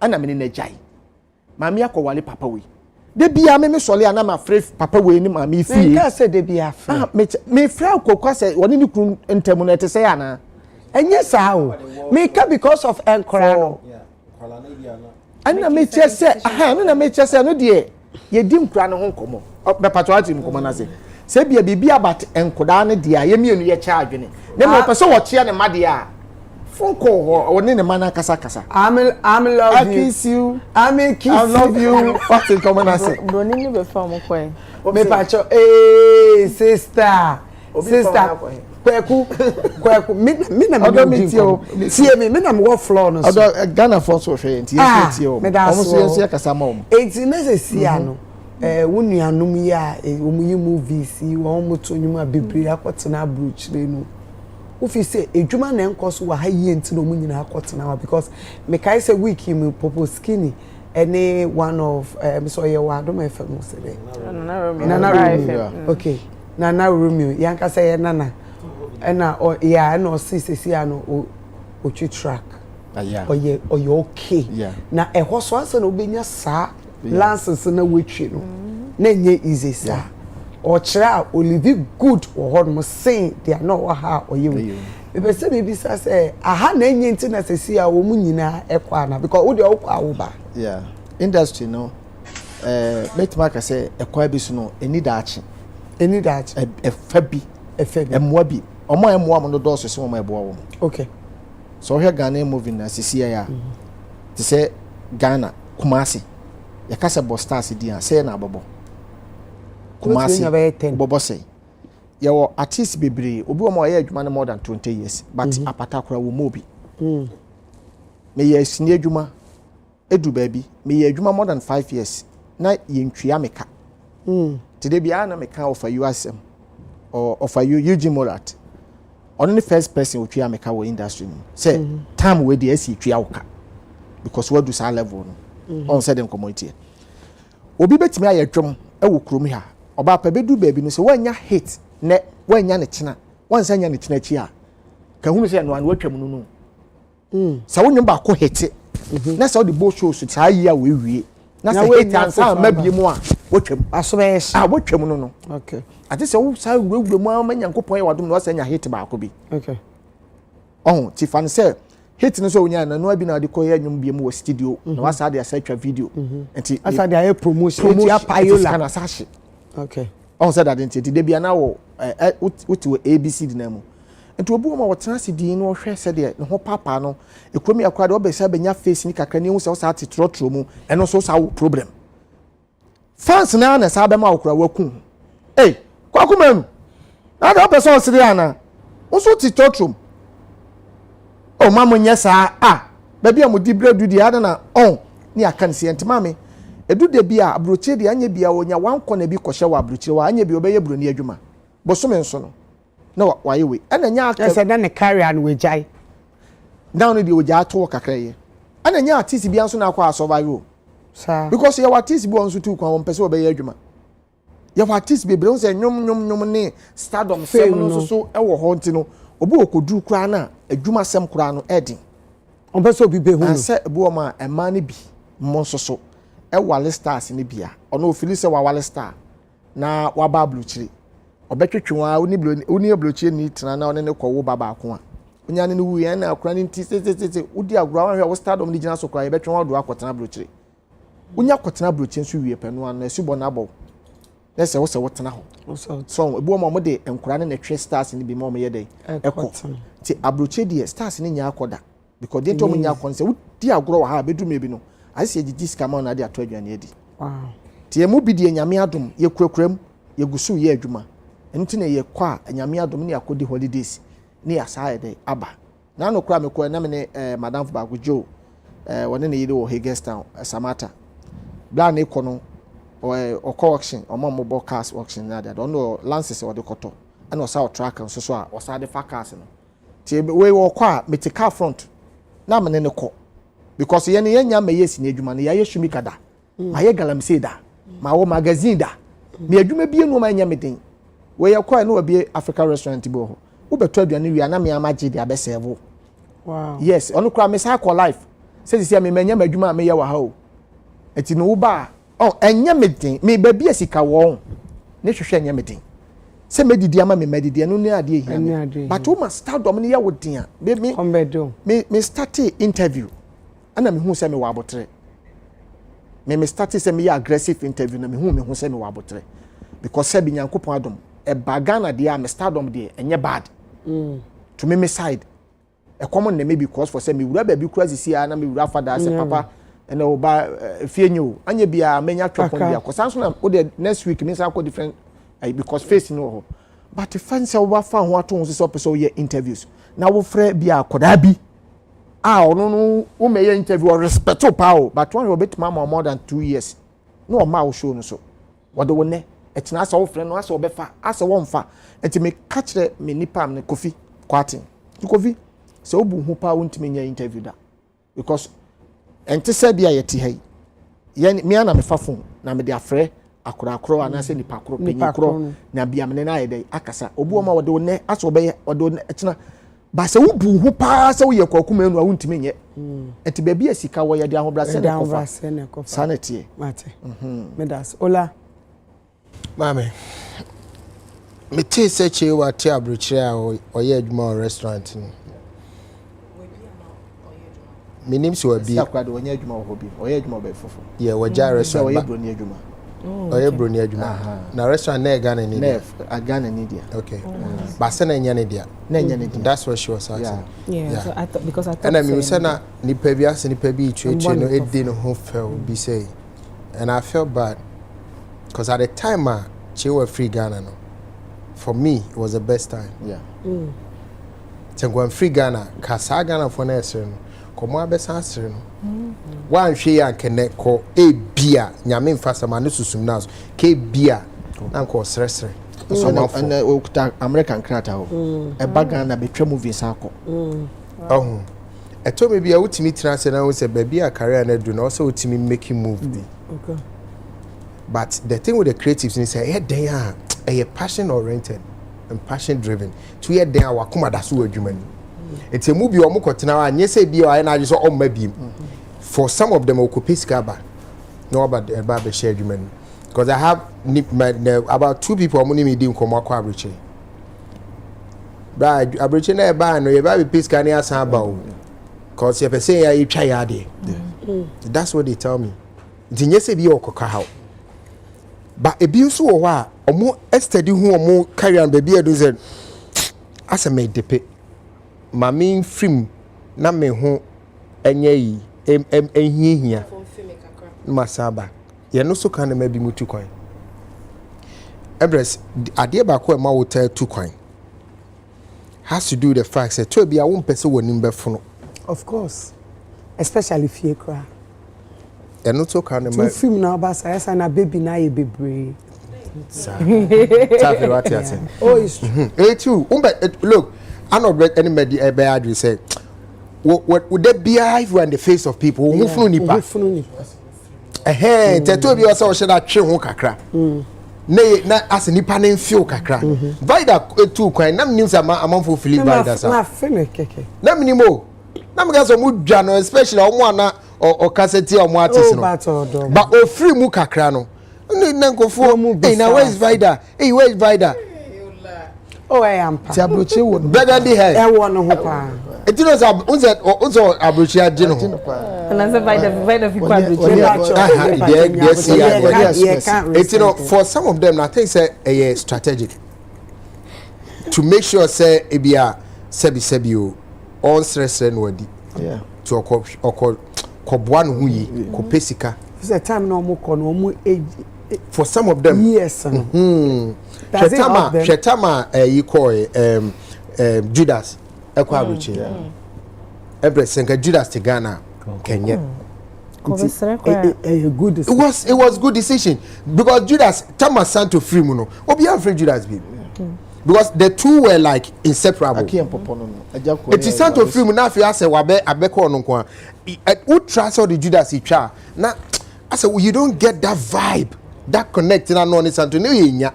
ana me ne jai mama akɔwale papa we debia me sole ana ma frɛ papa we ni mama ifi me ka se debia frɛ me frɛ kokwa se woni ni kun ntemu na te se ana enye sa o me ka because of enkora no ana me che se na me che se no de ye di nkura no ho nkomo be patriotic nkomo na se bia bibia but enkoda ne de a ye mienu ye cha adwene ne mo pese wo chia ne made a fonko ho ne mana kasa I'm love I kiss you kiss I love you what is common as broni ni be fa mo kwen me pacho sister kweku me na me tie me na me wo floor no so Ghana for so hwe nti ye tie o omo so yenso yakasa ma o enti na se sia no wunuanum ya omuyi movies wo moto nyum abebre akotena abrochire no ofi se edwuma na enkoso wa ha yie enti no munyina akotena wa because me kai say week me popo skinny any one of so ye wa do my fam say nana Romeo okay nana Romeo yanka say ye nana na yeah no see ano o twi track oye okay na eho so ansa na obenya saa lances na wetwe no na nye easy sa o kira olive good o hodom say they are not ha oye we be say be say aha na nye nti na sesi a wo mu nyina ekwa na because wo de wo kwa wo ba industry no let mark say ekwa bi so no eni daachi efa bi emwa bi omo emwa mo no do so se mo ebo wo okay so here Ghana movie na sesi ya ti say Ghana Kumasi yakasa bo stars di an say na abobo Kumasi bobo say yawo artist bebre obi omo ya adwuma no more than 20 years but apatakora wo mo bi me ye sini adwuma edu baby me ye adwuma more than 5 years na ye ntwia meka today bia na meka of you asem or of you Eugene Morat only the first person who twia meka wo industry say time we dey see twia woka because what do sa level no on said in community obi betimi aye dwom e wo krom ha oba pa bedu baby no so wanya hit ne wanya ne chena wansa nya ne chena chi a ka hunu se no an watwam no sa wonnyum ba ko hit na sa wo de bo show so ta yi a we wie na sa hit ansa ma bie mu a watwam aso be yes watwam no okay ati se wo sa wura mu ama nyankopon ye wadom no sa nya hit ba ko bi okay ti fan se hit no so wonya na no abi na de ko ye nwum bie mu wo studio na wasa de asatwa video enti asa de aye promotion ya payola kana sashi okay said that enti de bia na wo uti ABC di na mu enti obu ma wo tena se di no hwe se de ne ho papa no ekomi akwa de obesa benya face ni kakra ni hu se wo sa titrotro mu eno so sa problem fans na sa be ma okura waku kwakumanu na da person sire ana wo so titrotro o mamu nyesa baby amudi bredu di ada na ni aka nsi enti mame edu de bia abroche de anya bia onya wanko na bi kohye wa abroche wa anya bi obeye broni adwuma bosome nso no na wa yewe ana nya aka se na ne carry an we jai down de oja to kakra ye ana nya artist bia nso na akwa survive sa because ye artist bi onso tu kwa won pese obeye adwuma ye artist bi bre nso nyom ne stardom sem no so e wo ho ntino obi okodu kura na adwuma sem kura no edin on pese obi be hu no se ebu o ma ema ne bi mo so e wale stars ni bia ono ofili se wa wale star na wa ba bluchiri obetwetwe oni bluchiri ni tena na one ne kwo wo baba ko a onya ne wu yan na akura ni nti tete udi agura wan hwe wo stardom ni gina so kura ebetwe wa do akotena bluchiri onya akotena bluchiri so wie penu an na subo na abo na se wo se wotena ho so ebu o ma mo de enkura ne twe stars ni bi mo ye dey ekọ ti abluchiri de stars ni nya akoda because they told me nya konse udi agura wa ha bedu mebi no I see the scam on the atwaduane edi. Wow. Tie mu bi de nyame adom ye kurakram ye gusu ye adwuma. Enti na ye kwa nyame adom ne akodi holidays ne asaye de aba. Na no kura me ko na me ne madam Bago Jo wone ne yide wo Guest Town Samata. Bla ne ko no o auction o mo bo cars auction na da no lances o de koto. Ana o sa o track nso so a o sa de fa cars no. Tie we wo kwa me te car front na me ne ko because yen nya me yes ni adwuma ne ya yeshumi kada ma ye galamse da ma wo magazine da me adwuma bi enu ma nya me den we ye kwa no obi Africa restaurant bo ho wo beto aduane wi ana me amaje de abesevo wow yes onu kra me sa call life say say me nya me adwuma me ye wa ha o eti no wo ba enya me den me ba bi asika wo ne hwehwe nya me den se medidi ama me medidi enu ne ade ehia but wo must start dom ne ye wo den a me start interview ana me hu se me wa abotre me start se me aggressive interview na me hu se me wa abotre because se bi nyankopon adom e bagana de a me stardom de enye bad to me side e common na me because for se me wura ba bi kura sisi a na me wura fada se papa ene oba fienyo anya bia menya twopon bia ko sanso na o de next week me sa ko different because face no ho but the fans wo ba fa ho ato ho so person ye interviews na wo frɛ bia akoda bi no wo me ye interview or respect o but one bit mama more than 2 years no ma wo show no so what do ne etina asa wo frɛ no asa wo be fa asa wo mfa enti me catch me nipa am ne Kofi kwatin Kofi se obu hu pa wo ntimi nya interview da because enti se bia ye ti hai ye me ana me fa phone na me de afrɛ akoro ana se nipa akoro penyi akoro na bia me na ye dey akasa obu ma wo de ne asa wo be wo de etina ba se wubu hu pa se wo ye kwakuma enu a wuntime nye enti ba bia sika wo ye de ahobrase ne kofa sanity mate medas ola mame me te se che wa te abrochire a o ye adwuma restaurant ni minim se wa bi akwa de onye adwuma wo bi o ye adwuma ba fofo ye wa ja restaurant o ye broni adwuma oye broni adwuma na restaurant na Ghana ni dia Ghana ni dia okay ba se na nya ni dia that's what she was asking yeah. So I thought because I thought and I mean say na nipa bi ase nipa bi twetwe no edi no ho fell be say and I felt bad because at the time she was free Ghana no for me it was the best time so free Ghana kasa Ghana for na esere no komo abesa asere no wan hwe ya kene ko bia nyame mfasama ne susum naso ke bia na ko sresre so na okuta American krata ho e baga na betwa movies akọ I told me be a ultimate transfer and I say baby a career and I do not also ultimate making move. Okay. But the thing with the creatives is say they are a passion oriented and passion driven. To hear they are wakuma dasu adwuma. It's a movie omo kotina and yes say be or na just on maybe. For some of them occupy skaba. No about the share adwuma. Because I have about 2 people who money me dim come akwa abriche. Right, abriche na e ba no e ba be piska ni asan ba o. Because if I say you try yade. That's what they tell me. Nti nyese bi okoka how. But e bi nso wo a omo study hu omo carry am baby edu said asa me depe. Mami film na me hu enye yi ehihia. Masaba. Ye no so kan na bi mutu kwan. Empress ade ba ko e ma wo tell 2 kwan. Has to do with the fact that to be a one person wonim befono. Of course. Especially if you cry. And not so kind of film now, but I say na baby na ye bebre. Oh, it's true. Hey, too. Look, I not read anybody address say. What would that be if in the face of people who flew nipa? To be also should that chill kakra. Na as nipa na feel kakra. Vida too kwan na news among for feeling vida sa. Na feel keke. Na minimo. Na mga so mu dwa no especially omo ana o cassette omo artist no. But o free mu kakra no. Na nkofo hey na where is vida? Hey where is vida? Oh I am pa. Ti abroche wo no. Begandi he. E wo no ho pa. Eti no sa unzo abroche age no. And as vida fi kwa Eti no for some of them I think say a strategic to make sure say e bia sebi o on stress and wadi. Yeah. To okobwa no hu yi ko pesika. For time no mo ko no mo age for some of them. Yes. Shetama you call Judas ekwa abroche. Empress senka Judas to Ghana Kenya. A good decision. It was good decision because Judas Tama Santo free muno. Obi am free Judas be. Because the two were like inseparable. It is Santo free muno if you say wabe abeko no kwa. Who trust all the Judas he try. Now I said you don't get that vibe, that connecting and on Santo no nya.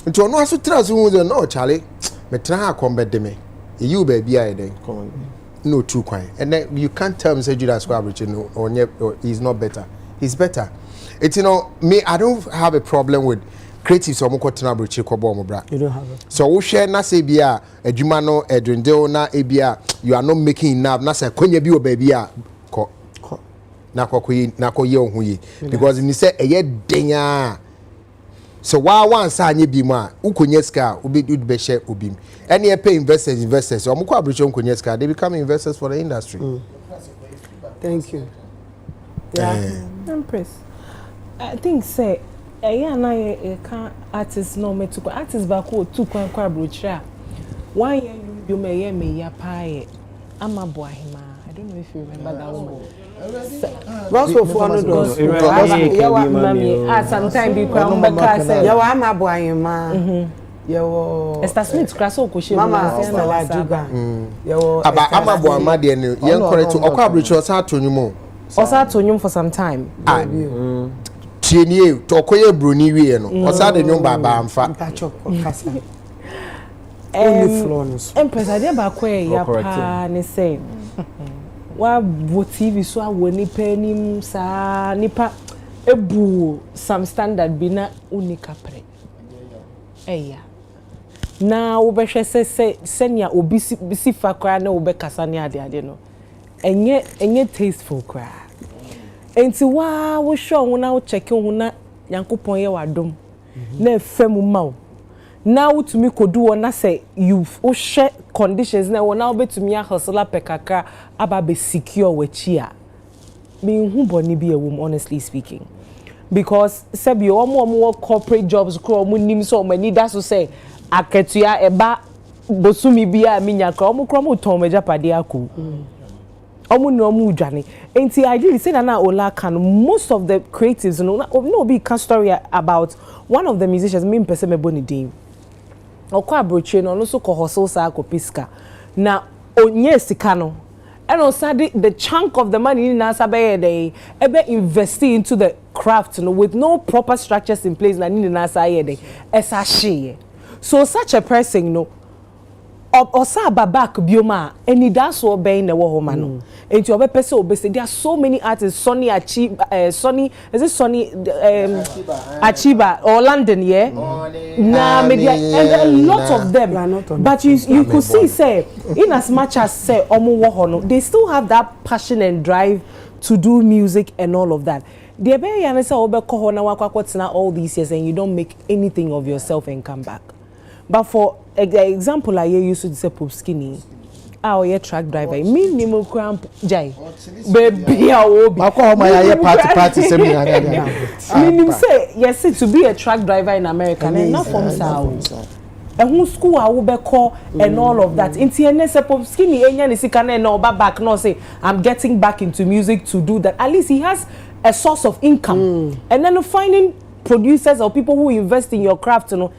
Nti ono aso trust who no Charlie. Me try combat dem. You baby I then. No true kwan. And then you can't tell me say Judas Average no or he's not better. He's better. It's me I don't have a problem with creative so mo kwatena Average ko bo mo bra. You don't have it. So we share na say bia adwuma no edwendel na ebia you are not making enough na say konya bi o baby a ko na kokoyi na koye ohun yi because ni say eye denya. So why one anye bi ma ukonye ska obi be share obi any pay investors so amko abrocho ukonye ska they become investors for the industry. Thank you. Yeah. Empress I think say na can artist no me to artist back o tu kwan kwa abrocho one year you me ya pie amabo ahima I don't know if you remember that woman. Russell for no do. Yawa mami sometime bi kwa mbeka say yawa amabo ahima. Yawo Esther Smith kraso ko she mama Stella Juga. Yawo aba amabo amade ne yen correct okwa abrocho sa atonyum. Osa atonyum for some time. Tienie to koye broni wie no. Osa de nyum baba amfa. Only flawless. Empress ade ba kwa ya pa ne say. Wa bo TV so awo nipa nim sa nipa ebu some standard bi na unika pre. Eya. Na wo be hwe senya obi si fa kwa na wo be kasa ne ade no. Enye tasteful kwa. Enti wa wo show wo na wo check wo na Yankopon ye wadom. Na efemu ma now to me could do na say you share conditions na na obetumi ahosela pekaka aba be secure wechia me hu boni bi ewum honestly speaking because sebi omo corporate jobs kro omo nim so mani da so say aketua eba bosumi bia minya kro omo kro omo ton majapade akọ omo no omo udwane enti ideally say na ola can most of the creatives no be can story about one of the musicians me person me boni day okwa abroche no so ko hustle sa ko piska na onye sika no and also the chunk of the money in Nasabe they ebe invest into the craft, with no proper structures in place. Na ni Nasaye esa so such a person, Osa babak bioma eni that's what be in the woman no enti obe person obese there are so many artists Sonny Achiba Sonny is it Sonny Achiba or London na media and a lot of them but you could see say in as much as say omo wo ho no they still have that passion and drive to do music and all of that the be yan say obe ko ho na wakwakotina all these years and you don't make anything of yourself and come back. But for example, I used to say Pop Skinny. Our truck driver. Me nimo cramp jai. Baby, I will be. Party seminar. Me say yes, to be a truck driver in America, and not from South. And who school I will be call and all of that. In TNS, Pop Skinny, Enya Nisikane no back no say I'm getting back into music to do that. At least he has a source of income, and then finding producers or people who invest in your craft, and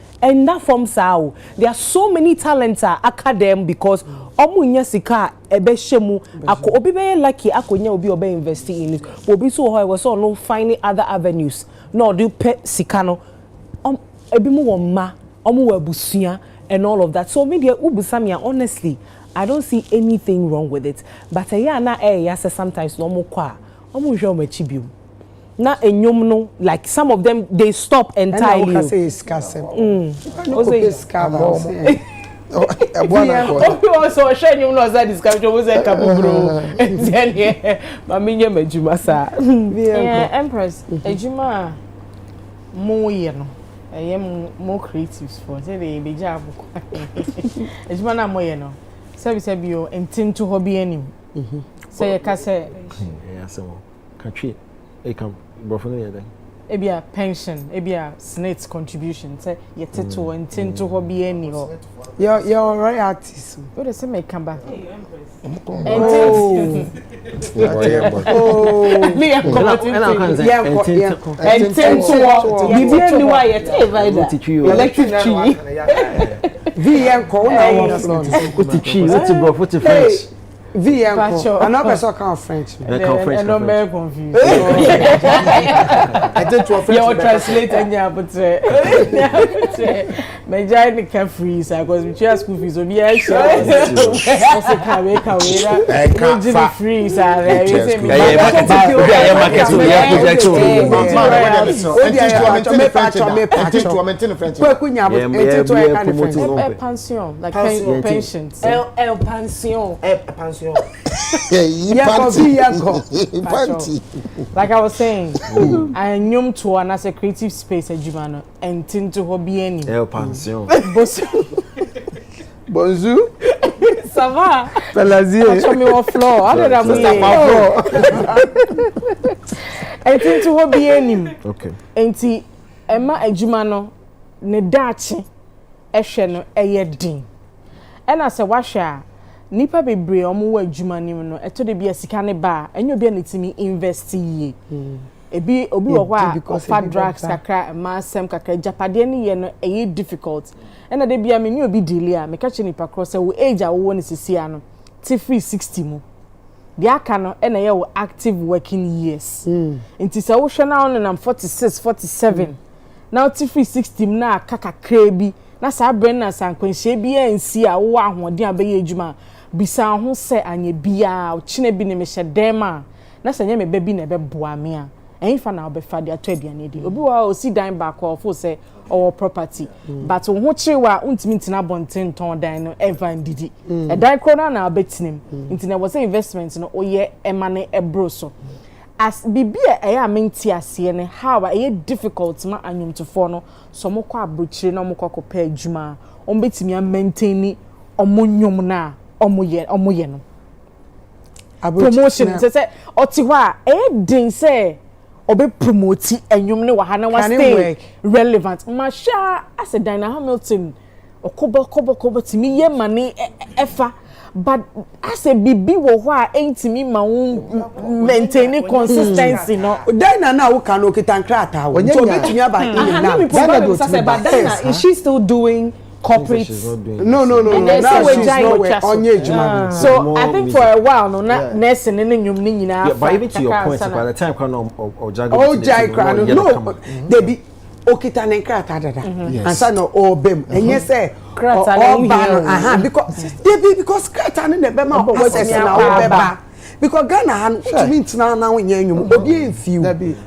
that from Sao. There are so many talents academic because omunya sika ebe shemu ako obi be lucky akonya obi obe investing in it. Obi so how was no finding other avenues. No do pe sika no. Ebi mu woma, omu webusia and all of that. So maybe ubusamia honestly, I don't see anything wrong with it. But na say sometimes no mo kwa. Omu hwe omachibiu. Na enyom no like some of them they stop entirely. And I say scasem. Also share enyom no say discover was a kabubro. Then ma menye majuma sa. Yeah, Empress. Ejuma mo ye no. More creatives for say they be job. Ejuma na mo ye no. Say bio entin to hobby anim. Say ka say yeah so country e come ebia pension ebia snake contribution say yete to intend to hobby any ho your royalties what does it make come back me intend to bibi any why yete electric tree vienko na what to French vienko and not person can French and I'm very confused I did to a French you translate and yeah but my giant can freeze because we share school fees obi I sure also can we freeze pension like pensions pension like I was saying I knew to an as a creative space at Jumano and tinto hobby any pension bonjour ça va pelazier show me what floor other than me and tinto hobby any okay enti Emma Ejumano ne dachi ehwe no eyedin and as a washer nipa bebre omo wa adwuma nim no eto de bia sika ne ba enyo bia netimi invest yi ebi obi wo kwa ofa drugs kakra masem kakra japade ne ye no eye difficult ena de bia me ni obi delia me ka che nipa cross wo age a wo ne sisia no ti free 60 mu bia aka no ena ye wo active working years nti se wo hwe na on na 46 47 now ti free 60 na aka kakra bi na sa bren na san kwanhye bi ansi a wo ahoden abaye adwuma bisa ho se anye bia o chine bi ne me hyedema na sanye me ba bi na be boa me a enfa na obefa de ato aduane di obi wa o si dan back of say or property but wo ho chiwa untimi ntina bonten ton dan no ever ndidi e dan krona na obetinem ntina wo say investment no oye emane ebro so as bibia e ya menti ase ne how e difficult ma anyum to for no so mo kwa abrochire no mo kwa kopa adwuma o betimi a maintain omonyum na omoye no promotion say otiwa e din say obe promote enyum ne wa na wa stay relevant masha as a Dina Hamilton okobo timi ye mane efa but as a bibi wo ho a entimi ma maintain consistency no Dina na wo kan okitankra ata wo so betumi aba in na Dina is she still doing corporate. No. Now she's nowhere. So I think for a while, no, nursing and then yeah, but even to your point, by the time no, they be okita nenkrata dada and say no obem and yes say krata because krata ne be ma access na obeba because Ghana han to mean na when yanyum obi enfiu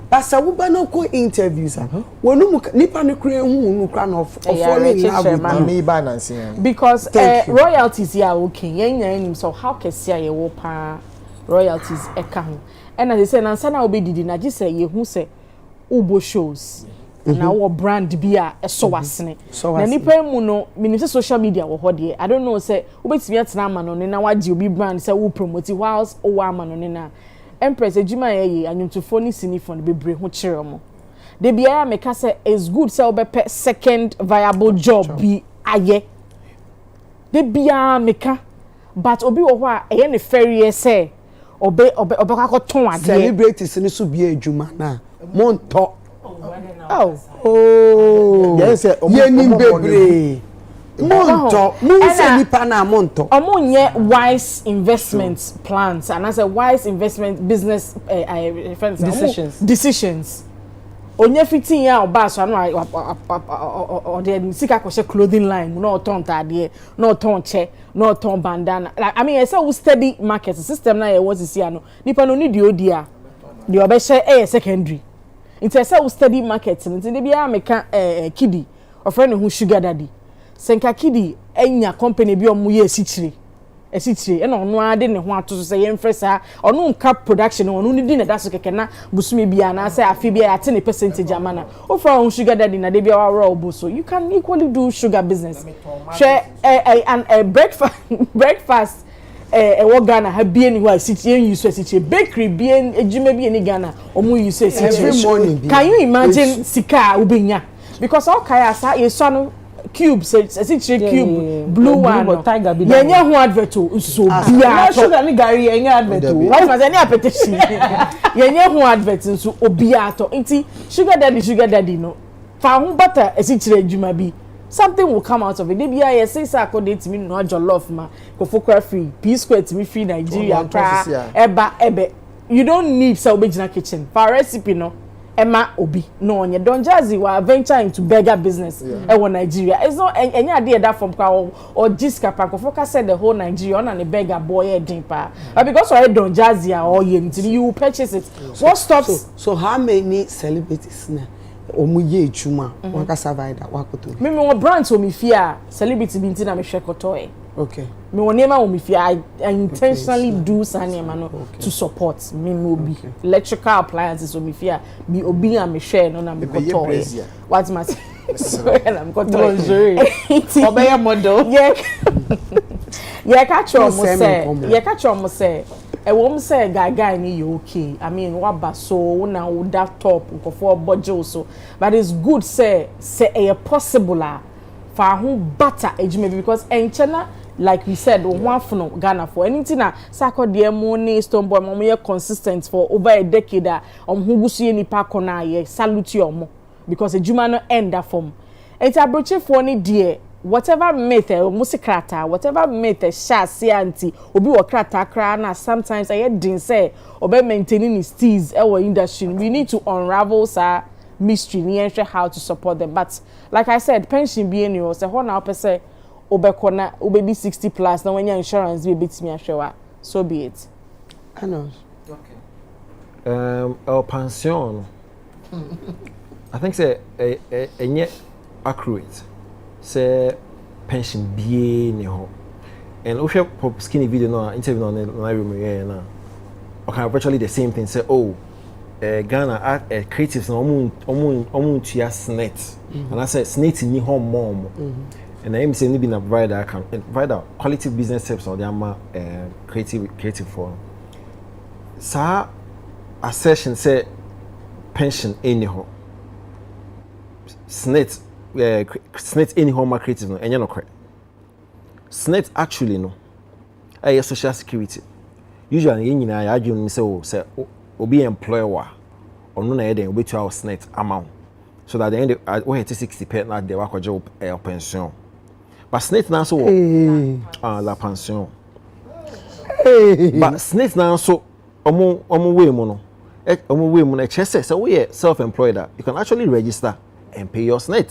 but say wo ba no ko interviews wonu nipa ne kra hu nu kra no falling in love with me ba nansi because royalties ya okay yanyum so how kesi ye wo pa royalties eka ho and as they say nansa na obedidi na je say ye hu say ubo shows na wo brand bia eso wasene na nipa mu no minimum social media wo hode I don't know say obetimi atena amano ne na wagi obi brand say wo promote whilst o wa amano ne na Empress ejuma ye anyuntufo ni sinifo ne bebre ho kire mo de bia ya meka say is good say obepe second viable job bi aye de bia meka but obi wo ho a eye ne ferry say obe ka ton ade celebrities ni so bia ejuma na monto yes yeni bebre monto munse nipa na monto omunye wise investment plans and as a wise investment business decisions onye 15 ya oba so anu o de sika ko clothing line no ton tade no ton che no ton bandana like I mean I say we steady market system na ye was see ano nipa no need odi a de obehye secondary into say we steady market nti de bia meka kidi ofre ne hu sugar daddy senka kidi enya company bi omu ye esichire e na onu ade ne ho atoso say Empress a onu nka production onu ni di na daso keke na busumi bia na say afi bia ate ne percentage amana ofre hu sugar daddy na de bia wa roll so you can equally do sugar business share and breakfast wo Ghana ha bie ni ho asitie use asitie bakery bie ejuma bie ni Ghana omu use asitie can you imagine sika ubenya because all kaya sa yeso no cubes asitie cube blue one tiger bi yenye ho advert so bia sugar ni gari yenye advert why must any appetition yenye ho advert so obia to nti sugar daddy no fa ho butter asitie ejuma bi something will come out of it. Maybe I say accommodate me no jollof ma go for free P square to me free Nigeria eba you don't need so original kitchen for recipe no Emma obi no onye don jazzy wa venture into burger business in Nigeria it's not any idea that from or jiska pa focus said the whole Nigeria on a burger boy din pa but because I don jazzy or you purchase it what stops so how many celebrities now omuye ejuma waka survive that wakoto me wo brands o mi fia celebrity bi ntina me hwe koto okay me wo nema o mi fia I intentionally do sanema no to support me obi electrical appliances o mi fia mi obi a me hwe no na me koto what must na me koto obey model yeah catch on mo say e wom say guy ni you okay I mean waba so na that top for budget so but it's good say e possible for who better ejime because enchena like we said one for Ghana for anything na sako de money stone boy mo ye consistent for over a decade who gusu ni pa kona ye salute your because ejuma no end that form it abroche for ni dear whatever myth musikrata whatever myth shasi anti obi wo krata kra na sometimes I din say obe maintaining his steez our industry we need to unravel sa mystery ni how to support them but like I said pension be any say ho na opese obekona obebi 60 plus na when your insurance be betimi ahwewa so be it I know our pension I think say enye accurate say pension be ni ho and we pop skinny video no interview on na room here na okay virtually the same thing say Ghana creatives na omun tua snet and I said snet ni ho mom and I am saying be na provider can provide quality business tips or the creative for sa assertion say pension any ho snet any home creative no enye no kre snet actually no social security usually yen nyina ya adwum say obi employer ono na yeden obetu our snet amount so that the end we hit 60% na dey wakoje pension But snake now so la pension. But snake now so omo way mo no chese so we self-employed you can actually register and pay your snake.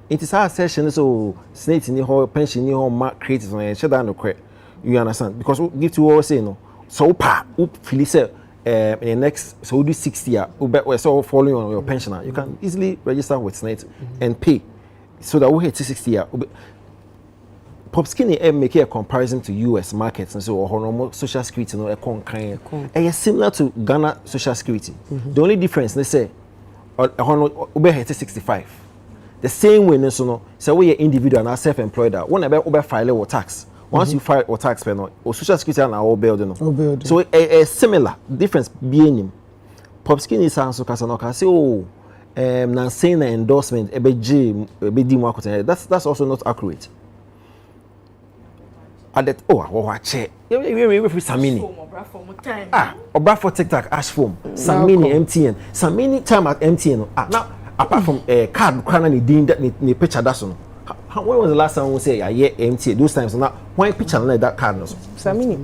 It is our session so snake ni ho pension ni ho ma create on share that no credit. You understand? Because we give to all say no. So feel say in the next so we do 60 year we so following on your pensioner. You can easily register with snake and pay so that we hit 60 year. Pop Skinny make a comparison to US markets and so normal social security no kind similar to Ghana social security. The only difference they say we hit 65. The same way so we are individual and self-employed whenever file or tax. Once you file or tax or social security and all build so a similar difference being Pop Skinny sounds so kasanoka say na saying the endorsement that's also not accurate. At that watch it. Samini. Obra for TikTok ash foam. Samini MTN. Samini time at MTN. Now apart from card crana ni din that ni picture that's on. When was the last time we say yeah MTN those times now why picture like that card no Samini.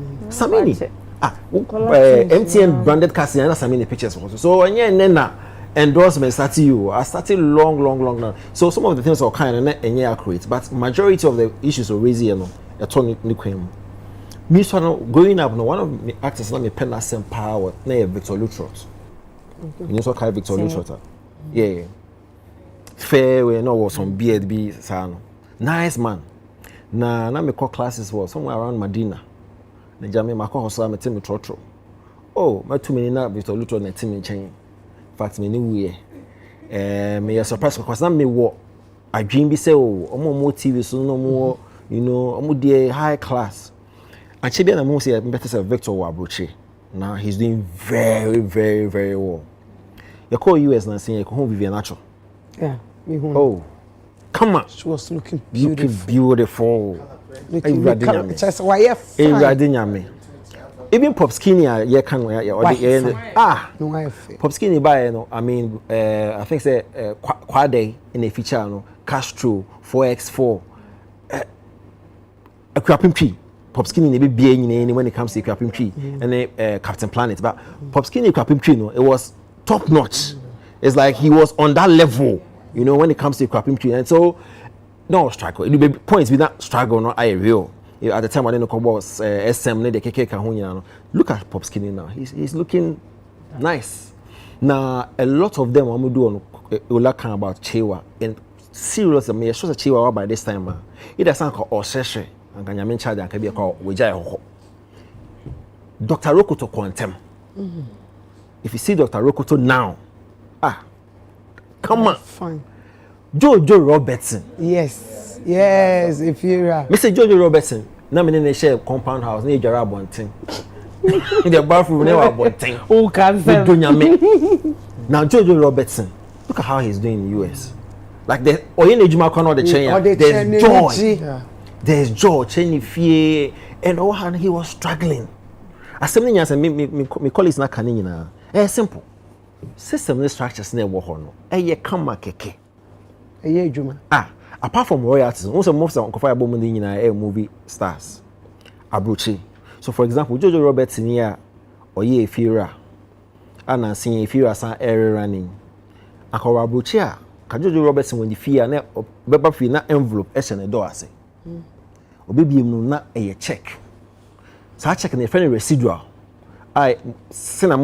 MTN branded card and Samini pictures so when na endorsement started I started long now. So some of the things are kind of not accurate but majority of the issues are raised here no. Me so going up no one of the actors na me pen some power na Victor Lutrot. You know so call Victor Lutrot. Yeah. Fair we no was some beard be say nice man. Na me call classes was somewhere around Medina. Na jame mako hosa me timi trotro. Oh, my too many na Victor Lutrot na timi chen. In fact me ni we me ya surprise because na me wo adwin bi say oh omo TV so no mo you know, I'm with high class. And Chibi and I'm say better say Victor Wabroche. Now he's doing very well. You call US and saying you home Vivian Nacho. Yeah, me home. Oh, come on. She was looking beautiful. Even Pop Skinny, yeah, can Pop Skinny by no. I mean, I think say Quade in a feature no Castro 4x4. Equipment tree. Pop Skinny be being when it comes to equipment tree and Captain Planet. But Pop Skinny equipment tree, no, it was top notch. It's like he was on that level, you know, when it comes to equipment tree. And so, no struggle. It will be points with that struggle, not I real. At the time I didn't know about SM, the KK. Look at Pop Skinny now. He's looking nice. Now a lot of them I'm doing about Chewa and seriously, me shows a Chewa by this time. It doesn't call or session. And can you mention that can be called Wejai Dr. Rokoto Quantum. If you see Dr. Rokoto now, come on. Fine. Jojo Robertson. Yes, if you're Mr. Jojo Robertson, na me ne share compound house, na ejara abonten. In the bathroom, never abonten. Who can say? Now Jojo Robertson, look at how he's doing in the US. Like the Oyen Ejuma corner the chain, there's joy. Yeah. There's joy, change fear, and how he was struggling. As something else, me call it not canina. Simple. System structures never work on. Ye come keke. Ye Juma. Apart from royalties, also most of the movie stars. Abruchi. So for example, Jojo Robertson here, or ye Fira, and I see Fira san error running. Akora Abruchi, Jojo Robertson when the fear ne beba fi na envelope e door ase. Obibi mu na a check. So I check na friend residual. I send a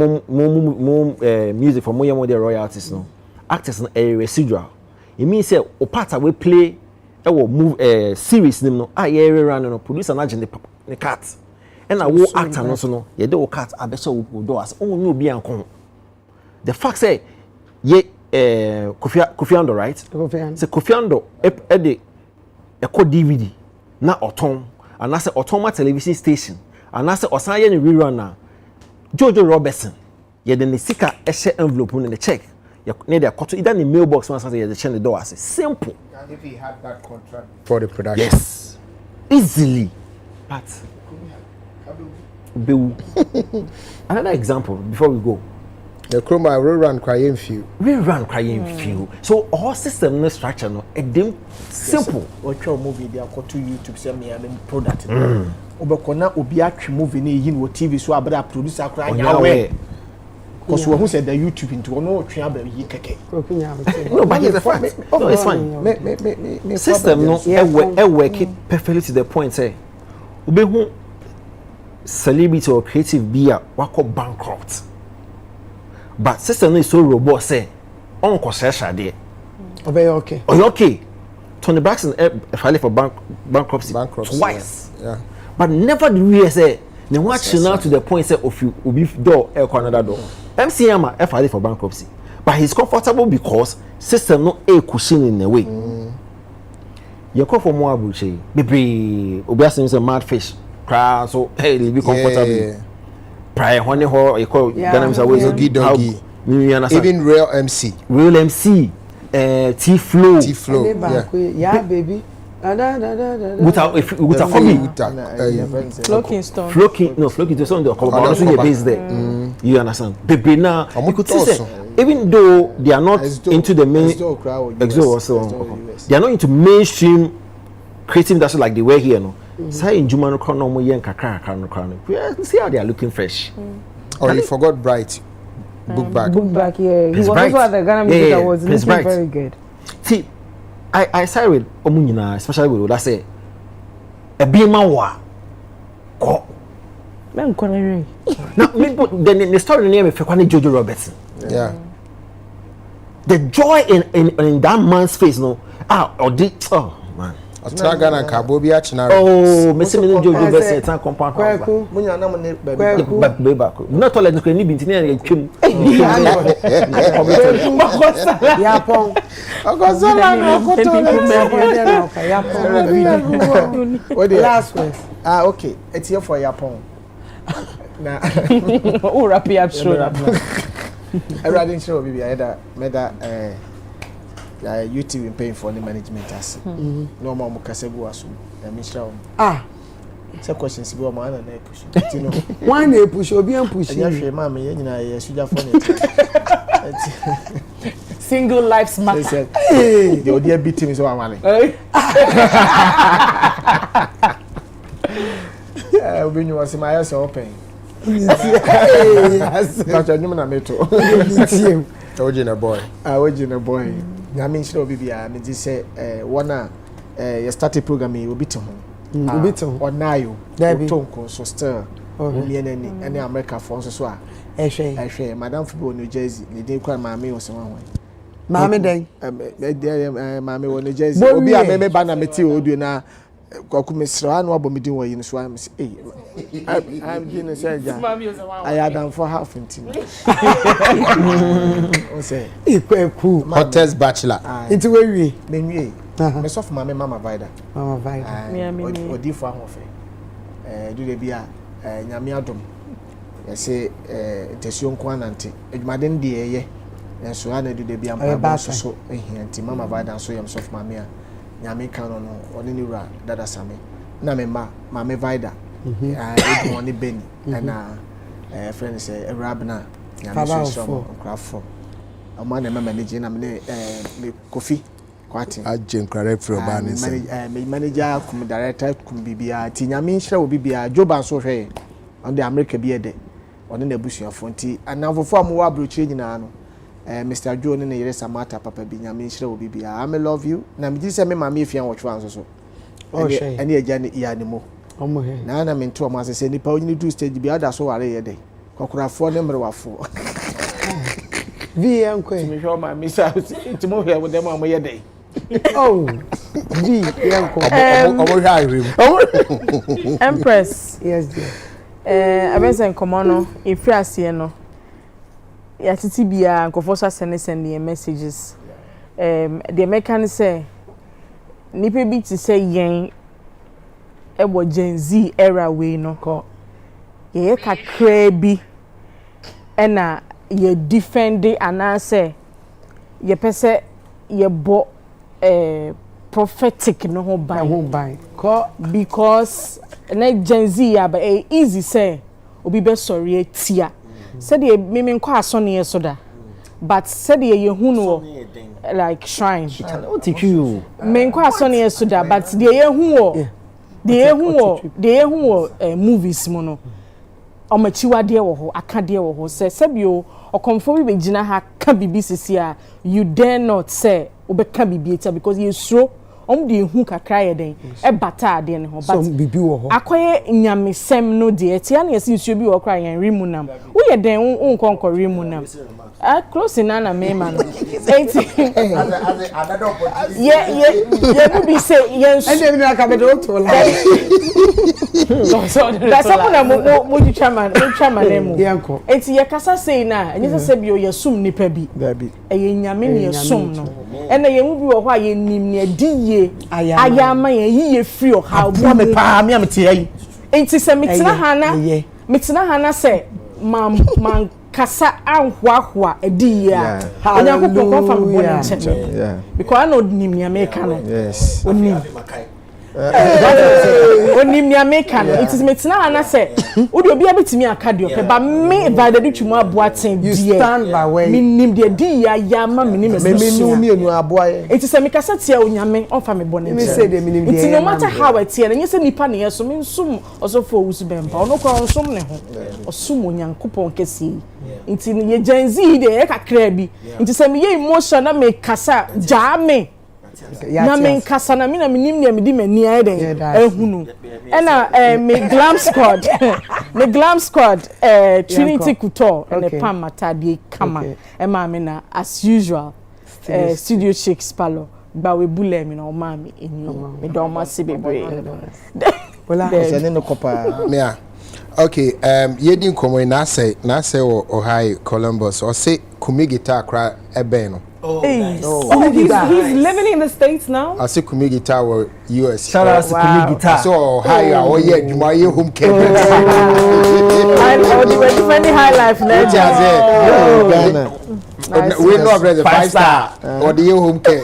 music for more the royalties no. Actors na a residual. It means say o part we play e wo move series nim no error run no producer na agent the cat. And I wo actor no so no ye de wo cat abesha wo door ase. O nyu obi ankon. The fact say ye Kofi Ando, right? Say Kofi Ando e DVD na oton and I say Otoma television station and I say Osanye ni rerun na Jojo Robertson ye de ne sika e share envelope in the check ye ne de akoto either in the mailbox one say ye de check the door. I say simple. And if he had that contract for the production, yes, easily. But another example before we go. The chroma rerun crying few. Rerun crying few. So all system no structure no a dim simple. Watch your movie they are called to YouTube say me am product. Obekona obi atwe movie na yin wo TV so abada producer kra nyawe. Because who said the YouTube into no twe abada yi keke. No, but it's a fact. No, it's fine. Me system no e work it perfectly to the point say obehu celebrity or creative be a wako bankrupt. But system is so robust say unko shade. Obey okay. Oh, okay. Tony Braxton filed for bankruptcy twice. Yeah. But never did we say ne watch now to the point say of you will be door another door. MCM filed for bankruptcy. But he's comfortable because system no a cushion in a way. You call for more abuche. Baby obiasin is a mad fish. So hey, be comfortable. Yeah. Prior honey ho you call Ghana is always doggy. Even real MC. Real MC. T-Flow. Yeah, baby. With a Flokingston. Flokingston is on the cover, but also your base there. You understand? Baby now, you could say, even though they are not into the main, they are not into mainstream creative industry like they were here, no. Say in Jumano Kono Yen Kakra. See how they are looking fresh. Or you forgot Bright. Book back, yeah. He was also at the Ghana Music Awards, looking very good. See, I started with Omunina, especially with what say a Bima wa. Now, the story name is Fekwani Jojo Robertson. Yeah. The joy in that man's face, no. Oh man. Oh, Mr. Jojo Robertson, it's not compound. Not all the cleaning been in Kim. Last one. Okay. It's here for Yapon. Now, oh, rapid up show. I rather show baby. I had a YouTube paying for the management as no more Mukasebu as Michelle. Some questions go man and I push. You know, one day push or be pushing. Yes, mamma, you know, I should have funny. Single lives matter. The audio beat him is one money. When you was in my house open. But I knew I met you. Original boy. Original boy. I mean, she will be. I mean, this say one you started programming. You will be to home. You be to home. Or now you. Tonko so still. Any America for so so. I share. Madam Football New Jersey. They didn't call mommy or someone. Mommy then. Mommy New Jersey. Obi a me bana meti odu na. Kwaku mesra no abomidin wo yin so am say I'm doing a surgery. I had done for half intim. O say ikweku hottest bachelor into we menwie me so for mama vida me odi fo ahofe do de bia nyame adom e say tesio nko anante adwumaden de eye enso ana do de bia mpa so ehianti mama vida so yam so for mama nyame kan no oni ni wura dada same na me ma vida e woni beni na friend say Rabna nyame so crafo ama na manage na me Kofi kwati agent correct from banisa me manager kum director kum bibia ti nyame nhira obi bia joba so hwe on the America bi ede oni na busuafo nti anamfofo am wa abrochire nyina no Mr. Joe ne yere Samata papa bi nyame nhira obi bia I love you na me say me mama efia wotwa nso so ene eja ne iya ne mo omo he na me nto omo asese nipa onyini do stage bi ada so ware ye de kokorafo ne mrewafo vi yankwe me hwe ma me say ti mo hwe wo dem am ye de oh vi yankwe omo hwe ayrim Empress yes dear abensen komono ifriase no ya titi bia nkofo so send the messages the mechanic say nipa bi ti say yen ebo Gen Z era we no ko ye kakra bi ena ye defend anase ye pese ye bo prophetic no ho ban ko because na Gen Z ya ba easy say obi be sorry etia said ye me nkɔ asɔne so da but said ye hu no like shrine what did you me nkɔ asɔne so da but ye hu movies mu no omachiwade wo ho akade wo ho sebio okomfo bi begina ha ka bibi sisi a you dare not say obeka bibi eta because you sro de hu kakra ye den e bata ade ne ho but bibi wo ho akoye nyamesem no de etia na yesi nsuo bi wo kra yen rimunam wo ye den unkonkɔ rimunam close na me man yeah be say yes and dem na ka be do to la da someone mo chairman emu enti ye kasa say na enye se bi o ye sum nipa bi e nyame ne ye sum no e na ye mu bi wo ho a ye nim ne adiye ayama ye free o how me pa me am tie yi enti se metina hana se man kasa anhwahwa edi ya onya ko kon fam bo ne nche because I know nim ne America no yes onim ni America no it is metina ana say odi obi abetimi akade ope ba me by the twumu aboaten you stand by way me nim de di ya ma me nim me enu aboa it is me kasa tia onyame on fam bo ne nche say de me nim de it no matter how it here nye say nipa ne yeso me nsum osofo wusu bempa ono ko nsum ne ho osum onyankopon kesi nti ye genzi de e kakra bi nti se me ye emotion na me kasa jame na me kasa na me na me nim ne me di mani aye den ehunu na me glam squad Trinity Kuto and Pam Matade kama e ma me na as usual studio chicks palo ba we bule me na o ma me eni me don ma se bebre wala se ne kopa me okay yedin komo na say o high Columbus or say kumi guitar kra ebe no he's living in the States now. I say kumi guitar or US. Shout out to kumi guitar. So high oh yeah, juma ye home care. I know the very high life now. We know the 5-star or the home care.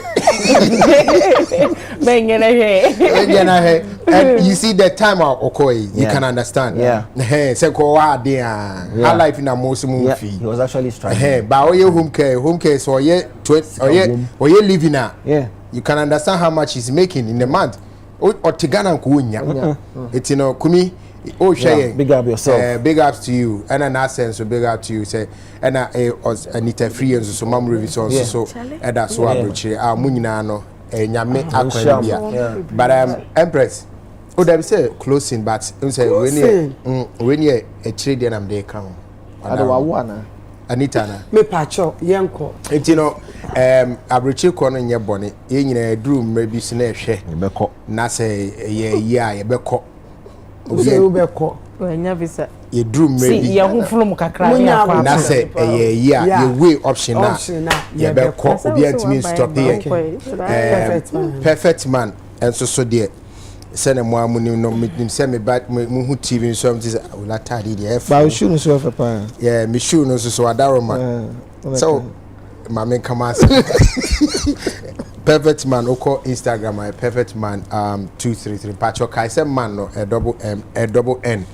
And you see the time of Okoye, you can understand. Yeah. Hey, say ko wa dey our life in a most movie. He was actually struggling. Hey, but oye home care so oye living now. Yeah. You can understand how much he's making in a month. Or Tigana kunya. It's kumi share. Big up yourself. Big ups to you. And an sense so big up to you say and I need a free and so mom reviews also so and that's what munyina no nyame akwabia. But Empress there say closing but say when you a trade then I'm there come. Adawa Anita na me pacho yenko etino abreche ko no nye bone ye nyina drum mrabi se na ehwe ebeko na say ye ebeko ubeko enya visa ye drum mrabi si ye hunfulum kakra na say ye way option na ye beko obi antimi stop here perfect man enso so there sene mo amuni no nim se me back mu hu TV so am say wala tadi dey ba shoe no so papa yeah me shoe no so adaroma so mama come as perfect man oko Instagram my perfect man 233 pacho kai say man no a double N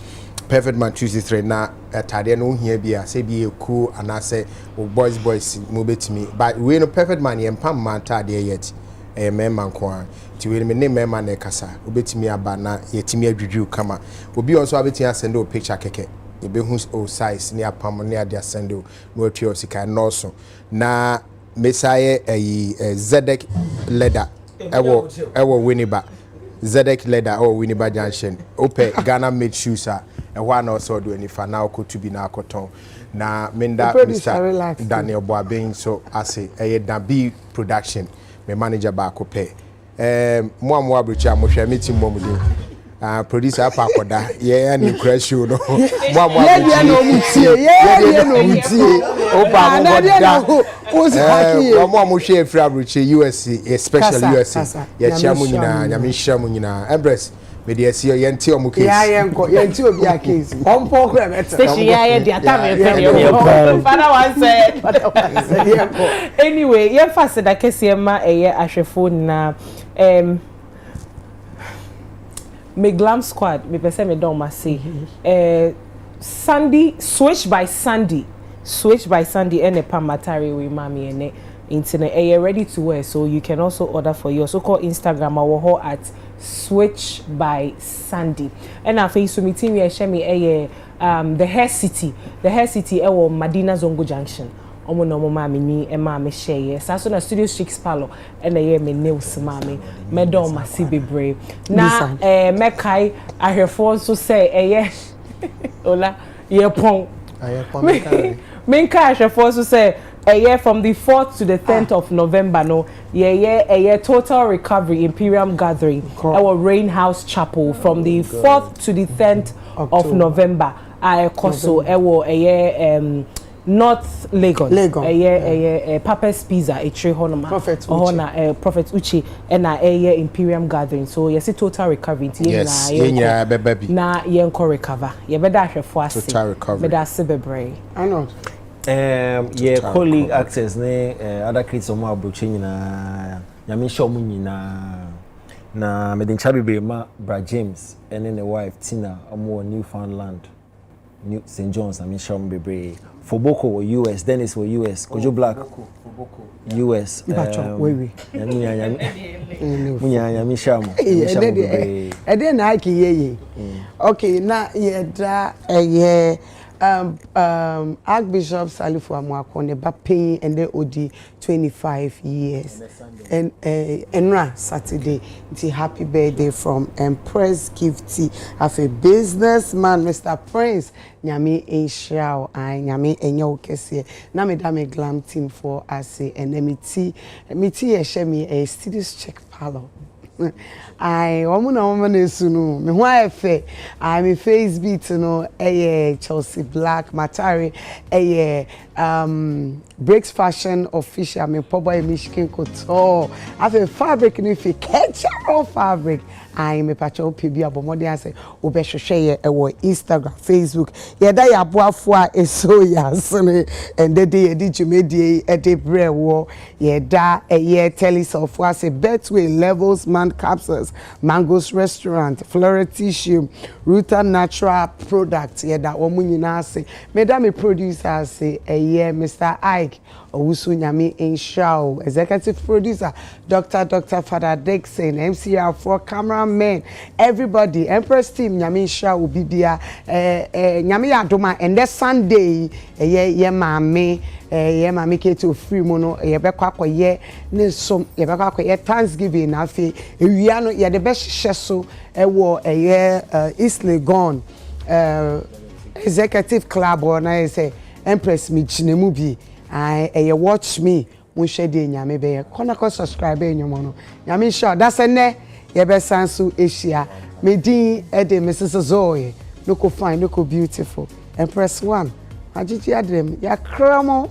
perfect man 233 na tade no hia bia say bi eku ana say boys mo betimi but we no perfect man ye pam man tade yet man ko ti we me name man na kasa obetimi aba na yetimi adwudwu kama obi also abetimi asend o picture keke e be hu o size ne apam ne ade asend o no atwa osika no so na mesaye Zedek leather ewo Winneba Zedek leather or Winneba Junction ope Ghana made shoes e wa na so do anifa na okotu bi na akoton na menda Mr. Daniel Boabeng so ase Dabi production me manager ba ko pe mo abrocha mo hwe meeting mo mu producer apa akoda ye ani crash you no mo abrocha no mutie opa mo hwe free abrocha US especially US ye chia mo nyina nyame hia mo nyina Empress me dey see ye nti omo case ye nti obi a case ompo kra better station ye dey atame fe father one said anyway ye fast da kese ma eye ahwefo na me glam squad me pese me don ma say Sandy Switch by Sandy and a pamatari we mami and internet ready to wear, so you can also order for your so-called Instagram or at Switch by Sandy. And our face to meeting we share me the hair city Madina Zongo Junction. Omo no mama ni e ma me share sa so na studio Chicks Palo e na ye me nails mama me don masi bebre na me kai ahwefo so say ola ye pon me kai ahwefo so say from the 4th to the 10th of November no ye total recovery Imperial Gathering our Rain House Chapel from the 4th to the 10th of November koso North Lagos. Papa's Pizza, a tree honor. Prophet Uchi, and Imperial Gathering. So, yes, a total recovery. Yes, baby. Na yenko recover. You better have for us. Total recovery. Better celebrate. I know. Colleague actors, other kids on my bruching na Yamisha na Medin Chabi Brad James, and then the wife Tina, more Newfoundland, New St. John's, Yamisha Bebre. For Boko or US, Dennis or US, Kojo Black, US. Okay, now Archbishop Salifu Amwakone Bapping and the OD 25 years. And Saturday, happy birthday from Empress Gifty of a businessman, Mr. Prince. Nyami Enshao, I Nyami Enyo Kese. Na me dame glam team for us and MT shemi a studios check palo. I woman is no me why fe I me face beat no Chelsea Black Matari Breaks Fashion official me poboy Michigan Couture have a fabric no fi catch fabric I me pacho PB abomode ase obehwehwe Instagram Facebook ye da ya boafo a eso ya sene and the day di jumedie e de brewo ye da telesofo ase Betway Levels Man Capsules Mango's Restaurant Flora Tissue Ruta Natural Products ye da omu nyina ase me producer say Mr. Ike Owusu Nyami Enshao, executive producer Dr. Father Dixon, MCR for cameramen, everybody, Empress team Nyami Enshao Bibia, Nyami Adoma, and that Sunday, ye mami keto free mono, ye bekwa ye ne som, ye bekwa ye Thanksgiving afi, we are no ye the best sheso East Legon, executive club or na say Empress mi chinemu bi I watch me mun share dey nyame be kona ko subscribe enyomo no nyame sure that's ene ye be sansu Asia me din e dey Mrs. Zoe no ko fine no ko beautiful Empress 1 agiji adrem ya kramo